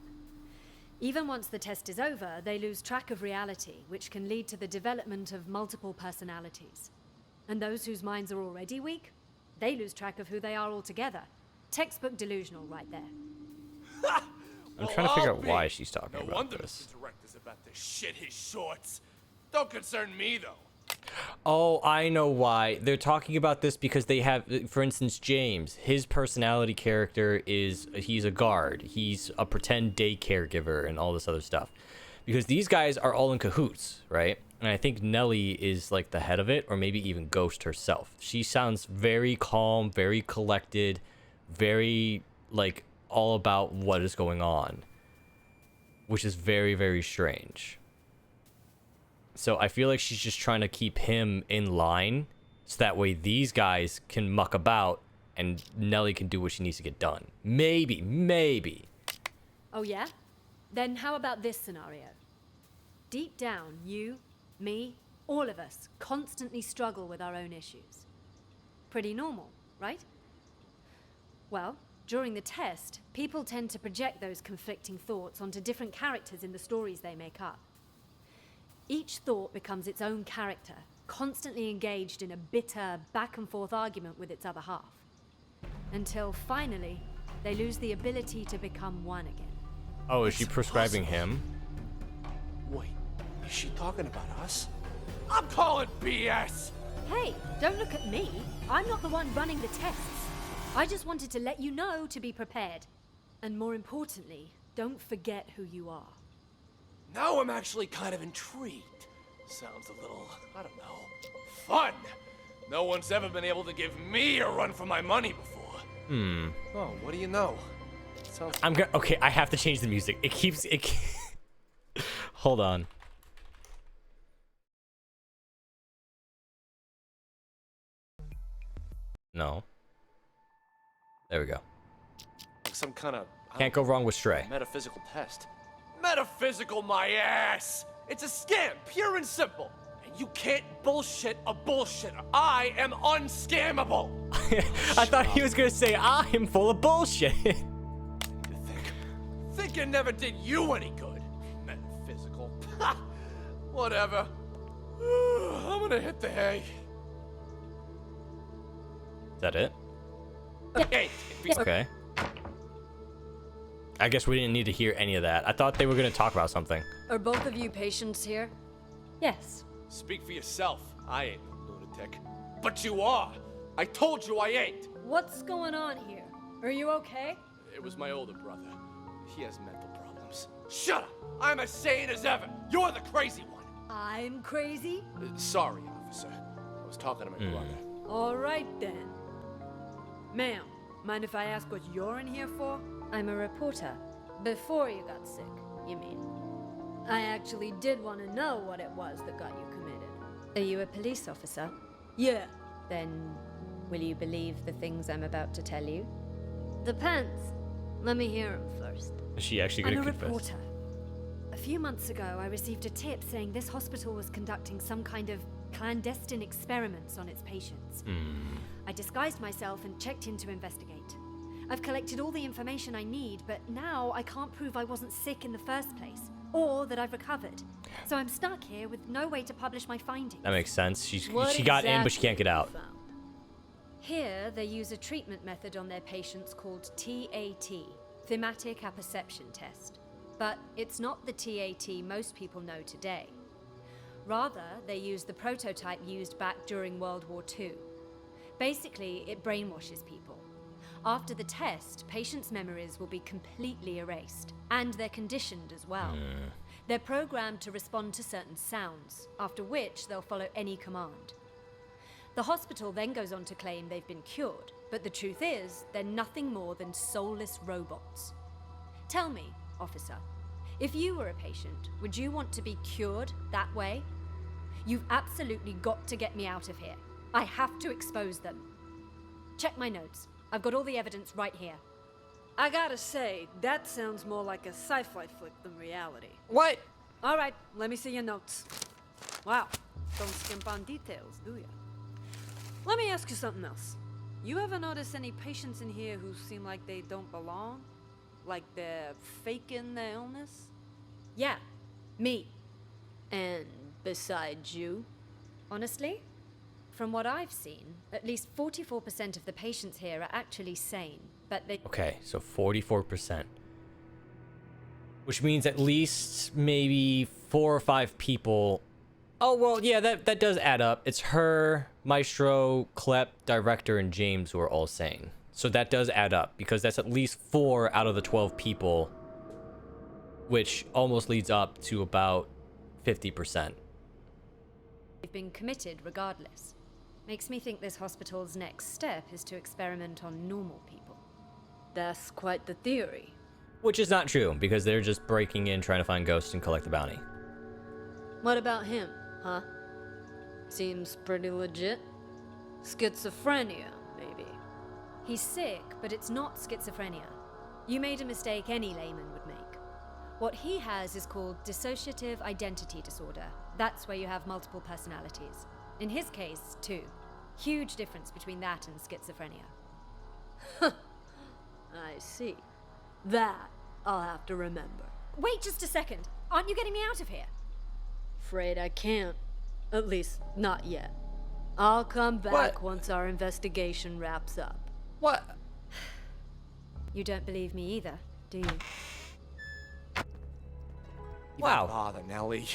Even once the test is over, they lose track of reality, which can lead to the development of multiple personalities. And those whose minds are already weak, they lose track of who they are altogether. Textbook delusional right there. I'm trying to figure out why she's talking No about wonder this. Mr. Director's about to shit his shorts. Don't concern me, though. Oh, I know why. They're talking about this because they have, for instance, James. His personality character is, he's a guard. He's a pretend day caregiver and all this other stuff. Because these guys are all in cahoots, right? And I think Nelly is like the head of it, or maybe even Ghost herself. She sounds very calm, very collected, very like all about what is going on, which is very, very strange. So I feel like she's just trying to keep him in line so that way these guys can muck about and Nelly can do what she needs to get done. Maybe. Oh yeah? Then how about this scenario? Deep down, you, me, all of us constantly struggle with our own issues. Pretty normal, right? Well, during the test, people tend to project those conflicting thoughts onto different characters in the stories they make up. Each thought becomes its own character, constantly engaged in a bitter, back-and-forth argument with its other half. Until, finally, they lose the ability to become one again. Oh, is she prescribing him? Wait, is she talking about us? I'm calling BS! Hey, don't look at me. I'm not the one running the tests. I just wanted to let you know to be prepared. And more importantly, don't forget who you are. Now I'm actually kind of intrigued. Sounds a little, I don't know, fun. No one's ever been able to give me a run for my money before. Oh, what do you know? Sounds... Okay, I have to change the music. Hold on. No. There we go. Like some kind of... Can't go wrong with Stray. Metaphysical test. Metaphysical my ass! It's a scam, pure and simple. And you can't bullshit a bullshitter. I am unscammable. I thought he was gonna say I'm full of bullshit. Thinking never did you any good. Metaphysical. Ha! Whatever. I'm gonna hit the hay. Is that it? Hey, Okay. I guess we didn't need to hear any of that. I thought they were going to talk about something. Are both of you patients here? Yes. Speak for yourself. I ain't no lunatic. But you are. I told you I ain't. What's going on here? Are you okay? It was my older brother. He has mental problems. Shut up! I'm as sane as ever. You're the crazy one. I'm crazy? Sorry, officer. I was talking to my brother. All right then. Ma'am, mind if I ask what you're in here for? I'm a reporter. Before you got sick, you mean? I actually did want to know what it was that got you committed. Are you a police officer? Yeah. Then, will you believe the things I'm about to tell you? Depends. Let me hear them first. Is she actually going to I'm a confess? reporter. A few months ago, I received a tip saying this hospital was conducting some kind of clandestine experiments on its patients. I disguised myself and checked in to investigate. I've collected all the information I need, but now I can't prove I wasn't sick in the first place, or that I've recovered. So I'm stuck here with no way to publish my findings. That makes sense. She What got in, but she exactly can't get out. you found? Here, they use a treatment method on their patients called TAT, Thematic Apperception Test. But it's not the TAT most people know today. Rather, they use the prototype used back during World War II. Basically, it brainwashes people. After the test, patients' memories will be completely erased, and they're conditioned as well. They're programmed to respond to certain sounds, after which they'll follow any command. The hospital then goes on to claim they've been cured, but the truth is, they're nothing more than soulless robots. Tell me, officer, if you were a patient, would you want to be cured that way? You've absolutely got to get me out of here. I have to expose them. Check my notes. I've got all the evidence right here. I gotta say, that sounds more like a sci-fi flick than reality. What? All right, let me see your notes. Wow, don't skimp on details, do ya? Let me ask you something else. You ever notice any patients in here who seem like they don't belong? Like they're faking their illness? Yeah, me. And besides you? Honestly, from what I've seen, at least 44% of the patients here are actually sane, but they... Okay, so 44%. Which means at least maybe 4 or 5 people... Oh, well, yeah, that does add up. It's her, Maestro, Klep, Director, and James who are all sane. So that does add up, because that's at least 4 out of the 12 people, which almost leads up to about 50%. They've been committed regardless. Makes me think this hospital's next step is to experiment on normal people. That's quite the theory. Which is not true, because they're just breaking in, trying to find ghosts and collect the bounty. What about him, huh? Seems pretty legit. Schizophrenia, maybe. He's sick, but it's not schizophrenia. You made a mistake any layman would make. What he has is called dissociative identity disorder. That's where you have multiple personalities. In his case, 2. Huge difference between that and schizophrenia. I see. That I'll have to remember. Wait just a second. Aren't you getting me out of here? Afraid I can't. At least, not yet. I'll come back once our investigation wraps up. What? You don't believe me either, do you? Wow. Bother, Nelly.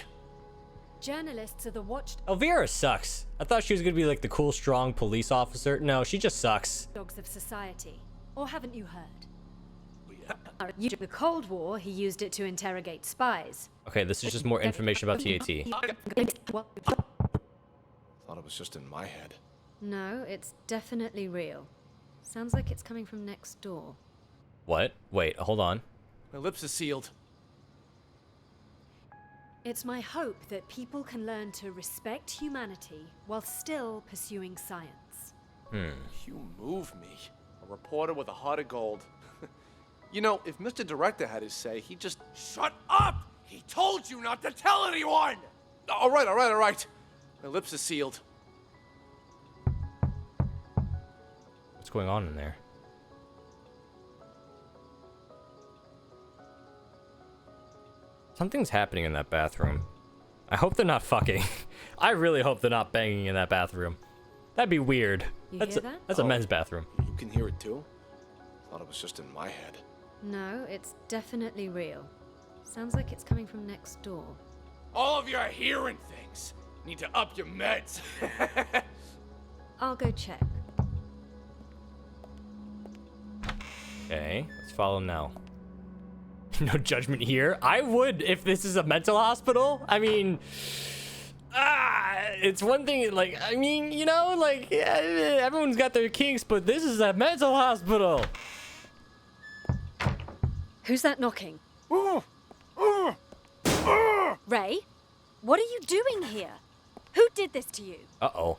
Journalists are the Elvira sucks. I thought she was gonna be like the cool, strong police officer. No, she just sucks. dogs of society. Or haven't you heard? In the Cold War, he used it to interrogate spies. Okay, this is just more information about TAT. Thought it was just in my head. No, it's definitely real. Sounds like it's coming from next door. What? Wait, hold on. My lips are sealed. It's my hope that people can learn to respect humanity while still pursuing science. You move me. A reporter with a heart of gold. You know, if Mr. Director had his say, he'd just... Shut up! He told you not to tell anyone! All right. My lips are sealed. What's going on in there? Something's happening in that bathroom. I hope they're not fucking. I really hope they're not banging in that bathroom. That'd be weird. You That's hear a, that? that's a men's bathroom. You can hear it too? Thought it was just in my head. No, it's definitely real. Sounds like it's coming from next door. All of you are hearing things. Need to up your meds. I'll go check. Okay, let's follow Nell. No judgment here. I would if this is a mental hospital. I mean, it's one thing, like, I mean, you know, like, yeah, everyone's got their kinks, but this is a mental hospital. Who's that knocking? Ray? What are you doing here? Who did this to you? Uh-oh.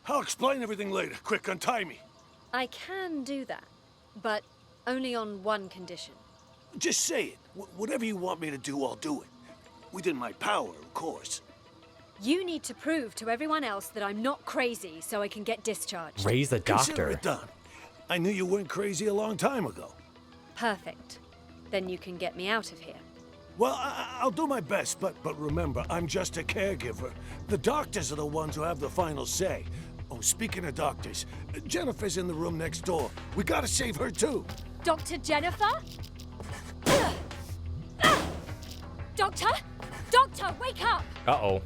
I'll explain everything later. Quick, untie me. I can do that, but only on one condition. Just say it. Whatever you want me to do, I'll do it. Within my power, of course. You need to prove to everyone else that I'm not crazy so I can get discharged. Ray's the Consider doctor. it done. I knew you weren't crazy a long time ago. Perfect. Then you can get me out of here. Well, I'll do my best, but remember, I'm just a caregiver. The doctors are the ones who have the final say. Oh, speaking of doctors, Jennifer's in the room next door. We gotta save her, too. Dr. Jennifer? Doctor? Doctor, wake up! Uh-oh.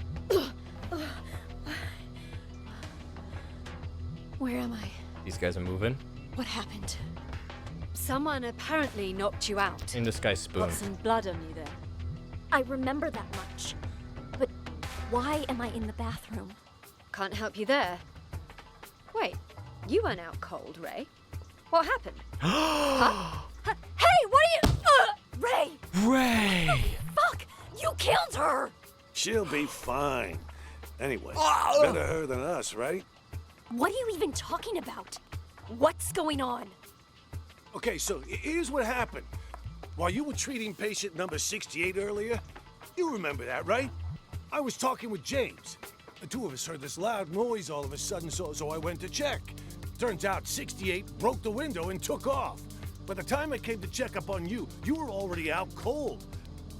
Where am I? These guys are moving. What happened? Someone apparently knocked you out. In this guy's spoon. Got some blood on you there. I remember that much. But why am I in the bathroom? Can't help you there. Wait, you weren't out cold, Ray. What happened? Huh? Hey, what are you... Ray! Ray! Oh, fuck! You killed her! She'll be fine. Anyway, better her than us, right? What are you even talking about? What's going on? Okay, so here's what happened. While you were treating patient number 68 earlier, you remember that, right? I was talking with James. The two of us heard this loud noise all of a sudden, so I went to check. Turns out 68 broke the window and took off. By the time I came to check up on you, you were already out cold.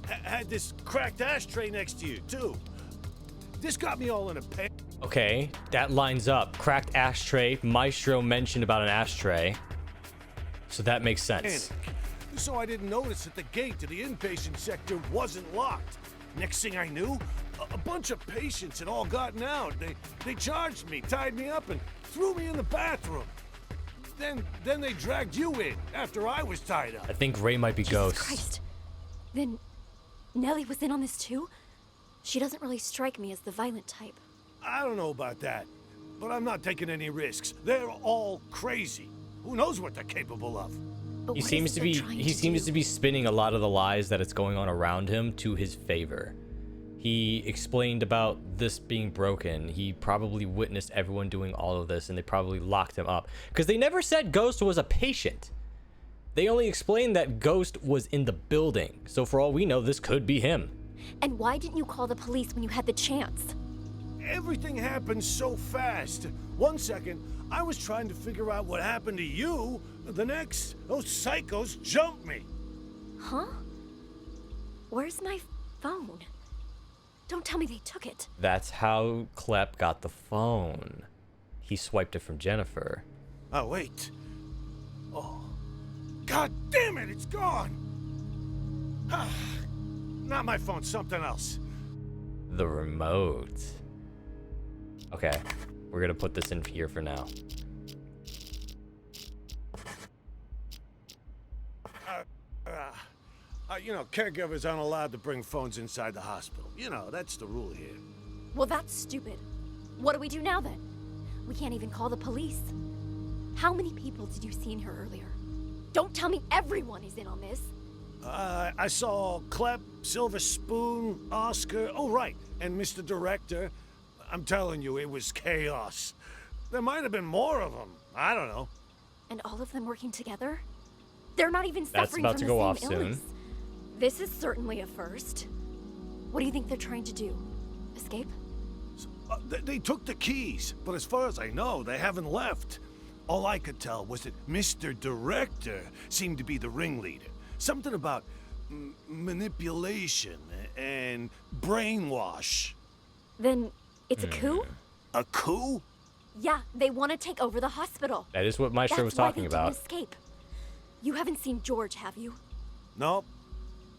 Had this cracked ashtray next to you, too. This got me all in a panic. Okay, that lines up. Cracked ashtray. Maestro mentioned about an ashtray. So that makes sense. So I didn't notice that the gate to the inpatient sector wasn't locked. Next thing I knew, a bunch of patients had all gotten out. They charged me, tied me up, and threw me in the bathroom. Then they dragged you in after I was tied up. I think Ray might be Ghost. Christ. Then Nellie was in on this too? She doesn't really strike me as the violent type. I don't know about that, but I'm not taking any risks. They're all crazy. Who knows what they're capable of? He seems to be spinning a lot of the lies that is going on around him to his favor. He explained about this being broken. He probably witnessed everyone doing all of this, and they probably locked him up. Because they never said Ghost was a patient. They only explained that Ghost was in the building. So for all we know, this could be him. And why didn't you call the police when you had the chance? Everything happened so fast. 1 second, I was trying to figure out what happened to you. The next, those psychos jumped me. Huh? Where's my phone? Don't tell me they took it. That's how Klepp got the phone. He swiped it from Jennifer. Oh, wait. Oh. God damn it, it's gone! Not my phone, something else. The remote. Okay, we're gonna put this in here for now. You know, caregivers aren't allowed to bring phones inside the hospital. You know, that's the rule here. Well, that's stupid. What do we do now then? We can't even call the police. How many people did you see in here earlier? Don't tell me everyone is in on this. I saw Klepp, Silver Spoon, Oscar, oh right, and Mr. Director. I'm telling you, it was chaos. There might have been more of them. I don't know. And all of them working together? They're not even That's suffering about from to the go same off illness. soon. This is certainly a first. What do you think they're trying to do? Escape? They took the keys, but as far as I know, they haven't left. All I could tell was that Mr. Director seemed to be the ringleader. Something about manipulation and brainwash. Then it's a coup? A coup? Yeah, they want to take over the hospital. That is what Maestro was talking That's why about. they didn't escape. You haven't seen George, have you? Nope.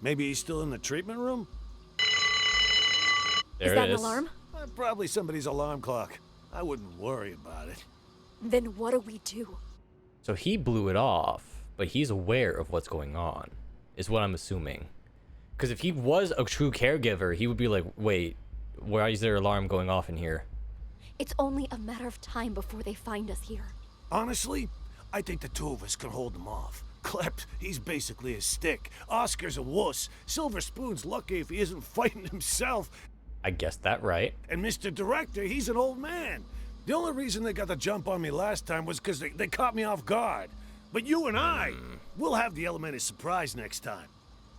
Maybe he's still in the treatment room? There Is that it an is. alarm? Probably somebody's alarm clock. I wouldn't worry about it. Then what do we do? So he blew it off, but he's aware of what's going on, is what I'm assuming. Because if he was a true caregiver, he would be like, wait, why is there an alarm going off in here? It's only a matter of time before they find us here. Honestly, I think the two of us can hold them off. Klep, he's basically a stick. Oscar's a wuss. Silver Spoon's lucky if he isn't fighting himself. I guessed that right. And Mr. Director, he's an old man. The only reason they got the jump on me last time was because they caught me off guard. But you and I, we'll have the element of surprise next time.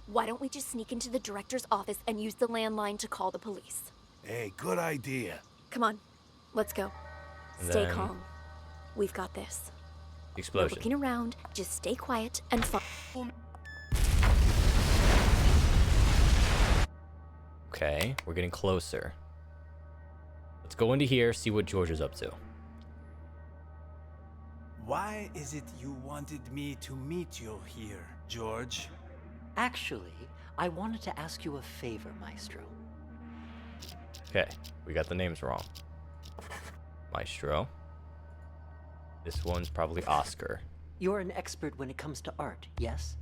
Why don't we just sneak into the director's office and use the landline to call the police? Hey, good idea. Come on, let's go. And Stay then- calm. We've got this. No Explosion. looking around, just stay quiet and Okay, we're getting closer. Let's go into here, see what George is up to. Why is it you wanted me to meet you here, George? Actually, I wanted to ask you a favor, Maestro. Okay, we got the names wrong. Maestro. This one's probably Oscar. You're an expert when it comes to art, yes?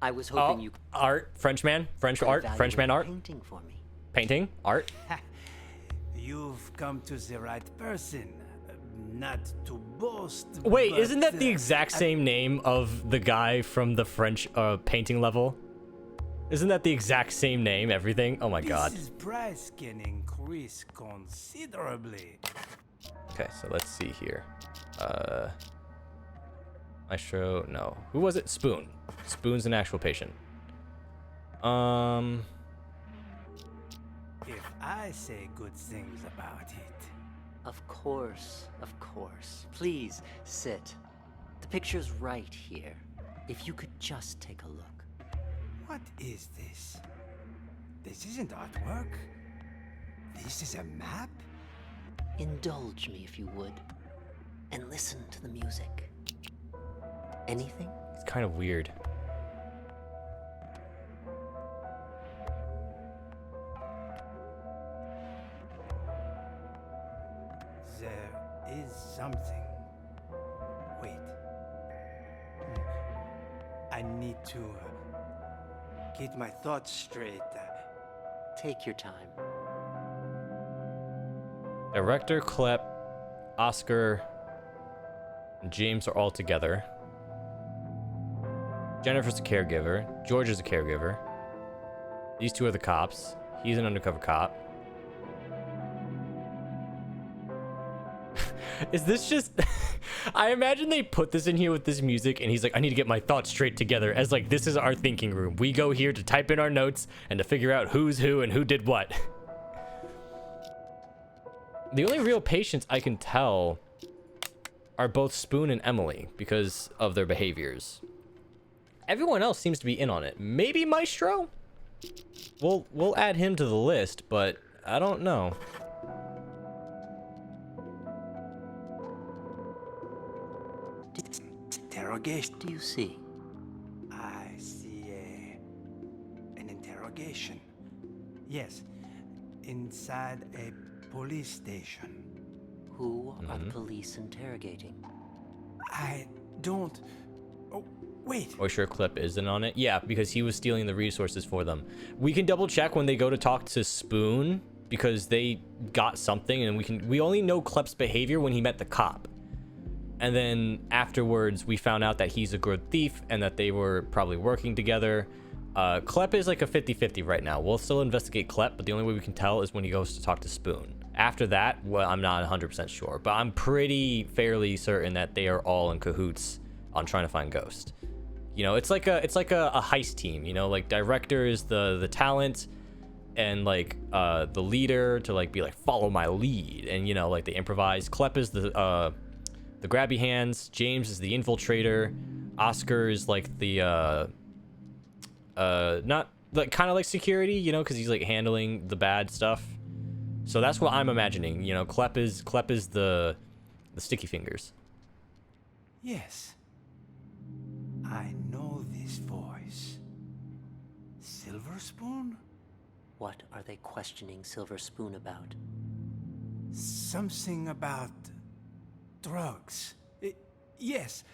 I was hoping you Art, Frenchman, French could art, evaluate Frenchman art, painting for me. painting, art. You've come to the right person. Not to boast. Wait, but, isn't that the uh, exact same name of the guy from the French painting level? Isn't that the exact same name, everything? Oh my god. This price can increase considerably. Okay, so let's see here. Maestro, no. Who was it? Spoon. Spoon's an actual patient. If I say good things about it. Of course, of course. Please, sit. The picture's right here. If you could just take a look. What is this? This isn't artwork. This is a map? Indulge me if you would. And listen to the music. Anything? It's kind of weird. There is something. Wait. I need to get my thoughts straight. Take your time. Director, Klep, Oscar, and James are all together. Jennifer's a caregiver. George is a caregiver. These two are the cops. He's an undercover cop. Is this just... I imagine they put this in here with this music and he's like, I need to get my thoughts straight together, as like, this is our thinking room. We go here to type in our notes and to figure out who's who and who did what. The only real patients I can tell are both Spoon and Emily because of their behaviors. Everyone else seems to be in on it. Maybe Maestro? We'll add him to the list, but I don't know. Interrogation. Do you see? I see an interrogation. Yes, inside a police station. Who are the police interrogating? I don't... Oh, wait. Or sure Clip isn't on it? Yeah, because he was stealing the resources for them. We can double check when they go to talk to Spoon because they got something, and we only know Klep's behavior when he met the cop. And then afterwards, we found out that he's a good thief and that they were probably working together. Klep is like a 50-50 right now. We'll still investigate Klep, but the only way we can tell is when he goes to talk to Spoon. After that, well, I'm not 100% sure, but I'm fairly certain that they are all in cahoots on trying to find Ghost. You know, it's like a heist team. You know, like director is the talent, and like the leader to like be like follow my lead, and you know like they improvise. Klep is the grabby hands. James is the infiltrator. Oscar is like the not like kind of like security, you know, because he's like handling the bad stuff. So that's what I'm imagining. You know, Klep is the sticky fingers. Yes. I know this voice. Silver Spoon? What are they questioning Silver Spoon about? Something about drugs. Yes,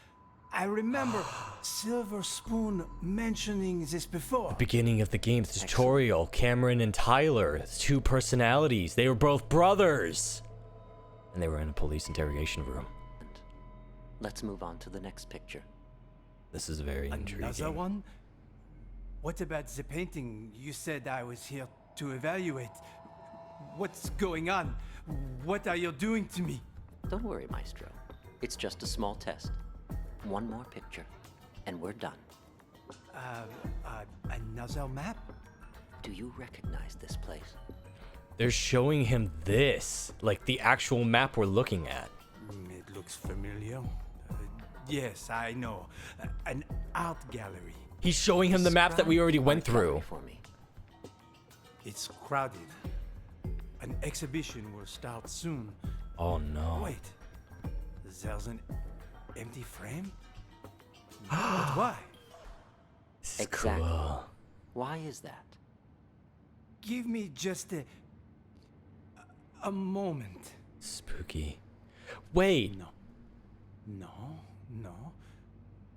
I remember Silver Spoon mentioning this before. The beginning of the game's tutorial, Cameron and Tyler, 2 personalities. They were both brothers. And they were in a police interrogation room. Let's move on to the next picture. This is very intriguing. Another one? What about the painting you said I was here to evaluate? What's going on? What are you doing to me? Don't worry, Maestro. It's just a small test. One more picture, and we're done. Another map? Do you recognize this place? They're showing him this, like the actual map we're looking at. It looks familiar. Yes, I know. An art gallery. He's showing him the map that we already went through. It's crowded. An exhibition will start soon. Oh no. Wait. There's an empty frame? But why? Exactly. Cool. Why is that? Give me just a moment. Spooky. Wait. No.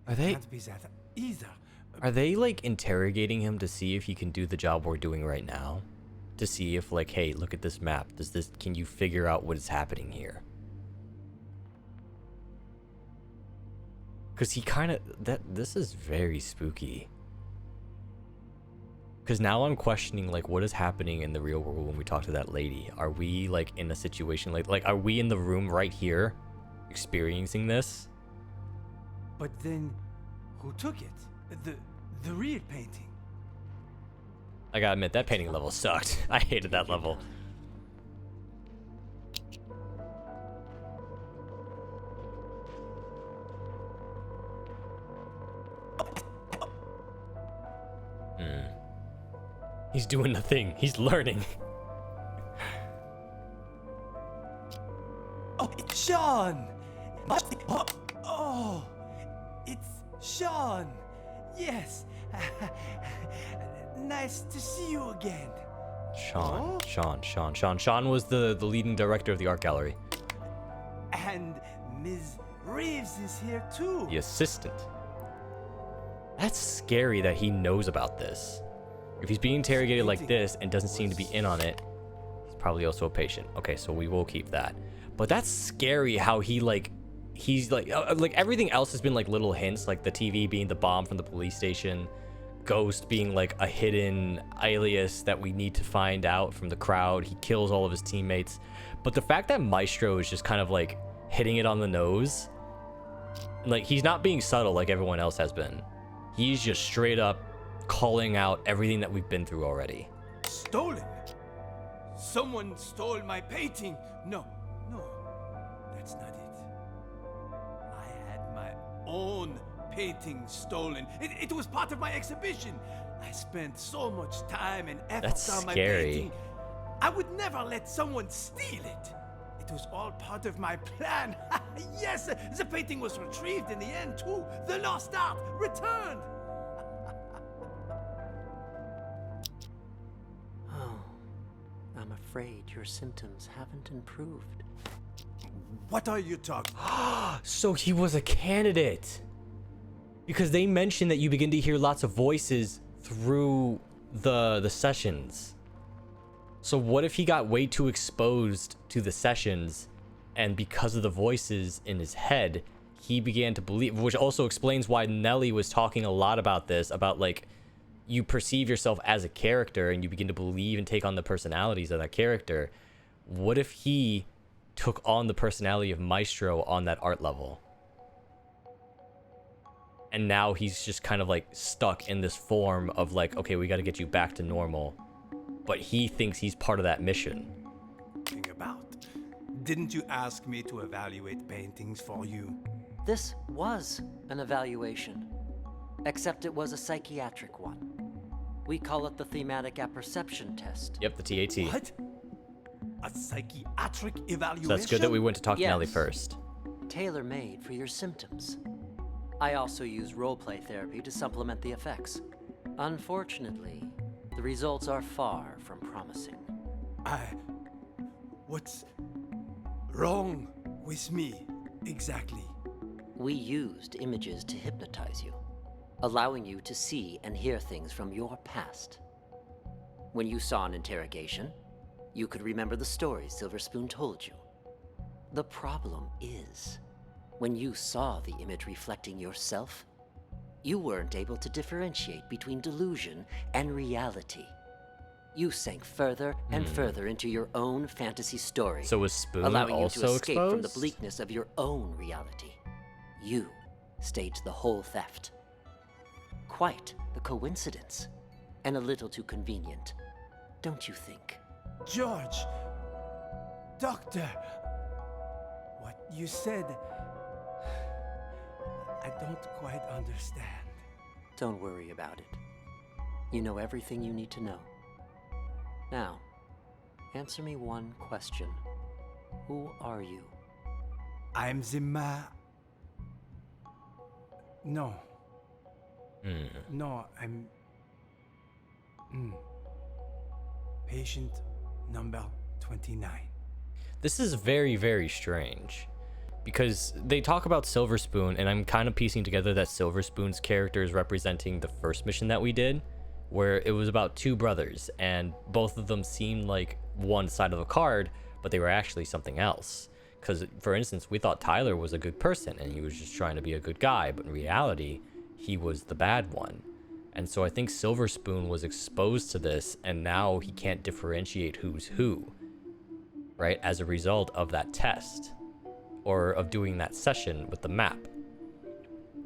Are they? Can't be that either. Are they like interrogating him to see if he can do the job we're doing right now? To see if like, hey, look at this map. Can you figure out what is happening here? Cause he kind of this is very spooky. Cause now I'm questioning like what is happening in the real world when we talk to that lady. Are we like in a situation like are we in the room right here, experiencing this? But then, who took it? The real painting. I gotta admit, that painting level sucked. I hated that level. He's doing the thing. He's learning. Oh, it's Sean! Oh, it's Sean! Yes! Nice to see you again. Sean was the leading director of the art gallery. And Ms. Reeves is here too. The assistant. That's scary that he knows about this. If he's being interrogated like this and doesn't seem to be in on it, he's probably also a patient. Okay, so we will keep that. But that's scary how he's like everything else has been like little hints, like the TV being the bomb from the police station, Ghost being like a hidden alias that we need to find out from the crowd. He kills all of his teammates. But the fact that Maestro is just kind of like hitting it on the nose, like he's not being subtle like everyone else has been. He's just straight up calling out everything that we've been through already. Stolen? Someone stole my painting. No, that's not it. I had my own painting stolen. It was part of my exhibition. I spent so much time and effort That's on my scary. painting. I would never let someone steal it. It was all part of my plan. Yes, the painting was retrieved in the end too. The lost art returned. Oh, I'm afraid your symptoms haven't improved. What are you talking? So he was a candidate. Because they mentioned that you begin to hear lots of voices through the sessions. So what if he got way too exposed to the sessions, and because of the voices in his head, he began to believe, which also explains why Nelly was talking a lot about this, about like you perceive yourself as a character and you begin to believe and take on the personalities of that character. What if he took on the personality of Maestro on that art level? And now he's just kind of like stuck in this form of like, okay, we got to get you back to normal. But he thinks he's part of that mission. Think about. Didn't you ask me to evaluate paintings for you? This was an evaluation, except it was a psychiatric one. We call it the thematic apperception test. Yep, the TAT. What? A psychiatric evaluation? So that's good that we went to talk to Yes. Nellie first. Tailor-made for your symptoms. I also use roleplay therapy to supplement the effects. Unfortunately, the results are far from promising. What's wrong with me, exactly? We used images to hypnotize you, allowing you to see and hear things from your past. When you saw an interrogation, you could remember the stories Silver Spoon told you. The problem is, when you saw the image reflecting yourself, you weren't able to differentiate between delusion and reality. You sank further and further into your own fantasy story. So was Spoon allowing also you to escape from the exposed? bleakness of your own reality. You staged the whole theft. Quite the coincidence, and a little too convenient, don't you think? George! Doctor! What you said, I don't quite understand. Don't worry about it. You know everything you need to know. Now, answer me one question. Who are you? I'm the No. No, I'm... Patient number 29. This is very, very strange. Because they talk about Silver Spoon, and I'm kind of piecing together that Silver Spoon's character is representing the first mission that we did, where it was about two brothers, and both of them seemed like one side of a card, but they were actually something else. Because, for instance, we thought Tyler was a good person, and he was just trying to be a good guy, but in reality, he was the bad one. And so I think Silver Spoon was exposed to this, and now he can't differentiate who's who, right? As a result of that test, or of doing that session with the map,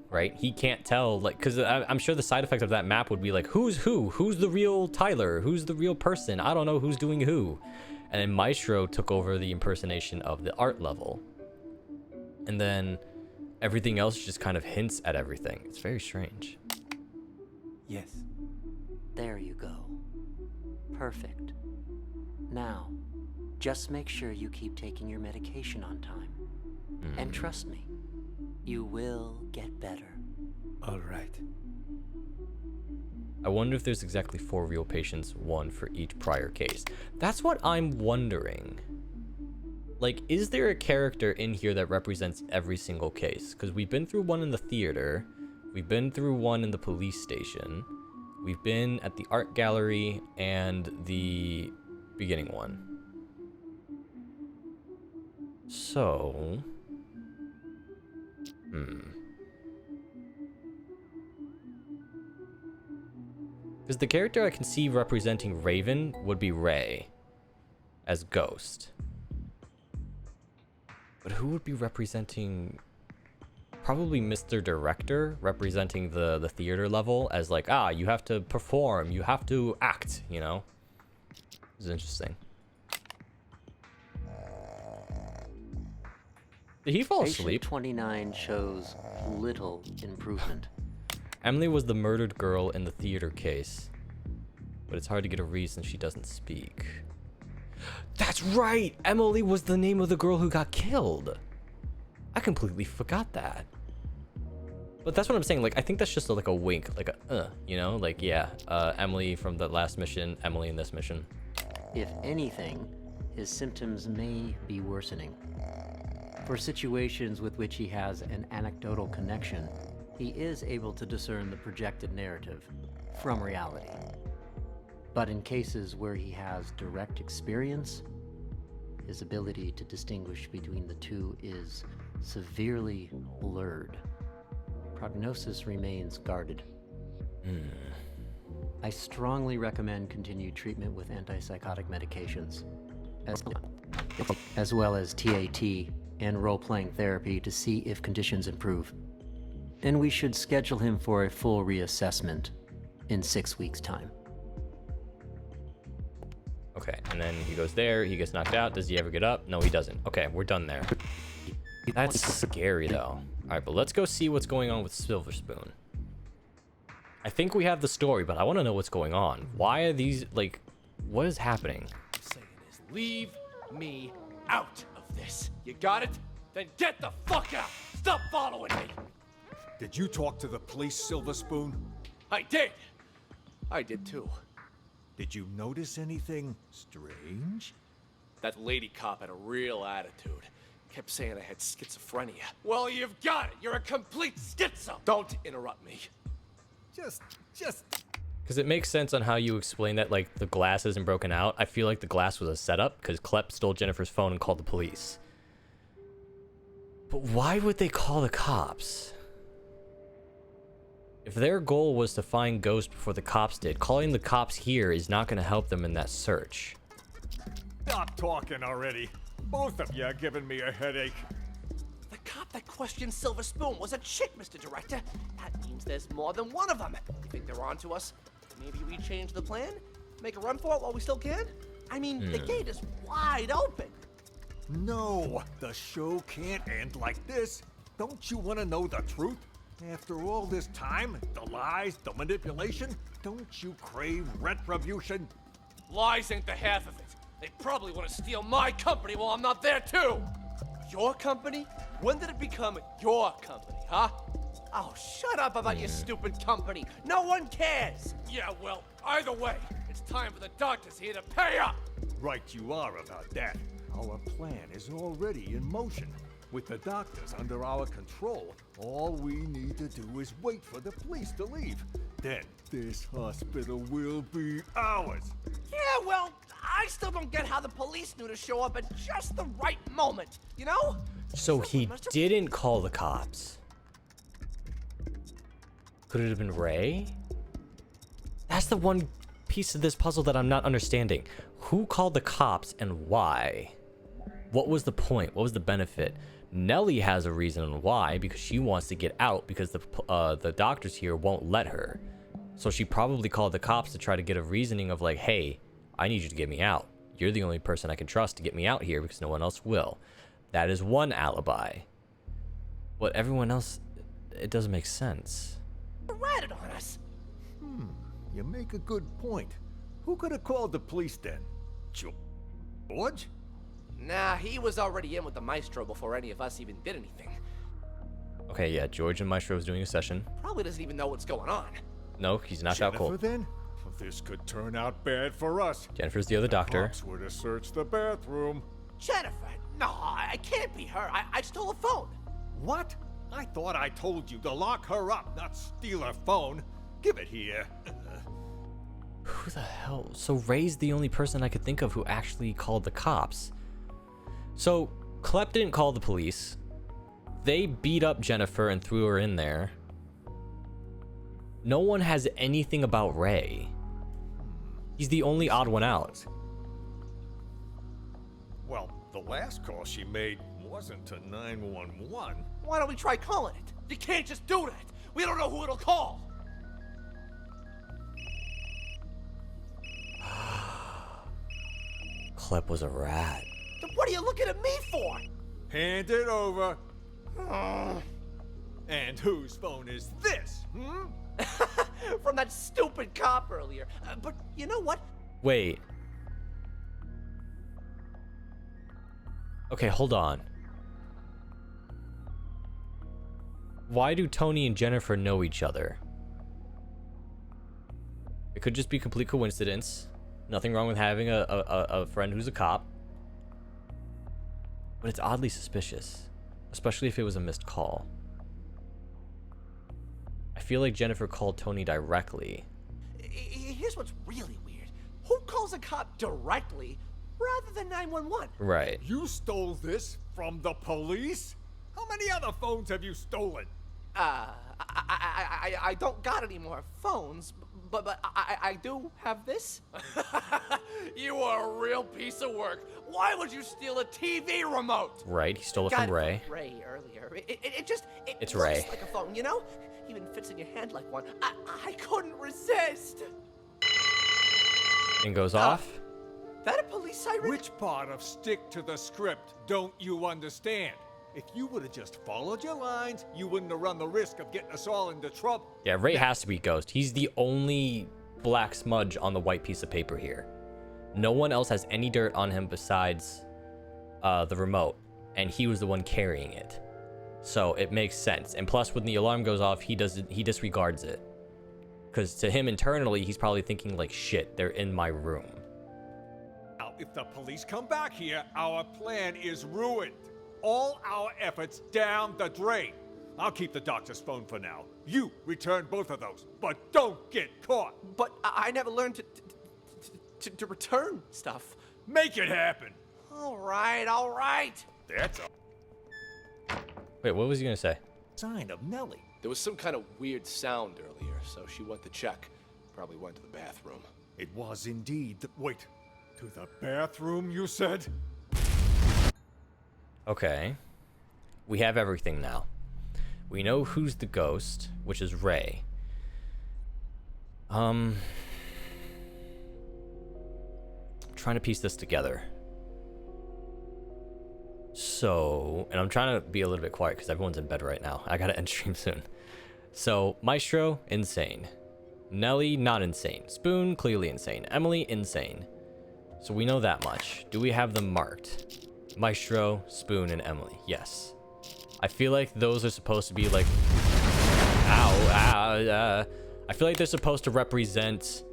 right? He can't tell, like, because I'm sure the side effect of that map would be like, who's who? Who's the real Tyler? Who's the real person? I don't know who's doing who. And then Maestro took over the impersonation of the art level. And then everything else just kind of hints at everything. It's very strange. Yes. There you go. Perfect. Now, just make sure you keep taking your medication on time. And trust me, you will get better. All right. I wonder if there's exactly 4 real patients, 1 for each prior case. That's what I'm wondering. Like, is there a character in here that represents every single case? Because we've been through one in the theater, we've been through one in the police station, we've been at the art gallery and the beginning one. So... Because the character I can see representing Raven would be Ray as Ghost. But who would be representing... Probably Mr. Director, representing the theater level as like, you have to perform, you have to act, you know? This is interesting. Did he fall asleep? Patient 29 shows little improvement. Emily was the murdered girl in the theater case, but it's hard to get a read since she doesn't speak. That's right! Emily was the name of the girl who got killed. I completely forgot that. But that's what I'm saying, like, I think that's just like a wink, like a, you know? Like, yeah, Emily from the last mission, Emily in this mission. If anything, his symptoms may be worsening. For situations with which he has an anecdotal connection, he is able to discern the projected narrative from reality. But in cases where he has direct experience, his ability to distinguish between the two is severely blurred. Prognosis remains guarded. I strongly recommend continued treatment with antipsychotic medications, as well as TAT and role-playing therapy to see if conditions improve. And we should schedule him for a full reassessment in 6 weeks' time. Okay, and then he goes there, he gets knocked out. Does he ever get up? No, he doesn't. Okay, we're done there. That's scary, though. All right, but let's go see what's going on with Silver Spoon. I think we have the story, but I want to know what's going on. Why are these, like, what is happening? Saying is leave me out of this. You got it? Then get the fuck out. Stop following me. Did you talk to the police, Silver Spoon? I did. I did too. Did you notice anything strange? That lady cop had a real attitude. Kept saying I had schizophrenia. Well, you've got it. You're a complete schizo. Don't interrupt me. Just... Because it makes sense on how you explain that, like, the glass isn't broken out. I feel like the glass was a setup because Klepp stole Jennifer's phone and called the police. But why would they call the cops? If their goal was to find Ghost before the cops did, calling the cops here is not going to help them in that search. Stop talking already. Both of you are giving me a headache. The cop that questioned Silver Spoon was a chick, Mr. Director. That means there's more than one of them. You think they're on to us? Maybe we change the plan? Make a run for it while we still can? I mean, the gate is wide open. No, the show can't end like this. Don't you want to know the truth? After all this time, the lies, the manipulation, don't you crave retribution? Lies ain't the half of it. They probably want to steal my company while I'm not there, too. Your company? When did it become your company, huh? Oh, shut up about your stupid company. No one cares. Yeah, well, either way, it's time for the doctors here to pay up. Right you are about that. Our plan is already in motion. With the doctors under our control, all we need to do is wait for the police to leave. Then this hospital will be ours. Yeah, well, I still don't get how the police knew to show up at just the right moment, you know? So he didn't call the cops. Could it have been Ray? That's the one piece of this puzzle that I'm not understanding. Who called the cops and why? What was the point? What was the benefit? Nellie has a reason on why, because she wants to get out because the doctors here won't let her. So she probably called the cops to try to get a reasoning of like, hey, I need you to get me out. You're the only person I can trust to get me out here because no one else will. That is one alibi. But everyone else, it doesn't make sense. Ratted on us. You make a good point. Who could have called the police then? George? Nah, he was already in with the maestro before any of us even did anything. Okay, yeah, George and Maestro was doing a session. Probably doesn't even know what's going on. No, he's knocked out cold. Then? This could turn out bad for us. Jennifer's the other doctor. Cops were to search the bathroom. Jennifer? No, I can't be her. I stole a phone. What? I thought I told you to lock her up, not steal her phone. Give it here. Who the hell? So Ray's the only person I could think of who actually called the cops. So Klepp didn't call the police. They beat up Jennifer and threw her in there. No one has anything about Ray. He's the only odd one out. Well, the last call she made wasn't to 911. Why don't we try calling it? You can't just do that. We don't know who it'll call. Klepp was a rat. Then what are you looking at me for? Hand it over. And whose phone is this? From that stupid cop earlier. But you know what? Wait. Okay, hold on. Why do Tony and Jennifer know each other? It could just be complete coincidence. Nothing wrong with having a friend who's a cop. But it's oddly suspicious. Especially if it was a missed call. I feel like Jennifer called Tony directly. Here's what's really weird. Who calls a cop directly rather than 911? Right. You stole this from the police? How many other phones have you stolen? I don't got any more phones, but I do have this. You are a real piece of work. Why would you steal a TV remote? Right, he stole it from Ray. Ray earlier. It It's looks Ray. like a phone, you know? Even fits in your hand like one. I couldn't resist. And goes off. That a police siren? Which part of stick to the script don't you understand? If you would have just followed your lines, you wouldn't have run the risk of getting us all into trouble. Yeah, Ray has to be Ghost. He's the only black smudge on the white piece of paper here. No one else has any dirt on him besides the remote, and he was the one carrying it. So it makes sense. And plus, when the alarm goes off, he disregards it. Because to him internally, he's probably thinking like, shit, they're in my room. Now, if the police come back here, our plan is ruined. All our efforts down the drain. I'll keep the doctor's phone for now. You return both of those, but don't get caught. But I never learned to return stuff. Make it happen. All right. That's all. Wait, what was he gonna say? Sign of Nellie. There was some kind of weird sound earlier, so she went to check. Probably went to the bathroom. It was indeed. Wait, to the bathroom, you said? Okay. We have everything now. We know who's the ghost, which is Ray. I'm trying to piece this together. So, and I'm trying to be a little bit quiet because everyone's in bed right now. I gotta end stream soon. So, Maestro, insane. Nellie, not insane. Spoon, clearly insane. Emily, insane. So we know that much. Do we have them marked? Maestro, Spoon, and Emily. Yes. I feel like those are supposed to be like... I feel like they're supposed to represent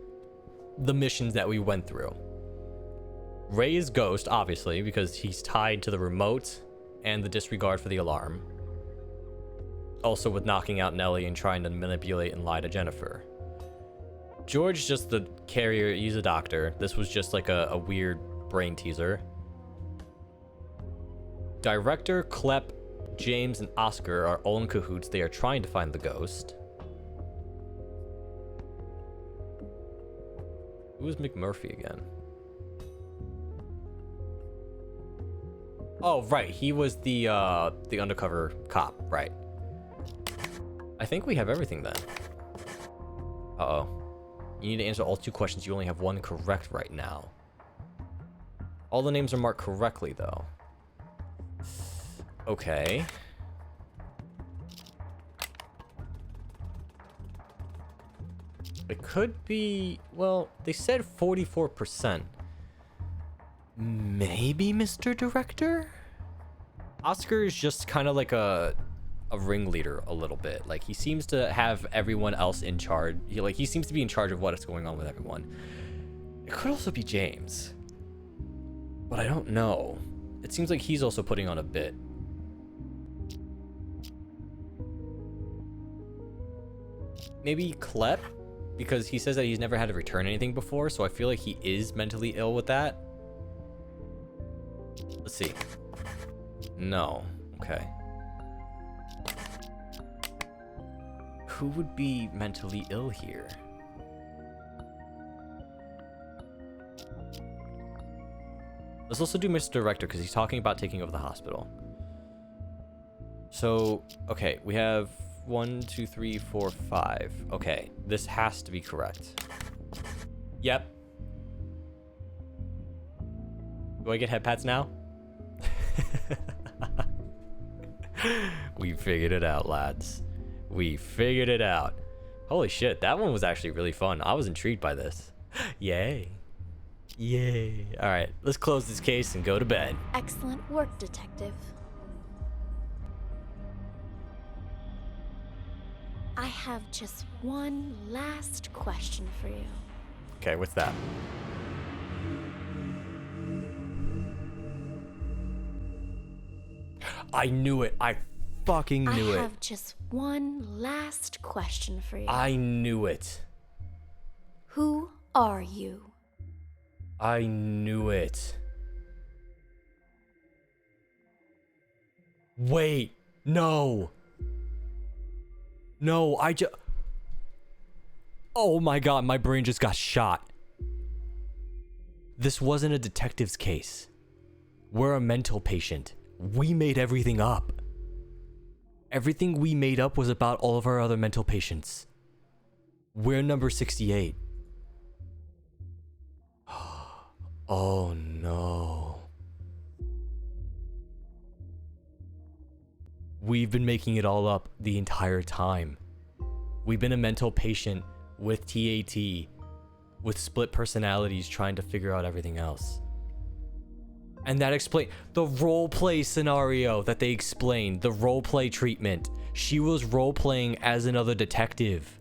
the missions that we went through. Ray is Ghost, obviously, because he's tied to the remote and the disregard for the alarm. Also with knocking out Nellie and trying to manipulate and lie to Jennifer. George, just the carrier, he's a doctor. This was just like a weird brain teaser. Director, Klepp, James, and Oscar are all in cahoots. They are trying to find the ghost. Who is McMurphy again? Oh, right. He was the undercover cop, right. I think we have everything then. Uh-oh. You need to answer all 2 questions. You only have 1 correct right now. All the names are marked correctly, though. Okay. It could be... Well, they said 44%. Maybe Mr. Director? Oscar is just kind of like a ringleader a little bit. Like, he seems to have everyone else in charge. He seems to be in charge of what is going on with everyone. It could also be James. But I don't know. It seems like he's also putting on a bit. Maybe Klepp? Because he says that he's never had to return anything before, so I feel like he is mentally ill with that. Let's see. No. Okay. Who would be mentally ill here? Let's also do Mr. Director, because he's talking about taking over the hospital. So, okay, we have 1, 2, 3, 4, 5. Okay, this has to be correct. Yep. Do I get head pats now? We figured it out, lads. We figured it out. Holy shit, that one was actually really fun. I was intrigued by this. Yay. Yay. All right, let's close this case and go to bed. Excellent work, Detective. I have just one last question for you. Okay, what's that? I knew it. I fucking knew it. I have just one last question for you. I knew it. Who are you? I knew it. Wait, no. No, oh my god, my brain just got shot. This wasn't a detective's case. We're a mental patient. We made everything up. Everything we made up was about all of our other mental patients. We're number 68. Oh no. We've been making it all up the entire time. We've been a mental patient with TAT, with split personalities trying to figure out everything else. And that explained the roleplay scenario that they explained, the roleplay treatment. She was roleplaying as another detective.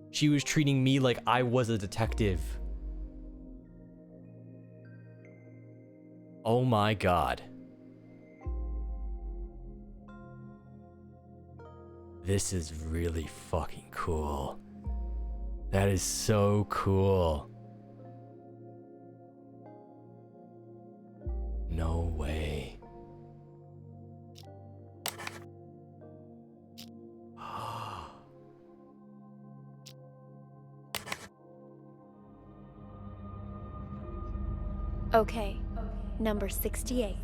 She was treating me like I was a detective. Oh my god. This is really fucking cool. That is so cool. No way. Okay, number 68.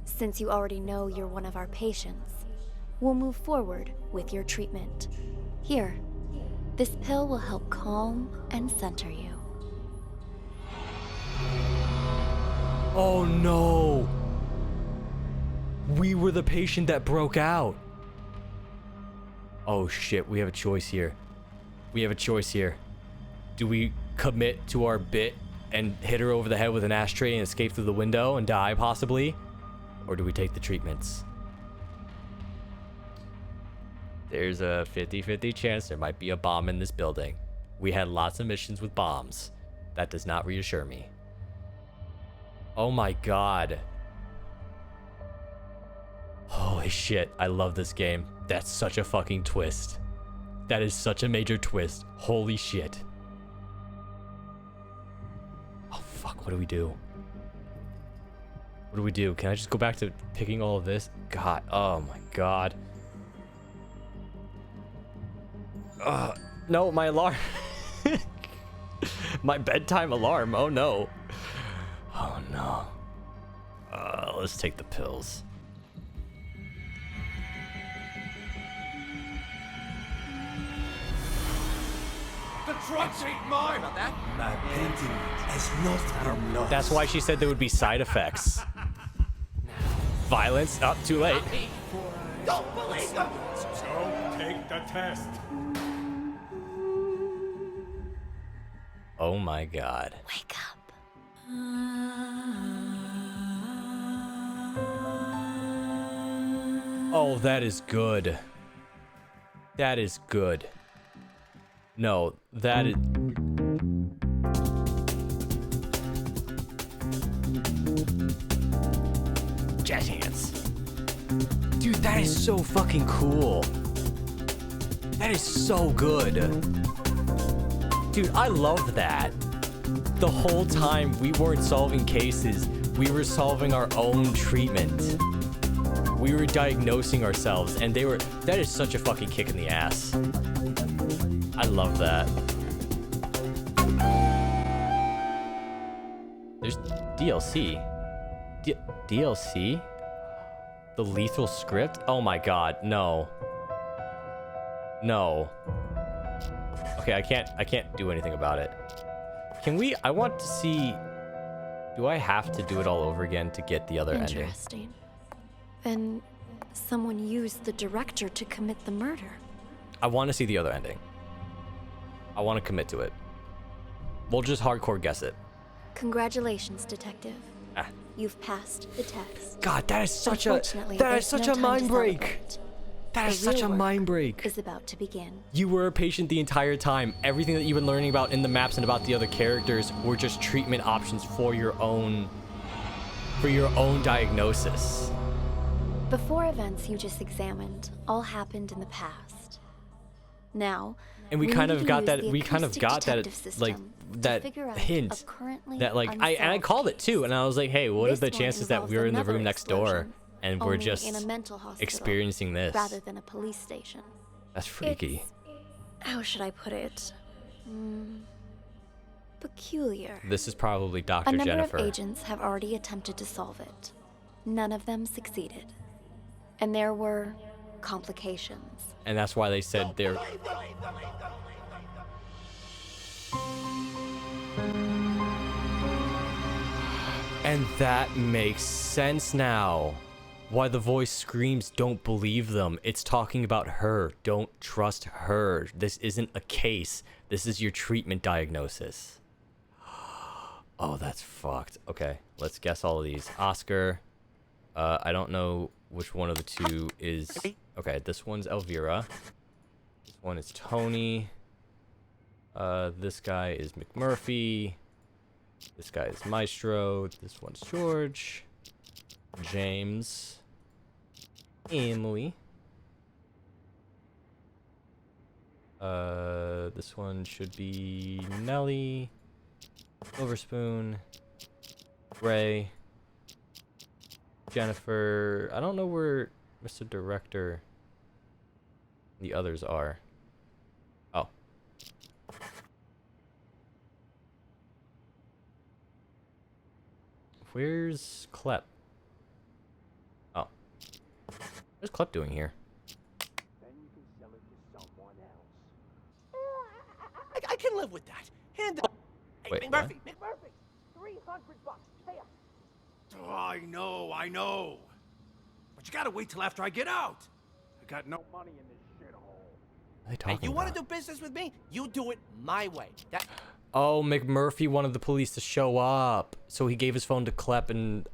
Since you already know you're one of our patients, we'll move forward with your treatment. Here, this pill will help calm and center you. Oh no! We were the patient that broke out. Oh shit, we have a choice here. We have a choice here. Do we commit to our bit and hit her over the head with an ashtray and escape through the window and die possibly? Or do we take the treatments? There's a 50-50 chance there might be a bomb in this building. We had lots of missions with bombs. That does not reassure me. Oh my god. Holy shit, I love this game. That's such a fucking twist. That is such a major twist. Holy shit. Oh fuck, what do we do? What do we do? Can I just go back to picking all of this? God, oh my god. No, my alarm. My bedtime alarm, oh no. Oh no. Let's take the pills. The drugs ain't mine! About that? My painting has not been lost. That's why she said there would be side effects. Violence? Up, too late. Don't believe them! So take the test. Oh my god. Wake up. Oh, that is good. That is good. No, that is... Jazz hands. Dude, that is so fucking cool. That is so good. Dude, I love that. The whole time we weren't solving cases, we were solving our own treatment. We were diagnosing ourselves, and that is such a fucking kick in the ass. I love that. There's DLC. DLC? The lethal script? Oh my god, no. No. Okay, I can't do anything about it. Can we? I want to see. Do I have to do it all over again to get the other ending? Interesting. Then someone used the director to commit the murder. I want to see the other ending. I want to commit to it. We'll just hardcore guess it. Congratulations, detective. You've passed the test. God, that is such a mind break. That is such a mind break. Is about to begin. You were a patient the entire time. Everything that you've been learning about in the maps and about the other characters were just treatment options for your own diagnosis. The 4 events you just examined all happened in the past. Now, and we kind of got that. We kind of got that, like that hint that, like, I called it too, and I was like, hey, what are the chances that we were in the room next door and we're just in a mental hospital experiencing this rather than a police station? That's freaky. How should I put it? Peculiar. This is probably Dr. A number Jennifer. of agents have already attempted to solve it. None of them succeeded. And there were complications. And that's why they said they're... And that makes sense now. why the voice screams, don't believe them. It's talking about her. Don't trust her. This isn't a case. This is your treatment diagnosis. Oh, that's fucked. Okay, let's guess all of these. Oscar. I don't know which one of the two is... Okay, this one's Elvira. This one is Tony. This guy is McMurphy. This guy is Maestro. This one's George. James. Emily. This one should be Nelly. Silverspoon. Ray. Jennifer. I don't know where Mr. Director and the others are. Oh. Where's Klep? Oh. What's Klep doing here? Then you can sell it to someone else. I can live with that. Hand it. Wait, Hey, what? McMurphy, McMurphy, $300. Hey, Oh, I know. But you gotta wait till after I get out. I got no money in this shithole. What are they Hey, talking you want about? to do business with me? You do it my way. That. Oh, McMurphy wanted the police to show up. So he gave his phone to Klep and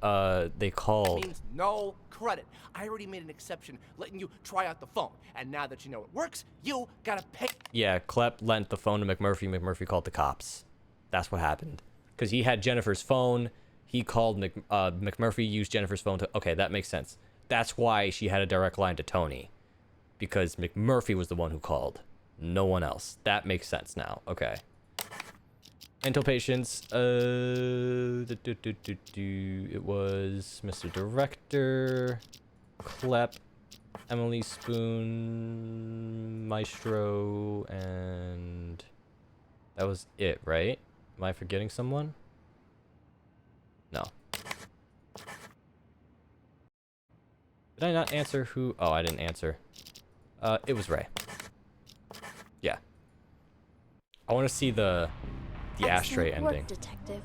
they called. Means no credit. I already made an exception letting you try out the phone. And now that you know it works, you gotta pay. Yeah, Klep lent the phone to McMurphy. McMurphy called the cops. That's what happened. Because he had Jennifer's phone. He called McMurphy, used Jennifer's phone to... Okay, that makes sense. That's why she had a direct line to Tony. Because McMurphy was the one who called. No one else. That makes sense now. Okay. Mental patients. It was Mr. Director, Klep, Emily Spoon, Maestro, and that was it, right? Am I forgetting someone? No. Did I not answer who? Oh, I didn't answer. It was Ray. Yeah. I want to see the ashtray Excellent work, ending. Detective.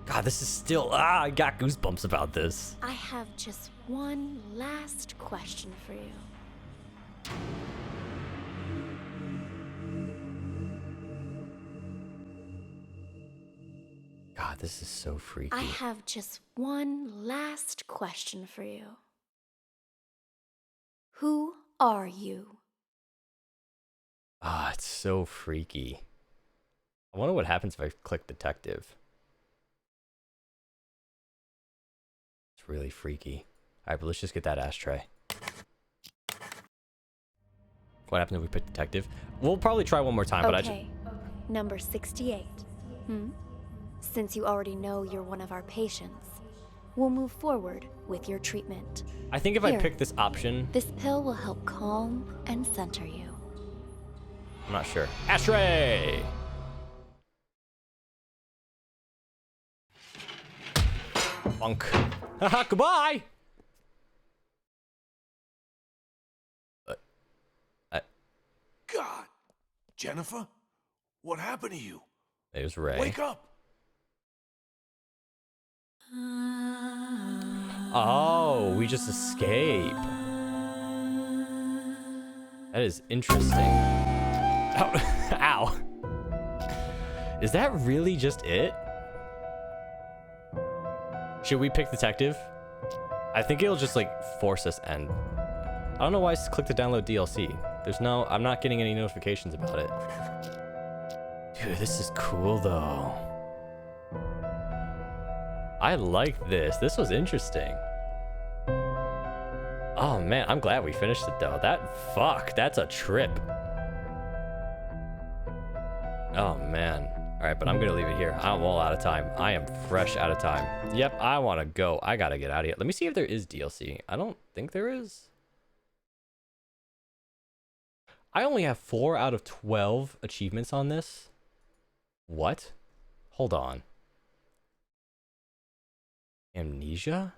God, this is still... I got goosebumps about this. I have just one last question for you. God, this is so freaky. I have just one last question for you. Who are you? Ah, it's so freaky. I wonder what happens if I click detective. It's really freaky. Alright, but let's just get that ashtray. What happens if we pick detective? We'll probably try one more time, but I just... Okay, number 68. Since you already know you're one of our patients, we'll move forward with your treatment. I think if I Here, pick this option... This pill will help calm and center you. I'm not sure. Ashtray! Bonk. Haha, goodbye! God! Jennifer? What happened to you? There's Ray. Wake up! Oh, we just escape. That is interesting. Oh, ow. Is that really just it? Should we pick detective? I think it'll just like force us end. I don't know why I clicked the download DLC. There's no, I'm not getting any notifications about it. Dude, this is cool though. I like this. This was interesting. Oh man, I'm glad we finished it though. That's a trip. Oh man. All right, but I'm gonna leave it here. I'm all out of time. I am fresh out of time. Yep, I wanna go. I gotta get out of here. Let me see if there is DLC. I don't think there is. I only have 4 out of 12 achievements on this. What? Hold on. Amnesia?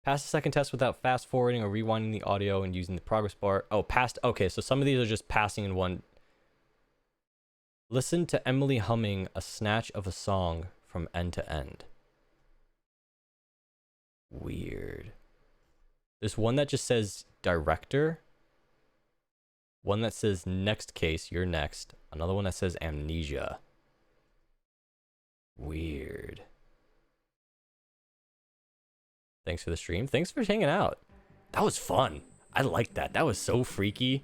Pass the second test without fast forwarding or rewinding the audio and using the progress bar. Oh, passed. Okay, so some of these are just passing in one. Listen to Emily humming a snatch of a song from end to end. Weird. There's one that just says director. One that says next case, you're next. Another one that says amnesia. Weird. Thanks for the stream. Thanks for hanging out. That was fun. I liked that. That was so freaky.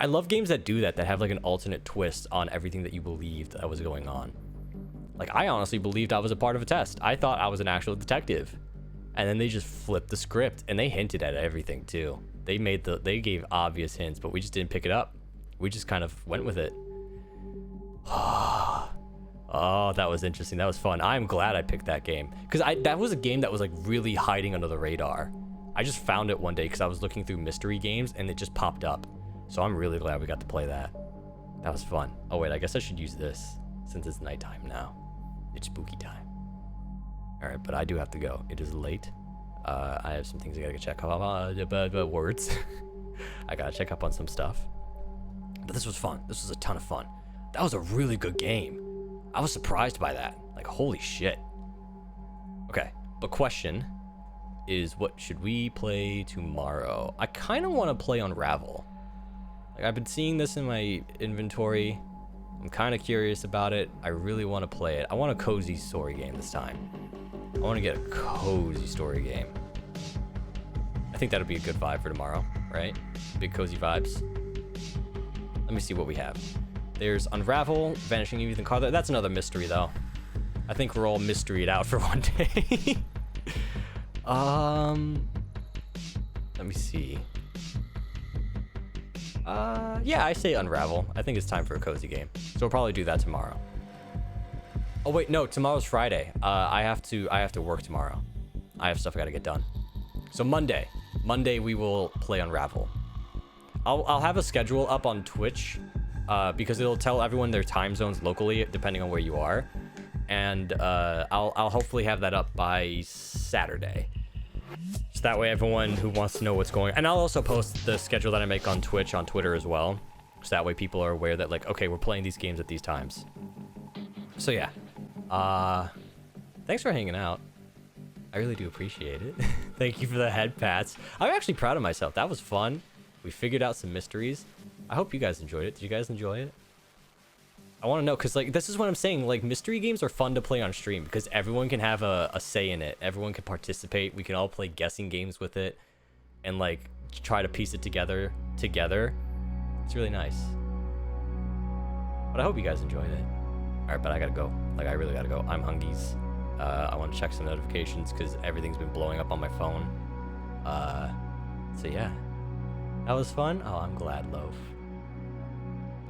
I love games that do that, that have like an alternate twist on everything that you believed that was going on. Like, I honestly believed I was a part of a test. I thought I was an actual detective. And then they just flipped the script, and they hinted at everything too. They gave obvious hints, but we just didn't pick it up. We just kind of went with it. Oh, that was interesting. That was fun. I'm glad I picked that game, because that was a game that was like really hiding under the radar. I just found it one day because I was looking through mystery games and it just popped up. So I'm really glad we got to play that. That was fun. Oh wait, I guess I should use this since it's nighttime now. It's spooky time. All right, but I do have to go. It is late. I have some things I gotta check up on. Words. I gotta check up on some stuff. But this was fun. This was a ton of fun. That was a really good game. I was surprised by that. Like, holy shit. Okay, but question is, what should we play tomorrow? I kind of want to play Unravel. Like, I've been seeing this in my inventory. I'm kind of curious about it. I really want to play it. I want a cozy story game this time. I want to get a cozy story game. I think that'll be a good vibe for tomorrow, right? Big cozy vibes. Let me see what we have. There's Unravel, Vanishing Ethan Carter. That's another mystery, though. I think we're all mysteryed out for one day. Let me see. Yeah, I say Unravel. I think it's time for a cozy game. So we'll probably do that tomorrow. Oh wait, no, tomorrow's Friday. I have to work tomorrow. I have stuff I gotta get done. So Monday we will play Unravel. I'll have a schedule up on Twitch, because it'll tell everyone their time zones locally depending on where you are, and I'll hopefully have that up by Saturday. So that way everyone who wants to know what's going on, and I'll also post the schedule that I make on Twitch on Twitter as well, so that way people are aware that, like, okay, we're playing these games at these times. So yeah, thanks for hanging out. I really do appreciate it. Thank you for the head pats. I'm actually proud of myself. That was fun. We figured out some mysteries. I hope you guys enjoyed it. Did you guys enjoy it? I want to know, because, like, this is what I'm saying. Like, mystery games are fun to play on stream because everyone can have a say in it. Everyone can participate. We can all play guessing games with it and, like, try to piece it together. It's really nice. But I hope you guys enjoyed it. All right, but I gotta go. Like, I really gotta go. I'm hungies. I want to check some notifications because everything's been blowing up on my phone. So yeah, that was fun. Oh, I'm glad, Loaf.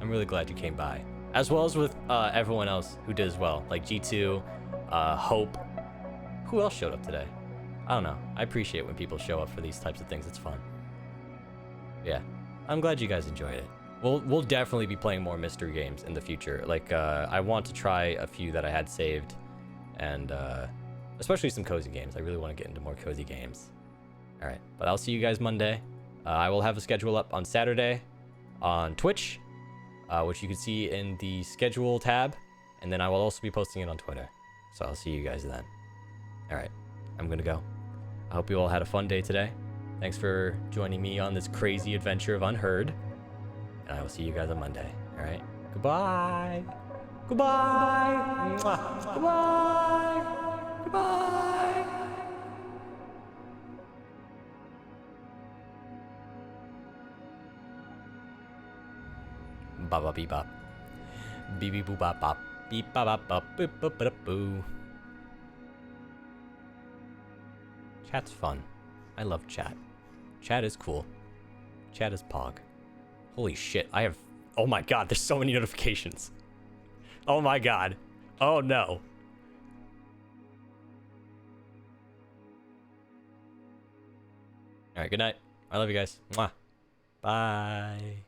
I'm really glad you came by, as well as with everyone else who did as well, like G2, Hope. Who else showed up today? I don't know. I appreciate when people show up for these types of things. It's fun. Yeah, I'm glad you guys enjoyed it. We'll definitely be playing more mystery games in the future. Like, I want to try a few that I had saved, and especially some cozy games. I really want to get into more cozy games. All right, but I'll see you guys Monday. I will have a schedule up on Saturday on Twitch, which you can see in the schedule tab, and then I will also be posting it on Twitter. So I'll see you guys then. All right, I'm gonna go. I hope you all had a fun day today. Thanks for joining me on this crazy adventure of Unheard. And I will see you guys on Monday. All right. Goodbye. Goodbye. Mwah. Goodbye. Goodbye. Ba ba beep bop. Beep beep boop bop bop. Beep ba bop bop. Boop boop ba boo. Chat's fun. I love chat. Chat is cool. Chat is pog. Holy shit, I have... Oh my god, there's so many notifications. Oh my god. Oh no. Alright, good night. I love you guys. Mwah. Bye.